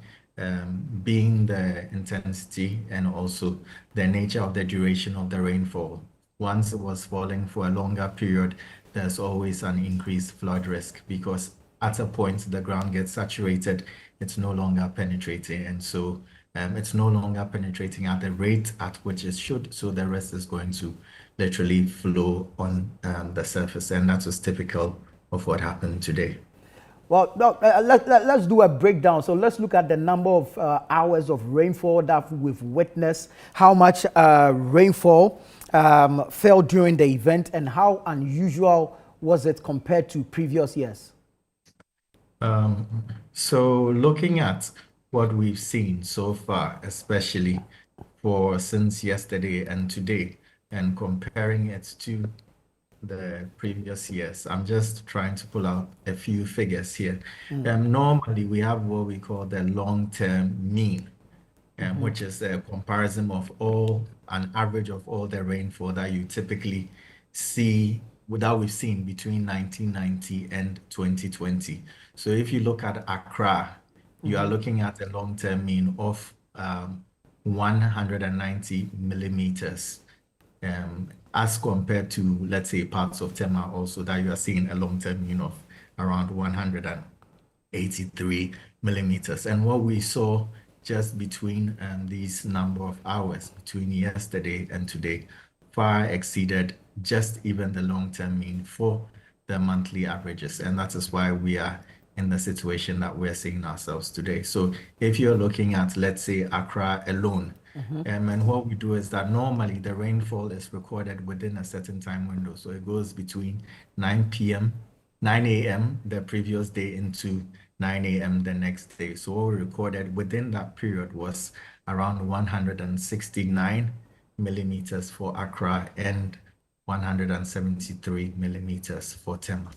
being the intensity and also the nature of the duration of the rainfall. Once it was falling for a longer period, there's always an increased flood risk, because at a point the ground gets saturated, it's no longer penetrating, and so it's no longer penetrating at the rate at which it should, so the rest is going to literally flow on the surface, and that was typical of what happened today. Well, let's do a breakdown. So let's look at the number of hours of rainfall that we've witnessed, how much rainfall fell during the event, and how unusual was it compared to previous years? So looking at what we've seen so far, especially for since yesterday and today, and comparing it to the previous years, I'm just trying to pull out a few figures here. Normally, we have what we call the long-term mean, which is a comparison of an average of all the rainfall that you typically see, that we've seen between 1990 and 2020. So if you look at Accra, you are looking at a long-term mean of 190 millimeters. As compared to, let's say, parts of Tema also, that you are seeing a long-term mean of around 183 millimeters. And what we saw just between these number of hours, between yesterday and today, far exceeded just even the long-term mean for the monthly averages. And that is why we are in the situation that we're seeing ourselves today. So if you're looking at, let's say, Accra alone, and what we do is that normally the rainfall is recorded within a certain time window. So it goes between 9 a.m. the previous day into 9 a.m. the next day. So what we recorded within that period was around 169 millimeters for Accra and 173 millimeters for Tema.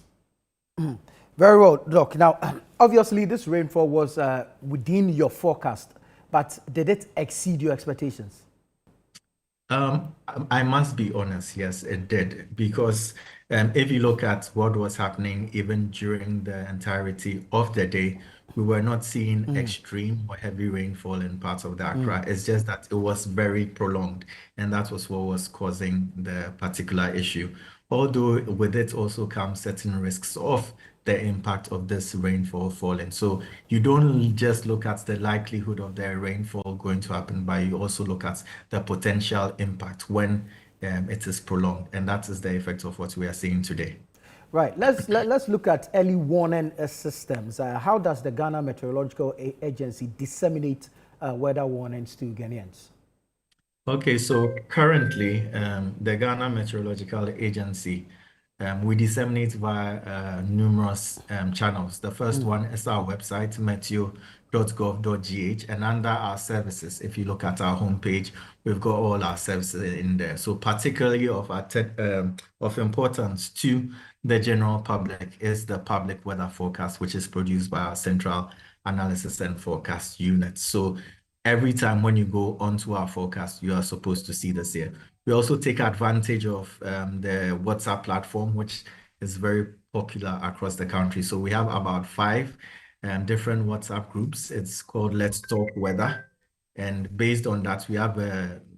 Very well, Doc. Now, obviously, this rainfall was within your forecast, but did it exceed your expectations? I must be honest, yes, it did. Because if you look at what was happening even during the entirety of the day, we were not seeing extreme or heavy rainfall in parts of the Accra. It's just that it was very prolonged, and that was what was causing the particular issue. Although with it also comes certain risks of the impact of this rainfall falling. So you don't just look at the likelihood of the rainfall going to happen, but you also look at the potential impact when it is prolonged, and that is the effect of what we are seeing today. Right. Let's look at early warning systems. How does the Ghana Meteorological Agency disseminate weather warnings to Ghanaians? Okay, so currently, the Ghana Meteorological Agency, we disseminate via numerous channels. The first one is our website, meteo.gov.gh, and under our services, if you look at our homepage, we've got all our services in there. So particularly of importance to the general public is the public weather forecast, which is produced by our Central Analysis and Forecast Unit. So every time when you go onto our forecast, you are supposed to see this here. We also take advantage of the WhatsApp platform, which is very popular across the country. So we have about 5 different WhatsApp groups. It's called Let's Talk Weather. And based on that, we have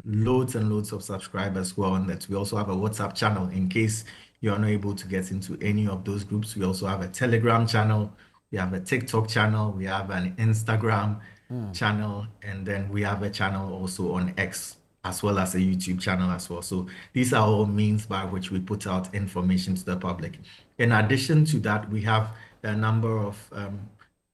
loads and loads of subscribers who are on that. We also have a WhatsApp channel in case you're not able to get into any of those groups. We also have a Telegram channel. We have a TikTok channel. We have an Instagram channel. And then we have a channel also on X, as well as a YouTube channel as well. So these are all means by which we put out information to the public. In addition to that, we have a number of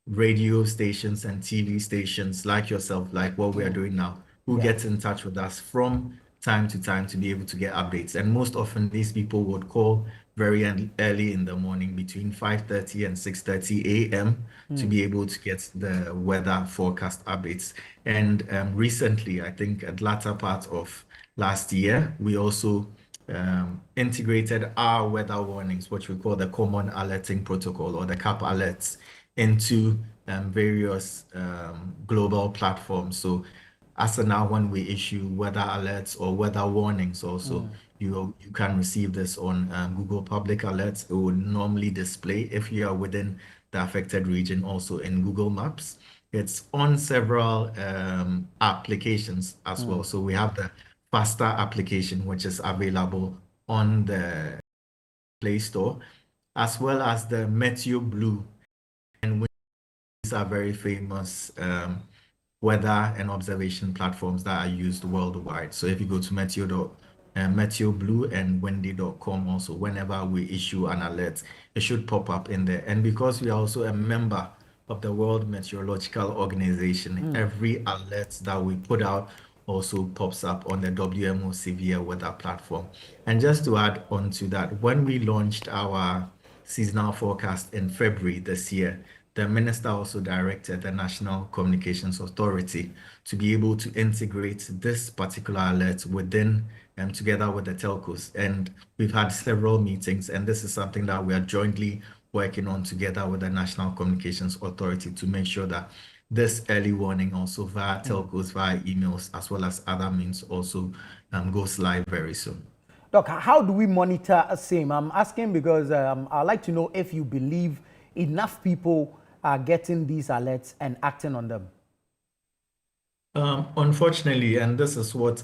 radio stations and TV stations like yourself, like what we are doing now, who gets in touch with us from time to time to be able to get updates. And most often these people would call very early in the morning between 5:30 and 6:30 a.m. to be able to get the weather forecast updates. And recently, I think at the latter part of last year, we also integrated our weather warnings, which we call the Common Alerting Protocol or the CAP alerts, into various global platforms. So as of now, when we issue weather alerts or weather warnings also, you can receive this on Google Public Alerts. It will normally display if you are within the affected region, also in Google Maps. It's on several applications as well. So we have the Faster application, which is available on the Play Store, as well as the Meteo Blue. And these are very famous weather and observation platforms that are used worldwide. So if you go to Meteo Blue and windy.com also, whenever we issue an alert, it should pop up in there. And because we are also a member of the World Meteorological Organization, every alert that we put out also pops up on the WMO Severe Weather platform. And just to add on to that, when we launched our seasonal forecast in February this year, the minister also directed the National Communications Authority to be able to integrate this particular alert within and together with the telcos. And we've had several meetings, and this is something that we are jointly working on together with the National Communications Authority to make sure that this early warning also via telcos, via emails, as well as other means also goes live very soon. Doc, how do we monitor same? I'm asking because I'd like to know if you believe enough people are getting these alerts and acting on them. Unfortunately, and this is what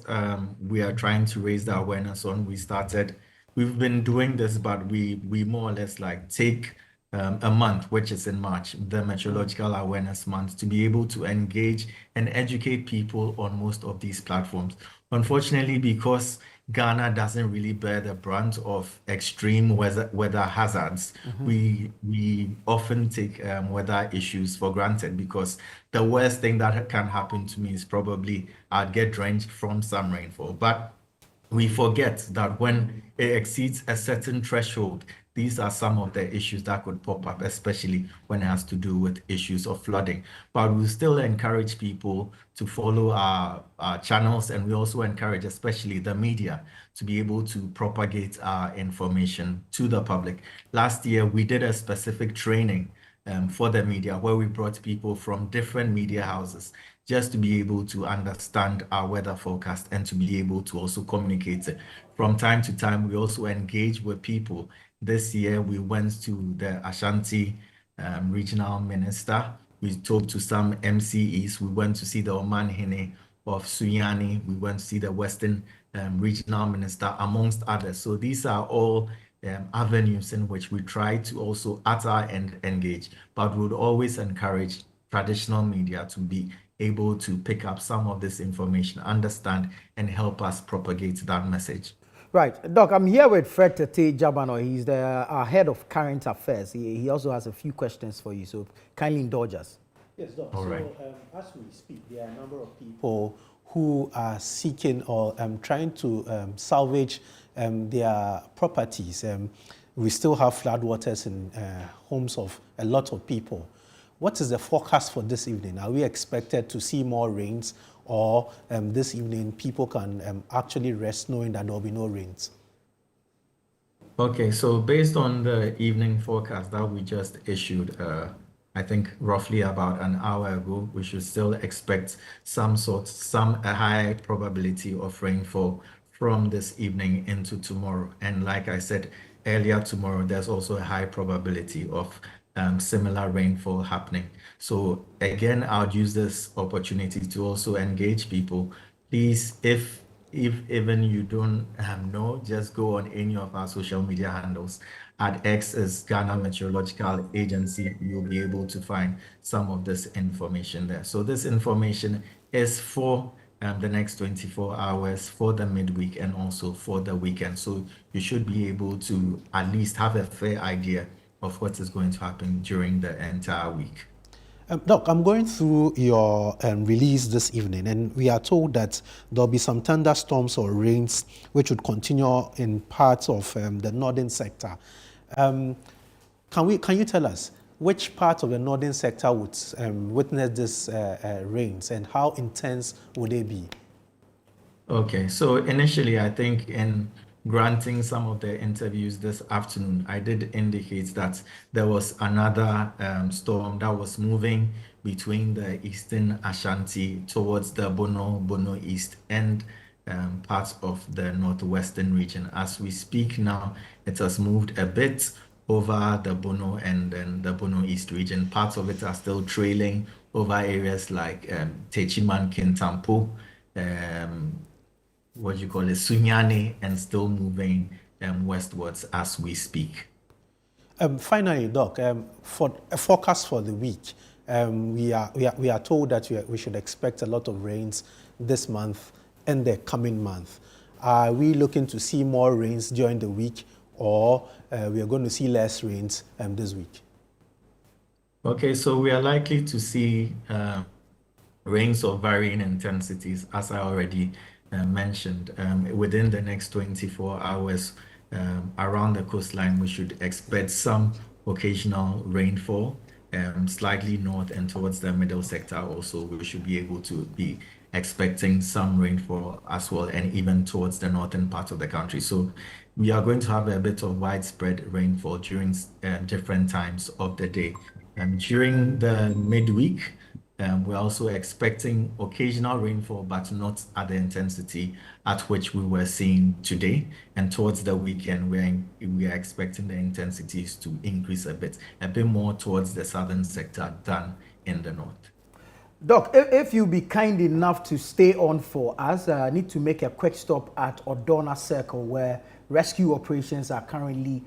we are trying to raise the awareness on. We've been doing this, but we more or less like take a month, which is in March, the Meteorological Awareness Month, to be able to engage and educate people on most of these platforms. Unfortunately, because Ghana doesn't really bear the brunt of extreme weather hazards, we often take weather issues for granted, because the worst thing that can happen to me is probably I'd get drenched from some rainfall. But we forget that when it exceeds a certain threshold, these are some of the issues that could pop up, especially when it has to do with issues of flooding. But we still encourage people to follow our channels, and we also encourage especially the media to be able to propagate our information to the public. Last year, we did a specific training for the media where we brought people from different media houses just to be able to understand our weather forecast and to be able to also communicate it. From time to time, we also engage with people. This year, we went to the Ashanti regional minister. We talked to some MCEs. We went to see the Oman Hene of Sunyani. We went to see the Western regional minister, amongst others. So these are all avenues in which we try to also at our end engage, but we would always encourage traditional media to be able to pick up some of this information, understand, and help us propagate that message. Right. Doc, I'm here with Fred Tse Addo. He's our head of current affairs. He also has a few questions for you, so kindly indulge us. Yes, Doc. All right. As we speak, there are a number of people who are seeking or trying to salvage their properties. We still have floodwaters in homes of a lot of people. What is the forecast for this evening? Are we expected to see more rains, or this evening people can actually rest knowing that there will be no rains? Okay, so based on the evening forecast that we just issued, I think roughly about an hour ago, we should still expect a high probability of rainfall from this evening into tomorrow. And like I said earlier, tomorrow, there's also a high probability of similar rainfall happening. So again, I'll use this opportunity to also engage people. Please, if even you don't know, just go on any of our social media handles. At X is Ghana Meteorological Agency. You'll be able to find some of this information there. So this information is for the next 24 hours, for the midweek, and also for the weekend. So you should be able to at least have a fair idea of what is going to happen during the entire week. Doc, I'm going through your release this evening, and we are told that there'll be some thunderstorms or rains which would continue in parts of the northern sector. Can you tell us which part of the northern sector would witness this rains, and how intense would they be? Okay, so initially, I think in granting some of the interviews this afternoon, I did indicate that there was another storm that was moving between the eastern Ashanti towards the Bono East and parts of the northwestern region. As we speak now, it has moved a bit over the Bono and then the Bono East region. Parts of it are still trailing over areas like Techiman, Kintampo, Sunyani, and still moving westwards as we speak. Finally, Doc, for a forecast for the week, we are told that we should expect a lot of rains this month and the coming month. Are we looking to see more rains during the week, or we are going to see less rains this week? Okay, so we are likely to see rains of varying intensities, as I already mentioned. Within the next 24 hours around the coastline, we should expect some occasional rainfall, slightly north and towards the middle sector also. We should be able to be expecting some rainfall as well, and even towards the northern part of the country. So we are going to have a bit of widespread rainfall during different times of the day. During the midweek, we're also expecting occasional rainfall, but not at the intensity at which we were seeing today. And towards the weekend, we are expecting the intensities to increase a bit more towards the southern sector than in the north. Doc, if you be kind enough to stay on for us, I need to make a quick stop at Odorna Circle, where rescue operations are currently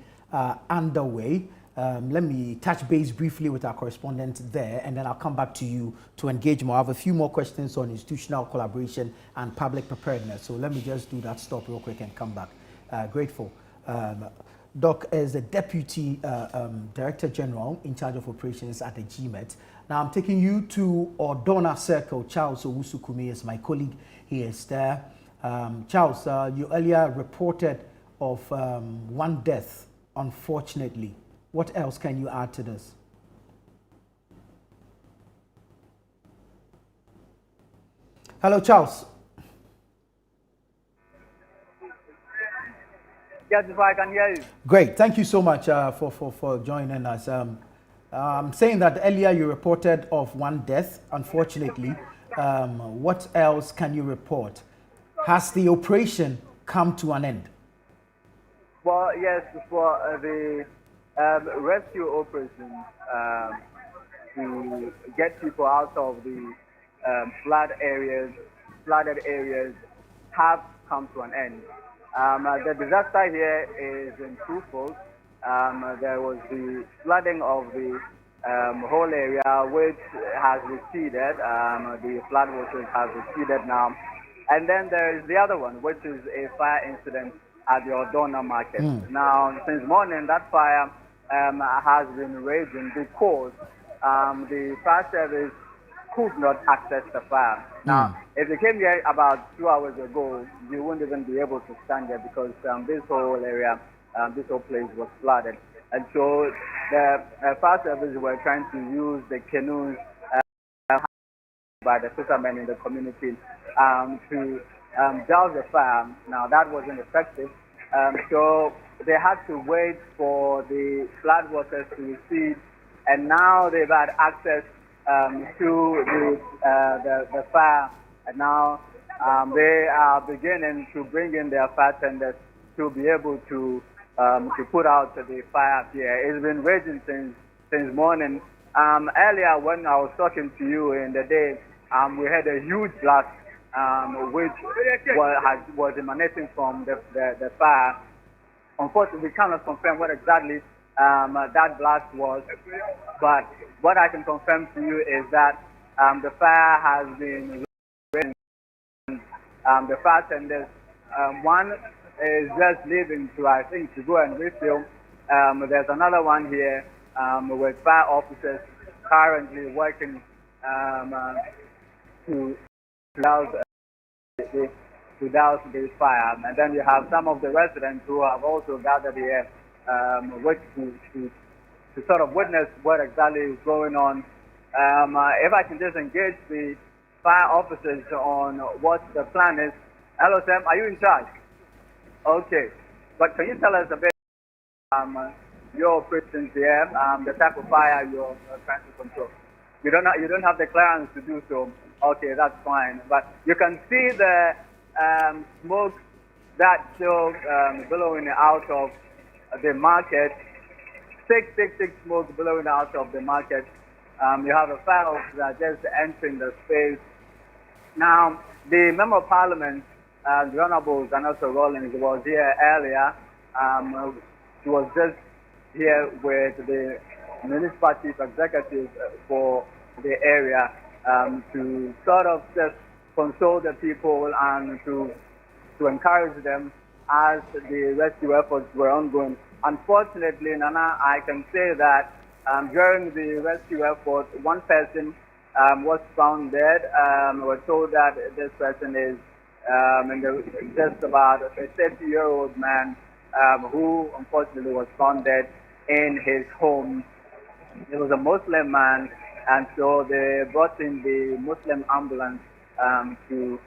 underway. Let me touch base briefly with our correspondent there, and then I'll come back to you to engage more. I have a few more questions on institutional collaboration and public preparedness. So let me just do that stop real quick and come back. Grateful. Doc is the Deputy Director General in charge of operations at the GMET. Now I'm taking you to Odorna Circle. Charles Owusu is my colleague. He is there. Charles, you earlier reported of one death unfortunately. What else can you add to this? Hello, Charles. Yes, if I can hear you. Great. Thank you so much for joining us. Saying that earlier you reported of one death, unfortunately. What else can you report? Has the operation come to an end? Well, yes, for the rescue operation to get people out of the flooded areas have come to an end. The disaster here is in twofold. There was the flooding of the whole area, which has receded. The floodwaters have receded now. And then there is the other one, which is a fire incident at the Odorna market. Now, since morning, that fire has been raging because the fire service could not access the fire. Now, if they came here about 2 hours ago, you wouldn't even be able to stand there because this whole area, this whole place was flooded. And so the fire service were trying to use the canoes by the fishermen in the community to douse the fire. Now, that wasn't effective. So they had to wait for the floodwaters to recede, and now they've had access to the fire, and now they are beginning to bring in their fire tenders to be able to put out the fire here. It's been raging since morning. Earlier when I was talking to you in the day, we had a huge blast which was emanating from the fire. Unfortunately, we cannot confirm what exactly that blast was, but what I can confirm to you is that the fire has been raging. The fire tenders, one is just leaving to, I think, to go and refill. There's another one here with fire officers currently working to douse the fire. And then you have some of the residents who have also gathered here to sort of witness what exactly is going on. If I can just engage the fire officers on what the plan is. Hello, Sam, are you in charge? Okay, but can you tell us a bit your operations here, the type of fire you're trying to control? You don't have the clearance to do so. Okay, that's fine. But you can see the smoke that's still billowing out of the market. Thick smoke billowing out of the market. You have a fire officer just entering the space. Now, the Member of Parliament, the Honourable Agyeman-Rawlings, was here earlier. He was just here with the municipal chief executive for the area to sort of just console the people and to encourage them as the rescue efforts were ongoing. Unfortunately, Nana, I can say that during the rescue effort, one person was found dead. We're told that this person is just about a 30-year-old man who unfortunately was found dead in his home. He was a Muslim man, and so they brought in the Muslim ambulance to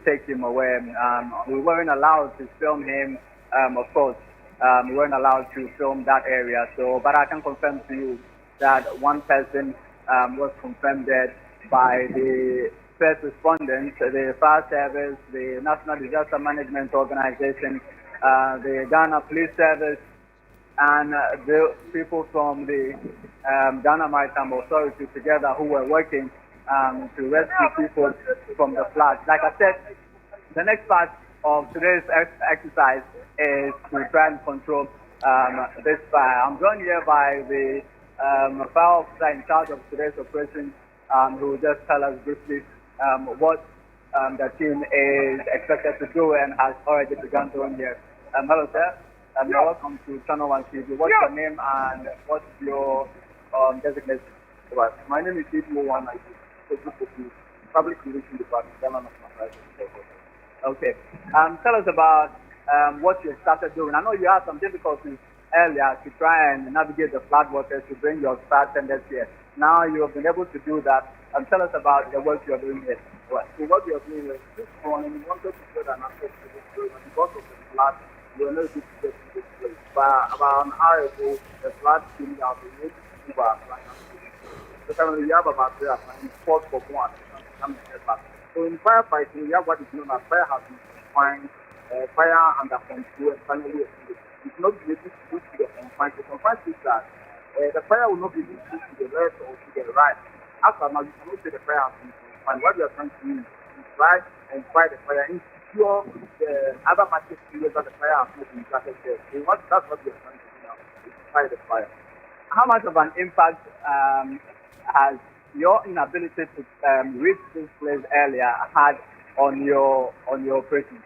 take him away. We weren't allowed to film him, of course. We weren't allowed to film that area. So, but I can confirm to you that one person was confirmed dead by the first respondents, the fire service, the National Disaster Management Organization, the Ghana Police Service, and the people from the Ghana Maritime Authority together who were working to rescue people from the flood. Like I said, the next part of today's exercise is to try and control this fire. I'm joined here by the fire officer in charge of today's operation, who will just tell us briefly what the team is expected to do and has already begun doing here. Hello, sir. You're welcome to ChannelOne TV. What's your name and what's your designation? My name is NADMO, Public Relations Department, Ghana National Crisis. Okay. Tell us about what you started doing. I know you had some difficulties earlier to try and navigate the floodwaters to bring your star tenders here. Now you have been able to do that. And tell us about the work you are doing here. Well, so what we are doing is this morning we wanted to get an access to this place, and because of the flood, we were not able to get to this place. But about an hour ago, the flood came out and we need to move our appliance. So currently we have about 3 appliances, 4 for more assistance to come and help us. So in firefighting, we have what is known as fire has been confined, fire under control, and finally extinguished. It's not been able to push to the confined. The confined is that the fire will not be able to push to the left or to the right. After now, you cannot say the fire has been confined. What we are trying to do is try and fight the fire and secure the other market areas that the fire has not been started there. So that's what we are trying to do now, is to fight the fire. How much of an impact has your inability to reach this place earlier had on your operations?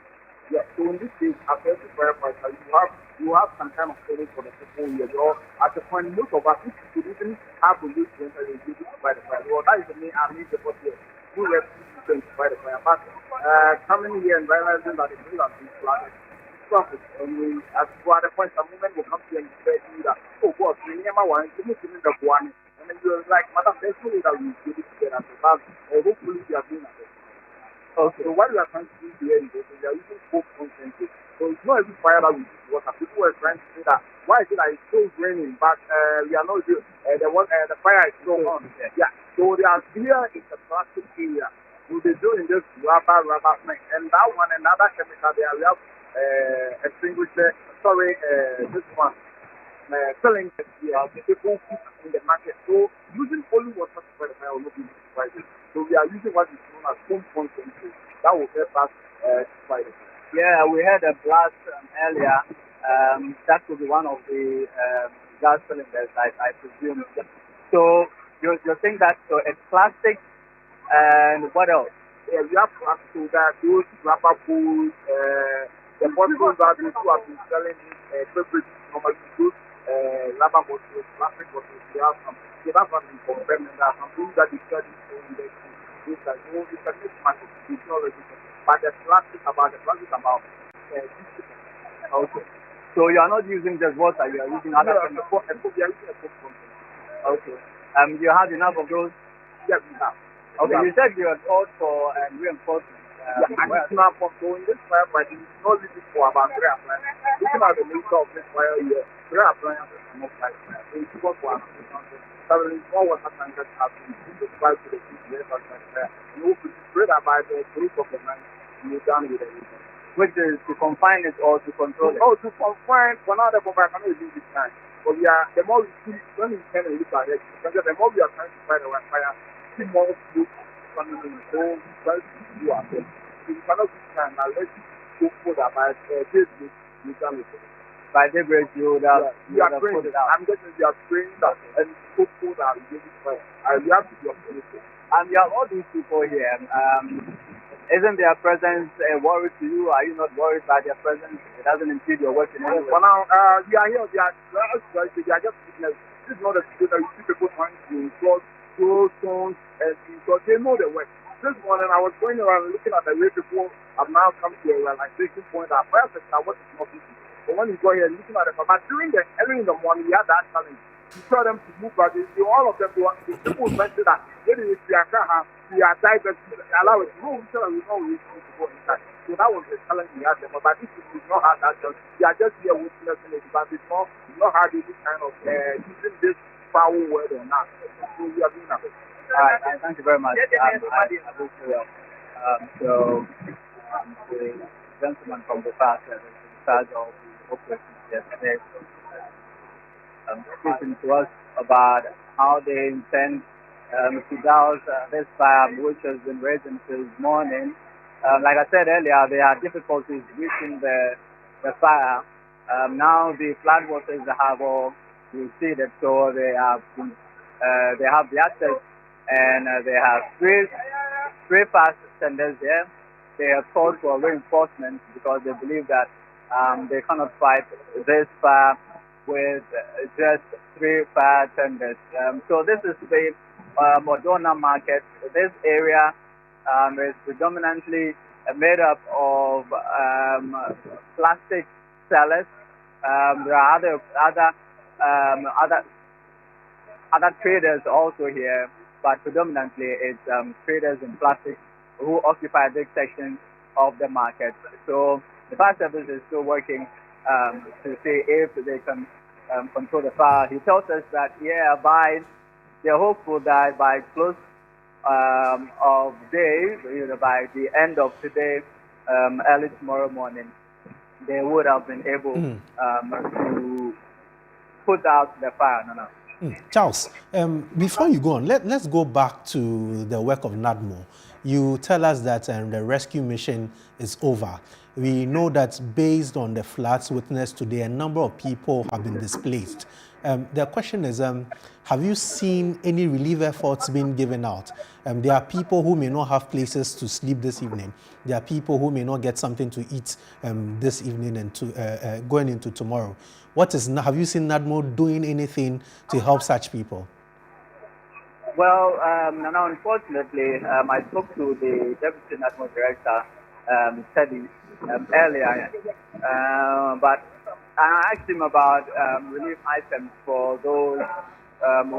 Yeah, so in this case, as every firefighter, you have some kind of training for the people here. At the point, most of us, if you didn't have the use to enter, you didn't fight the fire. Well, that is the main support here. We rescue people to fight the fire. But coming here and realizing that the place has been flooded, and we, at the point, some moment will come here and say that, oh God, we never want to move in the one. And then you're like, Madam, there's no way that we do this together. But hopefully, we are doing that. Okay. So what we are trying to do here is we are using folk concentrate. So it's not every fire that we use water. People were trying to say that why is it that it's still raining, but we are not doing the fire is still on. Yeah. So they are here in the plastic area. We'll be doing this rubber thing. And that one, another chemical there, we have extinguisher, this one. Selling people in the market. So using only water to fight the fire will not be sufficient. So we are using what is known as home concentrate. That will help us to fight the fire. Yeah, we had a blast earlier. That could be one of the gas cylinders, I presume. So you think that it's plastic, and what else? Yeah, we have plastic, that those rubber bowls, the bottles that we have been selling beverages normally, those rubber bottles, plastic bottles, we have some. So that's what we confirm, and there are some things that we sell in the it's a mixed market, it's not registered. But the plastic about okay. So you are not using just water, you are using other chemicals. Okay. You have enough of those? Yes, we have. Okay, you said you are called for reinforcement. Additional pump. So in this firefighting, it's not limited for about 3 appliances. Looking at the nature of this fire here, 3 appliances are not fight fire. So it's good for appliances. Several small water tankers have been described to the CPS as fire. And hopefully, pray that by the group of the night, we are done with everything. Which is to confine it or to control it? Oh, to confine. For now, the confine cannot use this time. But we are, the more we see, when we turn and look at it, the more we are trying to fight the fire, see more smoke coming in. So we try to do our best. So we cannot use time. Now let's go for that by daybreak, we can look at it. By daybreak, you would have put it out. I'm guessing we are praying that and hopeful that we get it fire. We have to be optimistic. And you have all these people here. Isn't their presence a worry to you? Are you not worried by their presence? It doesn't impede your work in any way? For now, we are here. They are just witness. This is not a situation that you see people trying to cross stones and because they know the work. This morning I was going around looking at the way people have now come to a realization point that fire sector work is not easy. But when you go here looking at the but during the early in the morning we had that challenge. You tell them to move, but all of them the people mentioned that we are diverse, allow it to move, so we know we need to go inside. So that was the challenge we had them. But this is not hard that just we are just here witnessing it, but it's not hard any kind of using this foul word or not. So we are doing that. All right, thank you very much. So the gentleman from the past is in charge of the operations yesterday, speaking to us about how they intend to douse this fire, which has been raging since morning. Like I said earlier, they had difficulties reaching the fire. Now the floodwaters have all receded, so they have the access, and they have three fast tenders there. They have called for reinforcements because they believe that they cannot fight this fire with just 3 fire tenders. So this is the Odorna market. This area is predominantly made up of plastic sellers, There are other traders also here, but predominantly it's traders in plastic who occupy a big section of the market. So the fire service is still working to see if they can control the fire. He tells us that they're hopeful that by close of day, by the end of today, early tomorrow morning, they would have been able to put out the fire. Charles, before you go on, let's go back to the work of NADMO. You tell us that the rescue mission is over. We know that based on the floods witnessed today, a number of people have been displaced. The question is, have you seen any relief efforts being given out? There are people who may not have places to sleep this evening. There are people who may not get something to eat this evening and going into tomorrow. Have you seen NADMO doing anything to help such people? Well, unfortunately, I spoke to the Deputy NADMO Director, Teddy, earlier, but I asked him about relief items for those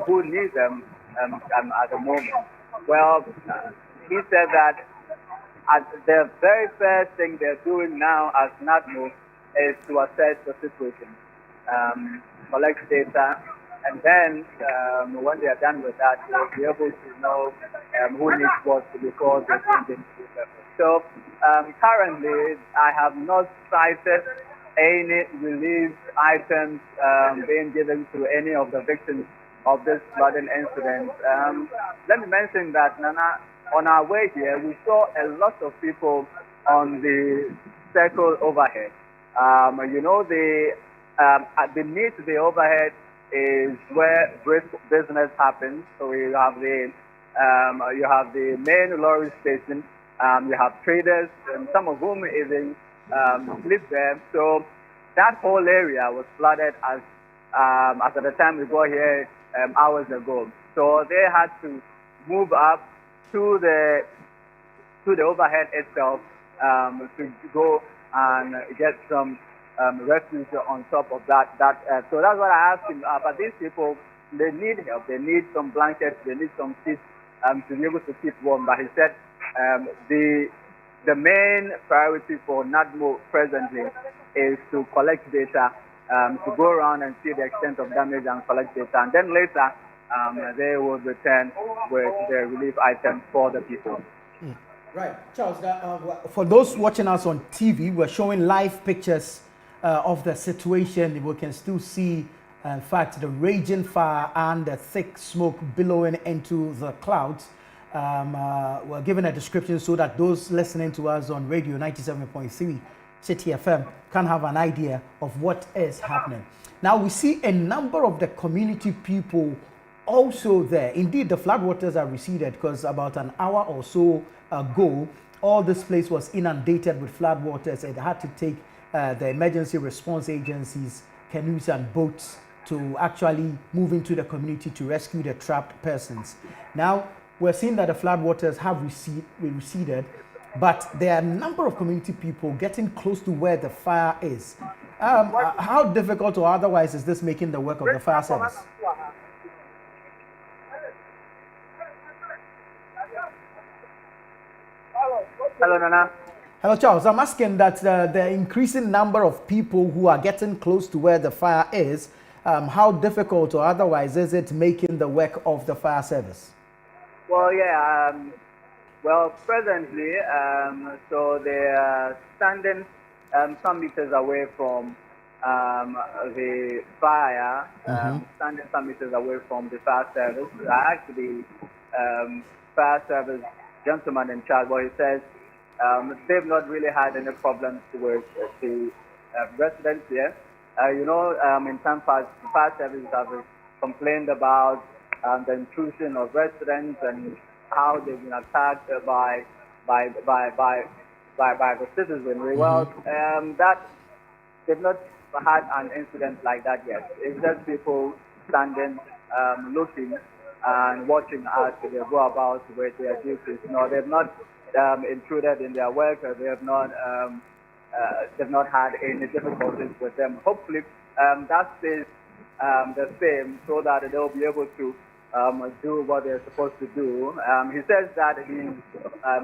who need them at the moment. Well, he said that the very first thing they're doing now as NADMO is to assess the situation, collect data, and then when they are done with that, they'll be able to know who needs what before they bring them to the level. So currently, I have not cited any relief items being given to any of the victims of this flooding incident. Let me mention that, Nana, on our way here, we saw a lot of people on the circle overhead. Beneath the overhead is where business happens. So you have the main lorry station. You have traders, and some of whom even live there. So that whole area was flooded as at the time we got here hours ago. So they had to move up to the overhead itself to go and get some refuge on top of that. So that's what I asked him. But these people, they need help. They need some blankets. They need some sheets to be able to keep warm. But he said the main priority for NADMO presently is to collect data, to go around and see the extent of damage and collect data. And then later, they will return with the relief items for the people. Right. Charles, for those watching us on TV, we're showing live pictures of the situation. We can still see, in fact, the raging fire and the thick smoke billowing into the clouds. We're given a description so that those listening to us on radio 97.3 City FM can have an idea of what is happening. Now we see a number of the community people also there. Indeed, the floodwaters are receded because about an hour or so ago, all this place was inundated with floodwaters. It had to take the emergency response agencies, canoes and boats to actually move into the community to rescue the trapped persons. Now, we're seeing that the floodwaters have receded, but there are a number of community people getting close to where the fire is. How difficult or otherwise is this making the work of the fire service? Hello, Nana. Hello, Charles. I'm asking that the increasing number of people who are getting close to where the fire is, how difficult or otherwise is it making the work of the fire service? Well, yeah. Presently, so they are standing some meters away from the fire, standing some meters away from the fire service. Actually, fire service gentleman in charge, he says they've not really had any problems with the residents here. In some parts, the fire service have complained about the intrusion of residents and how they've been attacked by the citizenry. Well, that they've not had an incident like that yet. It's just people standing, looking and watching as they go about with their duties. No, they've not intruded in their work. They have not they've not had any difficulties with them. Hopefully, that stays the same so that they'll be able to do what they're supposed to do. He says that he's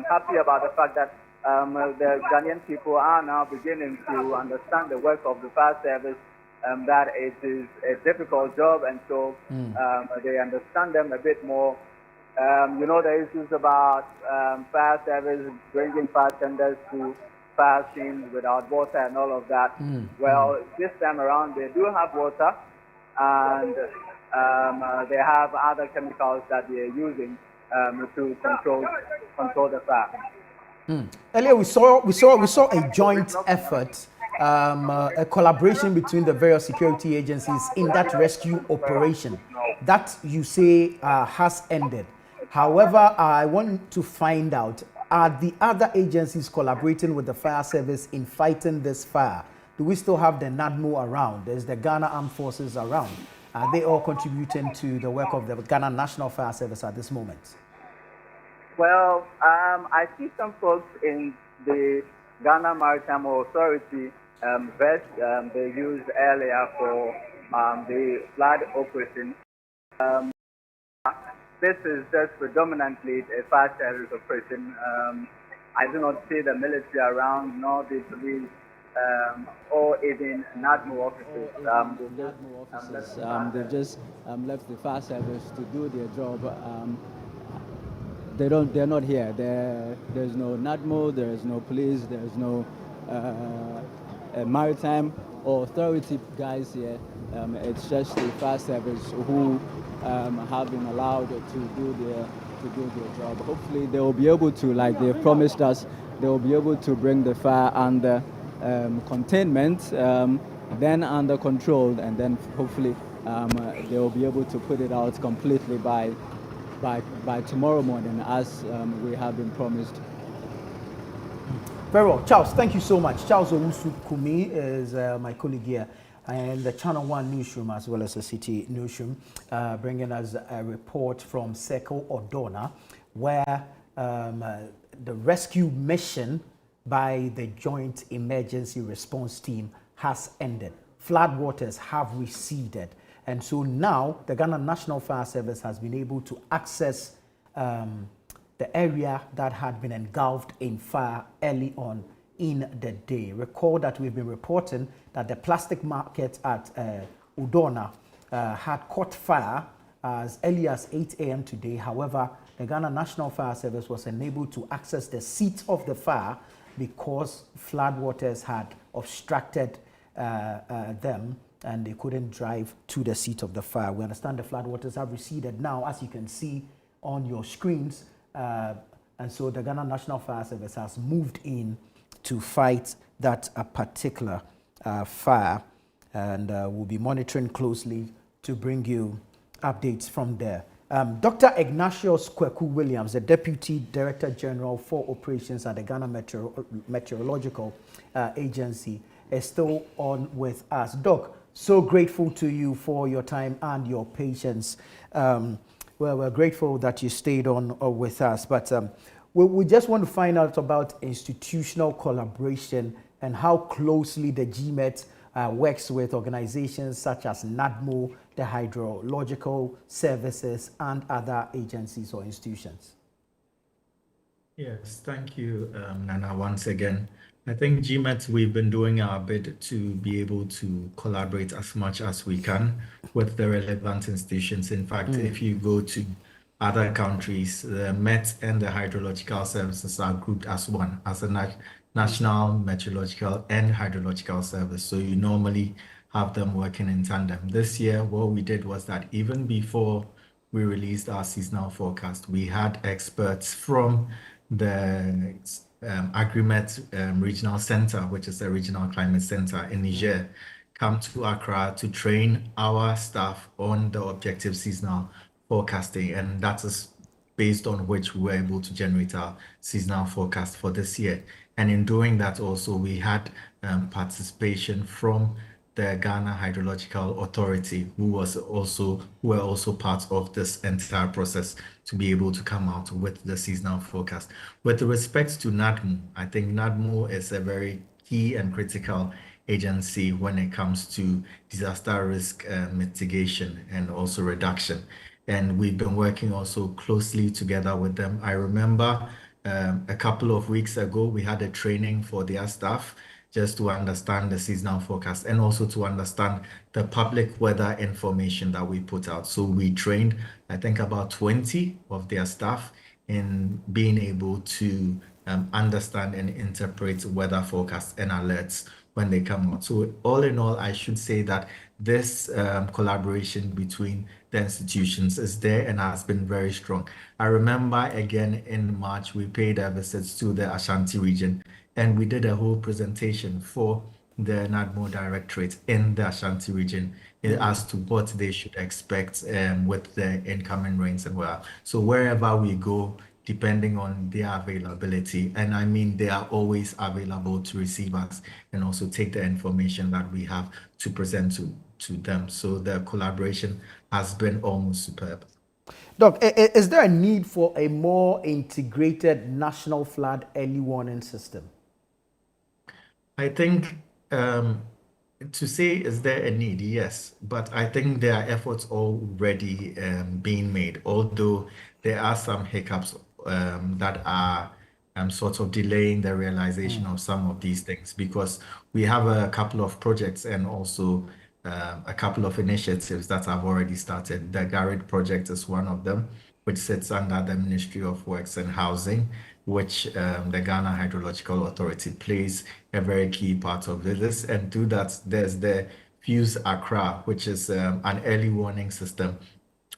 happy about the fact that the Ghanaian people are now beginning to understand the work of the fire service, that it is a difficult job, and so they understand them a bit more. The issues about fire service bringing fire tenders to fire scenes without water and all of that. Well, this time around they do have water, and they have other chemicals that they are using to control the fire. Earlier, we saw a joint effort, a collaboration between the various security agencies in that rescue operation that you say has ended. However, I want to find out, are the other agencies collaborating with the fire service in fighting this fire? Do we still have the NADMO around? There's the Ghana Armed Forces around. Are they all contributing to the work of the Ghana National Fire Service at this moment? Well, I see some folks in the Ghana Maritime Authority vest they used earlier for the flood operation. This is just predominantly a fire service operation. I do not see the military around, nor the police, or even NADMO officers. They've just left the fire service to do their job. They're not here. There's no NADMO, there's no police, there's no maritime or authority guys here. It's just the fire service who have been allowed to do their job. Hopefully they will be able to, like they've promised us, they will be able to bring the fire under containment, then under control, and then hopefully they will be able to put it out completely by tomorrow morning, as we have been promised. Very well. Charles, thank you so much. Charles Owusu Kumi is my colleague here and the ChannelOne newsroom as well as the City newsroom, bringing us a report from Seko Odorna, where the rescue mission by the Joint Emergency Response Team has ended. Floodwaters have receded. And so now the Ghana National Fire Service has been able to access the area that had been engulfed in fire early on in the day. Recall that we've been reporting that the plastic market at Odorna had caught fire as early as 8 a.m. today. However, the Ghana National Fire Service was unable to access the seat of the fire because floodwaters had obstructed them and they couldn't drive to the seat of the fire. We understand the floodwaters have receded now, as you can see on your screens. And so the Ghana National Fire Service has moved in to fight that particular fire, and we'll be monitoring closely to bring you updates from there. Dr. Ignatius Kweku Williams, the Deputy Director General for Operations at the Ghana Meteorological Agency, is still on with us. Doc, so grateful to you for your time and your patience. Well, we're grateful that you stayed on with us, but we just want to find out about institutional collaboration and how closely the GMET works with organizations such as NADMO, the Hydrological Services, and other agencies or institutions. Yes, thank you, Nana, once again. I think GMET, we've been doing our bit to be able to collaborate as much as we can with the relevant institutions. In fact, if you go to other countries, the Met and the Hydrological Services are grouped as one, as a National Meteorological and Hydrological Service. So you normally have them working in tandem. This year, what we did was that even before we released our seasonal forecast, we had experts from the Agyeman Regional Center, which is the regional climate center in Niger, come to Accra to train our staff on the objective seasonal forecasting, and that is based on which we were able to generate our seasonal forecast for this year. And in doing that also, we had participation from the Ghana Hydrological Authority, who were also part of this entire process to be able to come out with the seasonal forecast. With respect to NADMO, I think NADMO is a very key and critical agency when it comes to disaster risk mitigation and also reduction. And we've been working also closely together with them. I remember a couple of weeks ago, we had a training for their staff just to understand the seasonal forecast and also to understand the public weather information that we put out. So we trained, I think, about 20 of their staff in being able to understand and interpret weather forecasts and alerts when they come out. So all in all, I should say that this collaboration between the institutions is there and has been very strong. I remember again in March, we paid a visit to the Ashanti region and we did a whole presentation for the NADMO Directorate in the Ashanti region as to what they should expect with the incoming rains and weather. So wherever we go, depending on their availability, and I mean they are always available to receive us and also take the information that we have to present to them. So the collaboration has been almost superb. Doc, is there a need for a more integrated national flood early warning system? I think to say is there a need, yes, but I think there are efforts already being made, although there are some hiccups that are sort of delaying the realization of some of these things, because we have a couple of projects and also a couple of initiatives that have already started. The Garrett project is one of them, which sits under the Ministry of Works and Housing, which the Ghana Hydrological Authority plays a very key part of this. And through that, there's the Fuse Accra, which is an early warning system,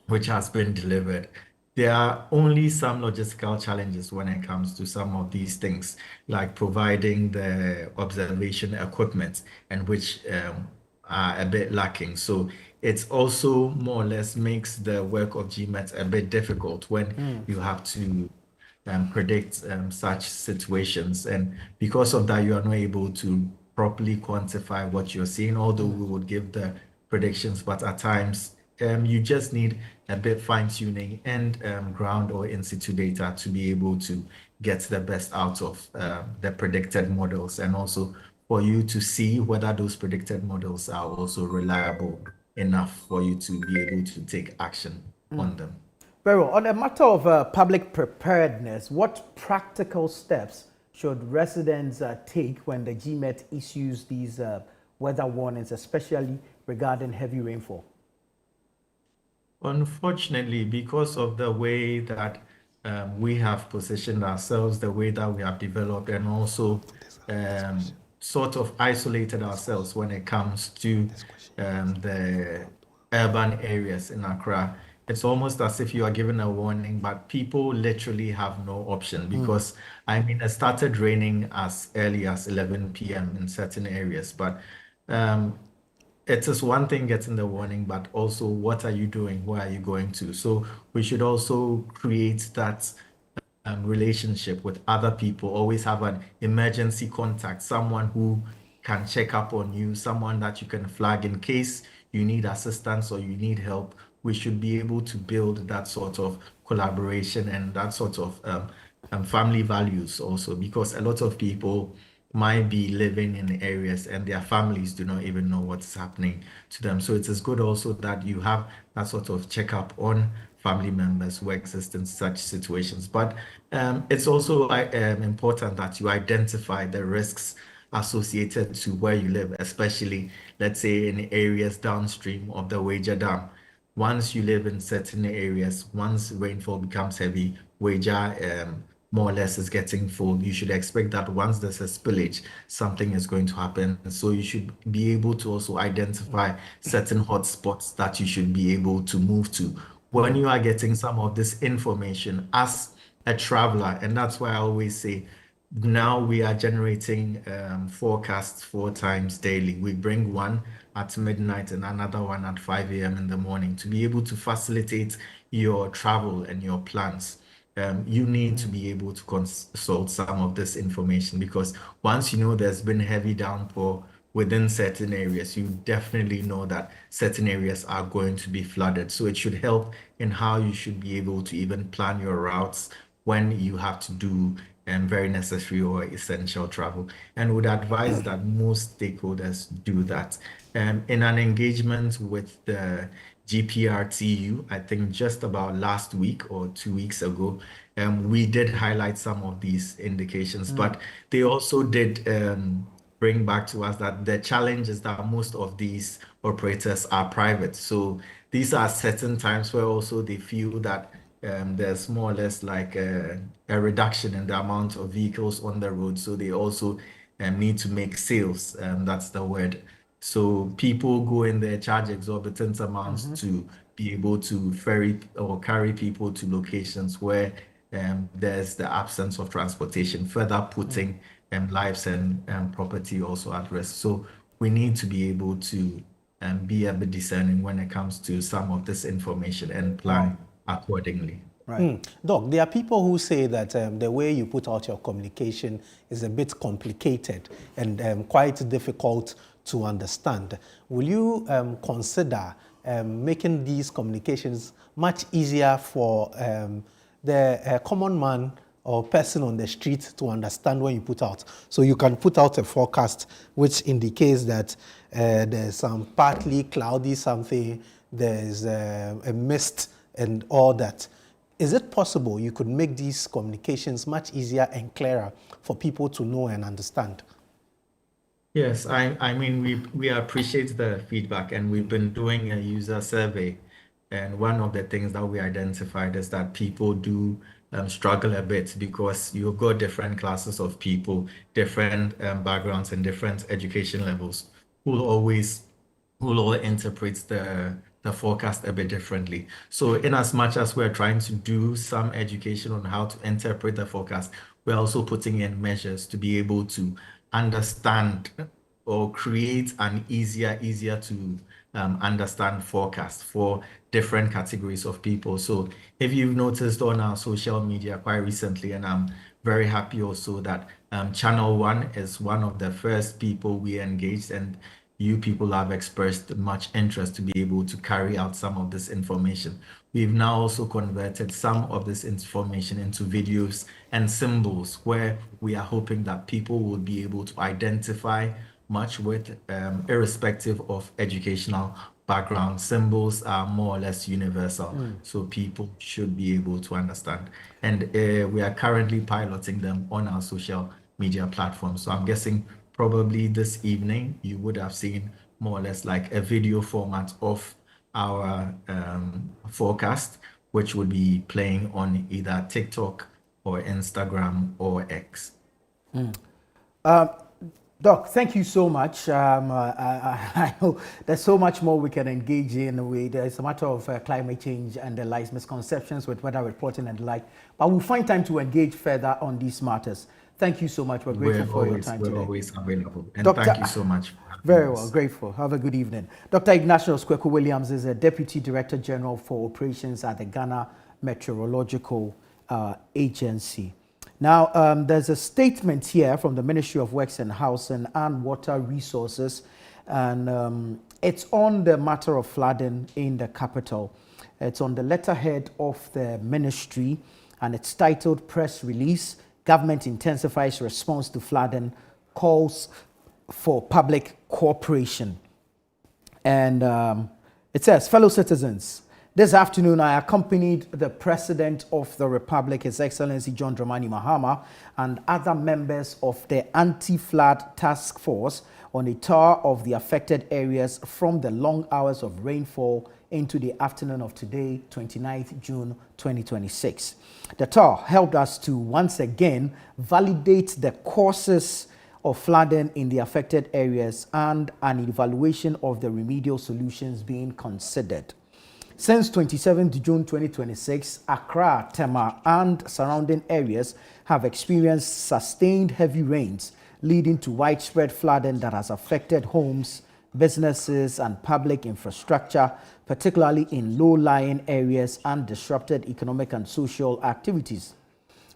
which has been delivered. There are only some logistical challenges when it comes to some of these things, like providing the observation equipment, and which are a bit lacking. So it's also more or less makes the work of GMET a bit difficult when you have to predict such situations. And because of that, you are not able to properly quantify what you're seeing, although we would give the predictions, but at times you just need a bit fine-tuning and ground or in-situ data to be able to get the best out of the predicted models, and also for you to see whether those predicted models are also reliable enough for you to be able to take action on them. Very well. On a matter of public preparedness, what practical steps should residents take when the GMET issues these weather warnings, especially regarding heavy rainfall? Unfortunately, because of the way that we have positioned ourselves, the way that we have developed, and also sort of isolated ourselves when it comes to the urban areas in Accra, it's almost as if you are given a warning, but people literally have no option, because I mean, it started raining as early as 11 p.m. in certain areas, but it is one thing getting the warning, but also what are you doing? Where are you going to? So we should also create that relationship with other people, always have an emergency contact, someone who can check up on you, someone that you can flag in case you need assistance or you need help. We should be able to build that sort of collaboration and that sort of family values also, because a lot of people might be living in areas and their families do not even know what's happening to them. So it is good also that you have that sort of checkup on family members who exist in such situations. But it's also important that you identify the risks associated to where you live, especially, let's say, in areas downstream of the Wager Dam. Once you live in certain areas, once rainfall becomes heavy, Wager more or less is getting full. You should expect that once there's a spillage, something is going to happen. So you should be able to also identify certain hotspots that you should be able to move to when you are getting some of this information as a traveler. And that's why I always say, now we are generating forecasts 4 times daily. We bring one at midnight and another one at 5 a.m. in the morning to be able to facilitate your travel and your plans. You need to be able to consult some of this information, because once you know there's been heavy downpour, within certain areas, you definitely know that certain areas are going to be flooded. So it should help in how you should be able to even plan your routes when you have to do very necessary or essential travel, and would advise that most stakeholders do that. In an engagement with the GPRTU, I think just about last week or 2 weeks ago, we did highlight some of these indications, but they also did bring back to us that the challenge is that most of these operators are private. So these are certain times where also they feel that there's more or less like a reduction in the amount of vehicles on the road. So they also need to make sales. That's the word. So people go in there, charge exorbitant amounts to be able to ferry or carry people to locations where there's the absence of transportation, further putting lives and property also at risk. So we need to be able to be a bit discerning when it comes to some of this information and plan accordingly. Right. Doc, there are people who say that the way you put out your communication is a bit complicated and quite difficult to understand. Will you consider making these communications much easier for the common man or person on the street to understand when you put out? So you can put out a forecast which indicates that there's some partly cloudy something, there's a mist and all that. Is it possible you could make these communications much easier and clearer for people to know and understand? Yes, I mean, we appreciate the feedback, and we've been doing a user survey. And one of the things that we identified is that people do struggle a bit because you've got different classes of people, different backgrounds and different education levels who all interpret the forecast a bit differently. So in as much as we're trying to do some education on how to interpret the forecast, we're also putting in measures to be able to understand or create an easier to understand forecast for different categories of people. So if you've noticed on our social media quite recently, and I'm very happy also that ChannelOne is one of the first people we engaged, and you people have expressed much interest to be able to carry out some of this information. We've now also converted some of this information into videos and symbols where we are hoping that people will be able to identify much with, irrespective of educational background. Symbols are more or less universal, so people should be able to understand. And we are currently piloting them on our social media platforms. So I'm guessing probably this evening you would have seen more or less like a video format of our forecast, which would be playing on either TikTok or Instagram or X. Doc, thank you so much. I know there's so much more we can engage in with. It's a matter of climate change and the likes, misconceptions with weather reporting and the like. But we'll find time to engage further on these matters. Thank you so much. We're grateful for your time today. We're always available. And Dr. thank you so much. Very well, grateful. Have a good evening. Dr. Ignatius Kweku-Williams is a Deputy Director General for Operations at the Ghana Meteorological Agency. Now, there's a statement here from the Ministry of Works and Housing and Water Resources, and it's on the matter of flooding in the capital. It's on the letterhead of the ministry, and it's titled Press Release, Government Intensifies Response to Flooding, Calls for Public Cooperation. And it says, fellow citizens, this afternoon, I accompanied the President of the Republic, His Excellency John Dramani Mahama, and other members of the Anti-Flood Task Force on a tour of the affected areas from the long hours of rainfall into the afternoon of today, 29th June 2026. The tour helped us to once again validate the causes of flooding in the affected areas and an evaluation of the remedial solutions being considered. Since 27th June 2026, Accra, Tema, and surrounding areas have experienced sustained heavy rains, leading to widespread flooding that has affected homes, businesses, and public infrastructure, particularly in low-lying areas, and disrupted economic and social activities.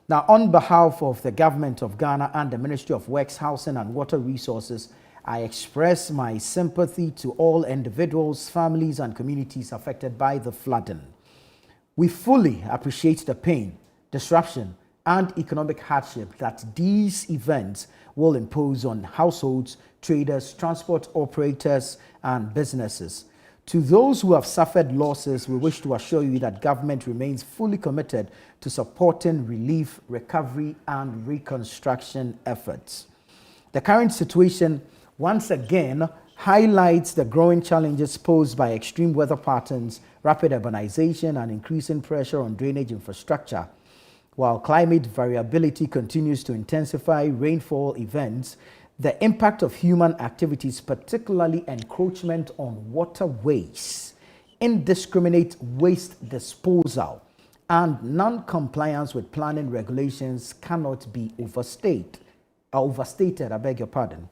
Now, on behalf of the Government of Ghana and the Ministry of Works, Housing, and Water Resources, I express my sympathy to all individuals, families, and communities affected by the flooding. We fully appreciate the pain, disruption, and economic hardship that these events will impose on households, traders, transport operators, and businesses. To those who have suffered losses, we wish to assure you that government remains fully committed to supporting relief, recovery, and reconstruction efforts. The current situation once again highlights the growing challenges posed by extreme weather patterns, rapid urbanization, and increasing pressure on drainage infrastructure. While climate variability continues to intensify rainfall events, the impact of human activities, particularly encroachment on waterways, indiscriminate waste disposal, and non-compliance with planning regulations cannot be overstated. I beg your pardon.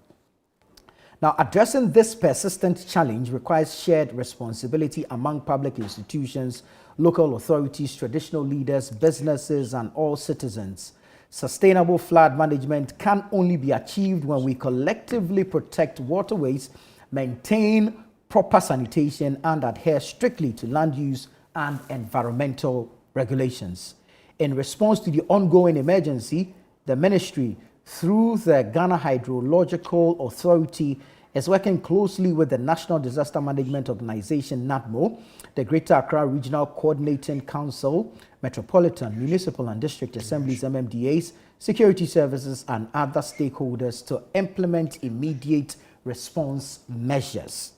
Now, addressing this persistent challenge requires shared responsibility among public institutions, local authorities, traditional leaders, businesses, and all citizens. Sustainable flood management can only be achieved when we collectively protect waterways, maintain proper sanitation, and adhere strictly to land use and environmental regulations. In response to the ongoing emergency, the ministry, through the Ghana Hydrological Authority, is working closely with the National Disaster Management Organization, NADMO, the Greater Accra Regional Coordinating Council, Metropolitan, Municipal and District Assemblies, MMDAs, security services, and other stakeholders to implement immediate response measures.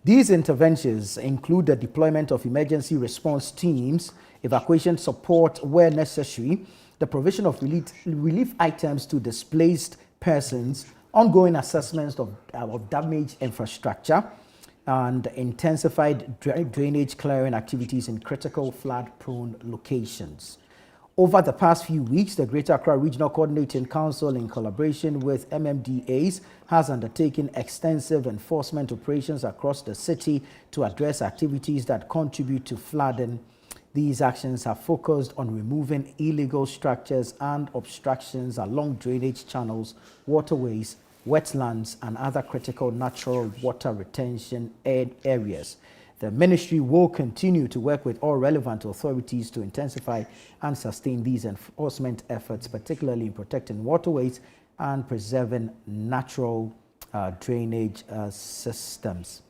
These interventions include the deployment of emergency response teams, evacuation support where necessary, the provision of relief items to displaced persons, ongoing assessments of damaged infrastructure, and intensified drainage clearing activities in critical flood-prone locations. Over the past few weeks, the Greater Accra Regional Coordinating Council, in collaboration with MMDAs, has undertaken extensive enforcement operations across the city to address activities that contribute to flooding. These actions have focused on removing illegal structures and obstructions along drainage channels, waterways, wetlands, and other critical natural water retention areas. The ministry will continue to work with all relevant authorities to intensify and sustain these enforcement efforts, particularly in protecting waterways and preserving natural drainage systems.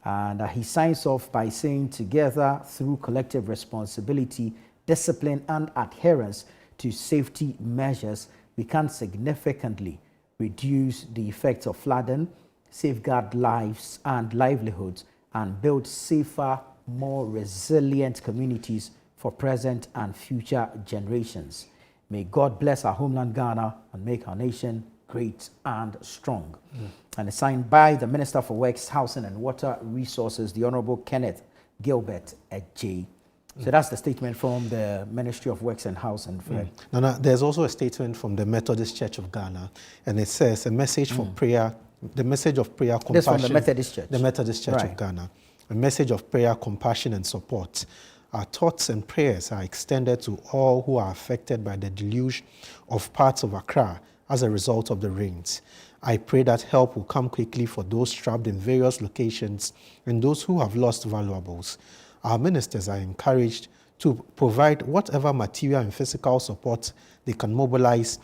And he signs off by saying, together through collective responsibility, discipline, and adherence to safety measures, we can significantly reduce the effects of flooding, safeguard lives and livelihoods, and build safer, more resilient communities for present and future generations. May God bless our homeland Ghana and make our nation great and strong. And it's signed by the Minister for Works, Housing and Water Resources, the Honorable Kenneth Gilbert J. So that's the statement from the Ministry of Works and Housing. Now, there's also a statement from the Methodist Church of Ghana, and it says a message for prayer, the message of prayer, compassion. This from the Methodist Church. The Methodist Church of Ghana. A message of prayer, compassion, and support. Our thoughts and prayers are extended to all who are affected by the deluge of parts of Accra as a result of the rains. I pray that help will come quickly for those trapped in various locations and those who have lost valuables. Our ministers are encouraged to provide whatever material and physical support they can mobilize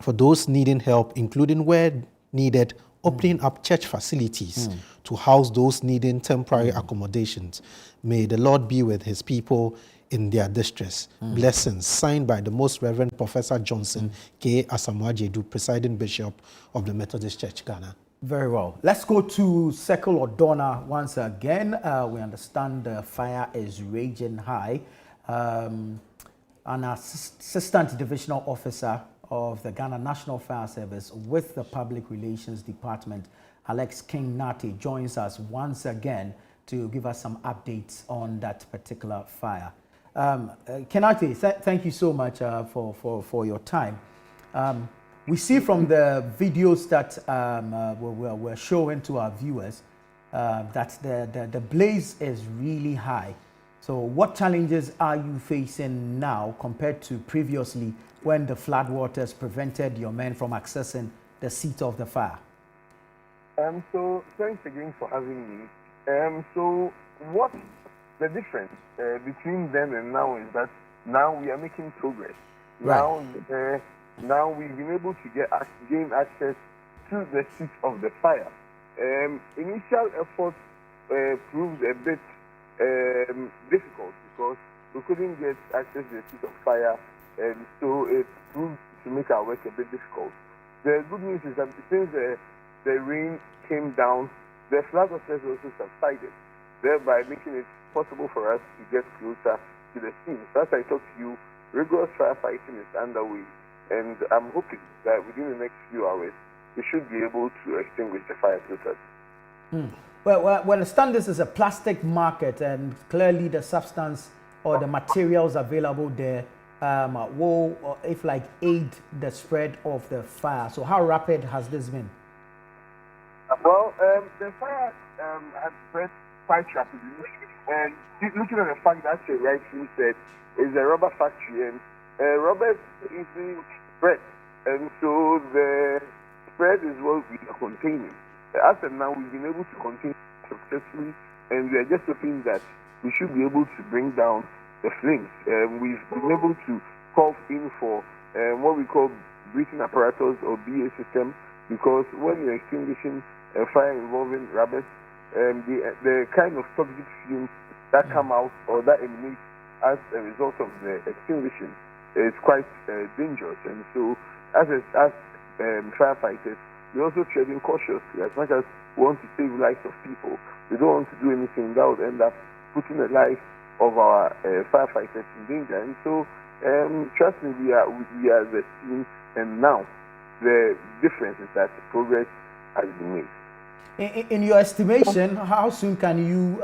for those needing help, including where needed, opening up church facilities to house those needing temporary accommodations. May the Lord be with his people in their distress. Blessings, signed by the Most Reverend Professor Johnson K. Asamoah-Gyedu, Presiding Bishop of the Methodist Church, Ghana. Very well. Let's go to Circle Odorna once again. We understand the fire is raging high. An Assistant Divisional Officer of the Ghana National Fire Service with the Public Relations Department, Alex King Nate, joins us once again to give us some updates on that particular fire. Kenate, thank you so much for your time. We see from the videos that we're showing to our viewers that the blaze is really high. So what challenges are you facing now compared to previously when the floodwaters prevented your men from accessing the seat of the fire? So thanks again for having me. So what the difference between then and now is that now we are making progress. Right. Now we've been able to gain access to the seat of the fire. Initial efforts proved a bit difficult because we couldn't get access to the seat of fire, and so it proved to make our work a bit difficult. The good news is that since the rain came down, the floodwaters also subsided, thereby making it possible for us to get closer to the scene. So as I talk to you, rigorous firefighting is underway, and I'm hoping that within the next few hours, we should be able to extinguish the fire totally. Well, we understand this is a plastic market, and clearly the substance or the materials available there will, if like, aid the spread of the fire. So how rapid has this been? Well, the fire has spread quite rapidly, and looking at the fact that you rightly said is a rubber factory, and rubber is easily spread, and so the spread is what we are containing. As of now, we've been able to contain successfully, and we are just hoping that we should be able to bring down the flames. We've been able to call in for what we call breathing apparatus or BA system, because when you're extinguishing a fire involving rubbers, the kind of toxic fumes that come out or that emanate as a result of the extinguishing is quite dangerous. And so, as firefighters, we're also treading cautiously. As much as we want to save lives of people, we don't want to do anything that would end up putting the life of our firefighters in danger. And so, trust me, we are the team, and now the difference is that progress has been made. In your estimation, how soon can you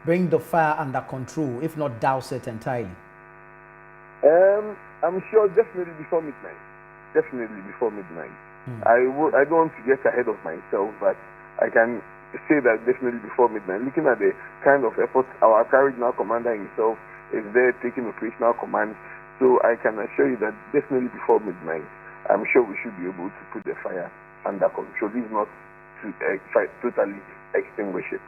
bring the fire under control, if not douse it entirely? I'm sure definitely before midnight. Definitely before midnight. I don't want to get ahead of myself, but I can say that definitely before midnight. Looking at the kind of efforts, our regional commander himself is there taking operational command, so I can assure you that definitely before midnight, I'm sure we should be able to put the fire under control, if not to totally extinguish it.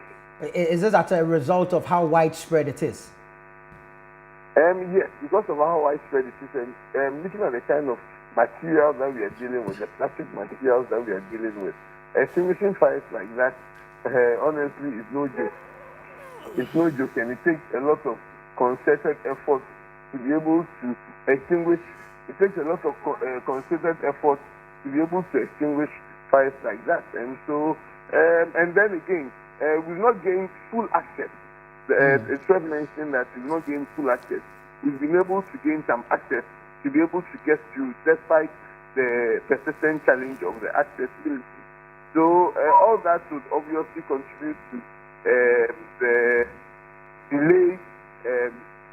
Is this as a result of how widespread it is? Yes, because of how widespread it is, and looking at the kind of materials that we are dealing with, the plastic materials that we are dealing with, extinguishing fires like that, honestly, is no joke. It's no joke, and it takes a lot of concerted effort to be able to extinguish. It takes a lot of concerted effort to be able to extinguish fires like that. And so, and then again, we've not gained full access. It's worth mentioning that we've not gained full access. We've been able to gain some access to be able to get through, despite the persistent challenge of the accessibility. So all that would obviously contribute to the delayed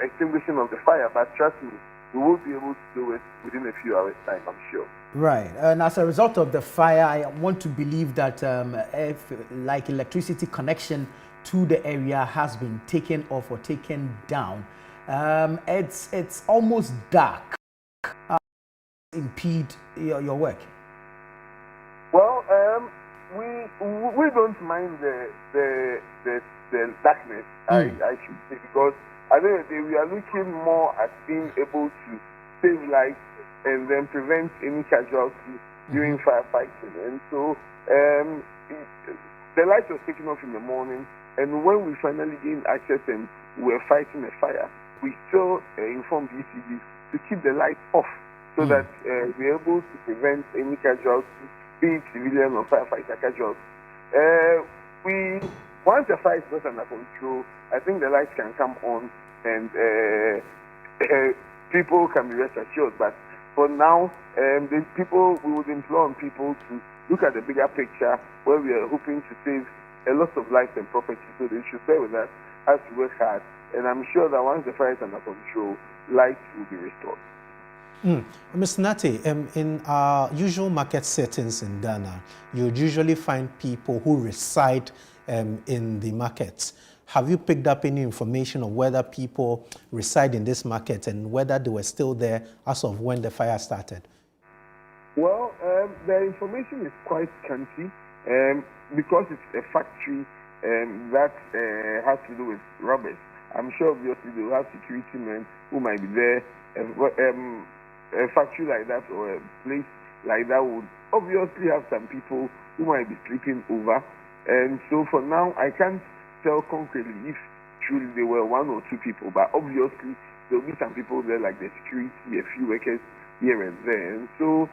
extinguishing of the fire. But trust me, we will be able to do it within a few hours' time, I'm sure. Right, and as a result of the fire, I want to believe that if, like, electricity connection to the area has been taken off or taken down, it's almost dark. Impede your work? Well, we don't mind the darkness. I should say, because at the end of the day, we are looking more at being able to save lives and then prevent any casualties during firefighting. And so the light was taken off in the morning, and when we finally gained access and we were fighting a fire, we still informed ECD to keep the light off, so that we're able to prevent any casualties, be it civilian or firefighter casualties. Once the fire is not under control, I think the lights can come on and people can be rest assured. But for now, we would implore people to look at the bigger picture, where we are hoping to save a lot of lives and property. So they should bear with us as we work hard. And I'm sure that once the fire is under control, light will be restored. Ms. Nate, in our usual market settings in Ghana, you usually find people who reside in the markets. Have you picked up any information on whether people reside in this market and whether they were still there as of when the fire started? Well, the information is quite scanty. because it's a factory that has to do with robbers, I'm sure obviously they will have security men who might be there. A factory like that or a place like that would obviously have some people who might be sleeping over. And so for now, I can't tell concretely if truly they were one or two people, but obviously there will be some people there like the security, a few workers here and there. And so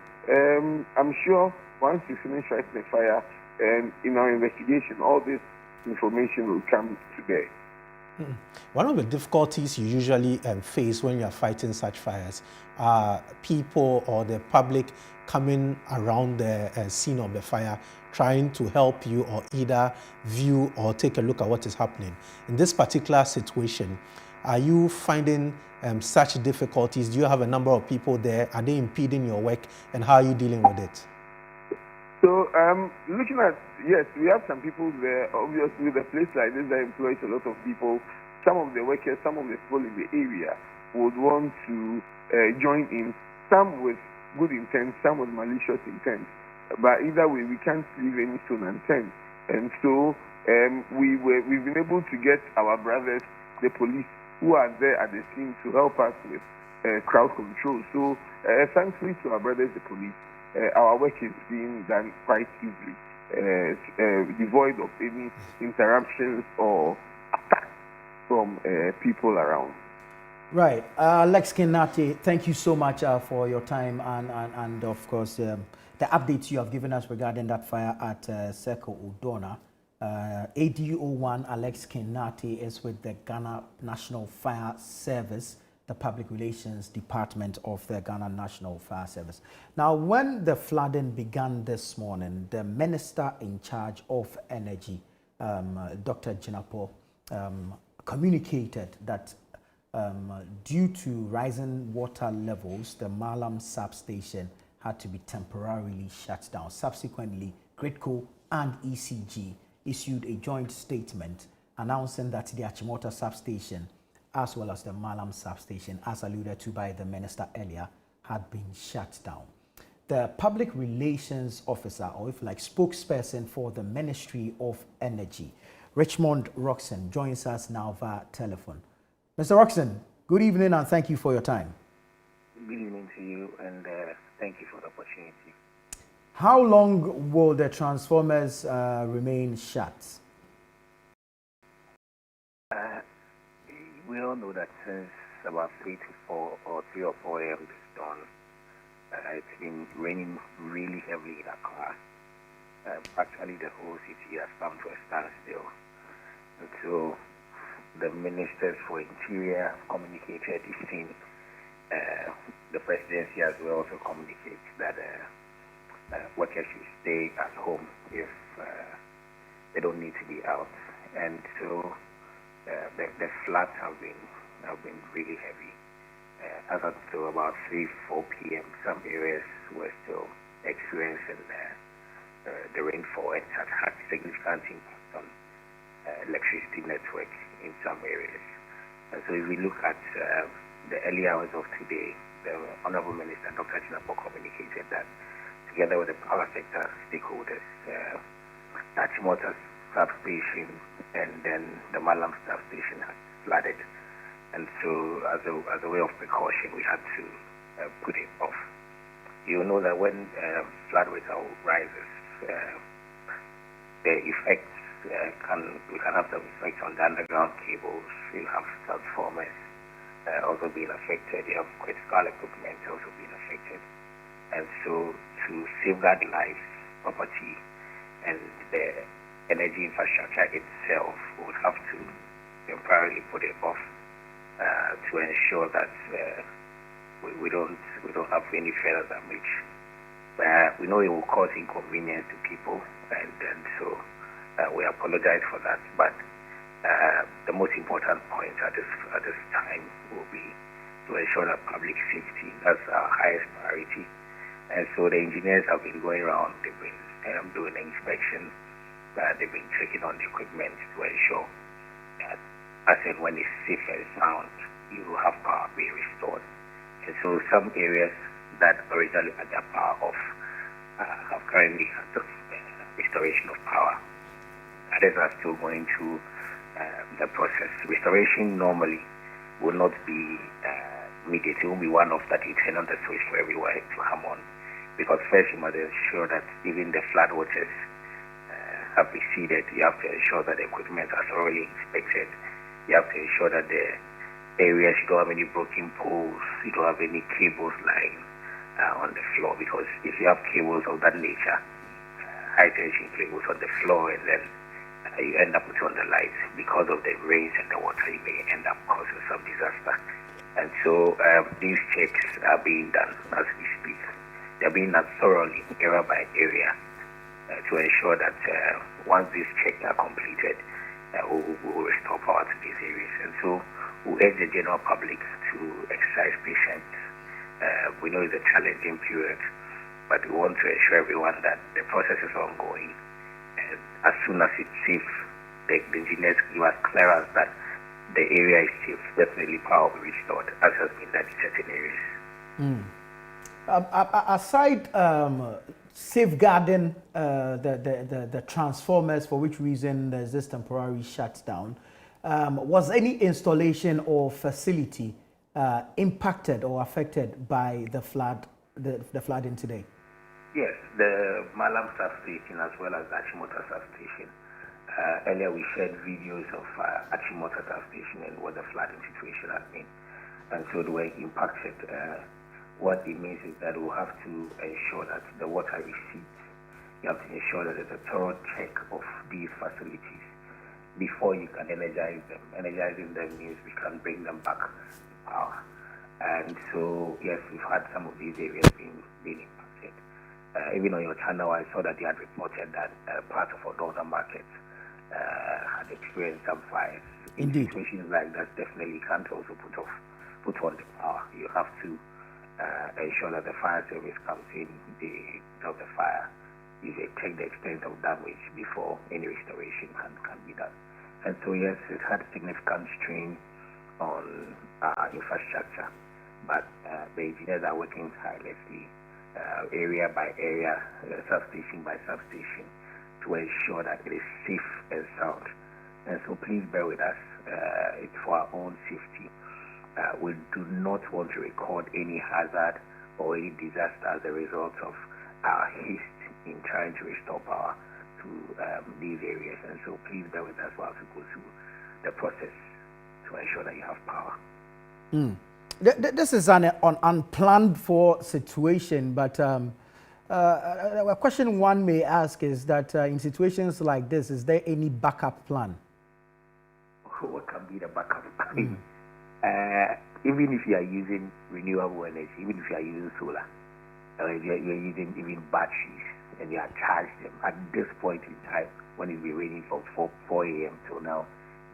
I'm sure once we finish fighting the fire and in our investigation, all this information will come to bear. One of the difficulties you usually face when you are fighting such fires are people or the public coming around the scene of the fire trying to help you or either view or take a look at what is happening. In this particular situation, are you finding such difficulties? Do you have a number of people there? Are they impeding your work? And how are you dealing with it? So looking at, yes, we have some people there. Obviously, with a place like this that employs a lot of people, some of the workers, some of the people in the area would want to join in, some with good intent, some with malicious intent. But either way, we can't leave any stone unturned. And so we've been able to get our brothers, the police, who are there at the scene to help us with crowd control. So thankfully to our brothers, the police, our work is being done quite easily, devoid of any interruptions or attacks from people around. Right. Lex Kenati, thank you so much for your time and of course, the updates you have given us regarding that fire at Circle Odorna. ADO1 Alex Kenati is with the Ghana National Fire Service, the Public Relations Department of the Ghana National Fire Service. Now, when the flooding began this morning, the Minister in charge of Energy, Dr. Jinapo, communicated that due to rising water levels, the Malam substation had to be temporarily shut down. Subsequently, GRIDCO and ECG issued a joint statement announcing that the Achimota substation as well as the Malam substation, as alluded to by the minister earlier, had been shut down. The public relations officer, or if like spokesperson for the Ministry of Energy, Richmond Roxon, joins us now via telephone. Mr. Roxon, good evening and thank you for your time. Good evening to you and thank you for the opportunity. How long will the transformers remain shut? We all know that since about 3 or 4 a.m. this dawn, it's been raining really heavily in Accra. Actually, the whole city has come to a standstill. And so the ministers for Interior have communicated. You've seen the presidency as well also communicates that workers should stay at home if they don't need to be out. And so the floods have been really heavy. As until about 3-4 p.m., some areas were still experiencing the rainfall and had significant impact on electricity network in some areas. And so if we look at the early hours of today, the Honorable Minister, Dr. Jinapo, communicated that together with the power sector stakeholders, Achimota substation and then the Malam substation had flooded. And so as a way of precaution, we had to put it off. You know that when floodwater rises, the effects we can have some effects on the underground cables. You have transformers also being affected. You have critical equipment also being affected. And so to safeguard lives, property, and the energy infrastructure itself, would have to temporarily put it off to ensure that we don't have any further damage. We know it will cause inconvenience to people, and so we apologize for that. But the most important point at this time will be to ensure that public safety, that's our highest priority. And so the engineers have been going around, they've been doing inspection, they've been checking on the equipment to ensure that as and when it's safe and sound, you will have power being restored. And so some areas that originally had their power off have currently had to restoration of power. Others are still going through the process. Restoration normally will not be immediate. It will be one-off that you turn on the switch for everywhere to come on. Because first you must ensure that even the floodwaters have receded. You have to ensure that the equipment are thoroughly inspected. You have to ensure that the areas, you don't have any broken poles, you don't have any cables lying on the floor. Because if you have cables of that nature, high tension cables on the floor, and then you end up putting on the lights, because of the rains and the water, you may end up causing some disaster. And so these checks are being done as we speak. They're being done thoroughly, area by area, to ensure that once these checks are completed, we'll restore power to these areas. And so we urge the general public to exercise patience. We know it's a challenging period, but we want to assure everyone that the process is ongoing. And as soon as it's safe, the engineers give us clearance that the area is safe, definitely power will be restored, as has been done in certain areas. Aside safeguarding the transformers, for which reason there's this temporary shutdown, was any installation or facility impacted or affected by the flooding today? Yes, the Malam substation as well as Achimota substation. Earlier we shared videos of Achimota substation and what the flooding situation has been. And so they were impacted. What it means is that we'll have to ensure that the water recedes. You have to ensure that there's a thorough check of these facilities before you can energize them. Energizing them means we can bring them back to power. And so, yes, we've had some of these areas being impacted. Even on your channel, I saw that you had reported that part of Odorna market had experienced some fires. Indeed. In situations like that, definitely you can't also put on the power. You have to ensure that the fire service comes in, they stop the fire. You check the extent of damage before any restoration can be done. And so, yes, it had significant strain on infrastructure, but the engineers are working tirelessly, area by area, substation by substation, to ensure that it is safe and sound. And so please bear with us. It's for our own safety. We do not want to record any hazard or any disaster as a result of our haste in trying to restore power to these areas. And so please bear with us while we go through the process to ensure that you have power. This is an unplanned for situation, but a question one may ask is that in situations like this, is there any backup plan? What can be the backup plan? Even if you are using renewable energy, even if you are using solar, or if you are using even batteries, and you are charged them at this point in time, when it's been raining from 4 a.m. till now,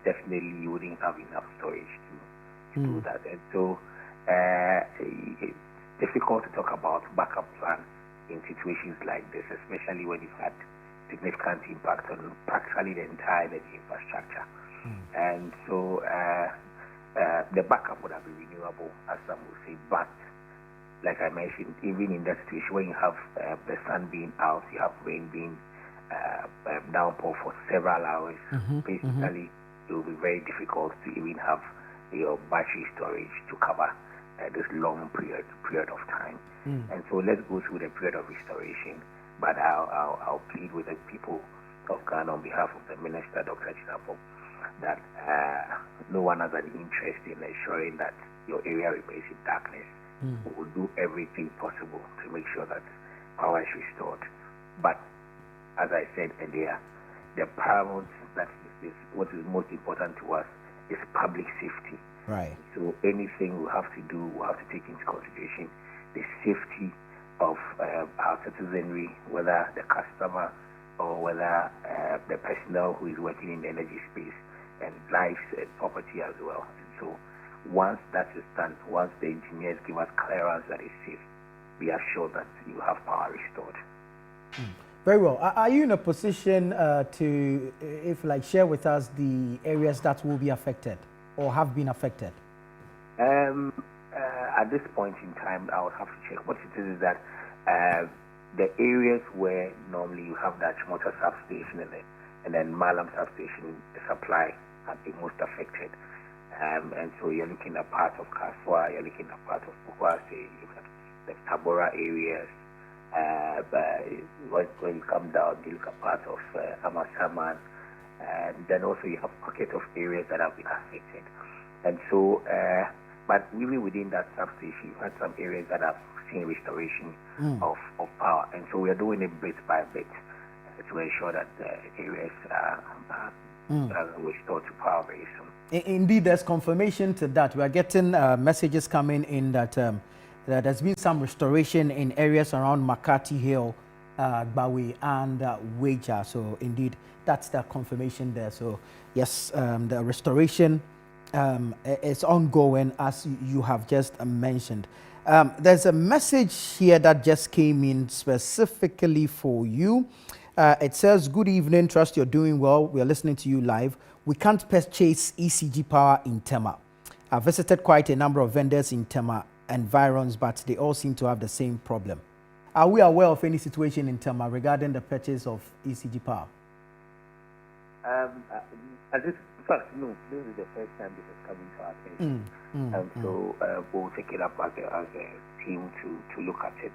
definitely you wouldn't have enough storage to do that. And so it's difficult to talk about backup plan in situations like this, especially when you've had significant impact on practically the entire energy infrastructure. And so the backup would have been renewable, as some will say, but like I mentioned, even in that situation when you have the sun being out, you have rain being downpour for several hours, basically it will be very difficult to even have your battery storage to cover this long period of time. And so let's go through the period of restoration. But I'll plead with the people of Ghana on behalf of the Minister, Dr. Chinapong, that no one has an interest in ensuring that your area remains in darkness. We will do everything possible to make sure that power is restored. But as I said earlier, the paramount that is what is most important to us is public safety. Right. So anything we have to do, we have to take into consideration the safety of our citizenry, whether the customer or whether the personnel who is working in the energy space, and lives and property as well. And so once that is done, once the engineers give us clearance that is safe, be assured that you have power restored. Very well. Are you in a position to, if like, share with us the areas that will be affected or have been affected? At this point in time, I would have to check. What it is that the areas where normally you have that motor substation and then Malam substation, the supply have been most affected. And so you're looking at parts of Kaswa, you're looking at parts of Bukwase, you have the Tabora areas. But when you come down, you look at parts of Amasaman, and then also you have pockets of areas that have been affected. And so, but even within that substation, you had some areas that have seen restoration of power. And so we are doing it bit by bit to ensure that the areas are restored to power very soon. Indeed, there's confirmation to that. We are getting messages coming in that that there's been some restoration in areas around Makati Hill, Bawi, and Weja. So indeed, that's the confirmation there. So yes, the restoration is ongoing, as you have just mentioned. There's a message here that just came in specifically for you. It says, good evening, trust you're doing well. We are listening to you live. We can't purchase ECG power in Tema. I've visited quite a number of vendors in Tema environs, but they all seem to have the same problem. Are we aware of any situation in Tema regarding the purchase of ECG power? No, this is the first time this is coming to our attention. So we'll take it up as a team to look at it.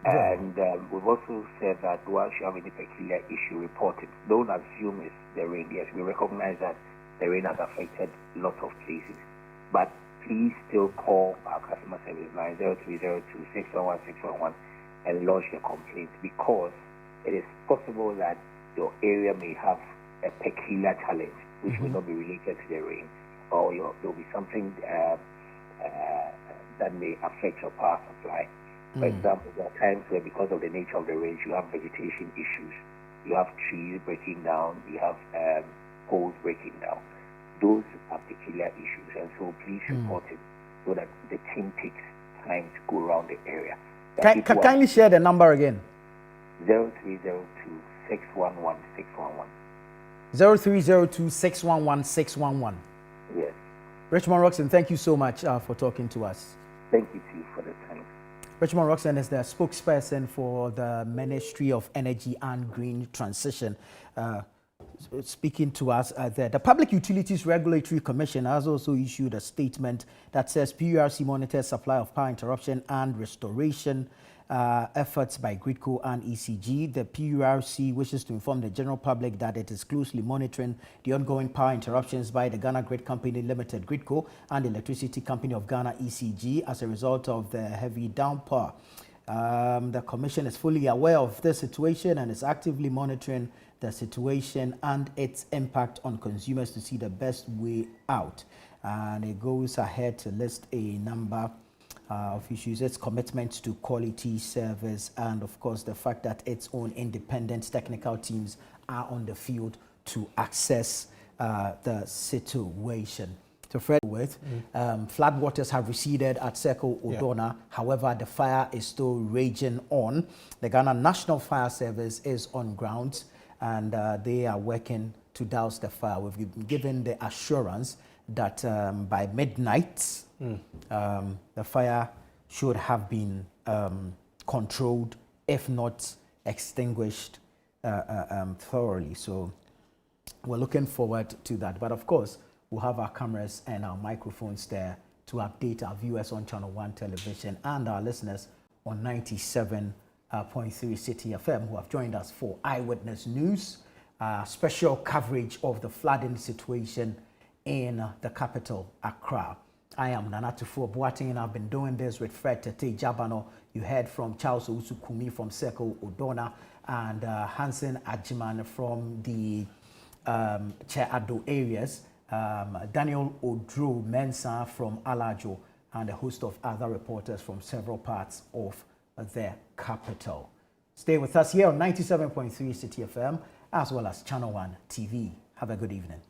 And we've also said that once you have any peculiar issue, report it. Don't assume it's the rain. Yes, we recognize that the rain has affected lots of places. But please still call our customer service line 0302-611-611 and lodge your complaint, because it is possible that your area may have a peculiar challenge which may not be related to the rain, or there will be something that may affect your power supply. For example, there are times where, because of the nature of the rain, you have vegetation issues. You have trees breaking down, you have poles breaking down. Those are peculiar issues, and so please report it so that the team takes time to go around the area. Kindly share the number again. 0302-611-611. 0302-611-611. Yes. Richmond Roxon, thank you so much for talking to us. Thank you to you for the time. Richmond Roxon is the spokesperson for the Ministry of Energy and Green Transition. Speaking to us there. The Public Utilities Regulatory Commission has also issued a statement that says PURC monitors supply of power interruption and restoration efforts by GRIDCO and ECG. The PURC wishes to inform the general public that it is closely monitoring the ongoing power interruptions by the Ghana Grid Company Limited, GRIDCO, and the Electricity Company of Ghana, ECG, as a result of the heavy downpour. The Commission is fully aware of this situation and is actively monitoring the situation and its impact on consumers to see the best way out. And it goes ahead to list a number of issues: its commitment to quality service, and of course the fact that its own independent technical teams are on the field to assess the situation. To Fred with, floodwaters have receded at Circle Odorna. However, the fire is still raging on. The Ghana National Fire Service is on ground, and they are working to douse the fire. We've been given the assurance that by midnight, the fire should have been controlled, if not extinguished thoroughly. So we're looking forward to that. But of course, we'll have our cameras and our microphones there to update our viewers on Channel One television and our listeners on 97.3 City FM, who have joined us for Eyewitness News, special coverage of the flooding situation in the capital, Accra. I am Nanatufo Boateng, and I've been doing this with Fred Tete Jabano. You heard from Charles Owusu from Circle Odorna, and Hansen Agyeman from the Tse Addo areas, Daniel Odro Mensah from Alajo, and a host of other reporters from several parts of the capital. Stay with us here on 97.3 City FM, as well as Channel One TV. Have a good evening.